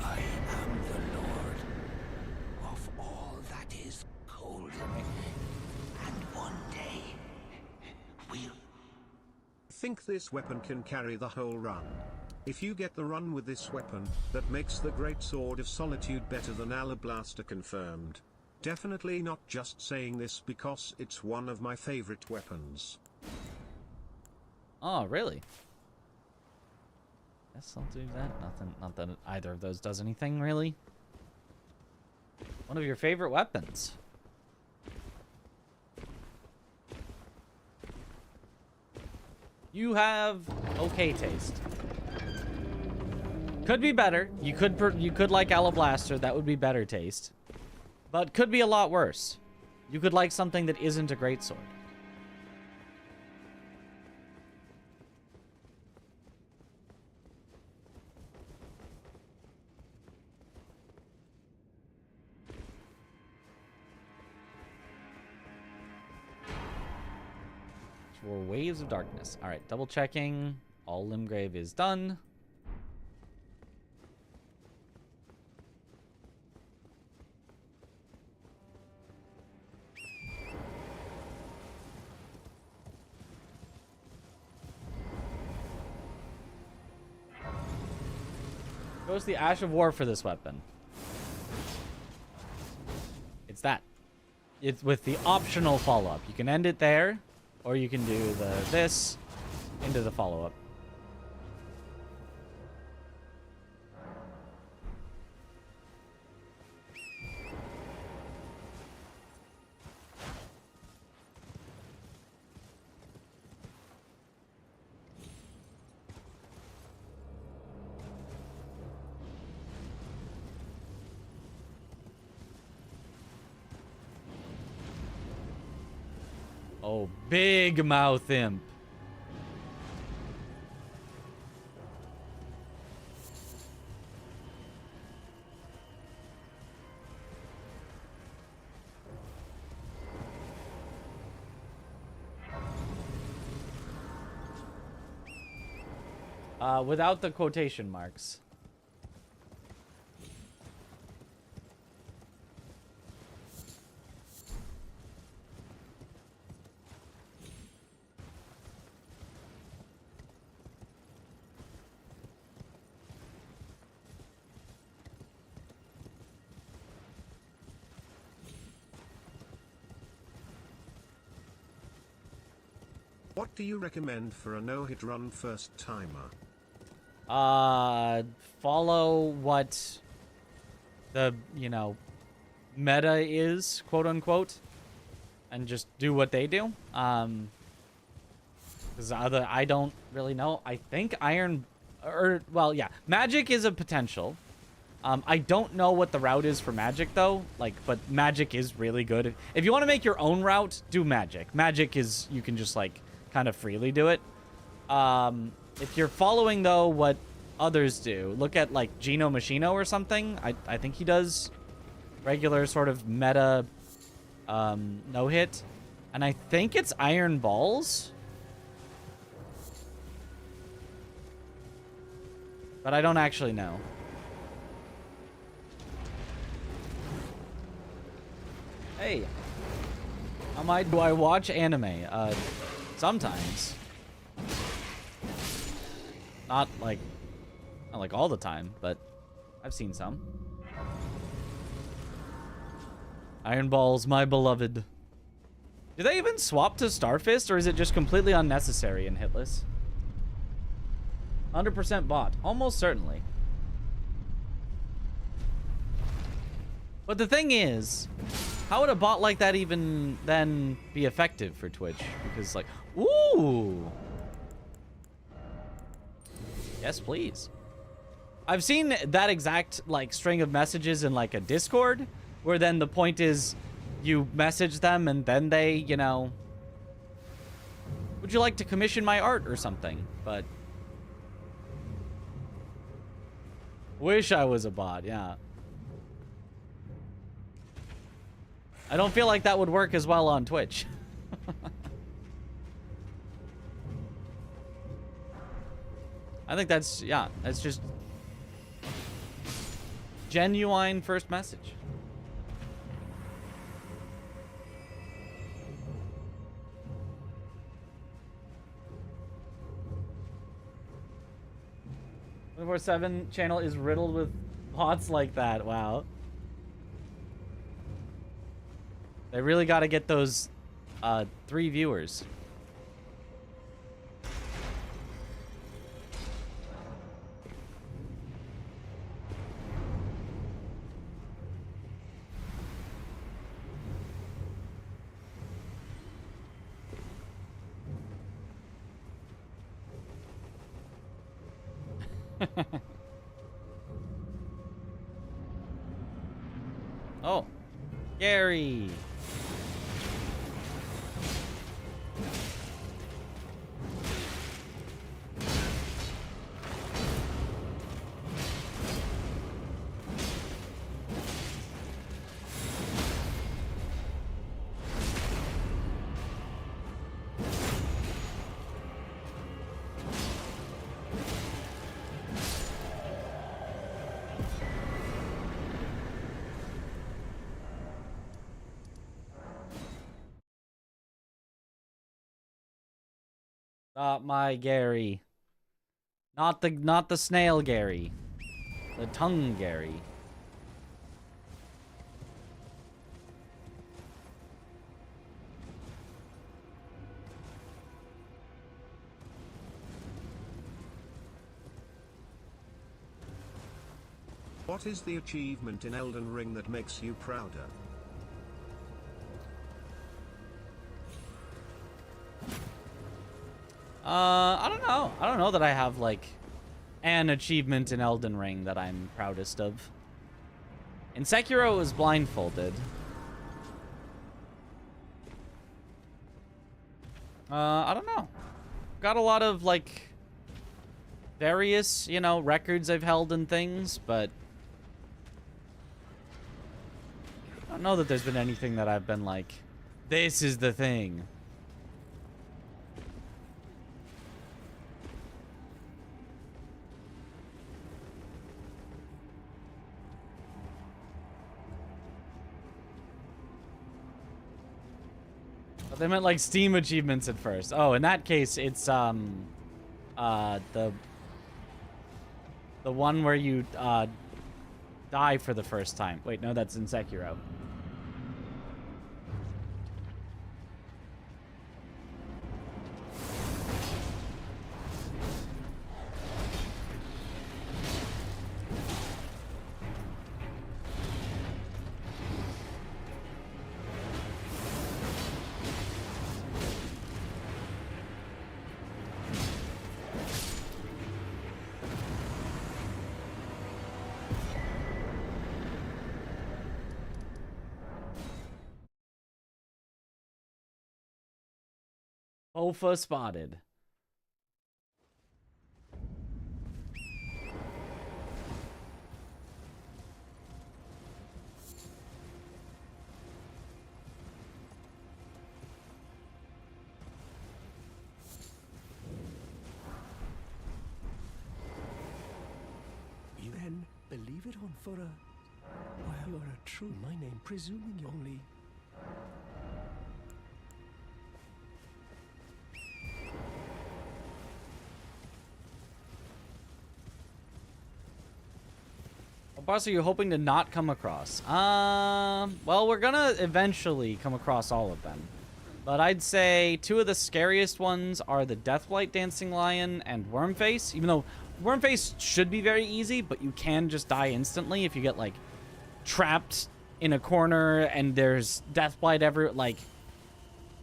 I am the Lord of all that is cold. And one day, we'll... I think this weapon can carry the whole run. If you get the run with this weapon, that makes the Great Sword of Solitude better than Alabaster confirmed. Definitely not just saying this because it's one of my favorite weapons. Oh, really? Guess I'll do that. Nothing, not that either of those does anything, really. One of your favorite weapons. You have okay taste. Could be better. You could like Alabaster. That would be better taste. But could be a lot worse. You could like something that isn't a greatsword. For Waves of Darkness. Alright, double checking. All Limgrave is done. Goes the Ash of War for this weapon. It's that. It's with the optional follow-up. You can end it there, or you can do this into the follow-up. Oh, big mouth imp. Without the quotation marks. What do you recommend for a no-hit run first timer? Follow what the, you know, meta is, quote unquote, and just do what they do. Because I don't really know. I think well, yeah, magic is a potential. I don't know what the route is for magic though, like, but magic is really good. If you want to make your own route, do magic. Magic is, you can just like kind of freely do it. If you're following though what others do, look at like Gino Machino or something. I think he does regular sort of meta no hit, and I think it's Iron Balls, but I don't actually know. Hey, do I watch anime? Sometimes. Not like all the time, but I've seen some. Iron Balls, my beloved. Do they even swap to Starfist, or is it just completely unnecessary in Hitless? 100% bot, almost certainly. But the thing is, how would a bot like that even then be effective for Twitch? Because like, ooh. Yes, please. I've seen that exact like string of messages in like a Discord, where then the point is you message them and then they, you know, would you like to commission my art or something? But wish I was a bot, yeah. I don't feel like that would work as well on Twitch. I think that's, yeah, that's just genuine first message. The 24/7 channel is riddled with bots like that. Wow. They really got to get those 3 viewers. Oh, Gary. Not my Gary. Not the snail Gary. The tongue Gary. What is the achievement in Elden Ring that makes you prouder? I don't know. I don't know that I have, like, an achievement in Elden Ring that I'm proudest of. In Sekiro, it was blindfolded. I don't know. Got a lot of, like, various, you know, records I've held and things, but I don't know that there's been anything that I've been like, this is the thing. They meant like Steam achievements at first. Oh, in that case, it's the one where you die for the first time. Wait, no, that's in Sekiro. Ofa spotted. You then believe it on for a... Well, you're a true... My name, presuming you only... What boss are you hoping to not come across? Well, we're gonna eventually come across all of them. But I'd say two of the scariest ones are the Deathblight Dancing Lion and Wormface. Even though Wormface should be very easy, but you can just die instantly if you get, like, trapped in a corner and there's Deathblight every... Like,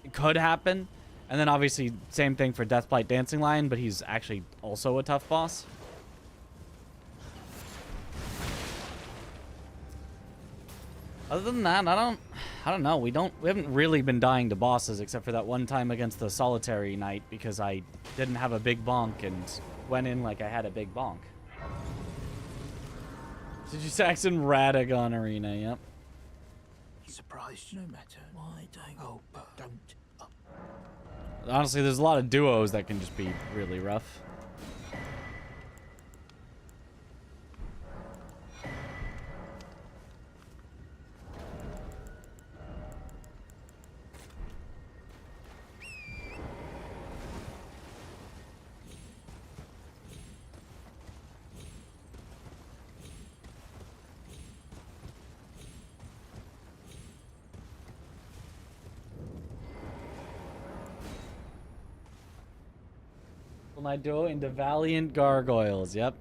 it could happen. And then, obviously, same thing for Deathblight Dancing Lion, but he's actually also a tough boss. Other than that, I don't know. We haven't really been dying to bosses except for that one time against the Solitary Knight because I didn't have a big bonk and went in like I had a big bonk. Did you Saxon Radagon Arena? Yep. Surprised no matter. Why don't... Oh, but don't... Honestly, there's a lot of duos that can just be really rough. My duo into Valiant Gargoyles, yep.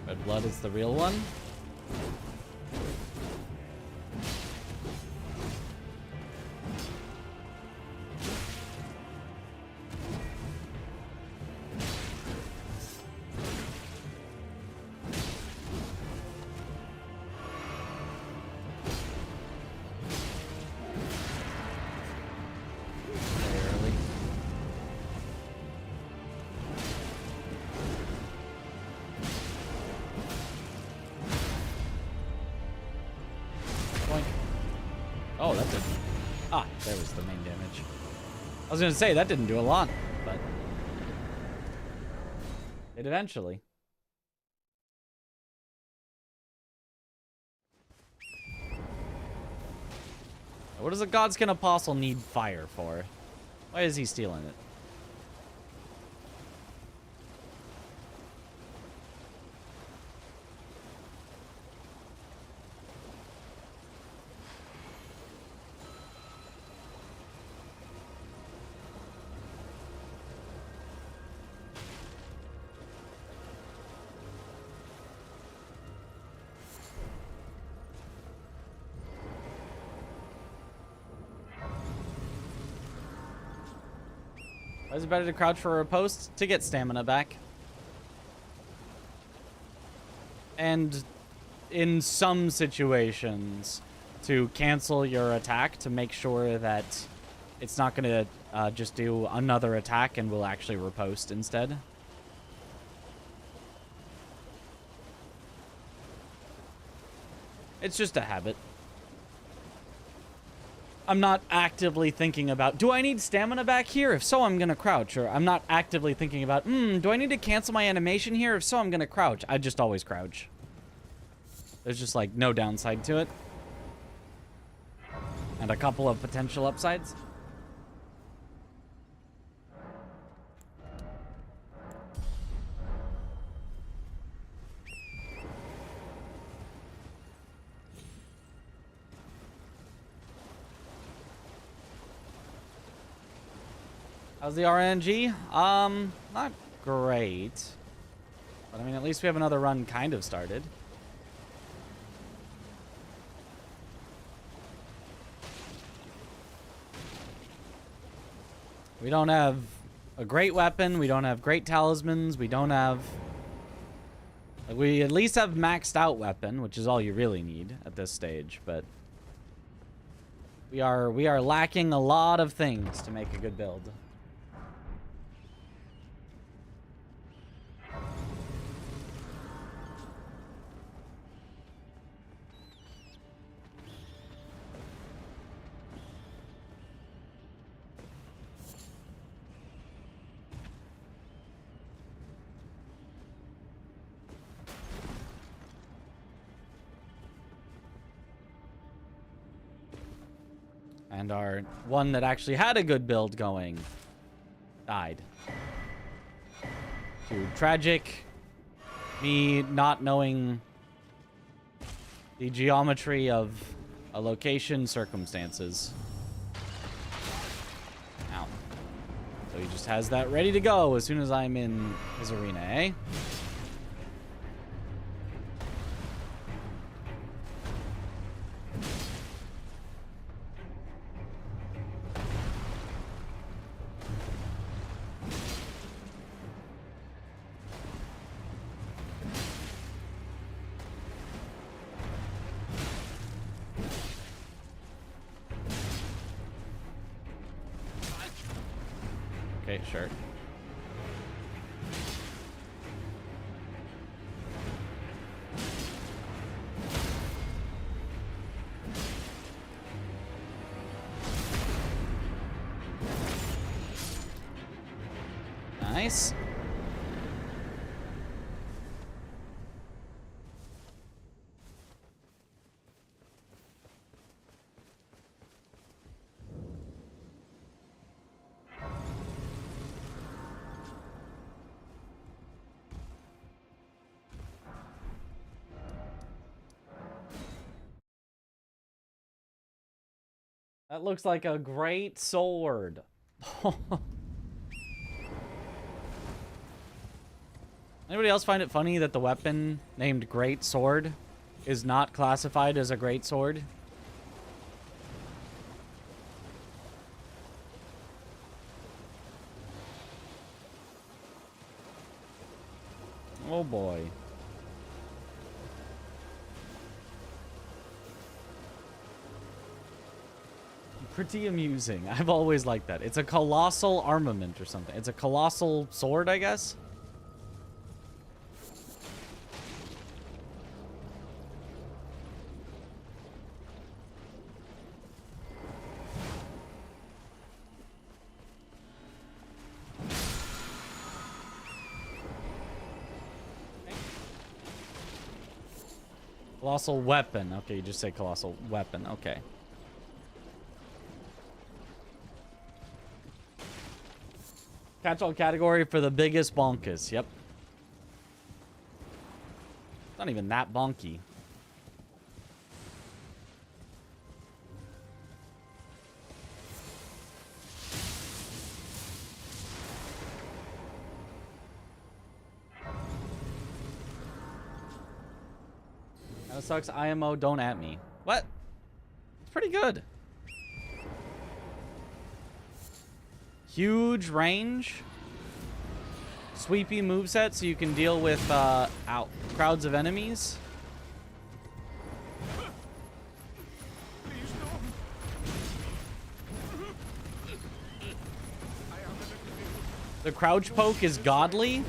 Red Blood is the real one. Oh, that didn't... Ah, there was the main damage. I was gonna say, that didn't do a lot, but... it eventually. What does a Godskin Apostle need fire for? Why is he stealing it? Why is it better to crouch for a riposte? To get stamina back. And in some situations, to cancel your attack to make sure that it's not going to just do another attack and will actually riposte instead. It's just a habit. I'm not actively thinking about, do I need stamina back here? If so, I'm going to crouch. Or I'm not actively thinking about, do I need to cancel my animation here? If so, I'm going to crouch. I just always crouch. There's just, like, no downside to it. And a couple of potential upsides. How's the RNG? Not great. But I mean, at least we have another run kind of started. We don't have a great weapon. We don't have great talismans. We don't have Like, we at least have maxed out weapon, which is all you really need at this stage, but we are lacking a lot of things to make a good build. And our one that actually had a good build going died. To tragic, me not knowing the geometry of a location circumstances. Ow. So he just has that ready to go as soon as I'm in his arena, eh? Okay, sure. Nice. That looks like a great sword. Anybody else find it funny that the weapon named Great Sword is not classified as a great sword? Oh boy. Pretty amusing. I've always liked that. It's a colossal armament or something. It's a colossal sword, I guess. Colossal weapon. Okay, you just say colossal weapon. Okay. Catch-all category for the biggest bonkus. Yep. Not even that bonky. That sucks. IMO, don't at me. What? It's pretty good. Huge range. Sweepy moveset so you can deal with crowds of enemies. The crouch poke is godly.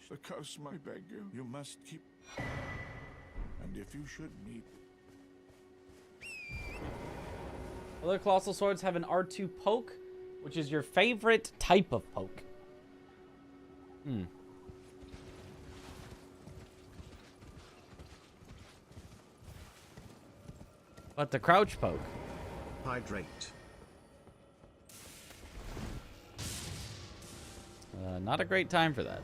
The curse, I beg you. You must keep. And if you should need. Other colossal swords have an R2 poke, which is your favorite type of poke. But the crouch poke. Hydrate. Not a great time for that.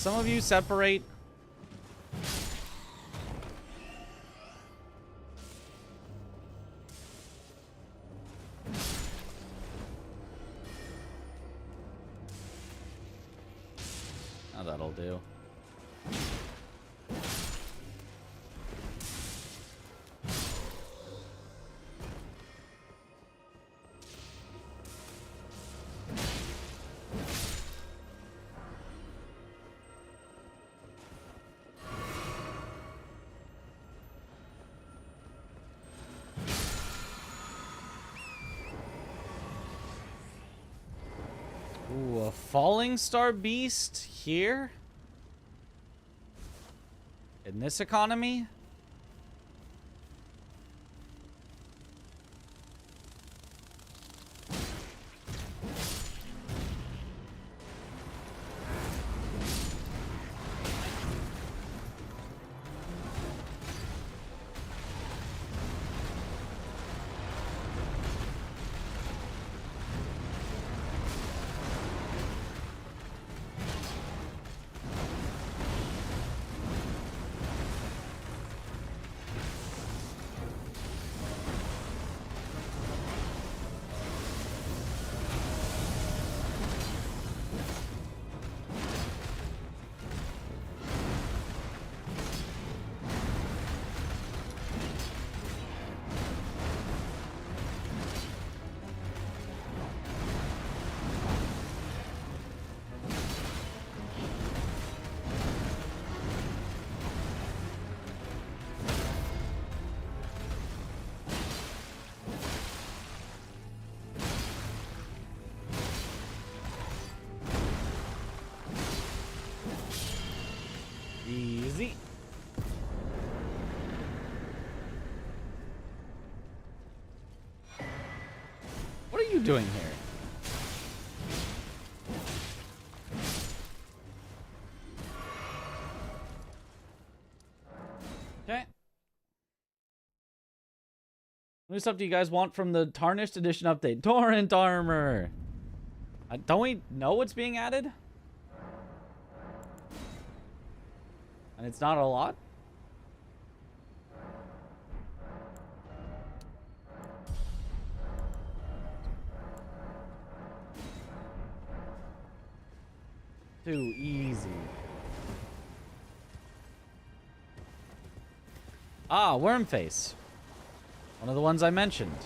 some of you separate. Oh, that'll do. Ooh, a falling star beast here? In this economy? Easy. What are you doing here? Okay. What new stuff do you guys want from the Tarnished Edition update? Torrent armor. Don't we know what's being added? And it's not a lot? Too easy. Ah, Wormface. One of the ones I mentioned.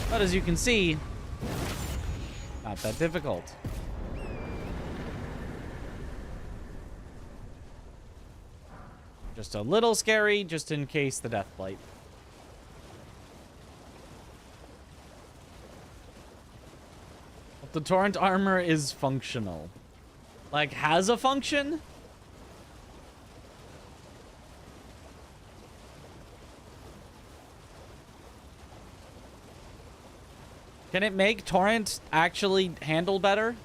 But as you can see, not that difficult. Just a little scary, just in case the death blight. But the torrent armor is functional. Like, has a function? Can it make torrent actually handle better?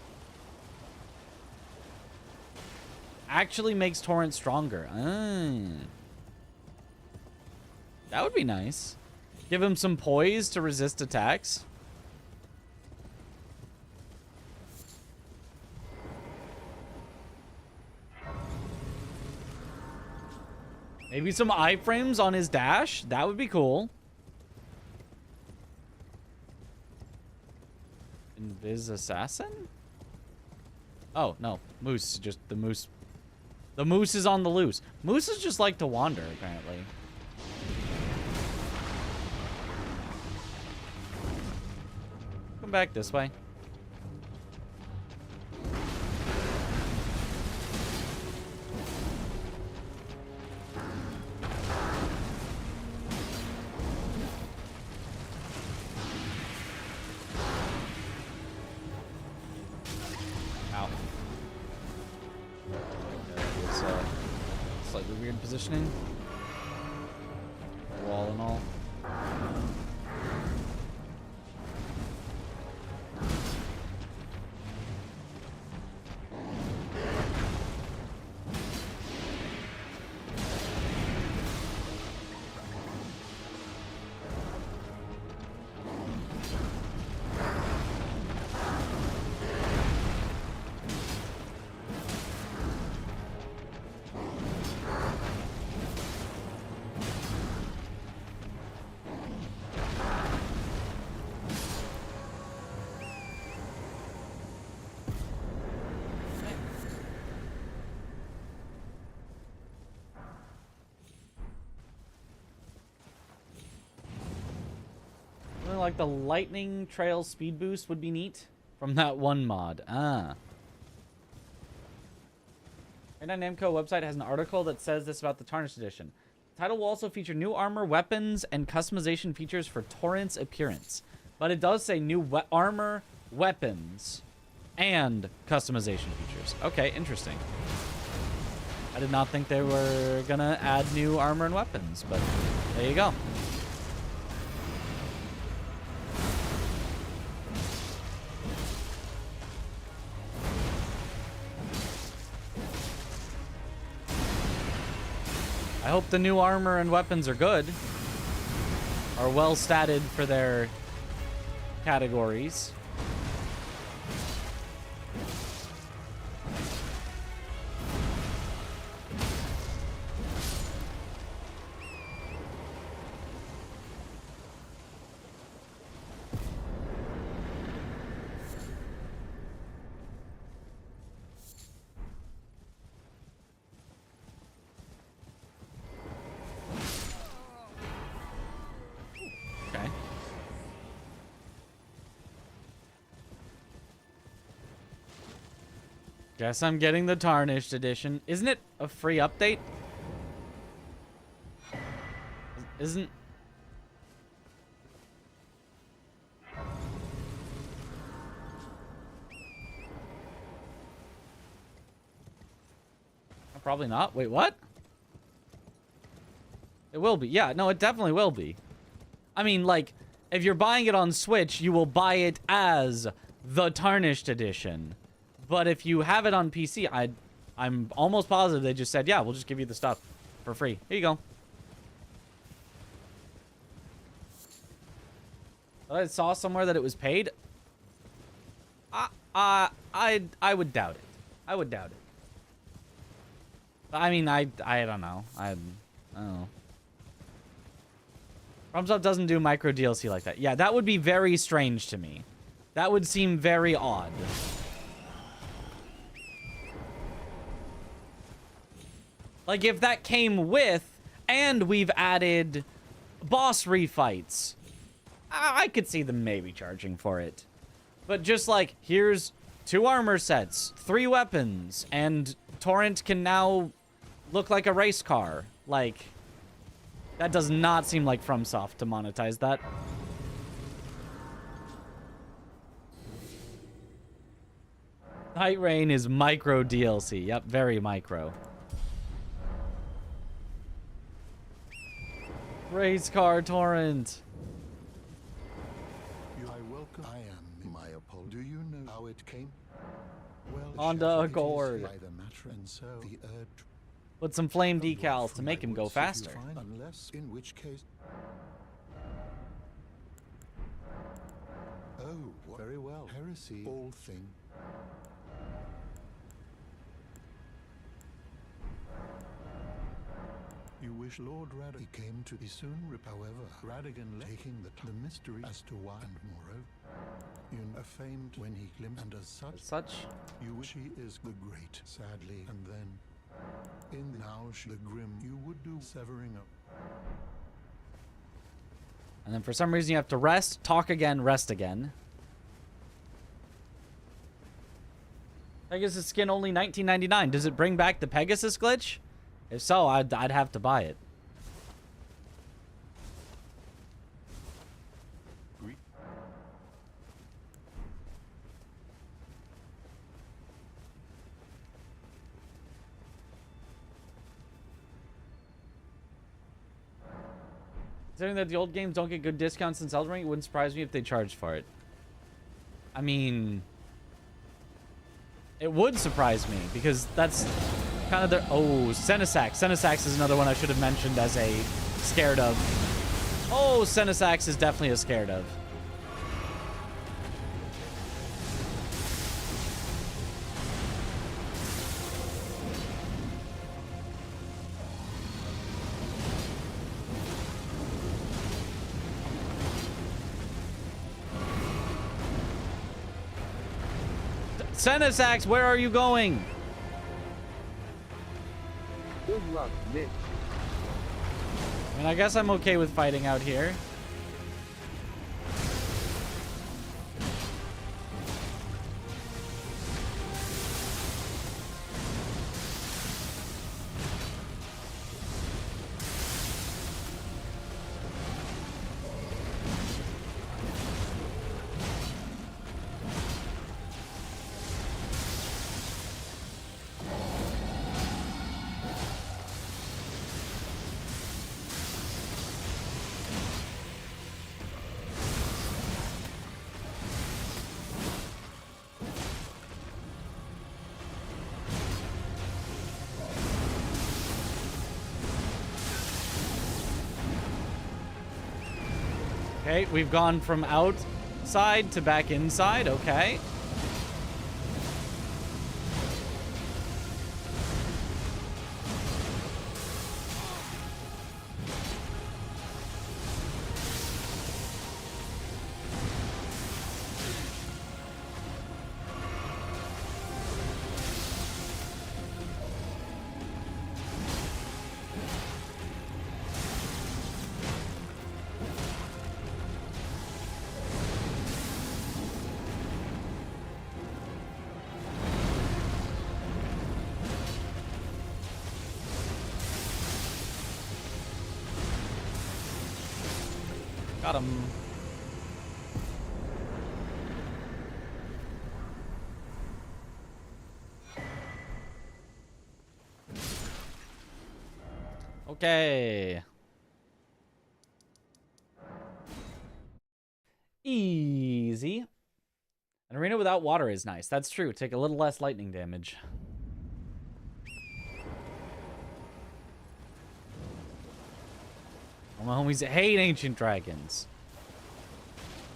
Actually makes torrent stronger. That would be nice. Give him some poise to resist attacks. Maybe some iframes on his dash? That would be cool. Invis assassin? Oh, no. Moose. Just the moose. The moose is on the loose. Mooses just like to wander, apparently. Come back this way. Positioning. Wall and all. like the lightning trail speed boost would be neat from that one mod. Ah. Bandai Namco website has an article that says this about the Tarnished Edition. The title will also feature new armor, weapons, and customization features for Torrent's appearance. But it does say new armor, weapons, and customization features. Okay, interesting. I did not think they were gonna add new armor and weapons, but there you go. I hope the new armor and weapons are good. Are well statted for their categories. Okay. Guess I'm getting the Tarnished Edition. Isn't it a free update? Isn't... Probably not. Wait, what? It will be. Yeah, no, it definitely will be. I mean, like, if you're buying it on Switch, you will buy it as the Tarnished Edition. But if you have it on PC, I'm almost positive they just said, yeah, we'll just give you the stuff for free. Here you go. I saw somewhere that it was paid. I would doubt it. I would doubt it. I mean, I don't know. I don't know. FromSoft doesn't do micro DLC like that. Yeah, that would be very strange to me. That would seem very odd. Like, if that came with, and we've added boss refights, I could see them maybe charging for it. But just like, here's 2 armor sets, 3 weapons, and Torrent can now look like a race car. Like, that does not seem like FromSoft to monetize that. Night Rain is micro DLC. Yep, very micro. Race car Torrent. I am my apology. Do you know how it came? Well, Honda Accord. By the matter, and so the Put some flame decals to make him go faster. Unless, in which case. Oh, very well. Heresy, all thing. You wish Lord Radigan came to be soon. However, Radigan taking the mystery as to why, and moreover, you know, famed when he glimpsed, and as such, you wish he is the great. Sadly, and then. In now the grim you would do severing up. And then for some reason you have to rest, talk again, rest again. Pegasus skin only $19.99. Does it bring back the Pegasus glitch? If so, I'd have to buy it. Considering that the old games don't get good discounts since Elden Ring, it wouldn't surprise me if they charged for it. I mean, it would surprise me because that's kind of the... Oh, Senesax. Senesax is another one I should have mentioned as a scared of. Oh, Senesax is definitely a scared of. Senesax, where are you going? Good luck, bitch. I mean, I guess I'm okay with fighting out here. Okay, we've gone from outside to back inside. Okay. Got him. Okay. Easy. An arena without water is nice. That's true. Take a little less lightning damage. All my homies hate ancient dragons.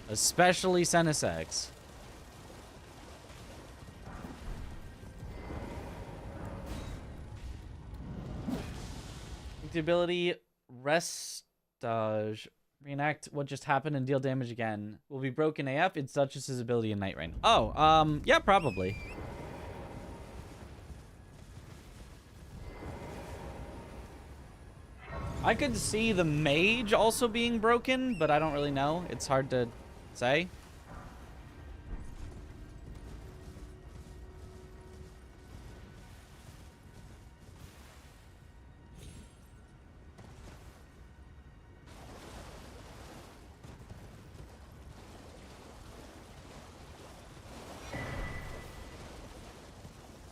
Especially Senesex. The ability Restage. Reenact what just happened and deal damage again. Will be broken AF. It's Duchess's ability in Night Rain. Oh, yeah, probably. I could see the mage also being broken, but I don't really know. It's hard to say.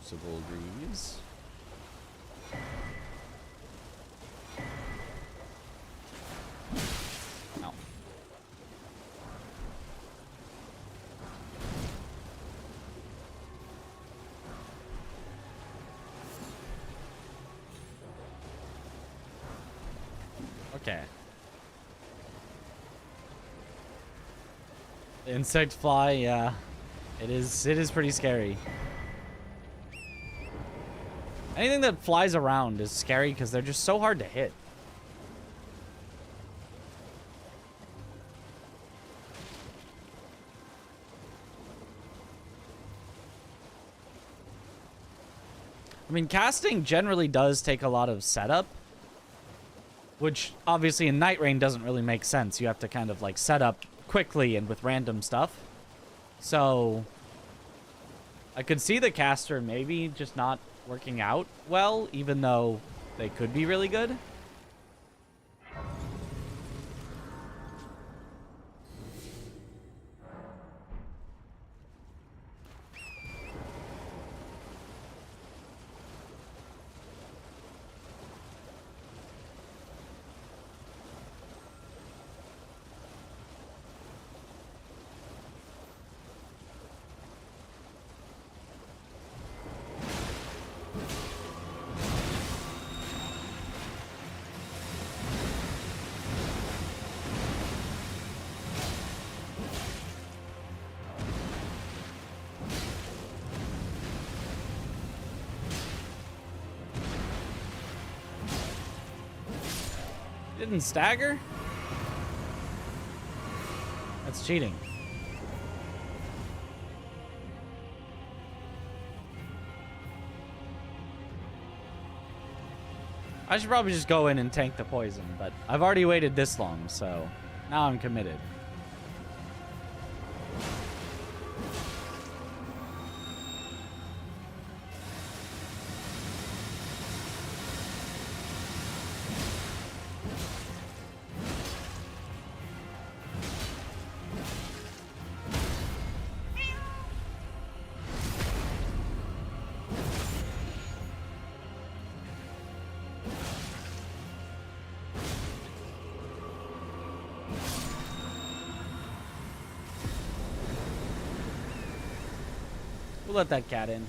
Civil Greaves. No. Okay. The insect fly, yeah. It is pretty scary. Anything that flies around is scary because they're just so hard to hit. I mean, casting generally does take a lot of setup, which obviously in Night Rain doesn't really make sense. You have to kind of like set up quickly and with random stuff. So I could see the caster maybe just not working out well, even though they could be really good. Didn't stagger? That's cheating. I should probably just go in and tank the poison, but I've already waited this long, so now I'm committed. We'll let that cat in.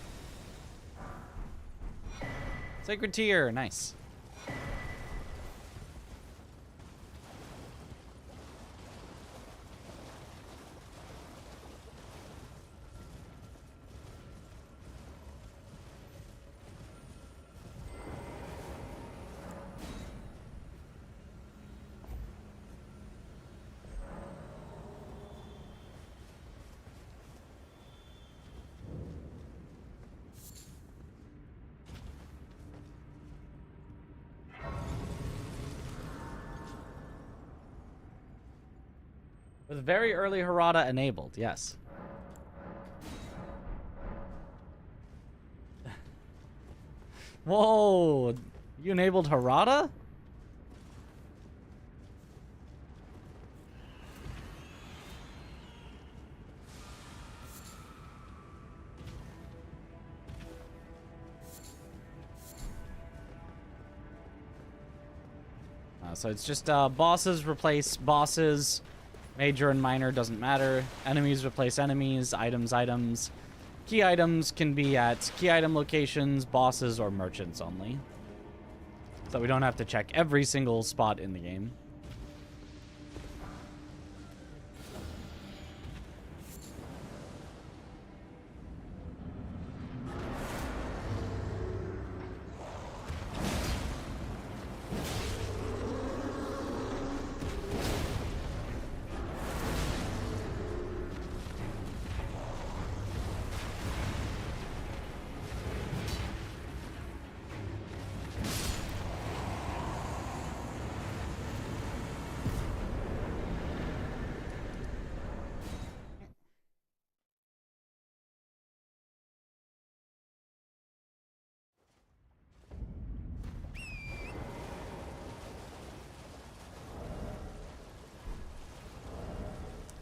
Sacred Tear, nice. With very early Harada enabled, yes. Whoa! You enabled Harada? So it's just bosses replace bosses. Major and minor doesn't matter. Enemies replace enemies. Items. Key items can be at key item locations, bosses, or merchants only. So we don't have to check every single spot in the game.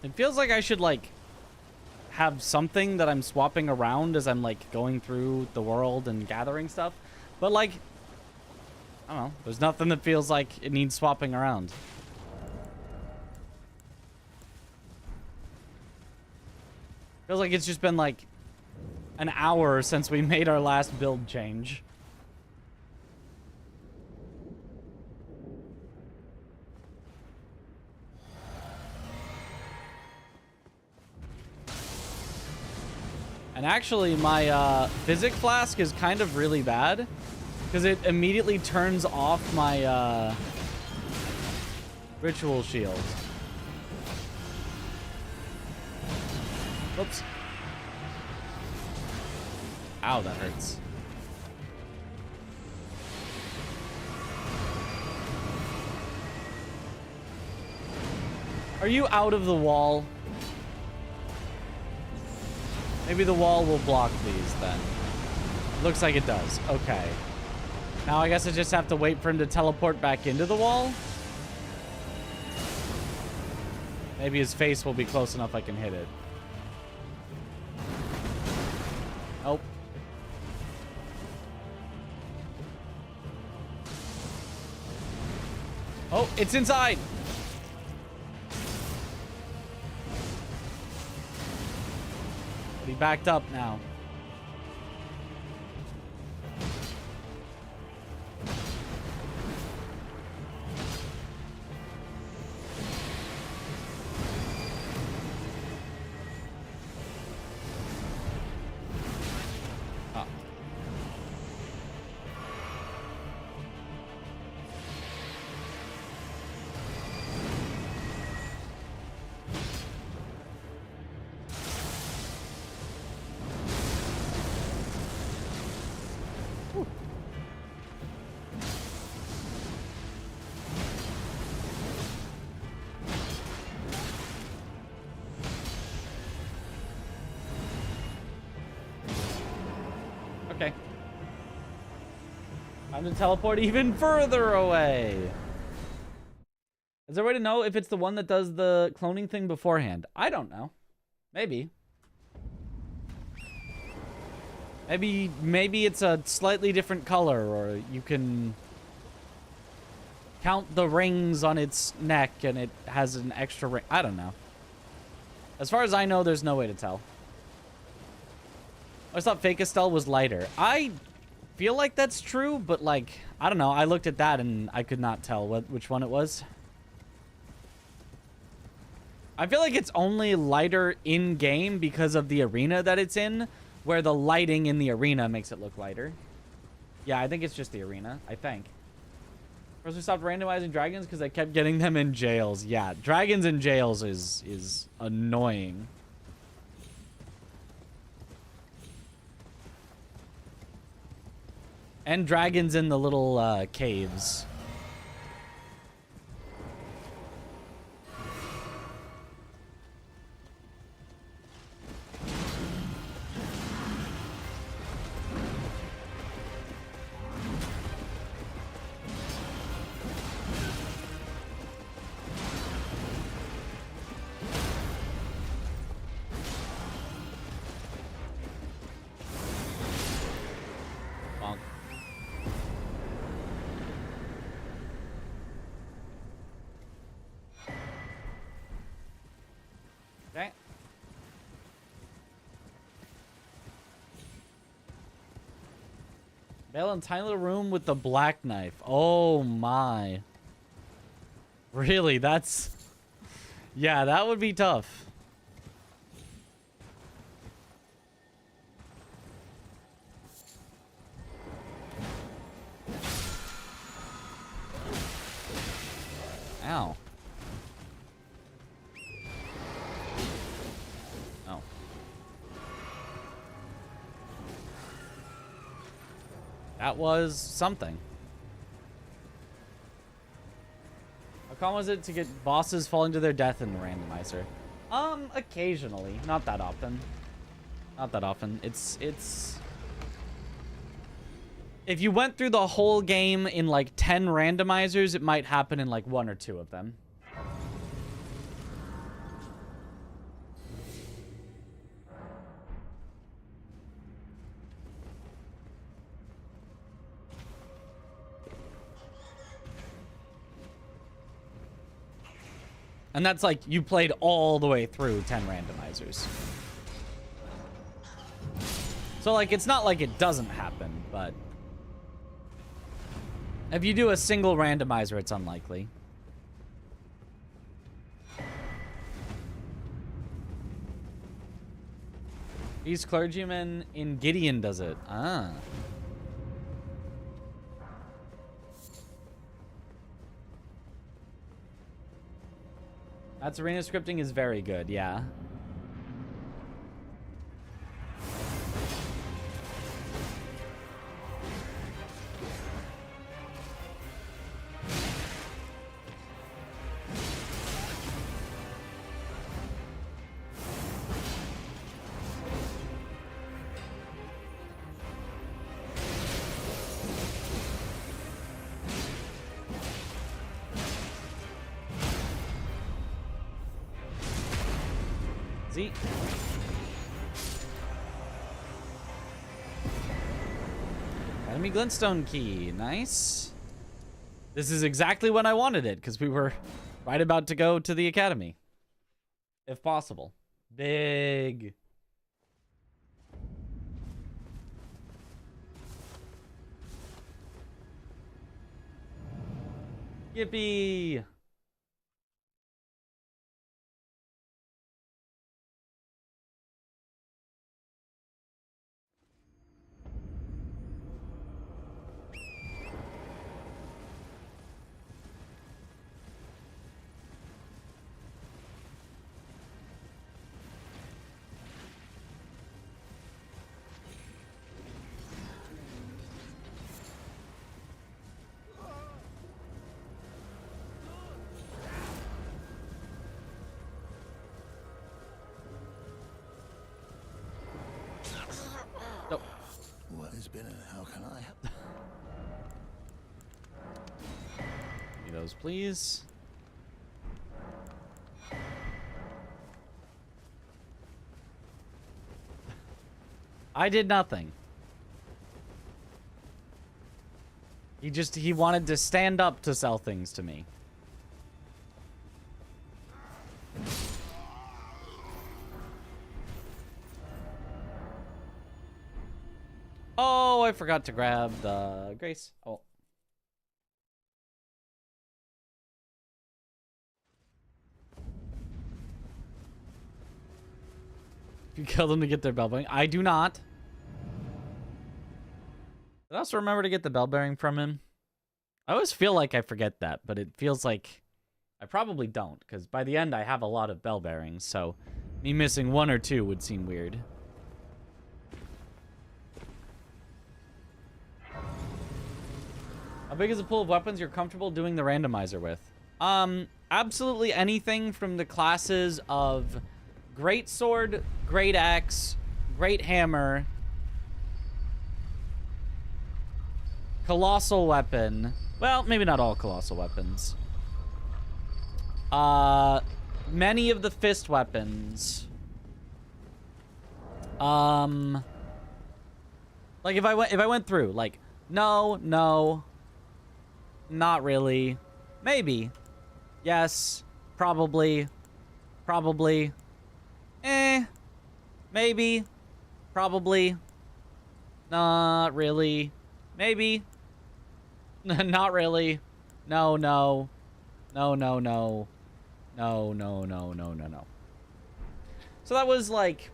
It feels like I should, like, have something that I'm swapping around as I'm, like, going through the world and gathering stuff. But, like, I don't know. There's nothing that feels like it needs swapping around. Feels like it's just been, like, an hour since we made our last build change. And actually, my physic flask is kind of really bad because it immediately turns off my ritual shield. Whoops. Ow, that hurts. Are you out of the wall? Maybe the wall will block these then. Looks like it does. Okay. Now I guess I just have to wait for him to teleport back into the wall. Maybe his face will be close enough I can hit it. Nope. Oh, it's inside! He backed up now. Oh. Okay. Time to teleport even further away. Is there a way to know if it's the one that does the cloning thing beforehand? I don't know. Maybe. Maybe it's a slightly different color, or you can count the rings on its neck and it has an extra ring. I don't know. As far as I know, there's no way to tell. I thought Fake Estelle was lighter. I feel like that's true, but like, I don't know. I looked at that and I could not tell which one it was. I feel like it's only lighter in-game because of the arena that it's in, where the lighting in the arena makes it look lighter. Yeah, I think it's just the arena, I think. First we stopped randomizing dragons because I kept getting them in jails. Yeah, dragons in jails is annoying. And dragons in the little caves. Bail in tiny little room with the black knife. Oh my. Really? That's... Yeah, that would be tough. Ow. Oh. That was something. How common was it to get bosses falling to their death in the randomizer? Occasionally. Not that often. Not that often. It's... If you went through the whole game in like 10 randomizers, it might happen in like 1 or 2 of them. And that's like, you played all the way through 10 randomizers. So like, it's not like it doesn't happen, but... If you do a single randomizer, it's unlikely. He's clergyman in Gideon does it. Ah. That's arena scripting is very good, yeah. See? Enemy glintstone key. Nice. This is exactly when I wanted it, because we were right about to go to the academy. If possible. Big. Yippee. What has been and how can I help? Give me those, please. I did nothing. He wanted to stand up to sell things to me. Oh, I forgot to grab the Grace. Oh. You kill them to get their bell bearing. I do not. Did I also remember to get the bell bearing from him? I always feel like I forget that, but it feels like I probably don't, because by the end I have a lot of bell bearings, so me missing 1 or 2 would seem weird. How big is a pool of weapons you're comfortable doing the randomizer with? Absolutely anything from the classes of Great Sword, Great Axe, Great Hammer, Colossal Weapon. Well, maybe not all Colossal Weapons. Many of the fist weapons. Like if I went through, like, no, not really, maybe, yes, probably, maybe, probably, not really, Maybe. Not really. No, no. No, no, no. No, no, no, no, no, no. So that was like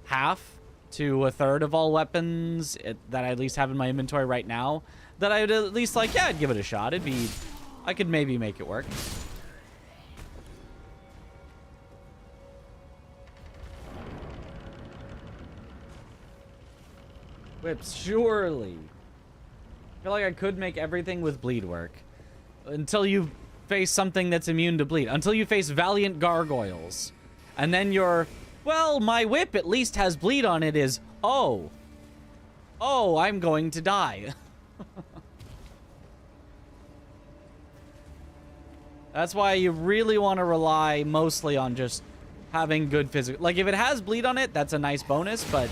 half to a third of all weapons that I at least have in my inventory right now. That I would at least like, yeah, I'd give it a shot. It'd be, I could maybe make it work. Whips, surely. I feel like I could make everything with bleed work. Until you face something that's immune to bleed. Until you face Valiant Gargoyles. And then you're, well, my whip at least has bleed on it is, oh. Oh, I'm going to die. That's why you really want to rely mostly on just having good physical. Like, if it has bleed on it, that's a nice bonus, but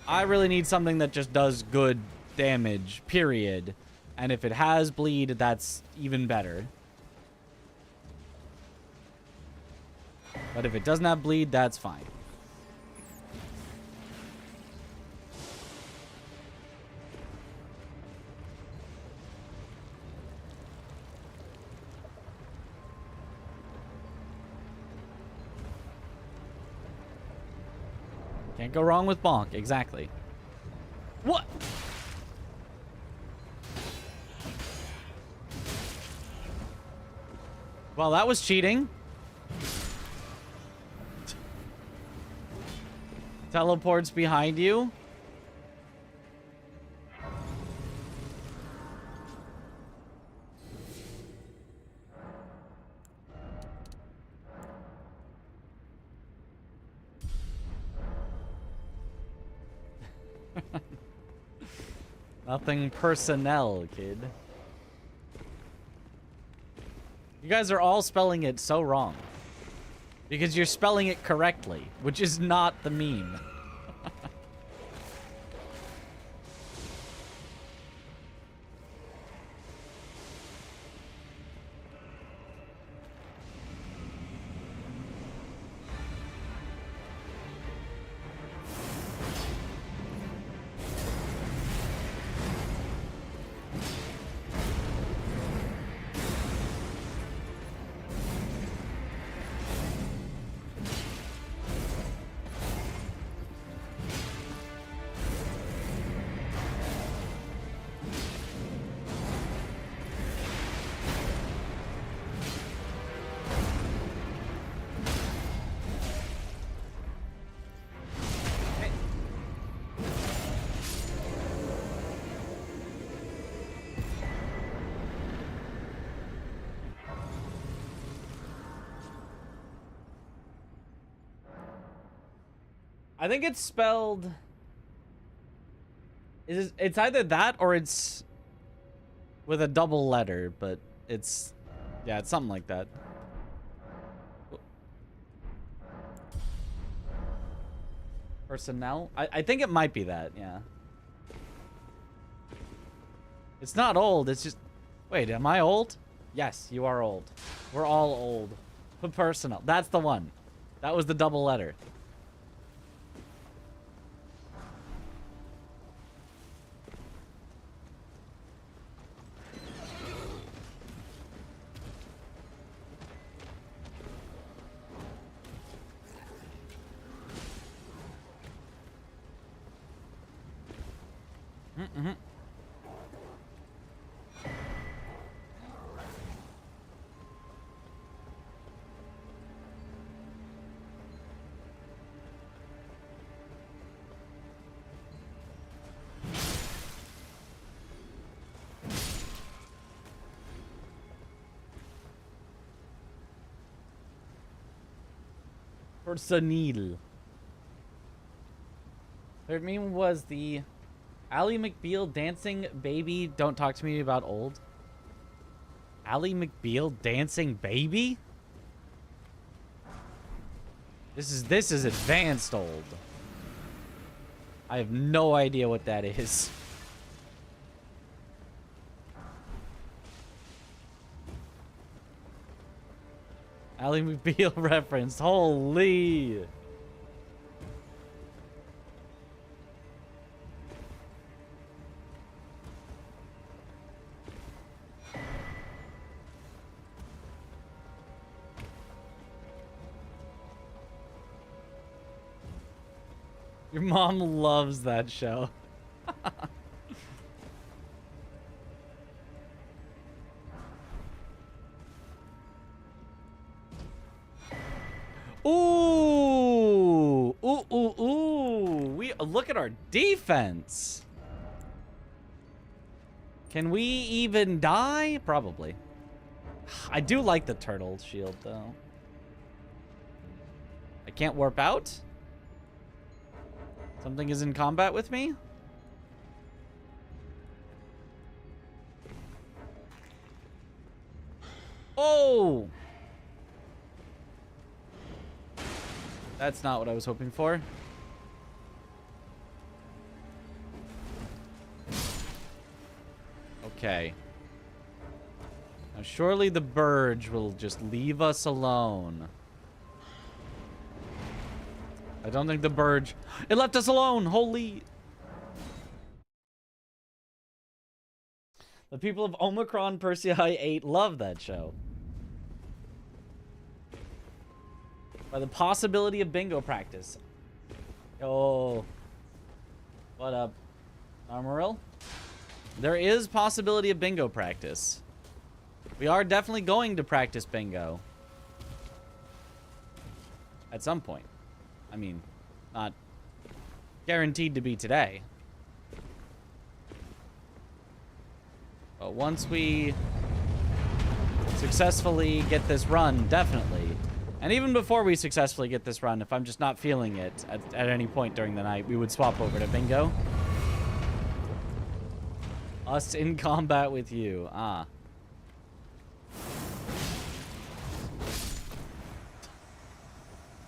I really need something that just does good damage, period. And if it has bleed, that's even better. But if it doesn't have bleed, that's fine. Can't go wrong with bonk, exactly. What? Well, that was cheating. Teleports behind you. Nothing personnel, kid. You guys are all spelling it so wrong. Because you're spelling it correctly, which is not the meme. I think it's spelled... It's either that or it's with a double letter, but it's... Yeah, it's something like that. Personnel? I think it might be that, yeah. It's not old, it's just... Wait, am I old? Yes, you are old. We're all old. Put personnel. That's the one. That was the double letter. Mm-hmm. Personnel. Third meme was the Ally McBeal dancing baby. Don't talk to me about old. Ally McBeal dancing baby? This is advanced old. I have no idea what that is. Ally McBeal reference. Holy. Your mom loves that show. Ooh! Ooh, ooh, ooh! We look at our defense. Can we even die? Probably. I do like the turtle shield, though. I can't warp out? Something is in combat with me? Oh! That's not what I was hoping for. Okay. Now surely the Burge will just leave us alone. I don't think the Burge... It left us alone! Holy... The people of Omicron Persei 8 love that show. By the possibility of bingo practice. Oh. What up, Armoril? There is possibility of bingo practice. We are definitely going to practice bingo. At some point. I mean, not guaranteed to be today. But once we successfully get this run, definitely. And even before we successfully get this run, if I'm just not feeling it at any point during the night, we would swap over to bingo. Us in combat with you. Ah.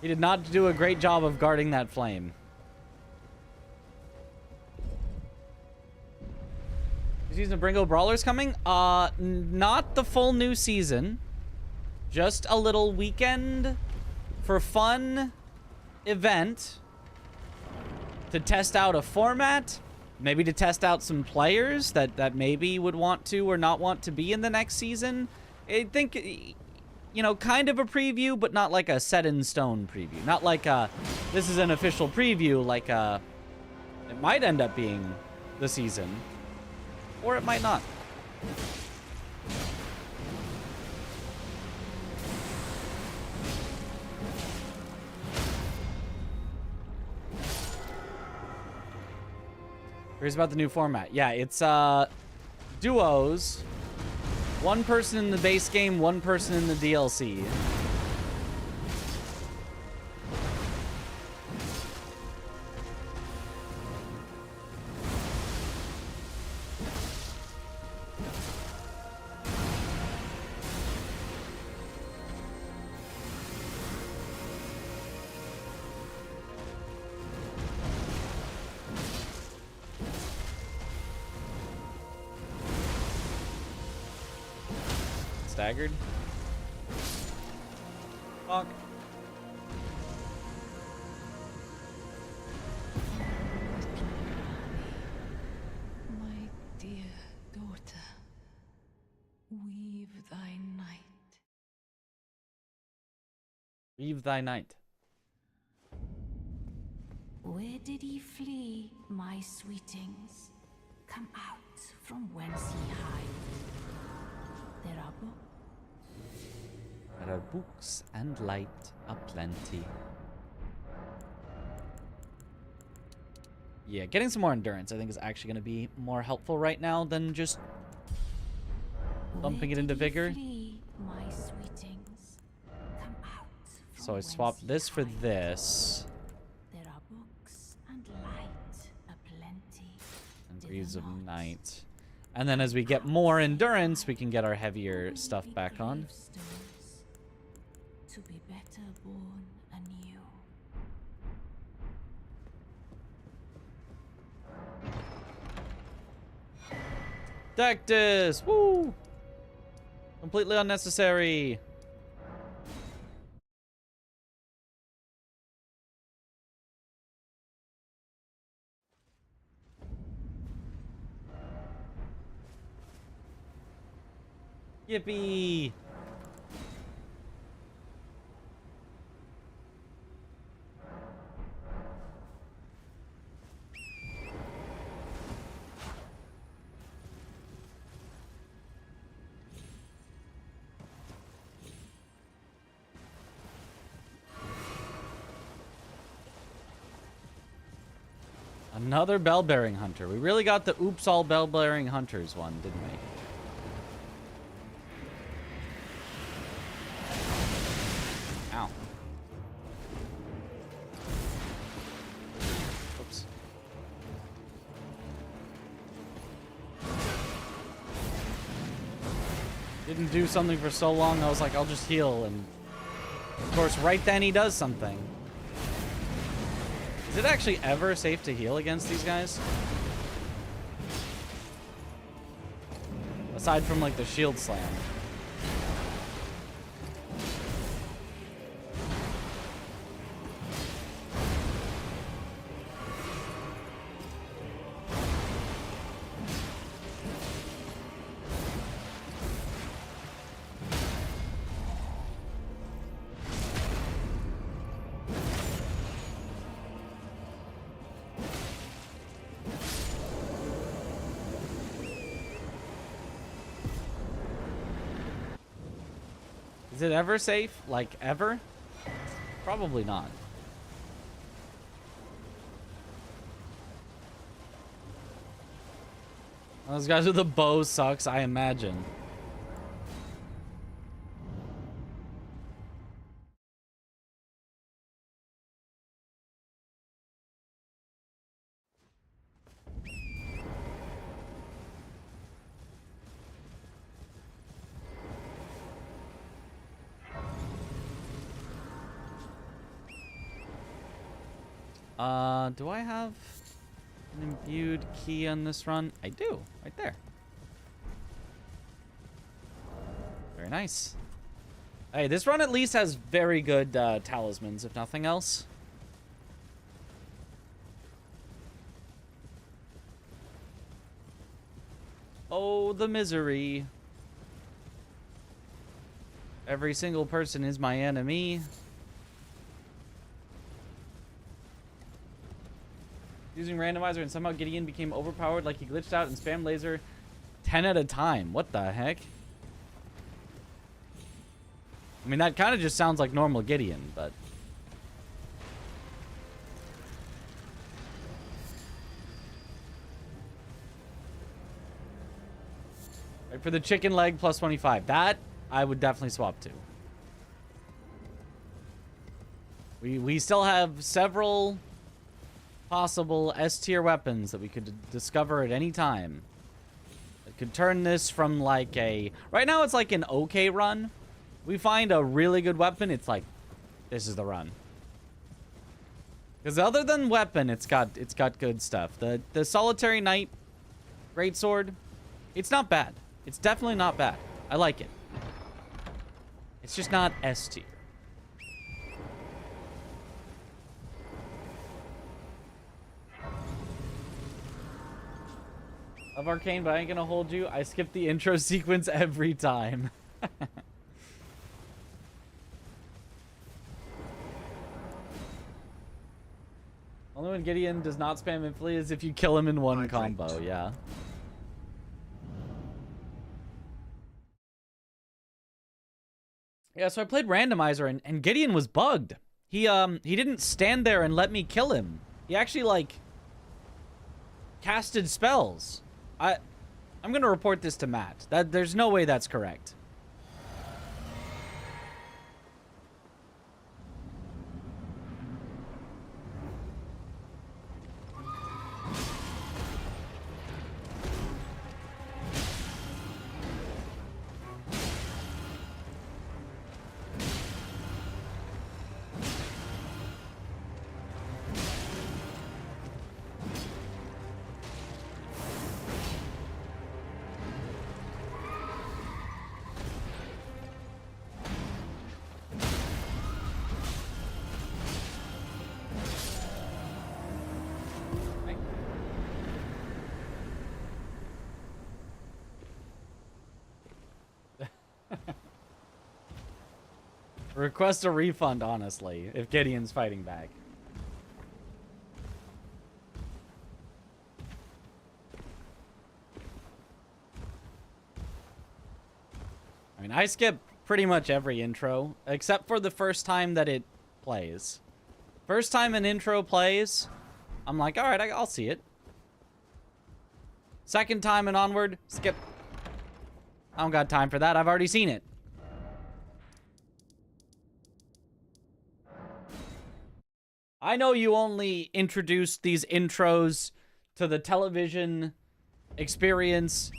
He did not do a great job of guarding that flame. Is season of Bingo Brawlers coming? Not the full new season. Just a little weekend for fun event to test out a format, maybe to test out some players that maybe would want to or not want to be in the next season. I think, you know, kind of a preview, but not like a set in stone preview. Not like this is an official preview, like it might end up being the season, or it might not. Here's about the new format. Yeah, it's duos. One person in the base game, one person in the DLC. Staggered. Fuck. My dear daughter, weave thy night. Weave thy night. Where did ye flee, my sweetings? Come out from whence ye hide. There are books. There are books and light aplenty. Yeah, getting some more endurance I think is actually going to be more helpful right now than just bumping it into vigor. My sweetings, come out from So I swapped this for this. There are books and light aplenty. And Breeze of Night. And then as we get more endurance, we can get our heavier stuff back on. To be better born anew. Dactus! Woo! Completely unnecessary. Yippee! Another bell-bearing hunter. We really got the oops all bell-bearing hunters one, didn't we? Ow. Oops. Didn't do something for so long, I was like, I'll just heal, and of course, right then he does something. Is it actually ever safe to heal against these guys? Aside from, like, the shield slam. Is it ever safe? Like, ever? Probably not. Those guys with the bow sucks, I imagine. Do I have an imbued key on this run? I do, right there. Very nice. Hey, this run at least has very good talismans, if nothing else. Oh, the misery. Every single person is my enemy. Using randomizer and somehow Gideon became overpowered like he glitched out and spammed laser 10 at a time. What the heck? I mean, that kind of just sounds like normal Gideon, but... Right, for the chicken leg plus 25. That, I would definitely swap to. We still have several possible S-tier weapons that we could discover at any time. It could turn this from like a... Right now it's like an okay run. We find a really good weapon, it's like, this is the run. Because other than weapon, it's got good stuff. The Solitary Knight Greatsword, it's not bad. It's definitely not bad. I like it. It's just not S-tier. Of Arcane, but I ain't gonna hold you. I skip the intro sequence every time. Only when Gideon does not spam infly is if you kill him in one combo, yeah. Yeah, so I played Randomizer and Gideon was bugged. He didn't stand there and let me kill him. He actually, like, casted spells. I'm gonna report this to Matt. There's no way that's correct. Request a refund, honestly, if Gideon's fighting back. I mean, I skip pretty much every intro, except for the first time that it plays. First time an intro plays, I'm like, all right, I'll see it. Second time and onward, skip. I don't got time for that. I've already seen it. I know you only introduced these intros to the television experience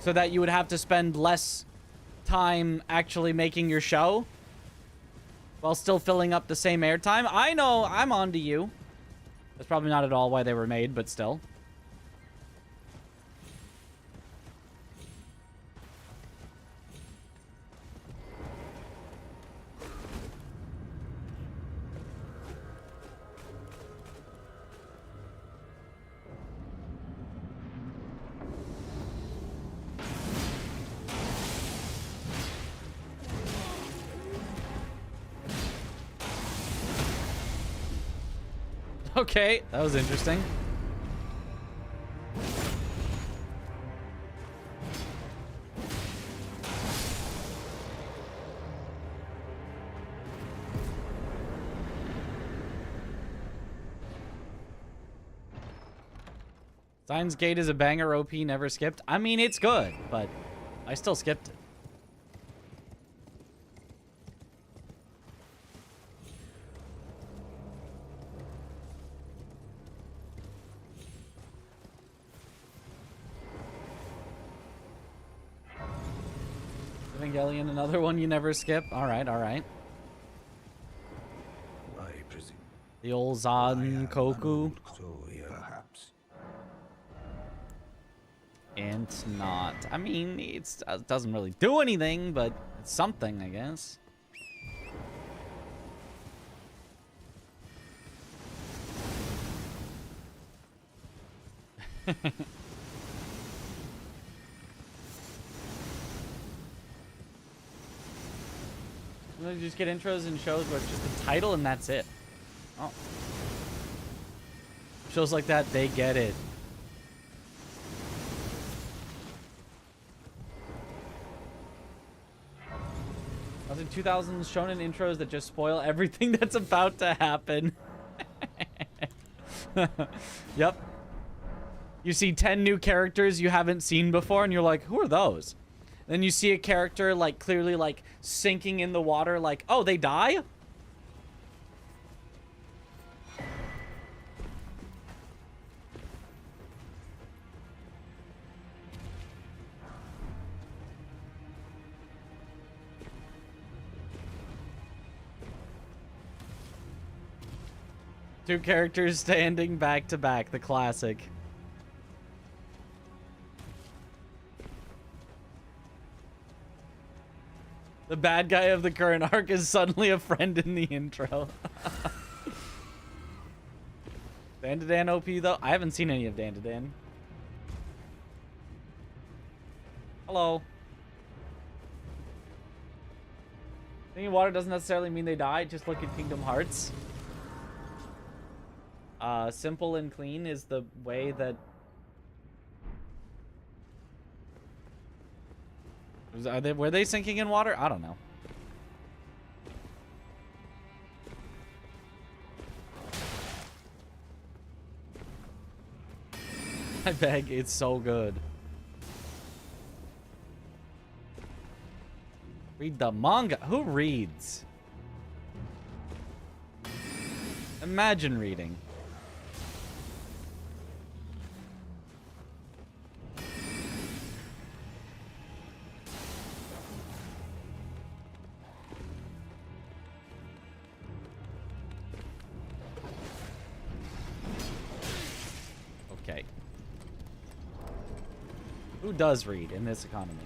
so that you would have to spend less time actually making your show while still filling up the same airtime. I know, I'm on to you. That's probably not at all why they were made, but still. Okay, that was interesting. Steins Gate is a banger OP, never skipped. I mean, it's good, but I still skipped it. Evangelion, another one you never skip. All right, all right. I presume. The old Zan Koku. So, yeah, perhaps. And not. I mean, it doesn't really do anything, but it's something, I guess. You just get intros and shows where it's just the title and that's it. Oh. Shows like that, they get it. I was in 2000s shonen intros that just spoil everything that's about to happen. Yep. You see 10 new characters you haven't seen before and you're like, who are those? Then you see a character like clearly like sinking in the water like, oh, they die? Two characters standing back to back, the classic. The bad guy of the current arc is suddenly a friend in the intro. Dan OP though? I haven't seen any of Dan. Hello. Thinking water doesn't necessarily mean they die, just look at Kingdom Hearts. Simple and clean is the way that... Were they sinking in water? I don't know. I beg, it's so good. Read the manga. Who reads? Imagine reading. Okay. Who does read in this economy?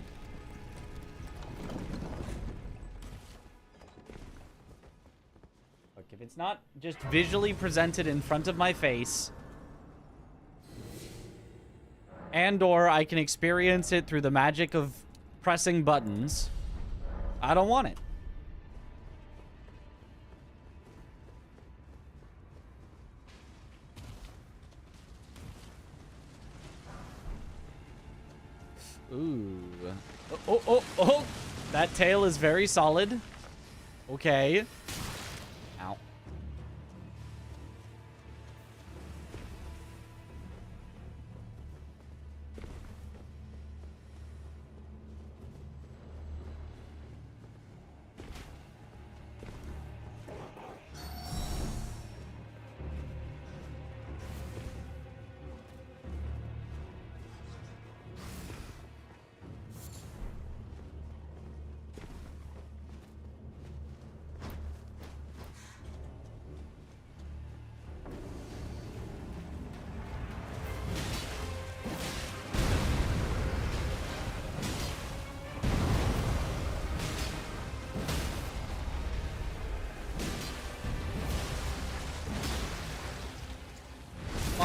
Look, if it's not just visually presented in front of my face, and or I can experience it through the magic of pressing buttons, I don't want it. Ooh. Oh. That tail is very solid. Okay. Ow.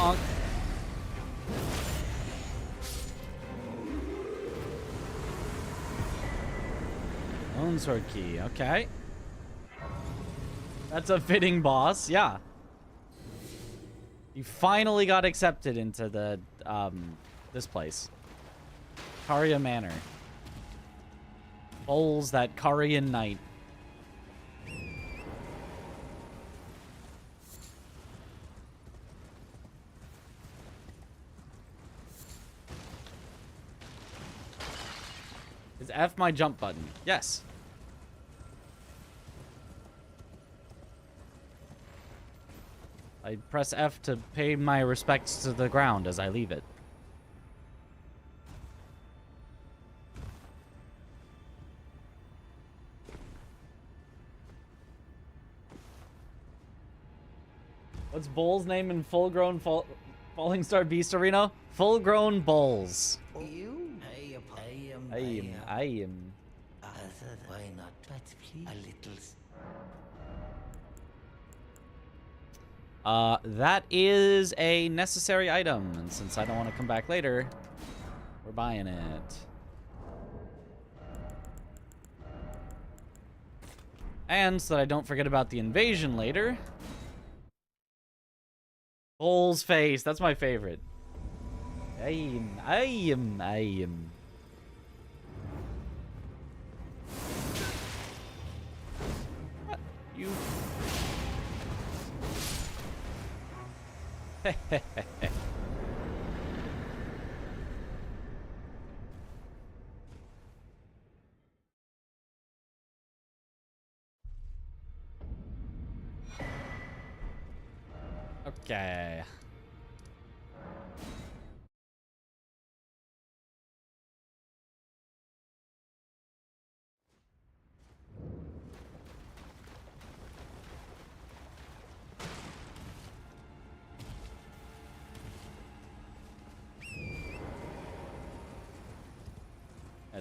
Bonk. Lone sword key, okay. That's a fitting boss, yeah. You finally got accepted into the, this place. Caria Manor. Bowls that Carian night. Is F my jump button? Yes. I press F to pay my respects to the ground as I leave it. What's Bull's name in full-grown Falling Star Beast Arena? Full-grown Bulls. I am. Why not? But please. A little. That is a necessary item, and since I don't want to come back later, we're buying it. And so that I don't forget about the invasion later. Bull's face, that's my favorite. I am. What? You... Okay.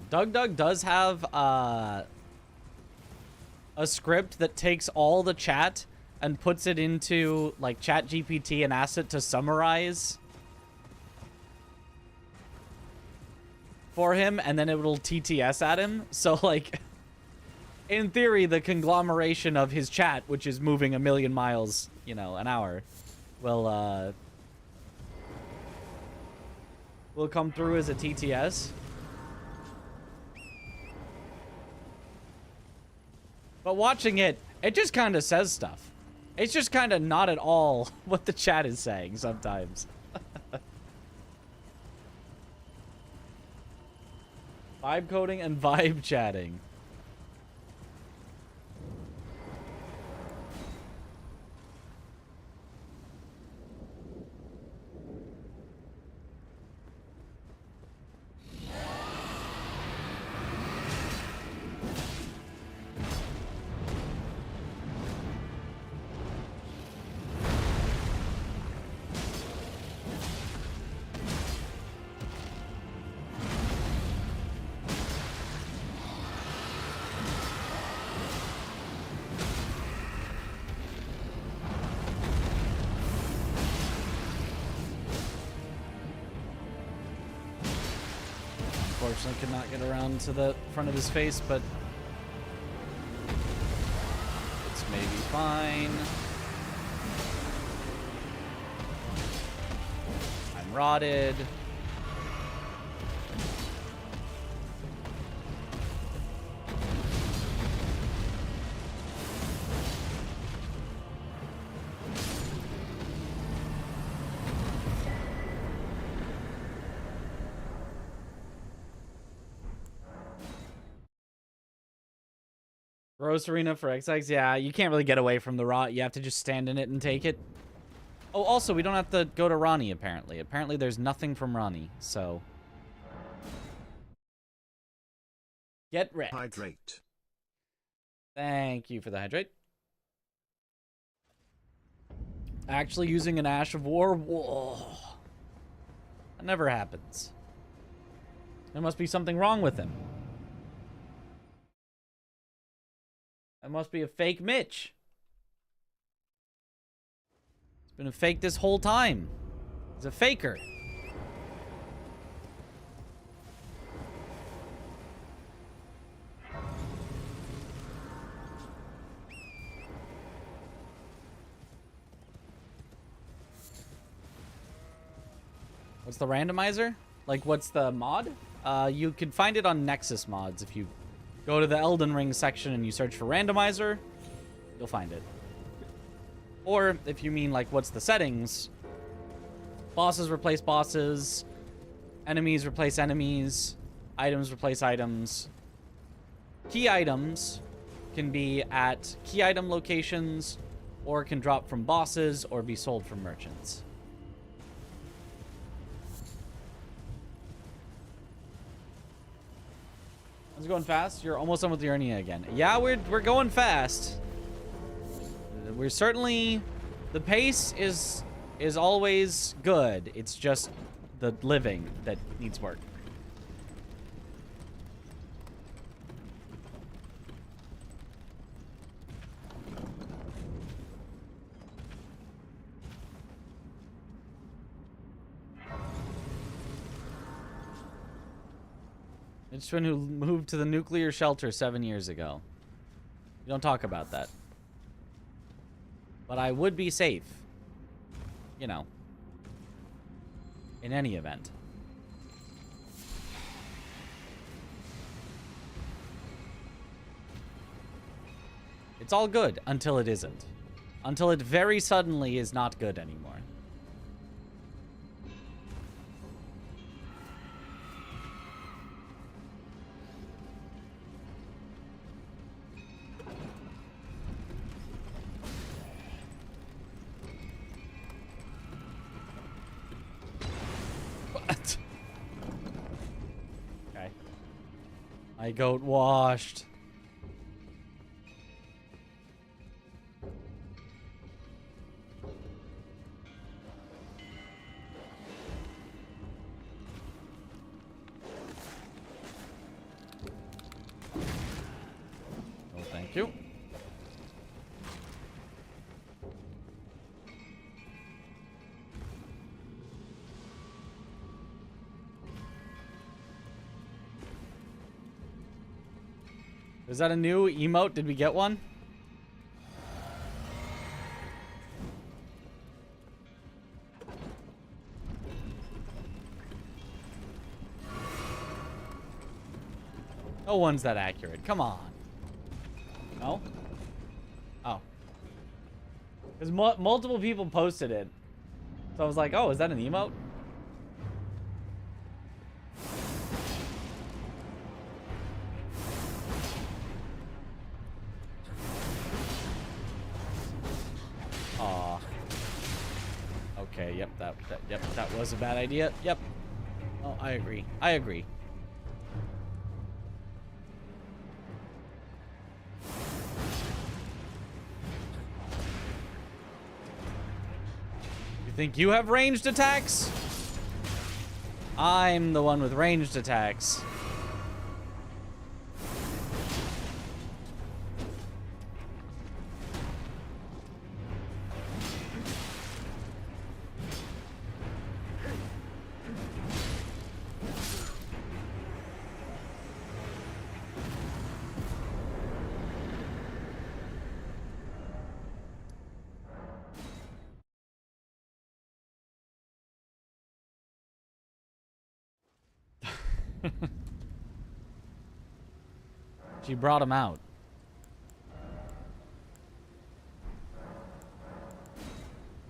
Doug does have a script that takes all the chat and puts it into like Chat GPT and asks it to summarize for him, and then it will TTS at him. So like, in theory, the conglomeration of his chat, which is moving 1,000,000 miles, you know, an hour, will come through as a TTS. But watching it, it just kind of says stuff. It's just kind of not at all what the chat is saying sometimes. Vibe coding and vibe chatting. Unfortunately, could not get around to the front of his face, but it's maybe fine. I'm rotted. Gross arena for XX. Yeah, you can't really get away from the rot. You have to just stand in it and take it. Oh, also, we don't have to go to Ronnie, apparently. Apparently, there's nothing from Ronnie, so... Get wrecked. Hydrate. Thank you for the hydrate. Actually using an Ash of War? Whoa. That never happens. There must be something wrong with him. That must be a fake Mitch. It's been a fake this whole time. He's a faker. What's the randomizer? Like, what's the mod? You can find it on Nexus mods. If you go to the Elden Ring section and you search for randomizer, you'll find it. Or if you mean, like, what's the settings? Bosses replace bosses. Enemies replace enemies. Items replace items. Key items can be at key item locations, or can drop from bosses, or be sold from merchants. It's going fast. You're almost done with the Urnia again. Yeah, we're going fast. We're certainly, the pace is always good. It's just the living that needs work. It's one who moved to the nuclear shelter 7 years ago. You don't talk about that. But I would be safe. You know. In any event. It's all good until it isn't. Until it very suddenly is not good anymore. Okay. My goat washed. Oh, thank you. Is that a new emote? Did we get one? No one's that accurate. Come on. No? Oh. Because multiple people posted it. So I was like, oh, is that an emote? Aw. Okay, yep, that was a bad idea. Yep. Oh, I agree. I agree. You think you have ranged attacks? I'm the one with ranged attacks. She brought him out.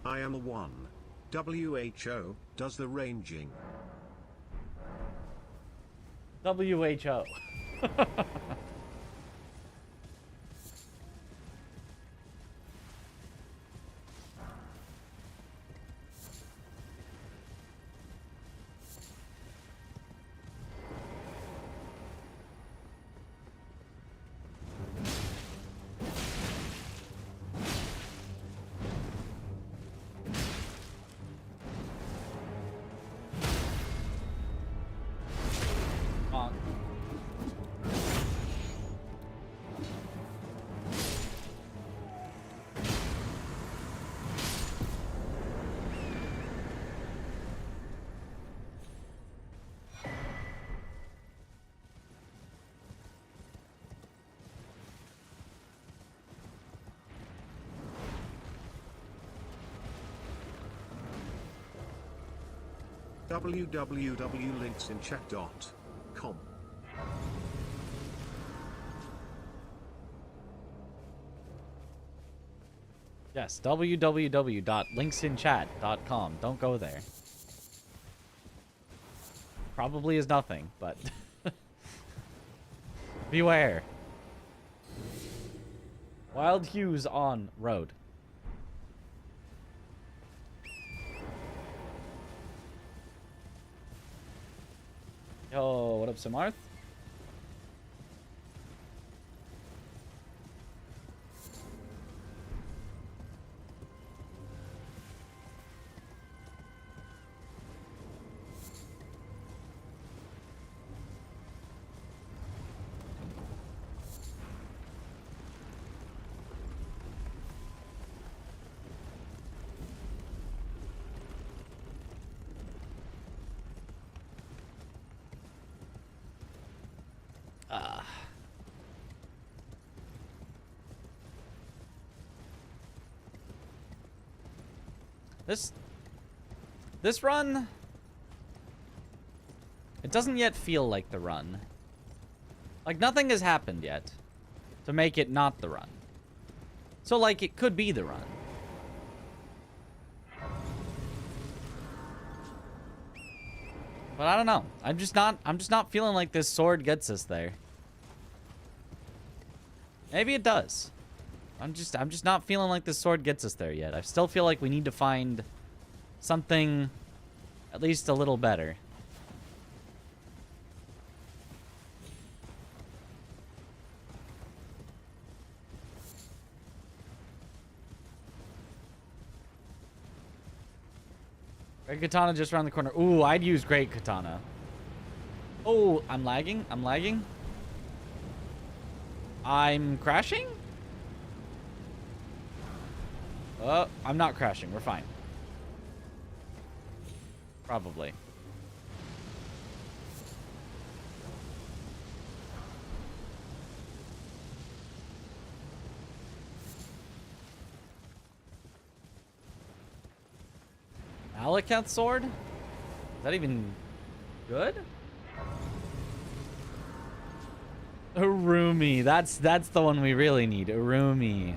I am a one. WHO does the ranging. WHO. www.linksinchat.com. Yes, www.linksinchat.com. Don't go there. Probably is nothing, but beware. Wild Hues on road. Yo, what up, Samarth? This run, it doesn't yet feel like the run. Like, nothing has happened yet to make it not the run. So, like, it could be the run. But I don't know. I'm just not feeling like this sword gets us there. Maybe it does. I'm just not feeling like this sword gets us there yet. I still feel like we need to find something at least a little better. Great Katana just around the corner. Ooh, I'd use Great Katana. Oh, I'm lagging. I'm lagging. I'm crashing? Oh, I'm not crashing. We're fine. Probably. Malekith's sword? Is that even good? Urumi. That's the one we really need. Urumi.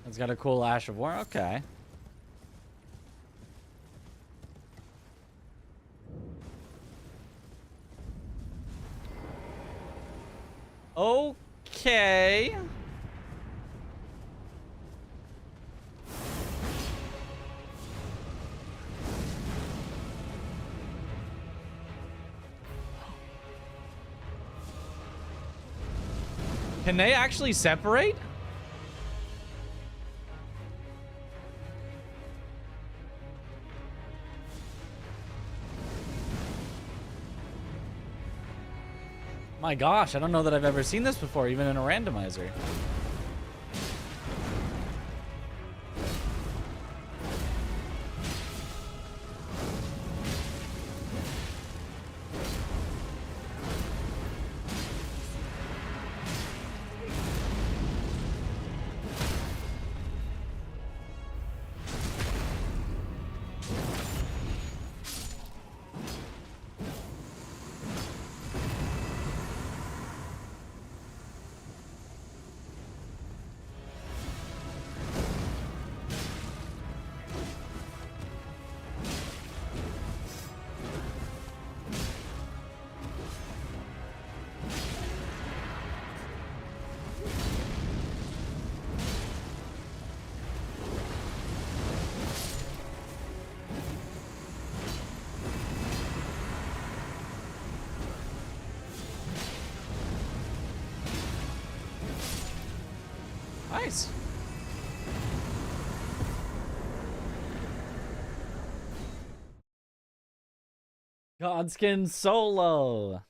It's got a cool Ash of War. Okay. Okay. Can they actually separate? My gosh, I don't know that I've ever seen this before, even in a randomizer. Nice. Godskin solo.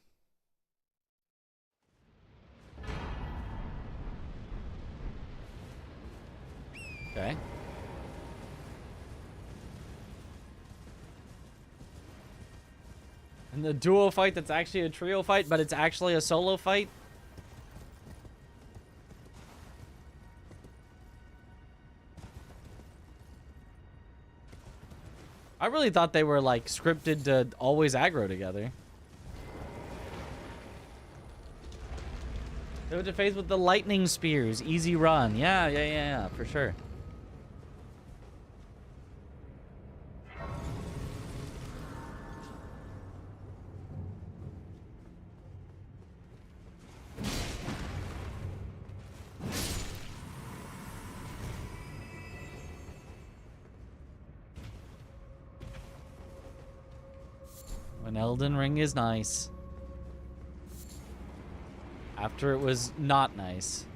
Okay. And the duo fight that's actually a trio fight, but it's actually a solo fight. I really thought they were like scripted to always aggro together. Go to phase with the lightning spears. Easy run. Yeah, for sure. An Elden Ring is nice. After it was not nice.